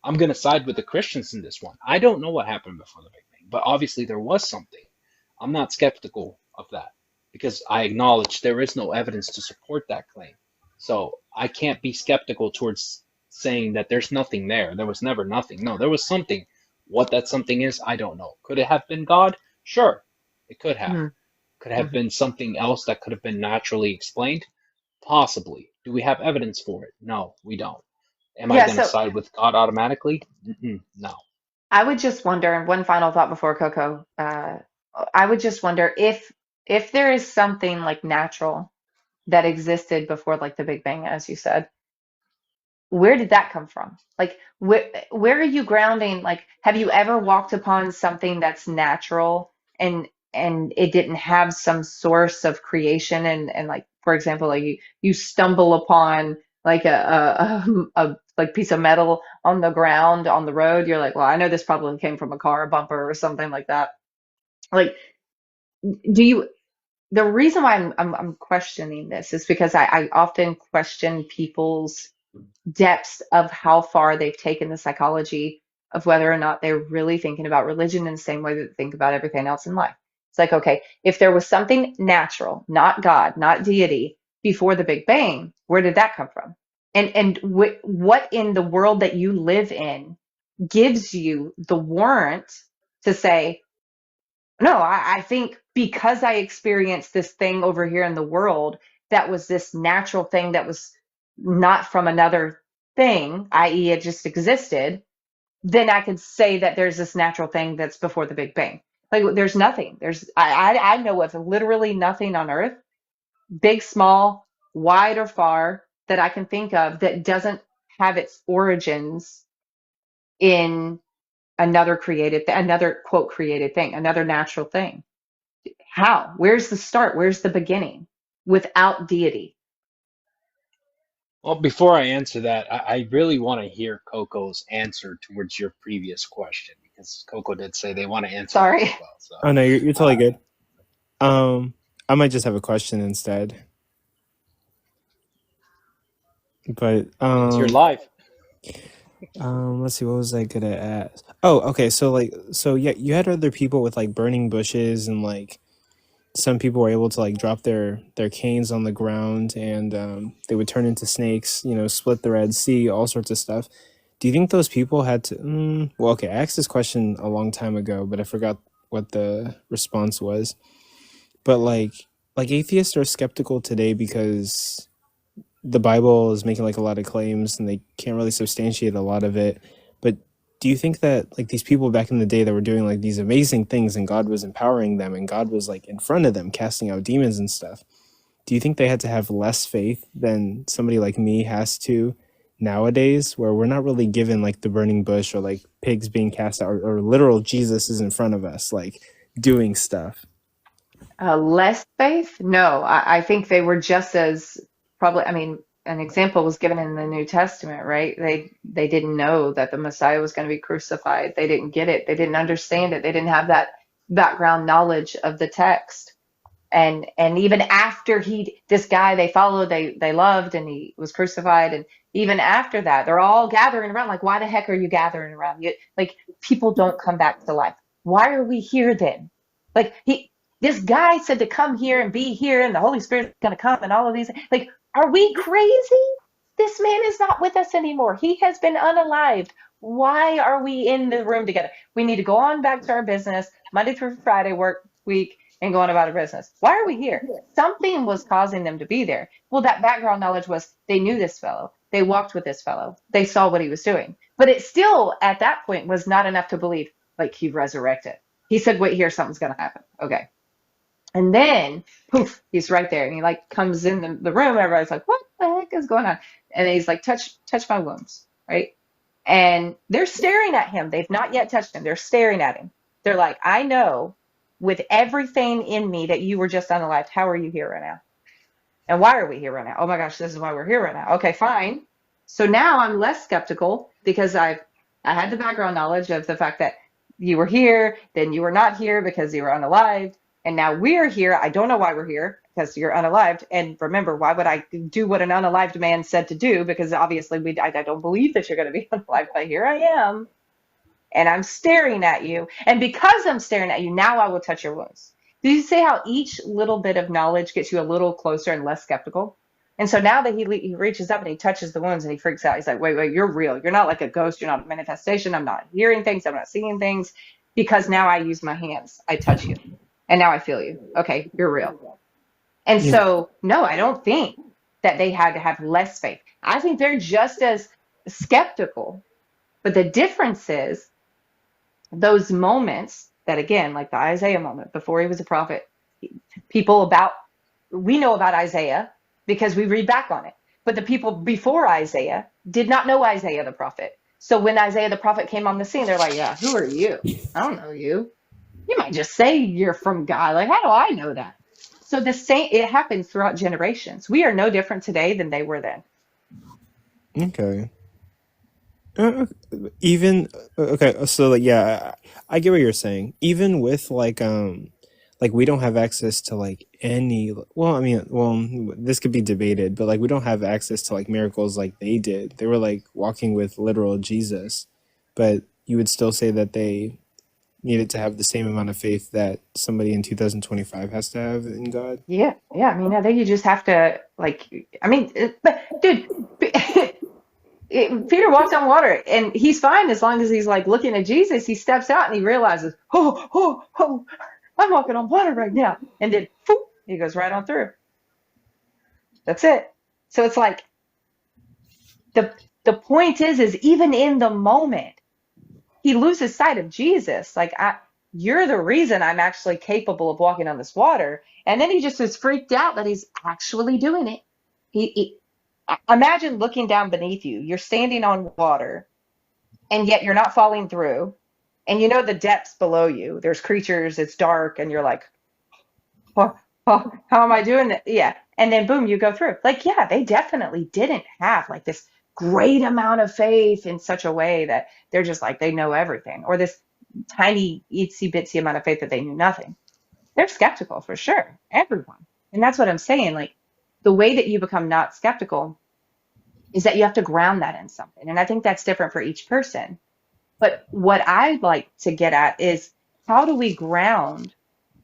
J: I'm gonna side with the Christians in this one. I don't know what happened before the Big Bang, but obviously there was something. I'm not skeptical of that because I acknowledge there is no evidence to support that claim. So I can't be skeptical towards saying that there's nothing there. There was never nothing. No, there was something. What that something is, I don't know. Could it have been God? Sure, it could have.
K: Mm-hmm.
J: Could it have been something else that could have been naturally explained? Possibly. Do we have evidence for it? No, we don't. Am I
K: Yeah,
J: going to
K: so
J: side with God automatically? No.
K: I would just wonder, and one final thought before Coco, I would just wonder if there is something like natural that existed before like the Big Bang, as you said, where did that come from? Like, where are you grounding? Like, have you ever walked upon something that's natural and it didn't have some source of creation and like, for example, like you stumble upon like a like piece of metal on the ground on the road. You're like, well, I know this probably came from a car bumper or something like that. Like, do you? The reason why I'm questioning this is because I often question people's depths of how far they've taken the psychology of whether or not they're really thinking about religion in the same way that they think about everything else in life. It's like, okay, if there was something natural, not God, not deity, before the Big Bang, where did that come from? And what in the world that you live in gives you the warrant to say, no, I think because I experienced this thing over here in the world that was this natural thing that was not from another thing, i.e., it just existed, then I could say that there's this natural thing that's before the Big Bang. Like there's nothing. I know of literally nothing on Earth, big, small, wide or far, that I can think of that doesn't have its origins in another quote created thing, another natural thing. How? Where's the start? Where's the beginning without deity?
J: Well, before I answer that, I really want to hear Coco's answer towards your previous question because Coco did say they want to answer it
K: Sorry.
J: as well. So,
C: Oh no, you're totally good. I might just have a question instead. But
J: it's your life.
C: let's see, what was I gonna ask? Oh, okay, so yeah, you had other people with like burning bushes and like some people were able to like drop their canes on the ground and they would turn into snakes, split the Red Sea, all sorts of stuff. Do you think those people had to well, okay, I asked this question a long time ago, but I forgot what the response was. But like atheists are skeptical today because the Bible is making like a lot of claims and they can't really substantiate a lot of it. But do you think that like these people back in the day that were doing like these amazing things and God was empowering them and God was like in front of them casting out demons and stuff, do you think they had to have less faith than somebody like me has to nowadays, where we're not really given like the burning bush or like pigs being cast out or literal Jesus is in front of us like doing stuff?
K: Less faith? No, I think they were just as probably. I mean, an example was given in the New Testament, right? They didn't know that the Messiah was going to be crucified. They didn't get it. They didn't understand it. They didn't have that background knowledge of the text. And even after this guy they followed, they loved, and he was crucified, and even after that, they're all gathering around. Like, why the heck are you gathering around? Like, people don't come back to life. Why are we here then? Like, this guy said to come here and be here, and the Holy Spirit's going to come, and all of these. Like, are we crazy? This man is not with us anymore. He has been unalived. Why are we in the room together? We need to go on back to our business, Monday through Friday work week, and going about our business. Why are we here? Something was causing them to be there. Well, that background knowledge was they knew this fellow. They walked with this fellow. They saw what he was doing. But it still, at that point, was not enough to believe, like, he resurrected. He said, wait here, something's going to happen. Okay. And then, poof, he's right there. And he, like, comes in the room, and everybody's like, what the heck is going on? And he's like, touch my wounds, right? And they're staring at him. They've not yet touched him. They're staring at him. They're like, I know with everything in me that you were just unalived. How are you here right now? And why are we here right now? Oh my gosh, this is why we're here right now. Okay, fine. So now I'm less skeptical because I had the background knowledge of the fact that you were here, then you were not here because you were unalived, and now we're here. I don't know why we're here because you're unalived. And remember, why would I do what an unalived man said to do? Because obviously I don't believe that you're going to be unalived, but here I am. And I'm staring at you. And because I'm staring at you, now I will touch your wounds. Do you see how each little bit of knowledge gets you a little closer and less skeptical? And so now that he reaches up and he touches the wounds and he freaks out, he's like, wait, you're real. You're not like a ghost. You're not a manifestation. I'm not hearing things. I'm not seeing things. Because now I use my hands. I touch you. And now I feel you. Okay, you're real. And so, no, I don't think that they had to have less faith. I think they're just as skeptical. But the difference is, those moments that, again, like the Isaiah moment before he was a prophet, we know about Isaiah because we read back on it. But the people before Isaiah did not know Isaiah the prophet. So when Isaiah the prophet came on the scene, they're like, yeah, who are you? I don't know you. You might just say you're from God. Like, how do I know that? So it happens throughout generations. We are no different today than they were then.
C: Okay. So like, yeah, I get what you're saying. Even with like we don't have access to like any. This could be debated, but like we don't have access to like miracles like they did. They were like walking with literal Jesus, but you would still say that they needed to have the same amount of faith that somebody in 2025 has to have in God.
K: Yeah. I mean, I think you just have to but dude. Peter walks on water and he's fine as long as he's like looking at Jesus. He steps out and he realizes, oh, I'm walking on water right now. And then poof, he goes right on through. That's it. So it's like the point is even in the moment, he loses sight of Jesus. Like, you're the reason I'm actually capable of walking on this water. And then he just is freaked out that he's actually doing it. Imagine looking down beneath you. You're standing on water, and yet you're not falling through. And you know the depths below you. There's creatures, it's dark, and you're like, how am I doing that? Yeah. And then boom, you go through. Like, yeah, they definitely didn't have like this great amount of faith in such a way that they're just like, they know everything. Or this tiny, itsy bitsy amount of faith that they knew nothing. They're skeptical for sure. Everyone. And that's what I'm saying. Like, the way that you become not skeptical is that you have to ground that in something. And I think that's different for each person. But what I'd like to get at is, how do we ground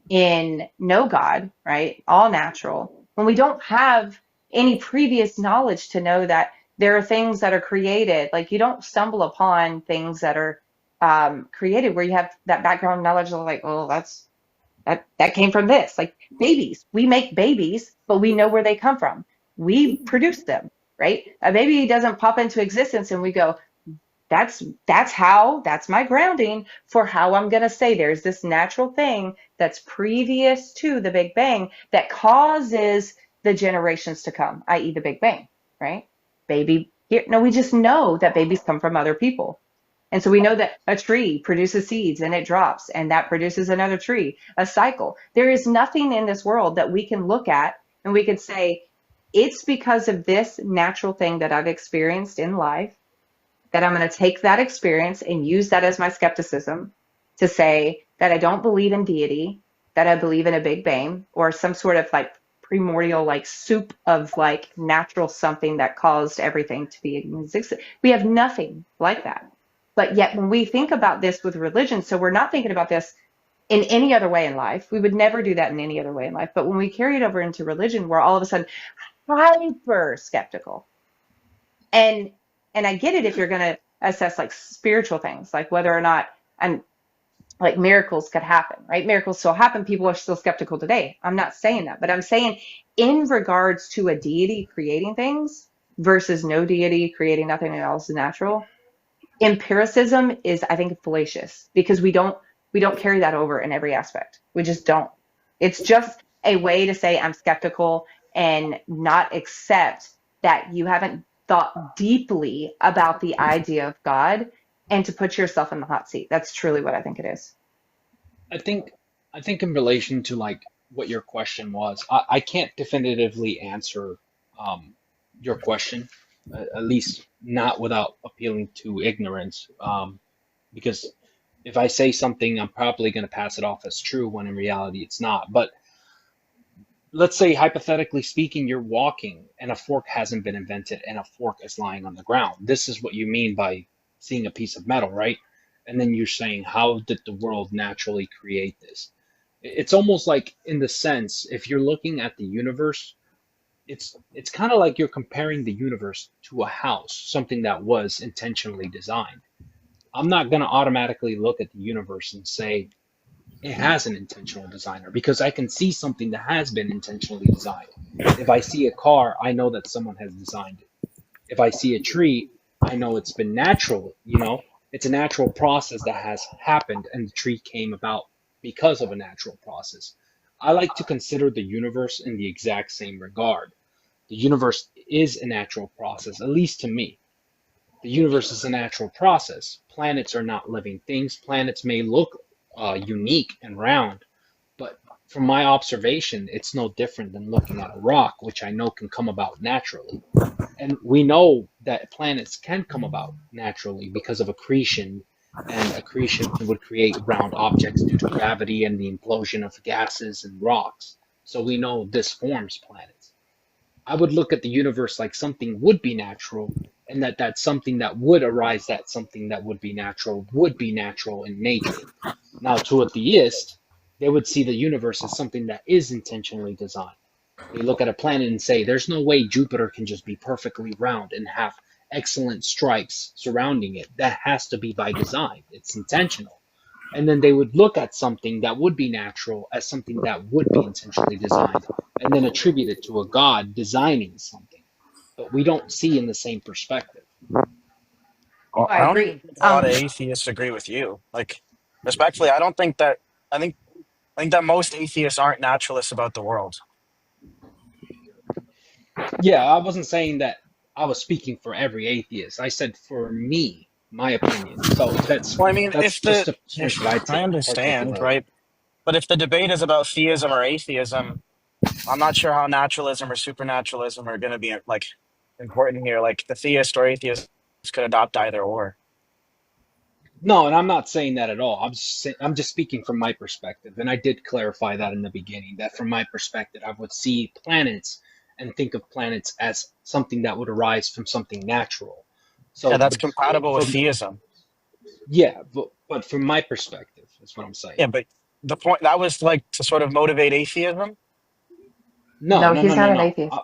K: in no God, right? All natural, when we don't have any previous knowledge to know that there are things that are created. Like, you don't stumble upon things that are created where you have that background knowledge of like, oh, that came from this. Like babies, we make babies, but we know where they come from. We produce them, right? A baby doesn't pop into existence and we go, that's my grounding for how I'm going to say there's this natural thing that's previous to the Big Bang that causes the generations to come, i.e. the Big Bang, right? Baby here. No, we just know that babies come from other people. And so we know that a tree produces seeds and it drops and that produces another tree, a cycle. There is nothing in this world that we can look at and we can say, it's because of this natural thing that I've experienced in life that I'm going to take that experience and use that as my skepticism to say that I don't believe in deity, that I believe in a big bang or some sort of like primordial like soup of like natural something that caused everything to be in existence. We have nothing like that. But yet when we think about this with religion, so we're not thinking about this in any other way in life. We would never do that in any other way in life. But when we carry it over into religion, we're all of a sudden hyper skeptical. And I get it if you're going to assess like spiritual things, like whether or not and like miracles could happen, right? Miracles still happen. People are still skeptical today. I'm not saying that, but I'm saying in regards to a deity creating things versus no deity creating nothing else is natural, empiricism is, I think, fallacious because we don't carry that over in every aspect. We just don't. It's just a way to say I'm skeptical and not accept that you haven't thought deeply about the idea of God and to put yourself in the hot seat. That's truly what I think it is.
J: I think in relation to like what your question was, I can't definitively answer your question, at least not without appealing to ignorance, because if I say something, I'm probably going to pass it off as true when in reality it's not. But let's say, hypothetically speaking, you're walking and a fork hasn't been invented and a fork is lying on the ground. This is what you mean by seeing a piece of metal, right? And then you're saying, how did the world naturally create this? It's almost like, in the sense, if you're looking at the universe, it's kind of like you're comparing the universe to a house, something that was intentionally designed. I'm not going to automatically look at the universe and say it has an intentional designer because I can see something that has been intentionally designed. If I see a car, I know that someone has designed it. If I see a tree, I know it's been natural, you know? It's a natural process that has happened and the tree came about because of a natural process. I like to consider the universe in the exact same regard. The universe is a natural process, at least to me. The universe is a natural process. Planets are not living things. Planets may look unique and round, but from my observation, it's no different than looking at a rock, which I know can come about naturally. And we know that planets can come about naturally because of accretion, and accretion would create round objects due to gravity and the implosion of gases and rocks. So we know this forms planets. I would look at the universe like something would be natural, and that's something that would arise, that something that would be natural in nature. Now, to a theist, they would see the universe as something that is intentionally designed. They look at a planet and say, there's no way Jupiter can just be perfectly round and have excellent stripes surrounding it. That has to be by design. It's intentional. And then they would look at something that would be natural as something that would be intentionally designed, and then attribute it to a god designing something. But we don't see in the same perspective.
K: Oh, I
I: I don't
K: agree.
I: think a lot of atheists agree with you. Like, respectfully, I don't think that. I think that most atheists aren't naturalists about the world.
J: Yeah, I wasn't saying that I was speaking for every atheist. I said for me, my opinion. So
I: Well, I mean,
J: that's
I: if
J: just
I: the
J: a point that I
I: I understand,
J: articulated.
I: right? But if the debate is about theism or atheism, I'm not sure how naturalism or supernaturalism are going to be like important here. Like the theist or atheist could adopt either or.
J: No, and I'm not saying that at all. I'm just speaking from my perspective, and I did clarify that in the beginning. That from my perspective, I would see planets and think of planets as something that would arise from something natural.
I: Yeah,
J: So,
I: that's
J: but
I: compatible with
J: from
I: theism.
J: yeah, but from my perspective, is what I'm saying.
I: Yeah, but the point that was like to sort of motivate atheism.
J: No,
K: No,
J: no,
K: he's
J: no, no,
K: not an
J: no.
K: atheist.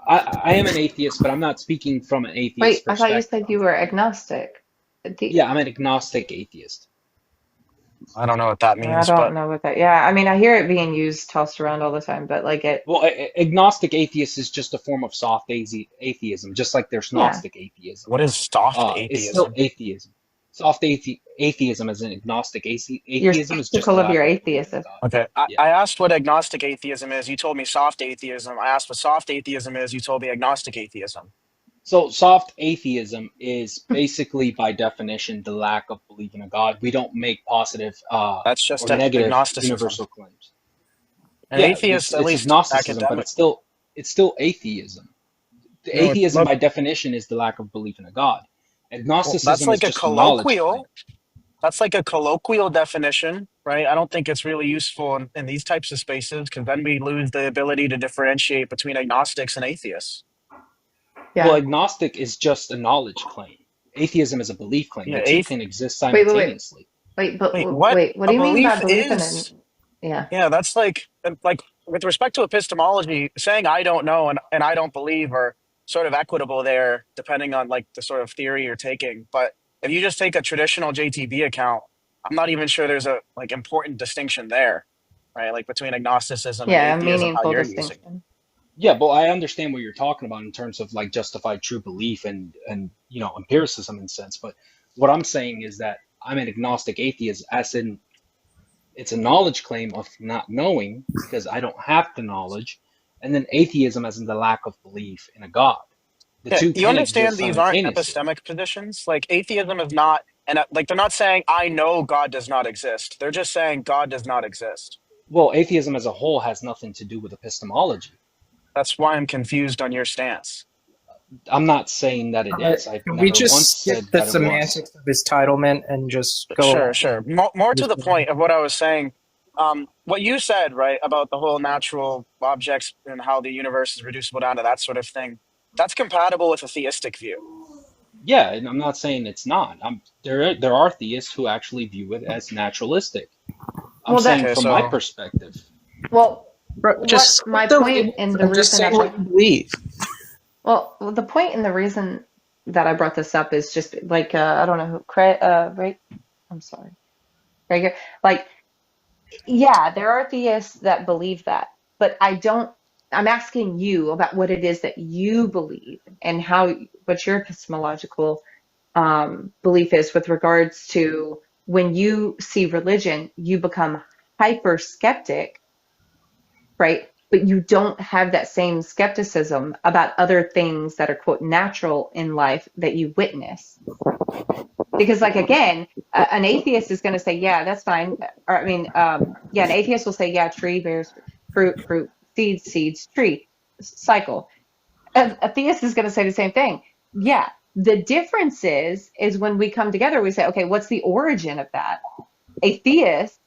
J: I am an atheist, but I'm not speaking from an
K: Wait,
J: atheist
K: I thought you
J: perspective.
K: said you were agnostic.
J: Yeah, I'm an agnostic atheist.
I: I don't know what that
K: I
I: means,
K: don't
I: but
K: know what that. Yeah, I mean, I hear it being used, tossed around all the time, but like it.
J: Well, agnostic atheist is just a form of soft atheism, just like there's
K: Yeah.
J: Gnostic atheism.
I: what is soft
J: It's still
I: atheism?
J: atheism. Soft atheism as an agnostic
K: You're
J: atheism is just a
K: skeptical of
J: lack
K: your
J: of belief in
K: atheism.
J: God.
I: Okay,
J: Yeah.
I: I asked what agnostic atheism is. You told me soft atheism. I asked what soft atheism is. You told me agnostic atheism.
J: So soft atheism is basically, by definition, the lack of belief in a God. We don't make positive
I: That's
J: or
I: just
J: negative
I: agnosticism.
J: universal claims.
I: An
J: Yeah,
I: atheist, at
J: it's
I: least
J: agnosticism, but
I: academic.
J: it's still it's still atheism. The
I: No, it's
J: atheism
I: not.
J: by definition is the lack of belief in a God.
I: Well, that's
J: Agnosticism is
I: like a
J: just a knowledge claim.
I: colloquial. That's like a colloquial definition, right? I don't think it's really useful in these types of spaces because then we lose the ability to differentiate between agnostics and atheists.
J: Well,
K: Yeah.
J: agnostic is just a knowledge claim. Atheism is a belief claim.
I: Yeah,
J: The two can exist
K: Wait, wait, wait.
J: simultaneously.
I: Wait, what?
K: Wait, what
I: A
K: do you mean by
I: belief
K: belief in an,
I: is,
K: yeah.
I: yeah, that's like with respect to epistemology, saying I don't know and I don't believe are sort of equitable there, depending on like the sort of theory you're taking. But if you just take a traditional JTB account, I'm not even sure there's a like important distinction there, right? Like between agnosticism and
K: Yeah, a
I: atheism, how
K: meaningful
I: you're using it.
K: distinction.
J: Yeah, but I understand what you're talking about in terms of like justified true belief and empiricism in a sense. But what I'm saying is that I'm an agnostic atheist, as in it's a knowledge claim of not knowing because I don't have the knowledge, and then atheism as in the lack of belief in a God. The
I: Yeah,
J: two
I: you
J: can
I: understand
J: exist
I: these aren't
J: simultaneously.
I: epistemic positions. Like atheism is not, and like they're not saying I know God does not exist. They're just saying God does not exist.
J: Well, atheism as a whole has nothing to do with epistemology.
I: That's why I'm confused on your stance.
J: I'm not saying that it is. I've
E: Can we
J: never once
E: just skip
J: said
E: the
J: that it was.
E: semantics of entitlement and just go
I: Sure,
E: along?
I: sure. More to the point of what I was saying. What you said, right, about the whole natural objects and how the universe is reducible down to that sort of thing. That's compatible with a theistic view.
J: Yeah, and I'm not saying it's not. There are theists who actually view it as naturalistic. I'm
K: Well,
J: saying
I: Okay,
J: from my
I: so
J: perspective.
K: Well,
E: Bro, just
K: what my
E: the
K: point in the
E: and just
K: reason
E: say
K: I
E: what
K: brought,
E: you believe.
K: well, the point and the reason that I brought this up is just like I don't know who, right? I'm sorry, right. Like, yeah, there are theists that believe that, but I don't. I'm asking you about what it is that you believe and how what your epistemological belief is with regards to when you see religion, you become hyper skeptic, right? But you don't have that same skepticism about other things that are quote natural in life that you witness. Because like again, an atheist is going to say, yeah, that's fine. Or I mean, yeah, an atheist will say, yeah, tree bears fruit, fruit, seeds, seeds, tree, cycle. A theist is going to say the same thing. Yeah. The difference is when we come together, we say, okay, what's the origin of that? A theist,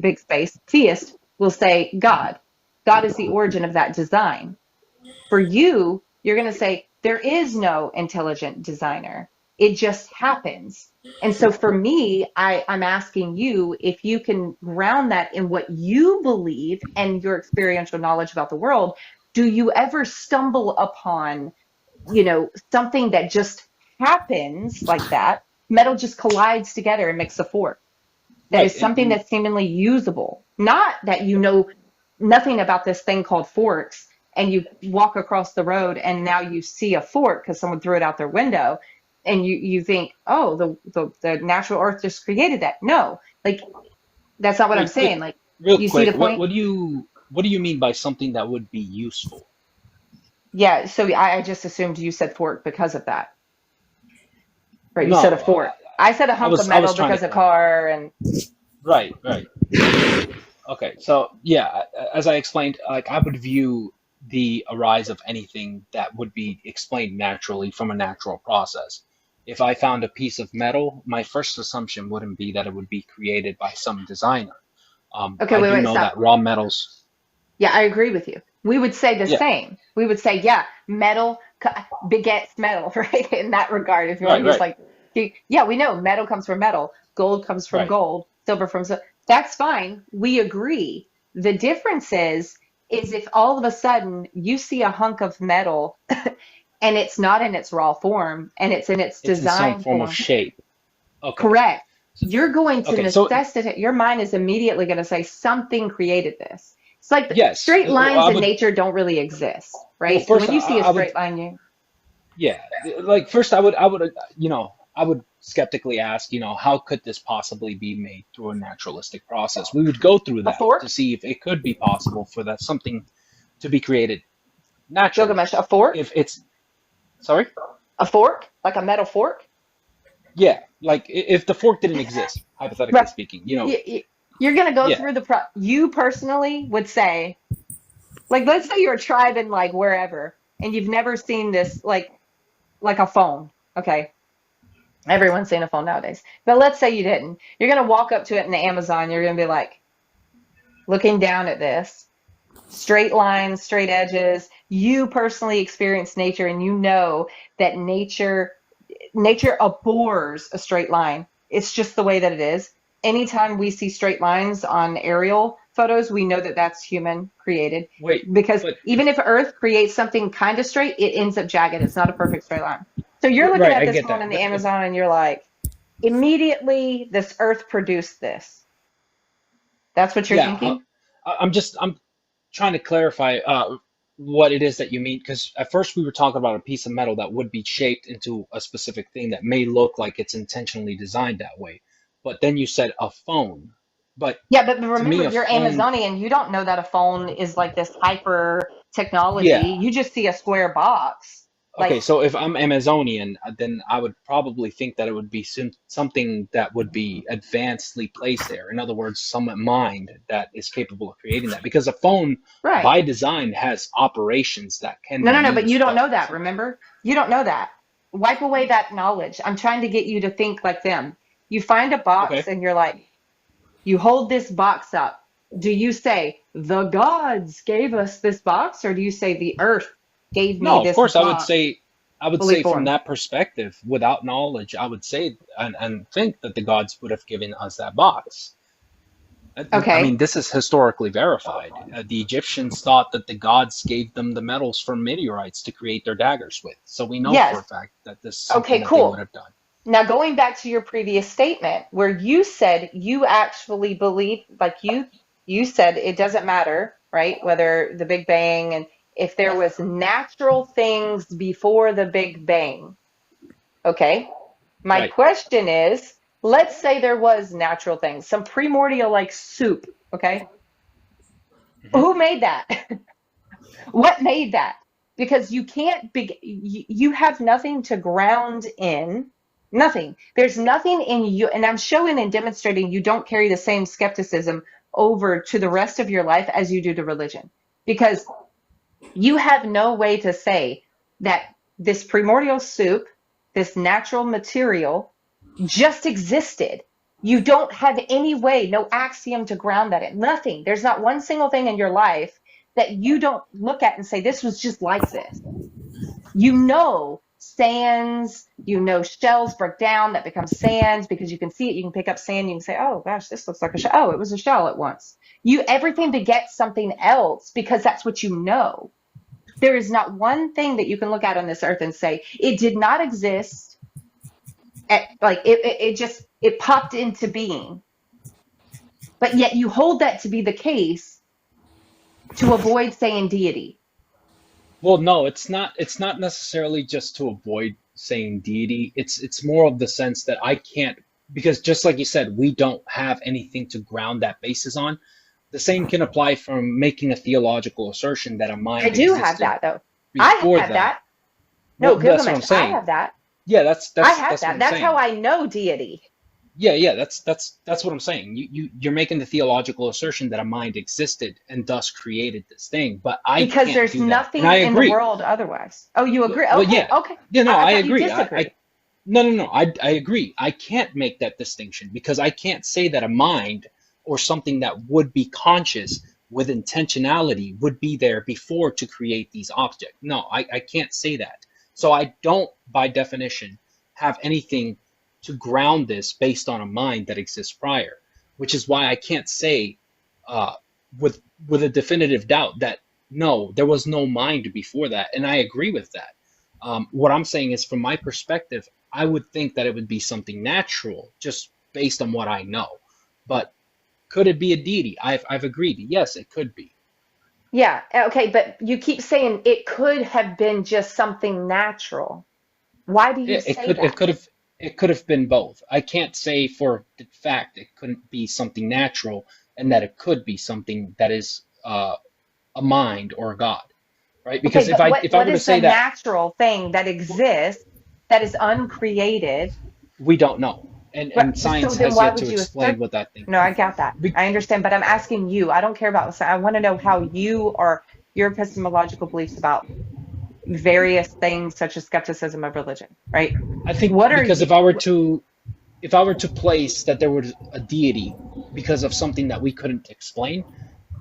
K: big space, theist will say God. God is the origin of that design. For you, you're going to say there is no intelligent designer. It just happens. And so for me, I'm asking you if you can ground that in what you believe and your experiential knowledge about the world. Do you ever stumble upon, something that just happens like that? Metal just collides together and makes a fork. That
J: Right,
K: is something that's seemingly usable. Not that you know nothing about this thing called forks and you walk across the road and now you see a fork because someone threw it out their window and you think, oh, the natural earth just created that. No, like that's not what I'm
J: Wait, quick,
K: saying. Like,
J: real
K: you see
J: quick,
K: the point?
J: what do you mean by something that would be useful?
K: Yeah, so I just assumed you said fork because of that. Right, you said a
J: No,
K: fork. I said a hunk of
J: I was
K: metal
J: trying
K: because
J: to
K: of car and
J: right. Okay, so yeah, as I explained, like I would view the arise of anything that would be explained naturally from a natural process. If I found a piece of metal, my first assumption wouldn't be that it would be created by some designer.
K: okay,
J: I
K: wait,
J: do
K: wait,
J: know
K: stop.
J: that raw metals.
K: Yeah, I agree with you. We would say the
J: Yeah,
K: same. We would say, yeah, metal begets metal, right? In that regard, if you want
J: right,
K: to use
J: right,
K: like, yeah, we know metal comes from metal, gold comes from
J: right.
K: gold, silver from silver. That's fine. We agree. The difference is if all of a sudden you see a hunk of metal and it's not in its raw form and it's in its
J: It's in some
K: design
J: form of
K: form,
J: shape. Okay,
K: correct. You're going to
J: okay. So
K: necessitate, your mind is immediately going to say something created this. It's like
J: yes,
K: straight lines
J: I
K: in
J: would.
K: nature don't really exist,
J: Well,
K: right? So
J: first
K: when you see a
J: I would.
K: straight line, you
J: Yeah, like first I would skeptically ask, how could this possibly be made through a naturalistic process? We would go through
K: a
J: that to
K: fork,
J: see if it could be possible for that something to be created naturally.
K: Gilgamesh, a fork,
J: If it's, sorry?
K: a fork, like a metal fork.
J: Yeah, like if the fork didn't exist, hypothetically
K: Right.
J: speaking,
K: You're going to go
J: yeah,
K: through you personally would say Like, let's say you're a tribe in like wherever, and you've never seen this, like a phone. Okay, everyone's seen a phone nowadays, but let's say you didn't. You're gonna walk up to it in the Amazon. You're gonna be like looking down at this, straight lines, straight edges. You personally experience nature, and you know that nature abhors a straight line. It's just the way that it is. Anytime we see straight lines on aerial photos, we know that that's human created.
J: Wait,
K: Because
J: but
K: even if Earth creates something kind of straight, it ends up jagged. It's not a perfect straight line. So you're looking
J: right,
K: at
J: I
K: this
J: get
K: phone
J: that.
K: in the Amazon and you're like, immediately this Earth produced this. That's what you're
J: Yeah,
K: thinking?
J: I'm trying to clarify what it is that you mean, because at first we were talking about a piece of metal that would be shaped into a specific thing that may look like it's intentionally designed that way. But then you said a phone. But
K: Yeah, but
J: to me,
K: remember,
J: a
K: you're
J: phone,
K: Amazonian. You don't know that a phone is like this hyper technology.
J: yeah.
K: You just see a square box.
J: Okay,
K: Like,
J: so if I'm Amazonian, then I would probably think that it would be something that would be advancedly placed there. In other words, some mind that is capable of creating that. Because a phone,
K: right.
J: by design, has operations that can
K: No,
J: be
K: no, no, but you
J: used.
K: don't
J: But
K: know that, remember? You don't know that. Wipe away that knowledge. I'm trying to get you to think like them. You find a box
J: okay,
K: and you're like, you hold this box up. Do you say, the gods gave us this box? Or do you say, the earth gave me
J: no, of
K: this
J: course,
K: box
J: I would
K: fully
J: say from
K: formed?
J: that perspective, without knowledge, I would say and think that the gods would have given us that box. I mean,
K: Okay.
J: this is historically verified. The Egyptians thought that the gods gave them the metals from meteorites to create their daggers with. So we know for
K: Yes.
J: a fact that this is
K: Okay,
J: something that they would
K: cool.
J: have done.
K: Now, going back to your previous statement where you said you actually believe, like you said it doesn't matter, right? Whether the Big Bang and if there was natural things before the Big Bang. Okay. My
J: Right.
K: question is, let's say there was natural things, some primordial like soup. Okay.
J: Hmm.
K: Who made that? What made that? Because you can't be, you have nothing to ground in, nothing. There's nothing in you, and I'm showing and demonstrating you don't carry the same skepticism over to the rest of your life as you do to religion. Because you have no way to say that this primordial soup, this natural material, just existed. You don't have any way, no axiom to ground that in. Nothing. There's not one single thing in your life that you don't look at and say, this was just like this. You know sands, you know shells break down that become sands because you can see it. You can pick up sand. You can say, oh gosh, this looks like a shell. Oh, it was a shell at once. Everything begets something else because that's what you know. There is not one thing that you can look at on this earth and say, it did not exist. It popped into being. But yet you hold that to be the case to avoid saying deity.
J: Well, no, it's not. It's not necessarily just to avoid saying deity. It's more of the sense that I can't, because just like you said, we don't have anything to ground that basis on. The same can apply from making a theological assertion that a
K: I
J: mind
K: do have
J: existed
K: that though. I
J: before
K: have
J: that.
K: that.
J: Well,
K: No,
J: that's what I'm
K: Gilgamesh, I
J: saying.
K: have that.
J: Yeah,
K: I have
J: that's what
K: that.
J: I'm
K: That's how
J: saying.
K: I know deity.
J: Yeah, that's what I'm saying. You're making the theological assertion that a mind existed and thus created this thing, but I
K: Because
J: can't
K: there's
J: do that. And I
K: nothing in the
J: agree.
K: world otherwise. Oh, you agree?
J: Well,
K: Okay,
J: yeah.
K: okay.
J: Yeah, no,
K: I
J: I
K: thought you
J: agree.
K: disagree.
J: No. I agree. I can't make that distinction because I can't say that a mind or something that would be conscious with intentionality would be there before to create these objects. No, I can't say that. So I don't, by definition, have anything to ground this based on a mind that exists prior, which is why I can't say uh, with a definitive doubt that no, there was no mind before that, and I agree with that. What I'm saying is, from my perspective, I would think that it would be something natural, just based on what I know. But could it be a deity? I've agreed. Yes, it could be.
K: Yeah, okay, but you keep saying it could have been just something natural. Why do you
J: Yeah,
K: say that?
J: it could have been both. I can't say for the fact it couldn't be something natural, and that it could be something that is a mind or a god, right? Because
K: Okay, but
J: if I
K: what
J: were to
K: is the
J: say that,
K: natural thing that exists that is uncreated?
J: we don't know, and
K: So
J: science
K: then
J: has
K: why
J: yet
K: would
J: to
K: you
J: explain
K: assert?
J: what that thing
K: No, I got that.
J: is.
K: I understand, but I'm asking you. I don't care about the. I want to know how you are your epistemological beliefs about various things such as skepticism of religion, right?
J: I think
K: What are
J: because
K: you?
J: if I were to place that there was a deity because of something that we couldn't explain,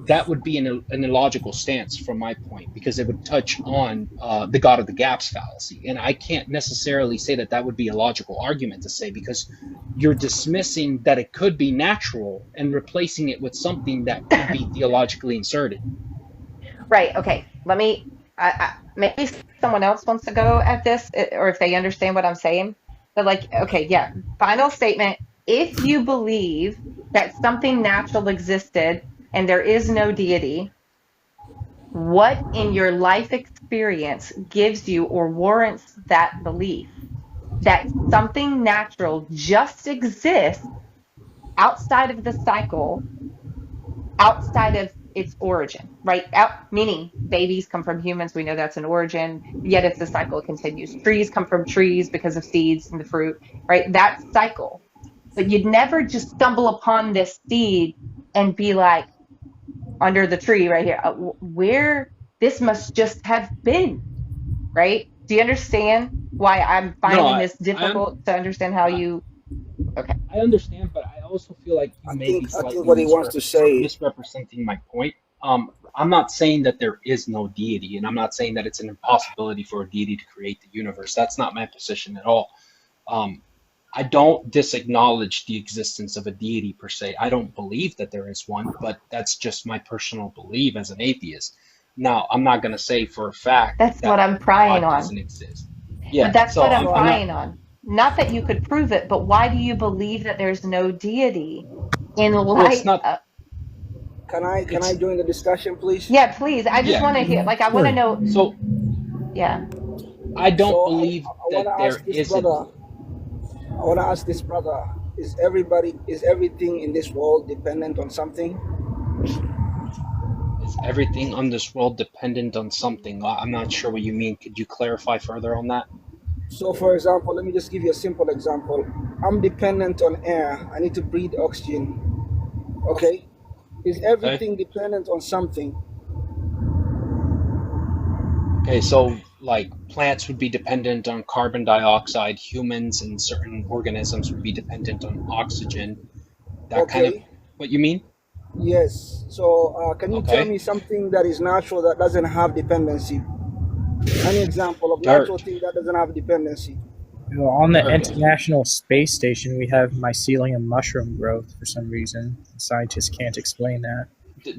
J: that would be an illogical stance from my point, because it would touch on the God of the gaps fallacy, and I can't necessarily say that that would be a logical argument to say, because you're dismissing that it could be natural and replacing it with something that could be theologically inserted.
K: Right. Okay. Let me. Maybe someone else wants to go at this, or if they understand what I'm saying. But like, okay, yeah. Final statement. If you believe that something natural existed and there is no deity, what in your life experience gives you or warrants that belief that something natural just exists outside of the cycle, outside of its origin, right? Meaning babies come from humans. We know that's an origin, yet it's a cycle. It continues. Trees come from trees because of seeds and the fruit, right? That cycle. But you'd never just stumble upon this seed and be like, under the tree right here, where this must just have been, right? Do you understand why I'm finding this difficult to understand how you? Okay.
J: I understand, but I also feel like you may be slightly
L: what he wants to say.
J: misrepresenting my point. I'm not saying that there is no deity, and I'm not saying that it's an impossibility for a deity to create the universe. That's not my position at all. I don't disacknowledge the existence of a deity per se. I don't believe that there is one, but that's just my personal belief as an atheist. Now, I'm not going to say for a fact
K: that's
J: that
K: what I'm prying
J: God
K: on.
J: doesn't exist. Yeah,
K: but that's
J: so
K: what I'm prying on. Not that you could prove it, but why do you believe that there's no deity in light of?
L: Can I join the discussion, please?
K: Yeah, please. I just want to hear. Like, I want to know.
J: So,
K: yeah.
J: I don't believe that there isn't.
L: I want to ask this brother: is everything in this world dependent on something?
J: Is everything on this world dependent on something? I'm not sure what you mean. Could you clarify further on that?
L: So, for example, let me just give you a simple example. I'm dependent on air. I need to breathe oxygen. Okay? Is everything dependent on something?
J: Okay, so like plants would be dependent on carbon dioxide, humans and certain organisms would be dependent on oxygen. That kind of what you mean?
L: Yes. So can you tell me something that is natural that doesn't have dependency? Any example of natural thing that doesn't have dependency?
E: Well, on the International Space Station, we have mycelium mushroom growth for some reason. Scientists can't explain that.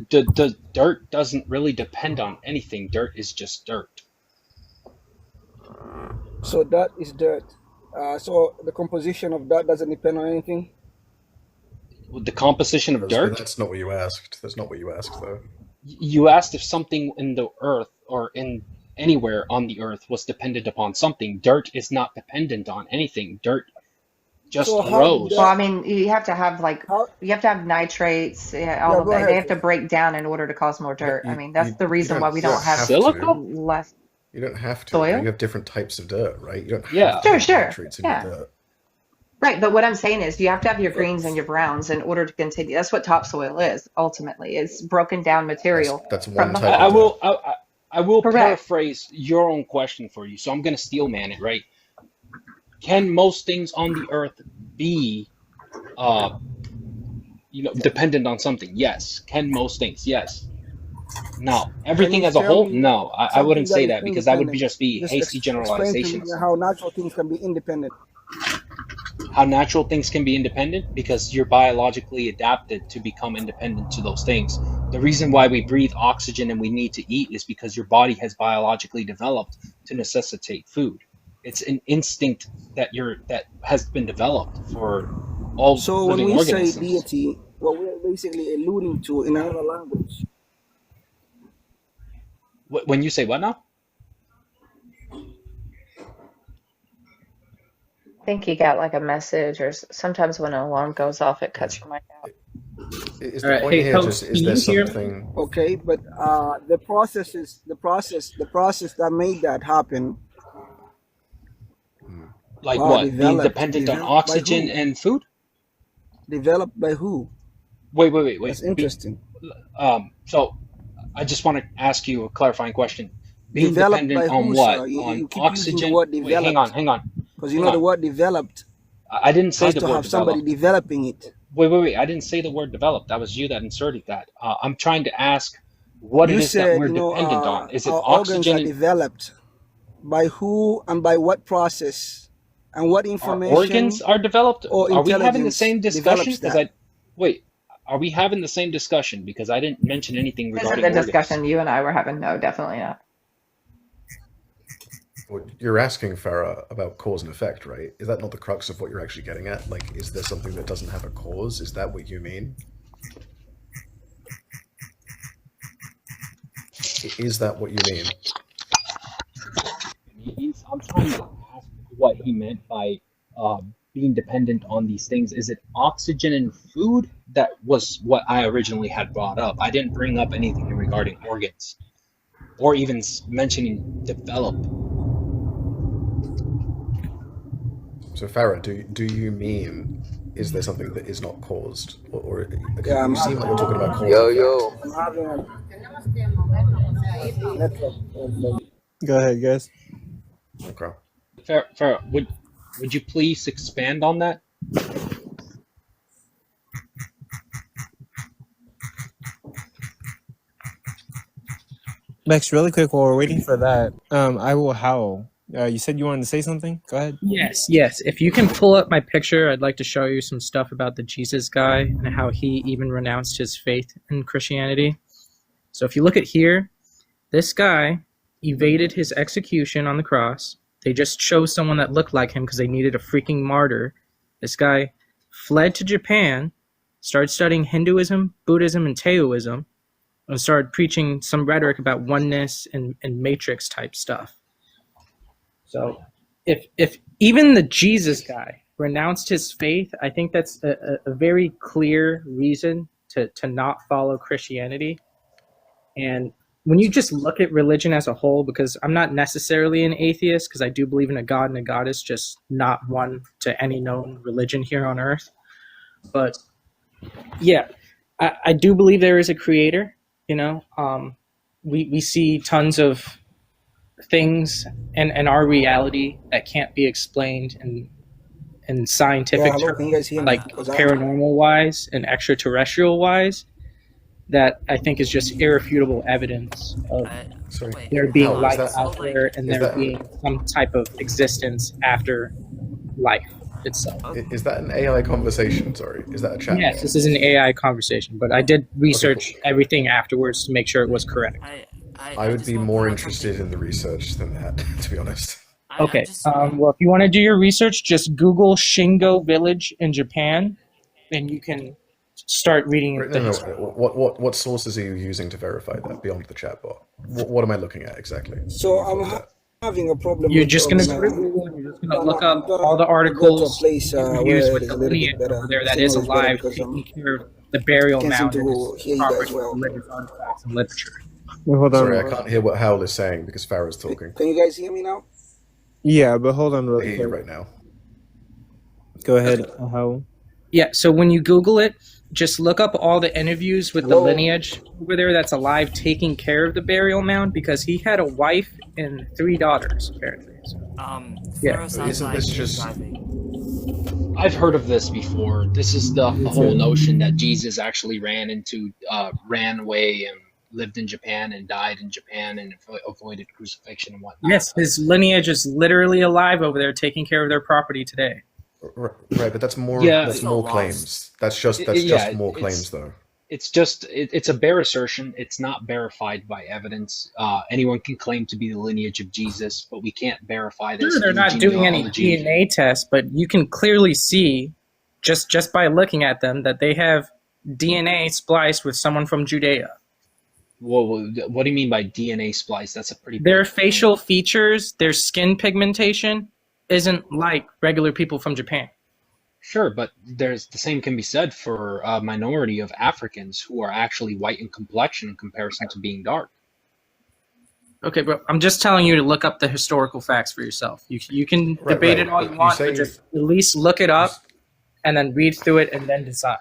J: The dirt doesn't really depend on anything. Dirt is just dirt.
L: So dirt is dirt. So the composition of dirt doesn't depend on anything?
J: The composition of dirt?
M: That's not what you asked. That's not what you asked, though.
J: You asked if something in the earth or in anywhere on the earth was dependent upon something. Dirt is not dependent on anything. Dirt just grows.
K: Well, I mean, you have to have nitrates, all of that. They have to break down in order to cause more dirt. I mean, that's the reason why we don't have
J: silica.
K: Less.
M: You don't have to.
K: Soil?
M: You have different types of dirt, right? You don't have
K: Sure.
M: nitrates in your dirt.
K: Right, but what I'm saying is you have to have your greens and your browns in order to continue. That's what topsoil is, ultimately. It's broken down material.
M: That's one type
J: I
M: of
J: I will paraphrase your own question for you, so I'm going to steel man it, right? Can most things on the earth be, dependent on something? Yes. Can most things? Yes. No. Everything as a whole? No. I wouldn't say that because that would just be hasty generalization.
L: Explain to me how natural things can be independent.
J: How natural things can be independent? Because you're biologically adapted to become independent to those things. The reason why we breathe oxygen and we need to eat is because your body has biologically developed to necessitate food. It's an instinct that has been developed for all living organisms.
L: So when we say deity, what we're basically alluding to in another language.
J: When you say what now?
K: I think you got like a message, or sometimes when an alarm goes off, it cuts your mic out.
M: Is the point here just, is there something?
L: Okay, but the process that made that happen.
J: Like what? Being dependent on oxygen and food?
L: Developed by who?
J: Wait.
L: That's interesting.
J: So I just want to ask you a clarifying question. Being
L: Developed
J: dependent
L: by
J: on
L: who,
J: what?
L: sir?
J: On
L: You keep using the
J: oxygen?
L: word
J: Wait, hang
L: developed.
J: on.
L: Because you know the word developed
J: I didn't say
L: has
J: the
L: to
J: word
L: have somebody
J: developed.
L: developing it.
J: Wait. I didn't say the word developed. That was you that inserted that. I'm trying to ask what it
L: You
J: is that
L: said,
J: we're dependent on. Is it
L: our organs
J: oxygen
L: are
J: and
L: developed by who and by what process and what
J: our
L: information
J: organs are developed?
L: or
J: Are we having the
L: intelligence
J: same discussion?
L: develops that.
J: Wait, are we having the same discussion? Because I didn't mention anything
K: This isn't
J: regarding
K: the
J: organs.
K: discussion you and I were having. No, definitely not.
M: Well, you're asking Farah about cause and effect, right? Is that not the crux of what you're actually getting at? Like, is there something that doesn't have a cause? Is that what you mean? Is that what you mean?
J: I'm trying to ask what he meant by being dependent on these things. Is it oxygen and food? That was what I originally had brought up. I didn't bring up anything regarding organs or even mentioning develop.
M: So Farah, do you mean is there something that is not caused, or okay,
L: Yeah,
M: you seem like you're talking about cause
F: Yo,
M: and
F: yo.
M: effect?
L: I'm having a network problem.
C: Go ahead, guys.
M: Okay.
J: Farah, would you please expand on that?
C: Max, really quick while we're waiting for that, I will howl. You said you wanted to say something? Go ahead.
E: Yes. If you can pull up my picture, I'd like to show you some stuff about the Jesus guy and how he even renounced his faith in Christianity. So if you look at here, this guy evaded his execution on the cross. They just chose someone that looked like him because they needed a freaking martyr. This guy fled to Japan, started studying Hinduism, Buddhism, and Taoism, and started preaching some rhetoric about oneness and matrix type stuff. So if even the Jesus guy renounced his faith, I think that's a very clear reason to not follow Christianity. And when you just look at religion as a whole, because I'm not necessarily an atheist, because I do believe in a God and a goddess, just not one to any known religion here on earth. But yeah, I do believe there is a creator. We see tons of things in our reality that can't be explained in scientific
L: Hello, can you guys
E: terms,
L: hear me?
E: like paranormal wise and extraterrestrial wise, that I think is just irrefutable evidence of there being life out there and there being some type of existence after life itself.
M: Is that an AI conversation? Sorry, is that a chat?
E: Yes, this is an AI conversation, but I did research everything afterwards to make sure it was correct.
M: I would be more interested in the research than that, to be honest.
E: Okay. Well, if you want to do your research, just Google Shingo Village in Japan, and you can start reading
M: Right,
E: the
M: no.
E: history.
M: What sources are you using to verify that beyond the chatbot? What am I looking at exactly?
L: So I'm having a problem.
E: You're
L: with,
E: just going to go to Google and you're just going to look up all the articles
L: place,
E: interviews
L: where
E: with
L: it is
E: the
L: a little bit
E: lineage
L: better.
E: over there that
L: Signal
E: is
L: is better
E: alive,
L: because,
E: taking care of the burial
L: can't seem
E: mound
L: to
E: and its
L: hear you guys
E: property
L: well.
E: religious artifacts and literature.
C: Wait, hold on.
M: Sorry, I can't hear what Howl is saying because Farah's talking.
L: Can you guys hear me now?
C: Yeah, but hold on
M: I
C: really
M: hear you
C: quick.
M: right now.
C: Go ahead, Howl.
E: Yeah, so when you Google it, just look up all the interviews with the
L: Hello?
E: lineage over there that's alive taking care of the burial mound, because he had a wife and 3 daughters, apparently. So, yeah.
M: Isn't this just...
J: I've heard of this before. This is the whole notion that Jesus actually ran away and lived in Japan and died in Japan and avoided crucifixion and whatnot.
E: Yes, his lineage is literally alive over there taking care of their property today.
M: Right, but that's more.
J: Yeah.
M: That's more claims. That's just more claims, though.
J: It's a bare assertion. It's not verified by evidence. Anyone can claim to be the lineage of Jesus, but we can't verify this.
E: Sure, they're not doing any DNA tests, but you can clearly see, just by looking at them, that they have DNA spliced with someone from Judea.
J: Well, what do you mean by DNA splice? That's a pretty...
E: Their facial features, their skin pigmentation isn't like regular people from Japan.
J: Sure, but the same can be said for a minority of Africans who are actually white in complexion in comparison to being dark.
E: Okay, bro, I'm just telling you to look up the historical facts for yourself. You can debate it all you want, but just at least look it up and then read through it and then decide.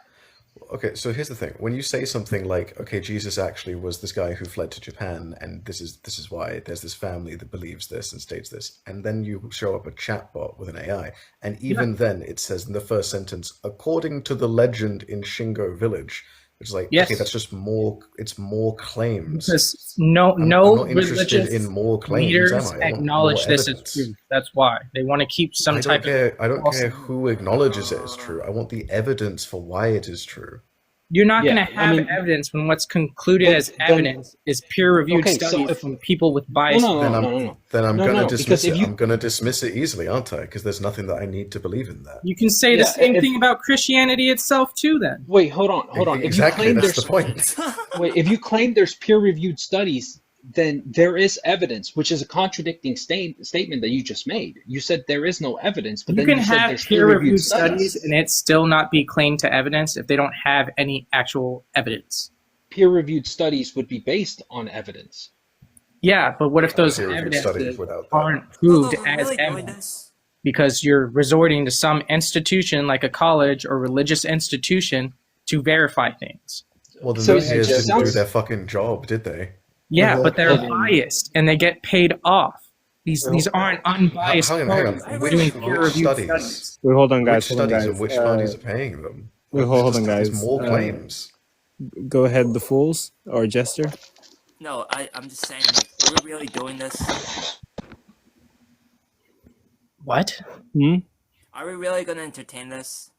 M: Okay, so here's the thing. When you say something like, okay, Jesus actually was this guy who fled to Japan, and this is why there's this family that believes this and states this, and then you show up a chatbot with an AI, and
E: Yeah.
M: even then it says in the first sentence, according to the legend in Shingo Village, which is like, okay,
E: Yes.
M: that's just more. It's more claims.
E: Because no
M: I'm not interested
E: religious
M: in more claims,
E: leaders
M: am I? I want more
E: acknowledge this as
M: evidence.
E: truth. That's why they want to keep some
M: I don't
E: type
M: care. I
E: of
M: don't
E: false.
M: care who acknowledges it as true. I want the evidence for why it is true.
E: You're not
J: Yeah,
E: going to
J: I
E: have
J: mean,
E: evidence when what's concluded
J: but
E: as
J: then
E: evidence is peer-reviewed
J: okay, so
E: studies
J: if
E: from people with
J: no,
E: bias.
J: no,
M: Then
J: no,
M: I'm
J: no, no, no,
M: then I'm
J: no,
M: gonna
J: no, because
M: dismiss
J: if
M: it.
J: you
M: I'm gonna dismiss it easily, aren't I? Because there's nothing that I need to believe in that.
E: You can say the
J: yeah,
E: same
J: if
E: thing about Christianity itself too. Then
J: wait, hold on. If you
M: Exactly,
J: claim
M: that's the
J: there's
M: point.
J: wait, if you claim there's peer-reviewed studies, then there is evidence, which is a contradicting statement that you just made. You said there is no evidence, but
E: you
J: then
E: can
J: you said
E: have
J: there's peer-reviewed
E: peer-reviewed
J: studies.
E: studies and it still not be claimed to evidence if they don't have any actual evidence.
J: Peer-reviewed studies would be based on evidence.
E: Yeah, but what if those
M: Peer-reviewed studies
E: evidences
M: without that.
E: aren't proved
F: Coco, we're
E: as
F: really doing
E: evidence?
F: this?
E: Because you're resorting to some institution like a college or religious institution to verify things.
M: Well, the
J: So
M: Nuclears
J: it
M: didn't do
J: sounds
M: their fucking job, did they?
E: Yeah, but they're
J: um,
E: biased and they get paid off. These aren't unbiased
M: Hang
E: parties
M: on.
E: doing
M: Which
E: peer-reviewed
M: studies?
E: studies.
C: Wait, hold on,
M: Which
C: guys. Hold on,
M: studies
C: guys.
M: and which parties are paying them?
C: Wait, hold on,
M: There's
C: guys.
M: more claims.
C: Go ahead, the fools or Jester.
F: No, I'm just saying, like, are we really doing this?
E: What?
F: Are we really going to entertain this?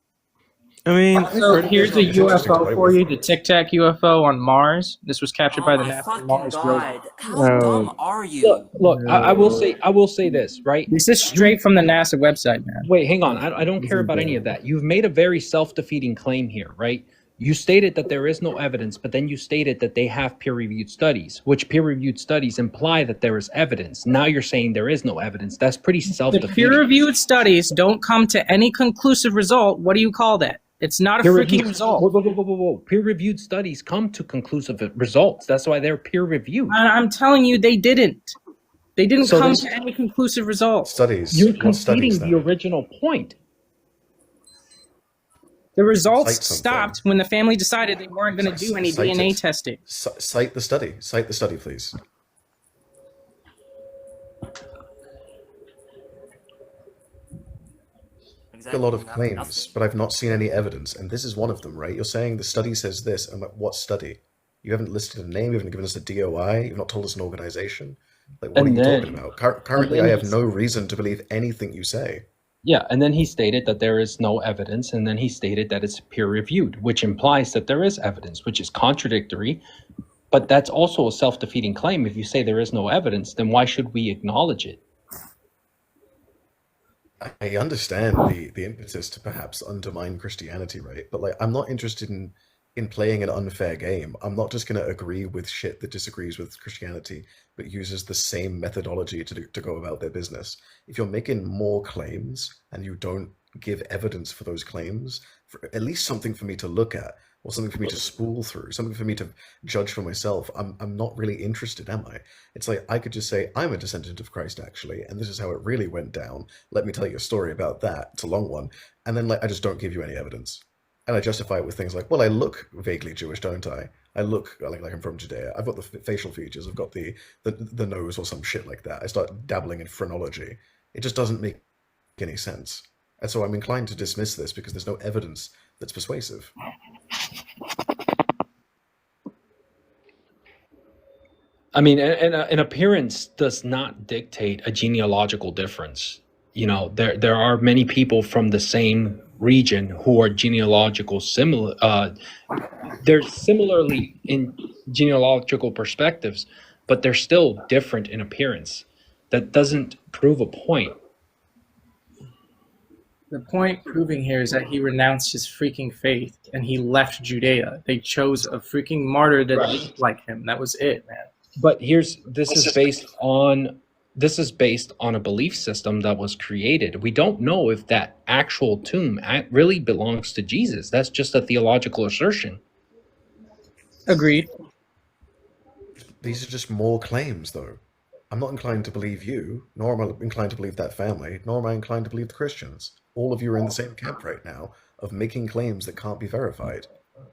C: I mean,
E: So here's a UFO for you, the Tic-Tac UFO on Mars. This was captured
F: Oh
E: by the
F: my
E: NASA
F: fucking
E: Mars rover.
F: god! How dumb are you?
J: Look, I will say this, right?
E: This is straight from the NASA website, man.
J: Wait, hang on. I don't care about any of that. You've made a very self-defeating claim here, right? You stated that there is no evidence, but then you stated that they have peer-reviewed studies, which peer-reviewed studies imply that there is evidence. Now you're saying there is no evidence. That's pretty
E: The
J: self-defeating.
E: peer-reviewed studies don't come to any conclusive result. What do you call that? It's not a freaking result.
J: Whoa. Peer-reviewed studies come to conclusive results. That's why they're peer-reviewed.
E: I'm telling you, they didn't. They didn't
J: So
E: come
J: this-
E: to any conclusive result.
M: Studies.
J: You're
M: What studies
J: conceding
M: then?
J: the original point.
E: The results
M: Cite something.
E: stopped when the family decided they weren't going to do any
M: Cite
E: DNA
M: it.
E: testing.
M: Cite the study. Cite the study, please. A lot of claims, but I've not seen any evidence, and this is one of them, right? You're saying the study says this, and like, what study? You haven't listed a name, you haven't given us a DOI, you've not told us an organization. Like, what
J: And
M: are you
J: then-
M: talking about? Currently,
J: and
M: I
J: then
M: have no reason to believe anything you say.
J: Yeah, and then he stated that there is no evidence, and then he stated that it's peer-reviewed, which implies that there is evidence, which is contradictory. But that's also a self-defeating claim. If you say there is no evidence, then why should we acknowledge it?
M: I understand the impetus to perhaps undermine Christianity, right? But like, I'm not interested in playing an unfair game. I'm not just going to agree with shit that disagrees with Christianity, but uses the same methodology to go about their business. If you're making more claims and you don't give evidence for those claims, for at least something for me to look at, or something for me to spool through, something for me to judge for myself, I'm not really interested, am I? It's like, I could just say, I'm a descendant of Christ, actually, and this is how it really went down. Let me tell you a story about that. It's a long one. And then like, I just don't give you any evidence. And I justify it with things like, well, I look vaguely Jewish, don't I? I look like I'm from Judea. I've got the facial features. I've got the nose or some shit like that. I start dabbling in phrenology. It just doesn't make any sense. And so I'm inclined to dismiss this because there's no evidence that's persuasive.
J: I mean, an appearance does not dictate a genealogical difference. You know, there are many people from the same region who are they're similarly in genealogical perspectives, but they're still different in appearance. That doesn't prove a point.
E: The point proving here is that he renounced his freaking faith and he left Judea. They chose a freaking martyr that looked like him. That was it, man.
J: But this is based on a belief system that was created. We don't know if that actual tomb really belongs to Jesus. That's just a theological assertion.
E: Agreed.
M: These are just more claims, though. I'm not inclined to believe you, nor am I inclined to believe that family, nor am I inclined to believe the Christians. All of you are in the same camp right now of making claims that can't be verified.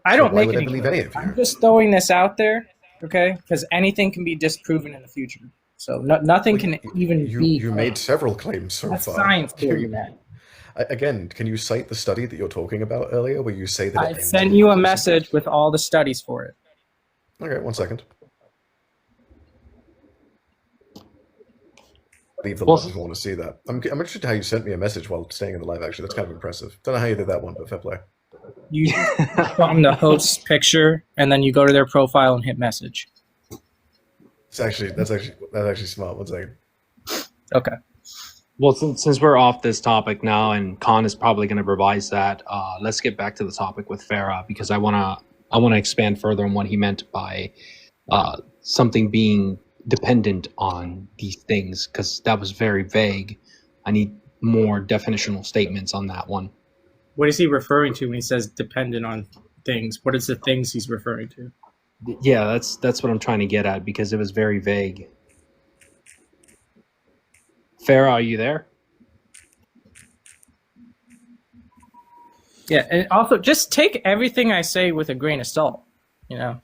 E: I don't
M: why
E: make
M: would I
E: any
M: believe
E: claims.
M: any of you?
E: I'm just throwing this out there, okay? Because anything can be disproven in the future. So nothing can even be.
M: You made several claims so
E: That's
M: far.
E: science for you, man.
M: Again, can you cite the study that you're talking about earlier, where you say that
E: I sent you a message with all the studies for it.
M: Okay, 1 second. Leave the live if you want to see that. I'm interested how you sent me a message while staying in the live. Actually, that's kind of impressive. Don't know how you did that one, but fair play.
E: You from the host's picture, and then you go to their profile and hit message.
M: That's actually smart. 1 second.
E: Okay.
J: Well, since we're off this topic now, and Khan is probably going to revise that, let's get back to the topic with Farah, because I wanna expand further on what he meant by something being dependent on these things, because that was very vague. I need more definitional statements on that one.
E: What is he referring to when he says dependent on things? What is the things he's referring to?
J: Yeah, that's what I'm trying to get at, because it was very vague. Farah, are you there?
E: Yeah, and also just take everything I say with a grain of salt. You know,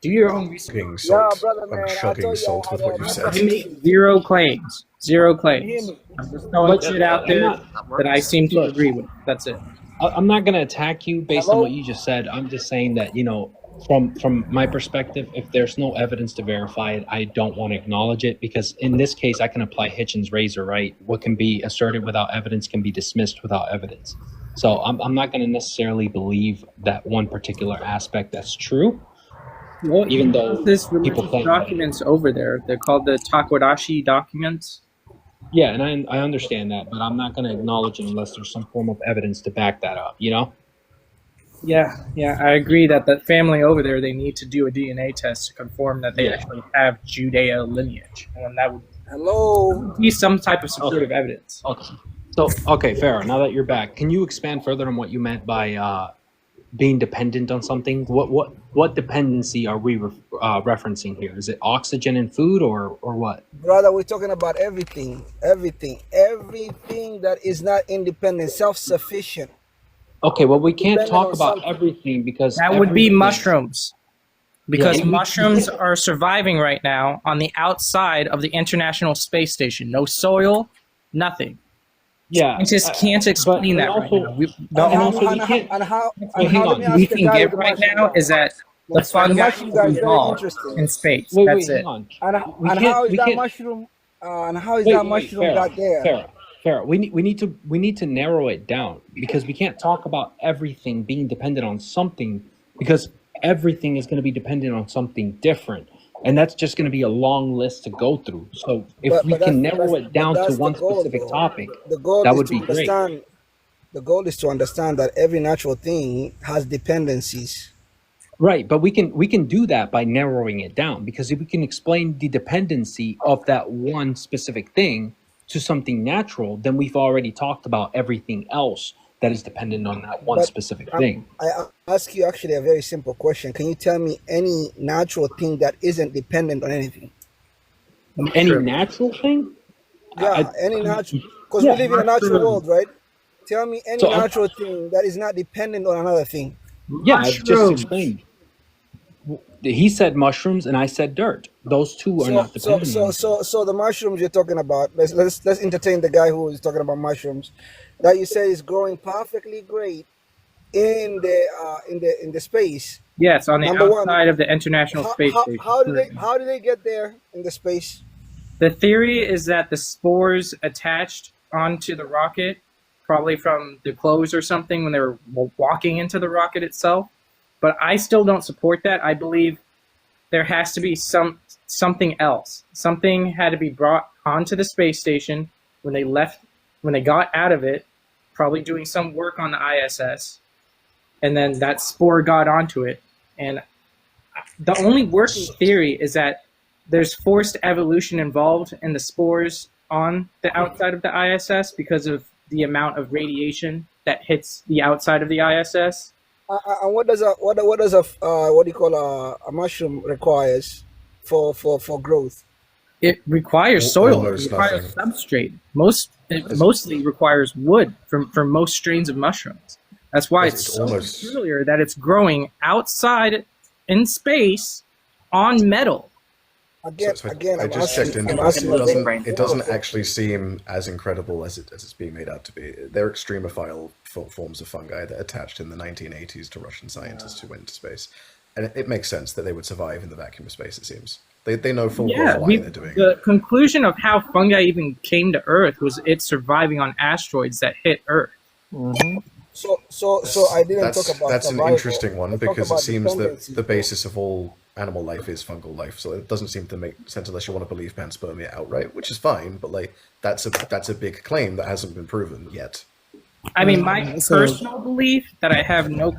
E: do your own research.
M: Salt. I'm chugging salt with what you said.
E: I make zero claims. Zero claims. I'm just throwing shit out there that I seem to agree with. That's it.
J: I'm not going to attack you based on what you just said. I'm just saying that, you know, from my perspective, if there's no evidence to verify it, I don't want to acknowledge it, because in this case, I can apply Hitchens' razor, right? What can be asserted without evidence can be dismissed without evidence. So I'm not going to necessarily believe that one particular aspect that's true,
E: Well,
J: even though
E: this
J: people
E: religious
J: claim
E: documents over there, they're called the Takodashi documents.
J: Yeah, and I understand that, but I'm not going to acknowledge it unless there's some form of evidence to back that up, you know?
E: Yeah, I agree that the family over there, they need to do a DNA test to confirm that they actually have Judea lineage, and that would be some type of supportive evidence.
J: Okay. So, okay, Farah, now that you're back, can you expand further on what you meant by being dependent on something? What dependency are we referencing here? Is it oxygen and food, or what?
L: Brother, we're talking about everything that is not independent, self-sufficient.
J: Okay, well, we can't talk about everything, because
E: That would be mushrooms. Because
J: Yeah.
E: mushrooms are surviving right now on the outside of the International Space Station. No soil, nothing.
J: Yeah,
E: I just can't explain that right now. We can get right now is that the fungi evolved in space. That's it.
L: And how is that mushroom got there?
J: Farah, we need to narrow it down, because we can't talk about everything being dependent on something, because everything is going to be dependent on something different, and that's just going to be a long list to go through. So if we can narrow it down to one specific topic, that would be great.
L: The goal is to understand that every natural thing has dependencies.
J: Right, but we can do that by narrowing it down, because if we can explain the dependency of that one specific thing to something natural, then we've already talked about everything else that is dependent on that one specific thing.
L: I ask you actually a very simple question. Can you tell me any natural thing that isn't dependent on anything?
J: Any natural thing?
L: Yeah, any natural. Because we live in a natural world, right? Tell me any natural thing that is not dependent on another thing.
J: Yeah, I've just explained. He said mushrooms, and I said dirt. Those two are not dependent.
L: So the mushrooms you're talking about. Let's entertain the guy who is talking about mushrooms. That you say is growing perfectly great in the space.
E: Yes, on the outside of the International Space Station.
L: How do they get there in the space?
E: The theory is that the spores attached onto the rocket, probably from the clothes or something when they were walking into the rocket itself. But I still don't support that. I believe there has to be something else. Something had to be brought onto the space station when they left, when they got out of it, probably doing some work on the ISS, and then that spore got onto it. And the only working theory is that there's forced evolution involved in the spores on the outside of the ISS because of the amount of radiation that hits the outside of the ISS.
L: And what do you call a mushroom requires for growth?
E: It requires soil. It requires substrate. It mostly requires wood for most strains of mushrooms. That's why
M: It's
E: it's so
M: almost-
E: peculiar that it's growing outside in space on metal.
L: Again,
M: So
L: again,
M: I
L: I'm
M: just
L: asking,
M: checked into
L: I'm
M: this.
L: asking
M: It doesn't actually seem as incredible as it's being made out to be. They're extremophile forms of fungi that attached in the 1980s to Russian scientists who went into space. And it makes sense that they would survive in the vacuum of space, it seems. They know full well why they're doing it.
E: The conclusion of how fungi even came to Earth was it surviving on asteroids that hit Earth.
L: So I didn't talk about
M: That's an
L: survival.
M: interesting one
L: I talked
M: because it
L: about
M: seems that
L: dependency.
M: the basis of all animal life is fungal life, so it doesn't seem to make sense unless you want to believe panspermia outright, which is fine, but like that's a big claim that hasn't been proven yet.
E: I mean, my personal belief that I have no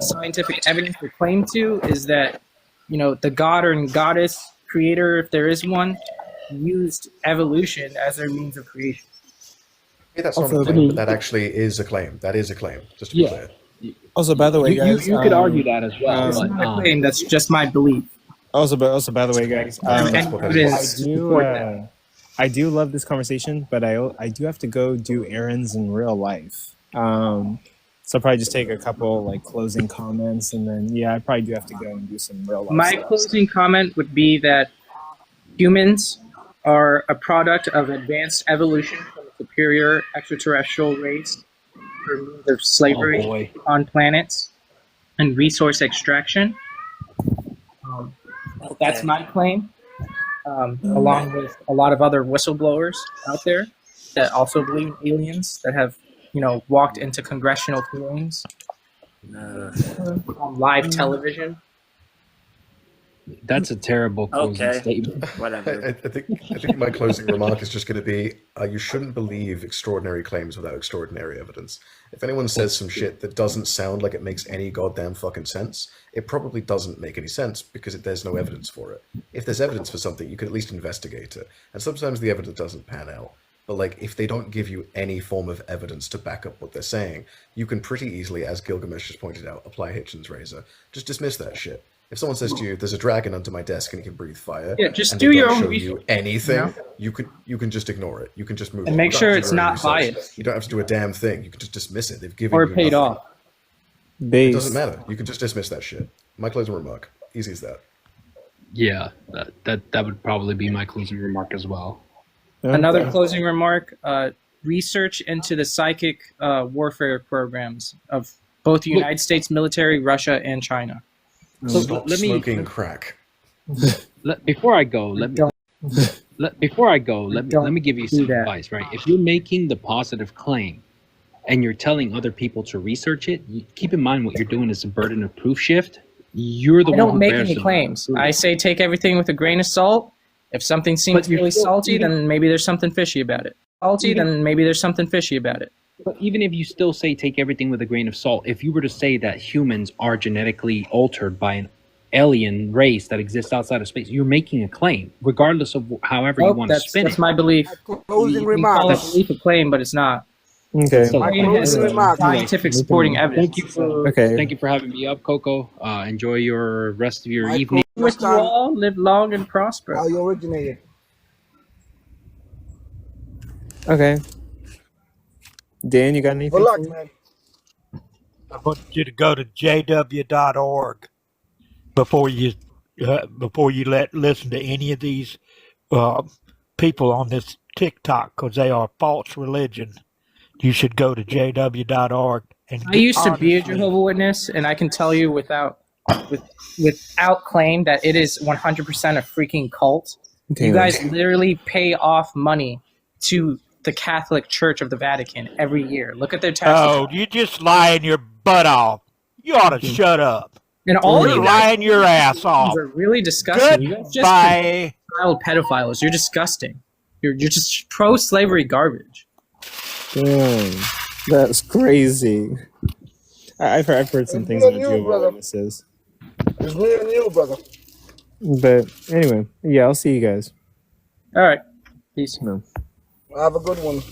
E: scientific evidence to claim to is that, you know, the god or goddess creator, if there is one, used evolution as their means of creation.
M: Yeah, that's not a claim, but that actually is a claim. That is a claim, just to be clear.
C: Also, by the way, guys,
G: you could argue that as well.
E: It's not a claim, that's just my belief.
C: Also, by the way, guys, I do love this conversation, but I do have to go do errands in real life. So I'll probably just take a couple like closing comments, and then I probably do have to go and do some real life
E: My
C: stuff.
E: closing comment would be that humans are a product of advanced evolution from a superior extraterrestrial race for means of slavery on planets and resource extraction. That's my claim, along with a lot of other whistleblowers out there that also believe in aliens that have, you know, walked into congressional hearings on live television.
G: That's a terrible closing statement.
I: Whatever.
M: I think my closing remark is just going to be, you shouldn't believe extraordinary claims without extraordinary evidence. If anyone says some shit that doesn't sound like it makes any goddamn fucking sense, it probably doesn't make any sense because there's no evidence for it. If there's evidence for something, you can at least investigate it. And sometimes the evidence doesn't pan out. But like, if they don't give you any form of evidence to back up what they're saying, you can pretty easily, as Gilgamesh just pointed out, apply Hitchens' razor. Just dismiss that shit. If someone says to you, "There's a dragon under my desk and it can breathe fire,"
E: just
M: and
E: do
M: they
E: your
M: don't
E: own
M: show
E: research.
M: you anything,
E: You
M: you can just ignore it. You can just move
E: And
M: on.
E: make
M: You don't
E: sure
M: have to
E: it's
M: do your own
E: not
M: research.
E: biased.
M: You don't have to do a damn thing. You can just dismiss it. They've given
E: Or
M: you
E: paid
M: nothing.
E: off.
M: It doesn't matter. You can just dismiss that shit. My closing remark. Easy as that.
G: Yeah, that would probably be my closing remark as well.
E: Another closing remark, research into the psychic warfare programs of both the United States military, Russia, and China.
G: So
M: Stop
G: let me-
M: smoking crack.
G: Before I go, let me give you some advice, right? If you're making the positive claim and you're telling other people to research it, keep in mind what you're doing is a burden of proof shift. You're the
E: I
G: one
E: don't
G: who
E: make
G: bears
E: any
G: the
E: claims.
G: burden of
E: I say take everything with a grain of salt. If something seems
G: you're
E: really
G: still
E: salty,
G: eating-
E: then maybe there's something fishy about it. Then maybe there's something fishy about it.
G: But even if you still say take everything with a grain of salt, if you were to say that humans are genetically altered by an alien race that exists outside of space, you're making a claim, regardless of however you want to spin
E: That's
G: it.
E: my belief.
L: Closing
E: We call it
L: remarks.
E: belief a claim, but it's not.
C: Okay.
E: It's a claim that has scientific supporting evidence.
G: Thank you for having me up, Coco. Enjoy your rest of your evening.
E: With you all, live long and prosper.
L: How you originated?
C: Okay. Dan, you got anything?
L: Good luck, man.
R: I want you to go to jw.org before you listen to any of these people on this TikTok, because they are false religion. You should go to jw.org and
E: I used to be a Jehovah's Witness, and I can tell you without claim that it is 100% a freaking cult.
C: Okay,
E: You guys literally pay off money to the Catholic Church of the Vatican every year. Look at their taxes.
R: Oh, you just lying your butt off. You ought to shut up.
E: And all
R: You're
E: you guys
R: lying your ass off.
E: are really disgusting. You guys just
R: Goodbye.
E: child pedophiles. You're disgusting. You're just pro-slavery garbage.
C: Dang, that's crazy. I've heard some things about Jehovah's Witnesses.
L: It's me and you, brother.
C: But anyway, yeah, I'll see you guys.
E: All right. Peace.
C: No.
L: Have a good one.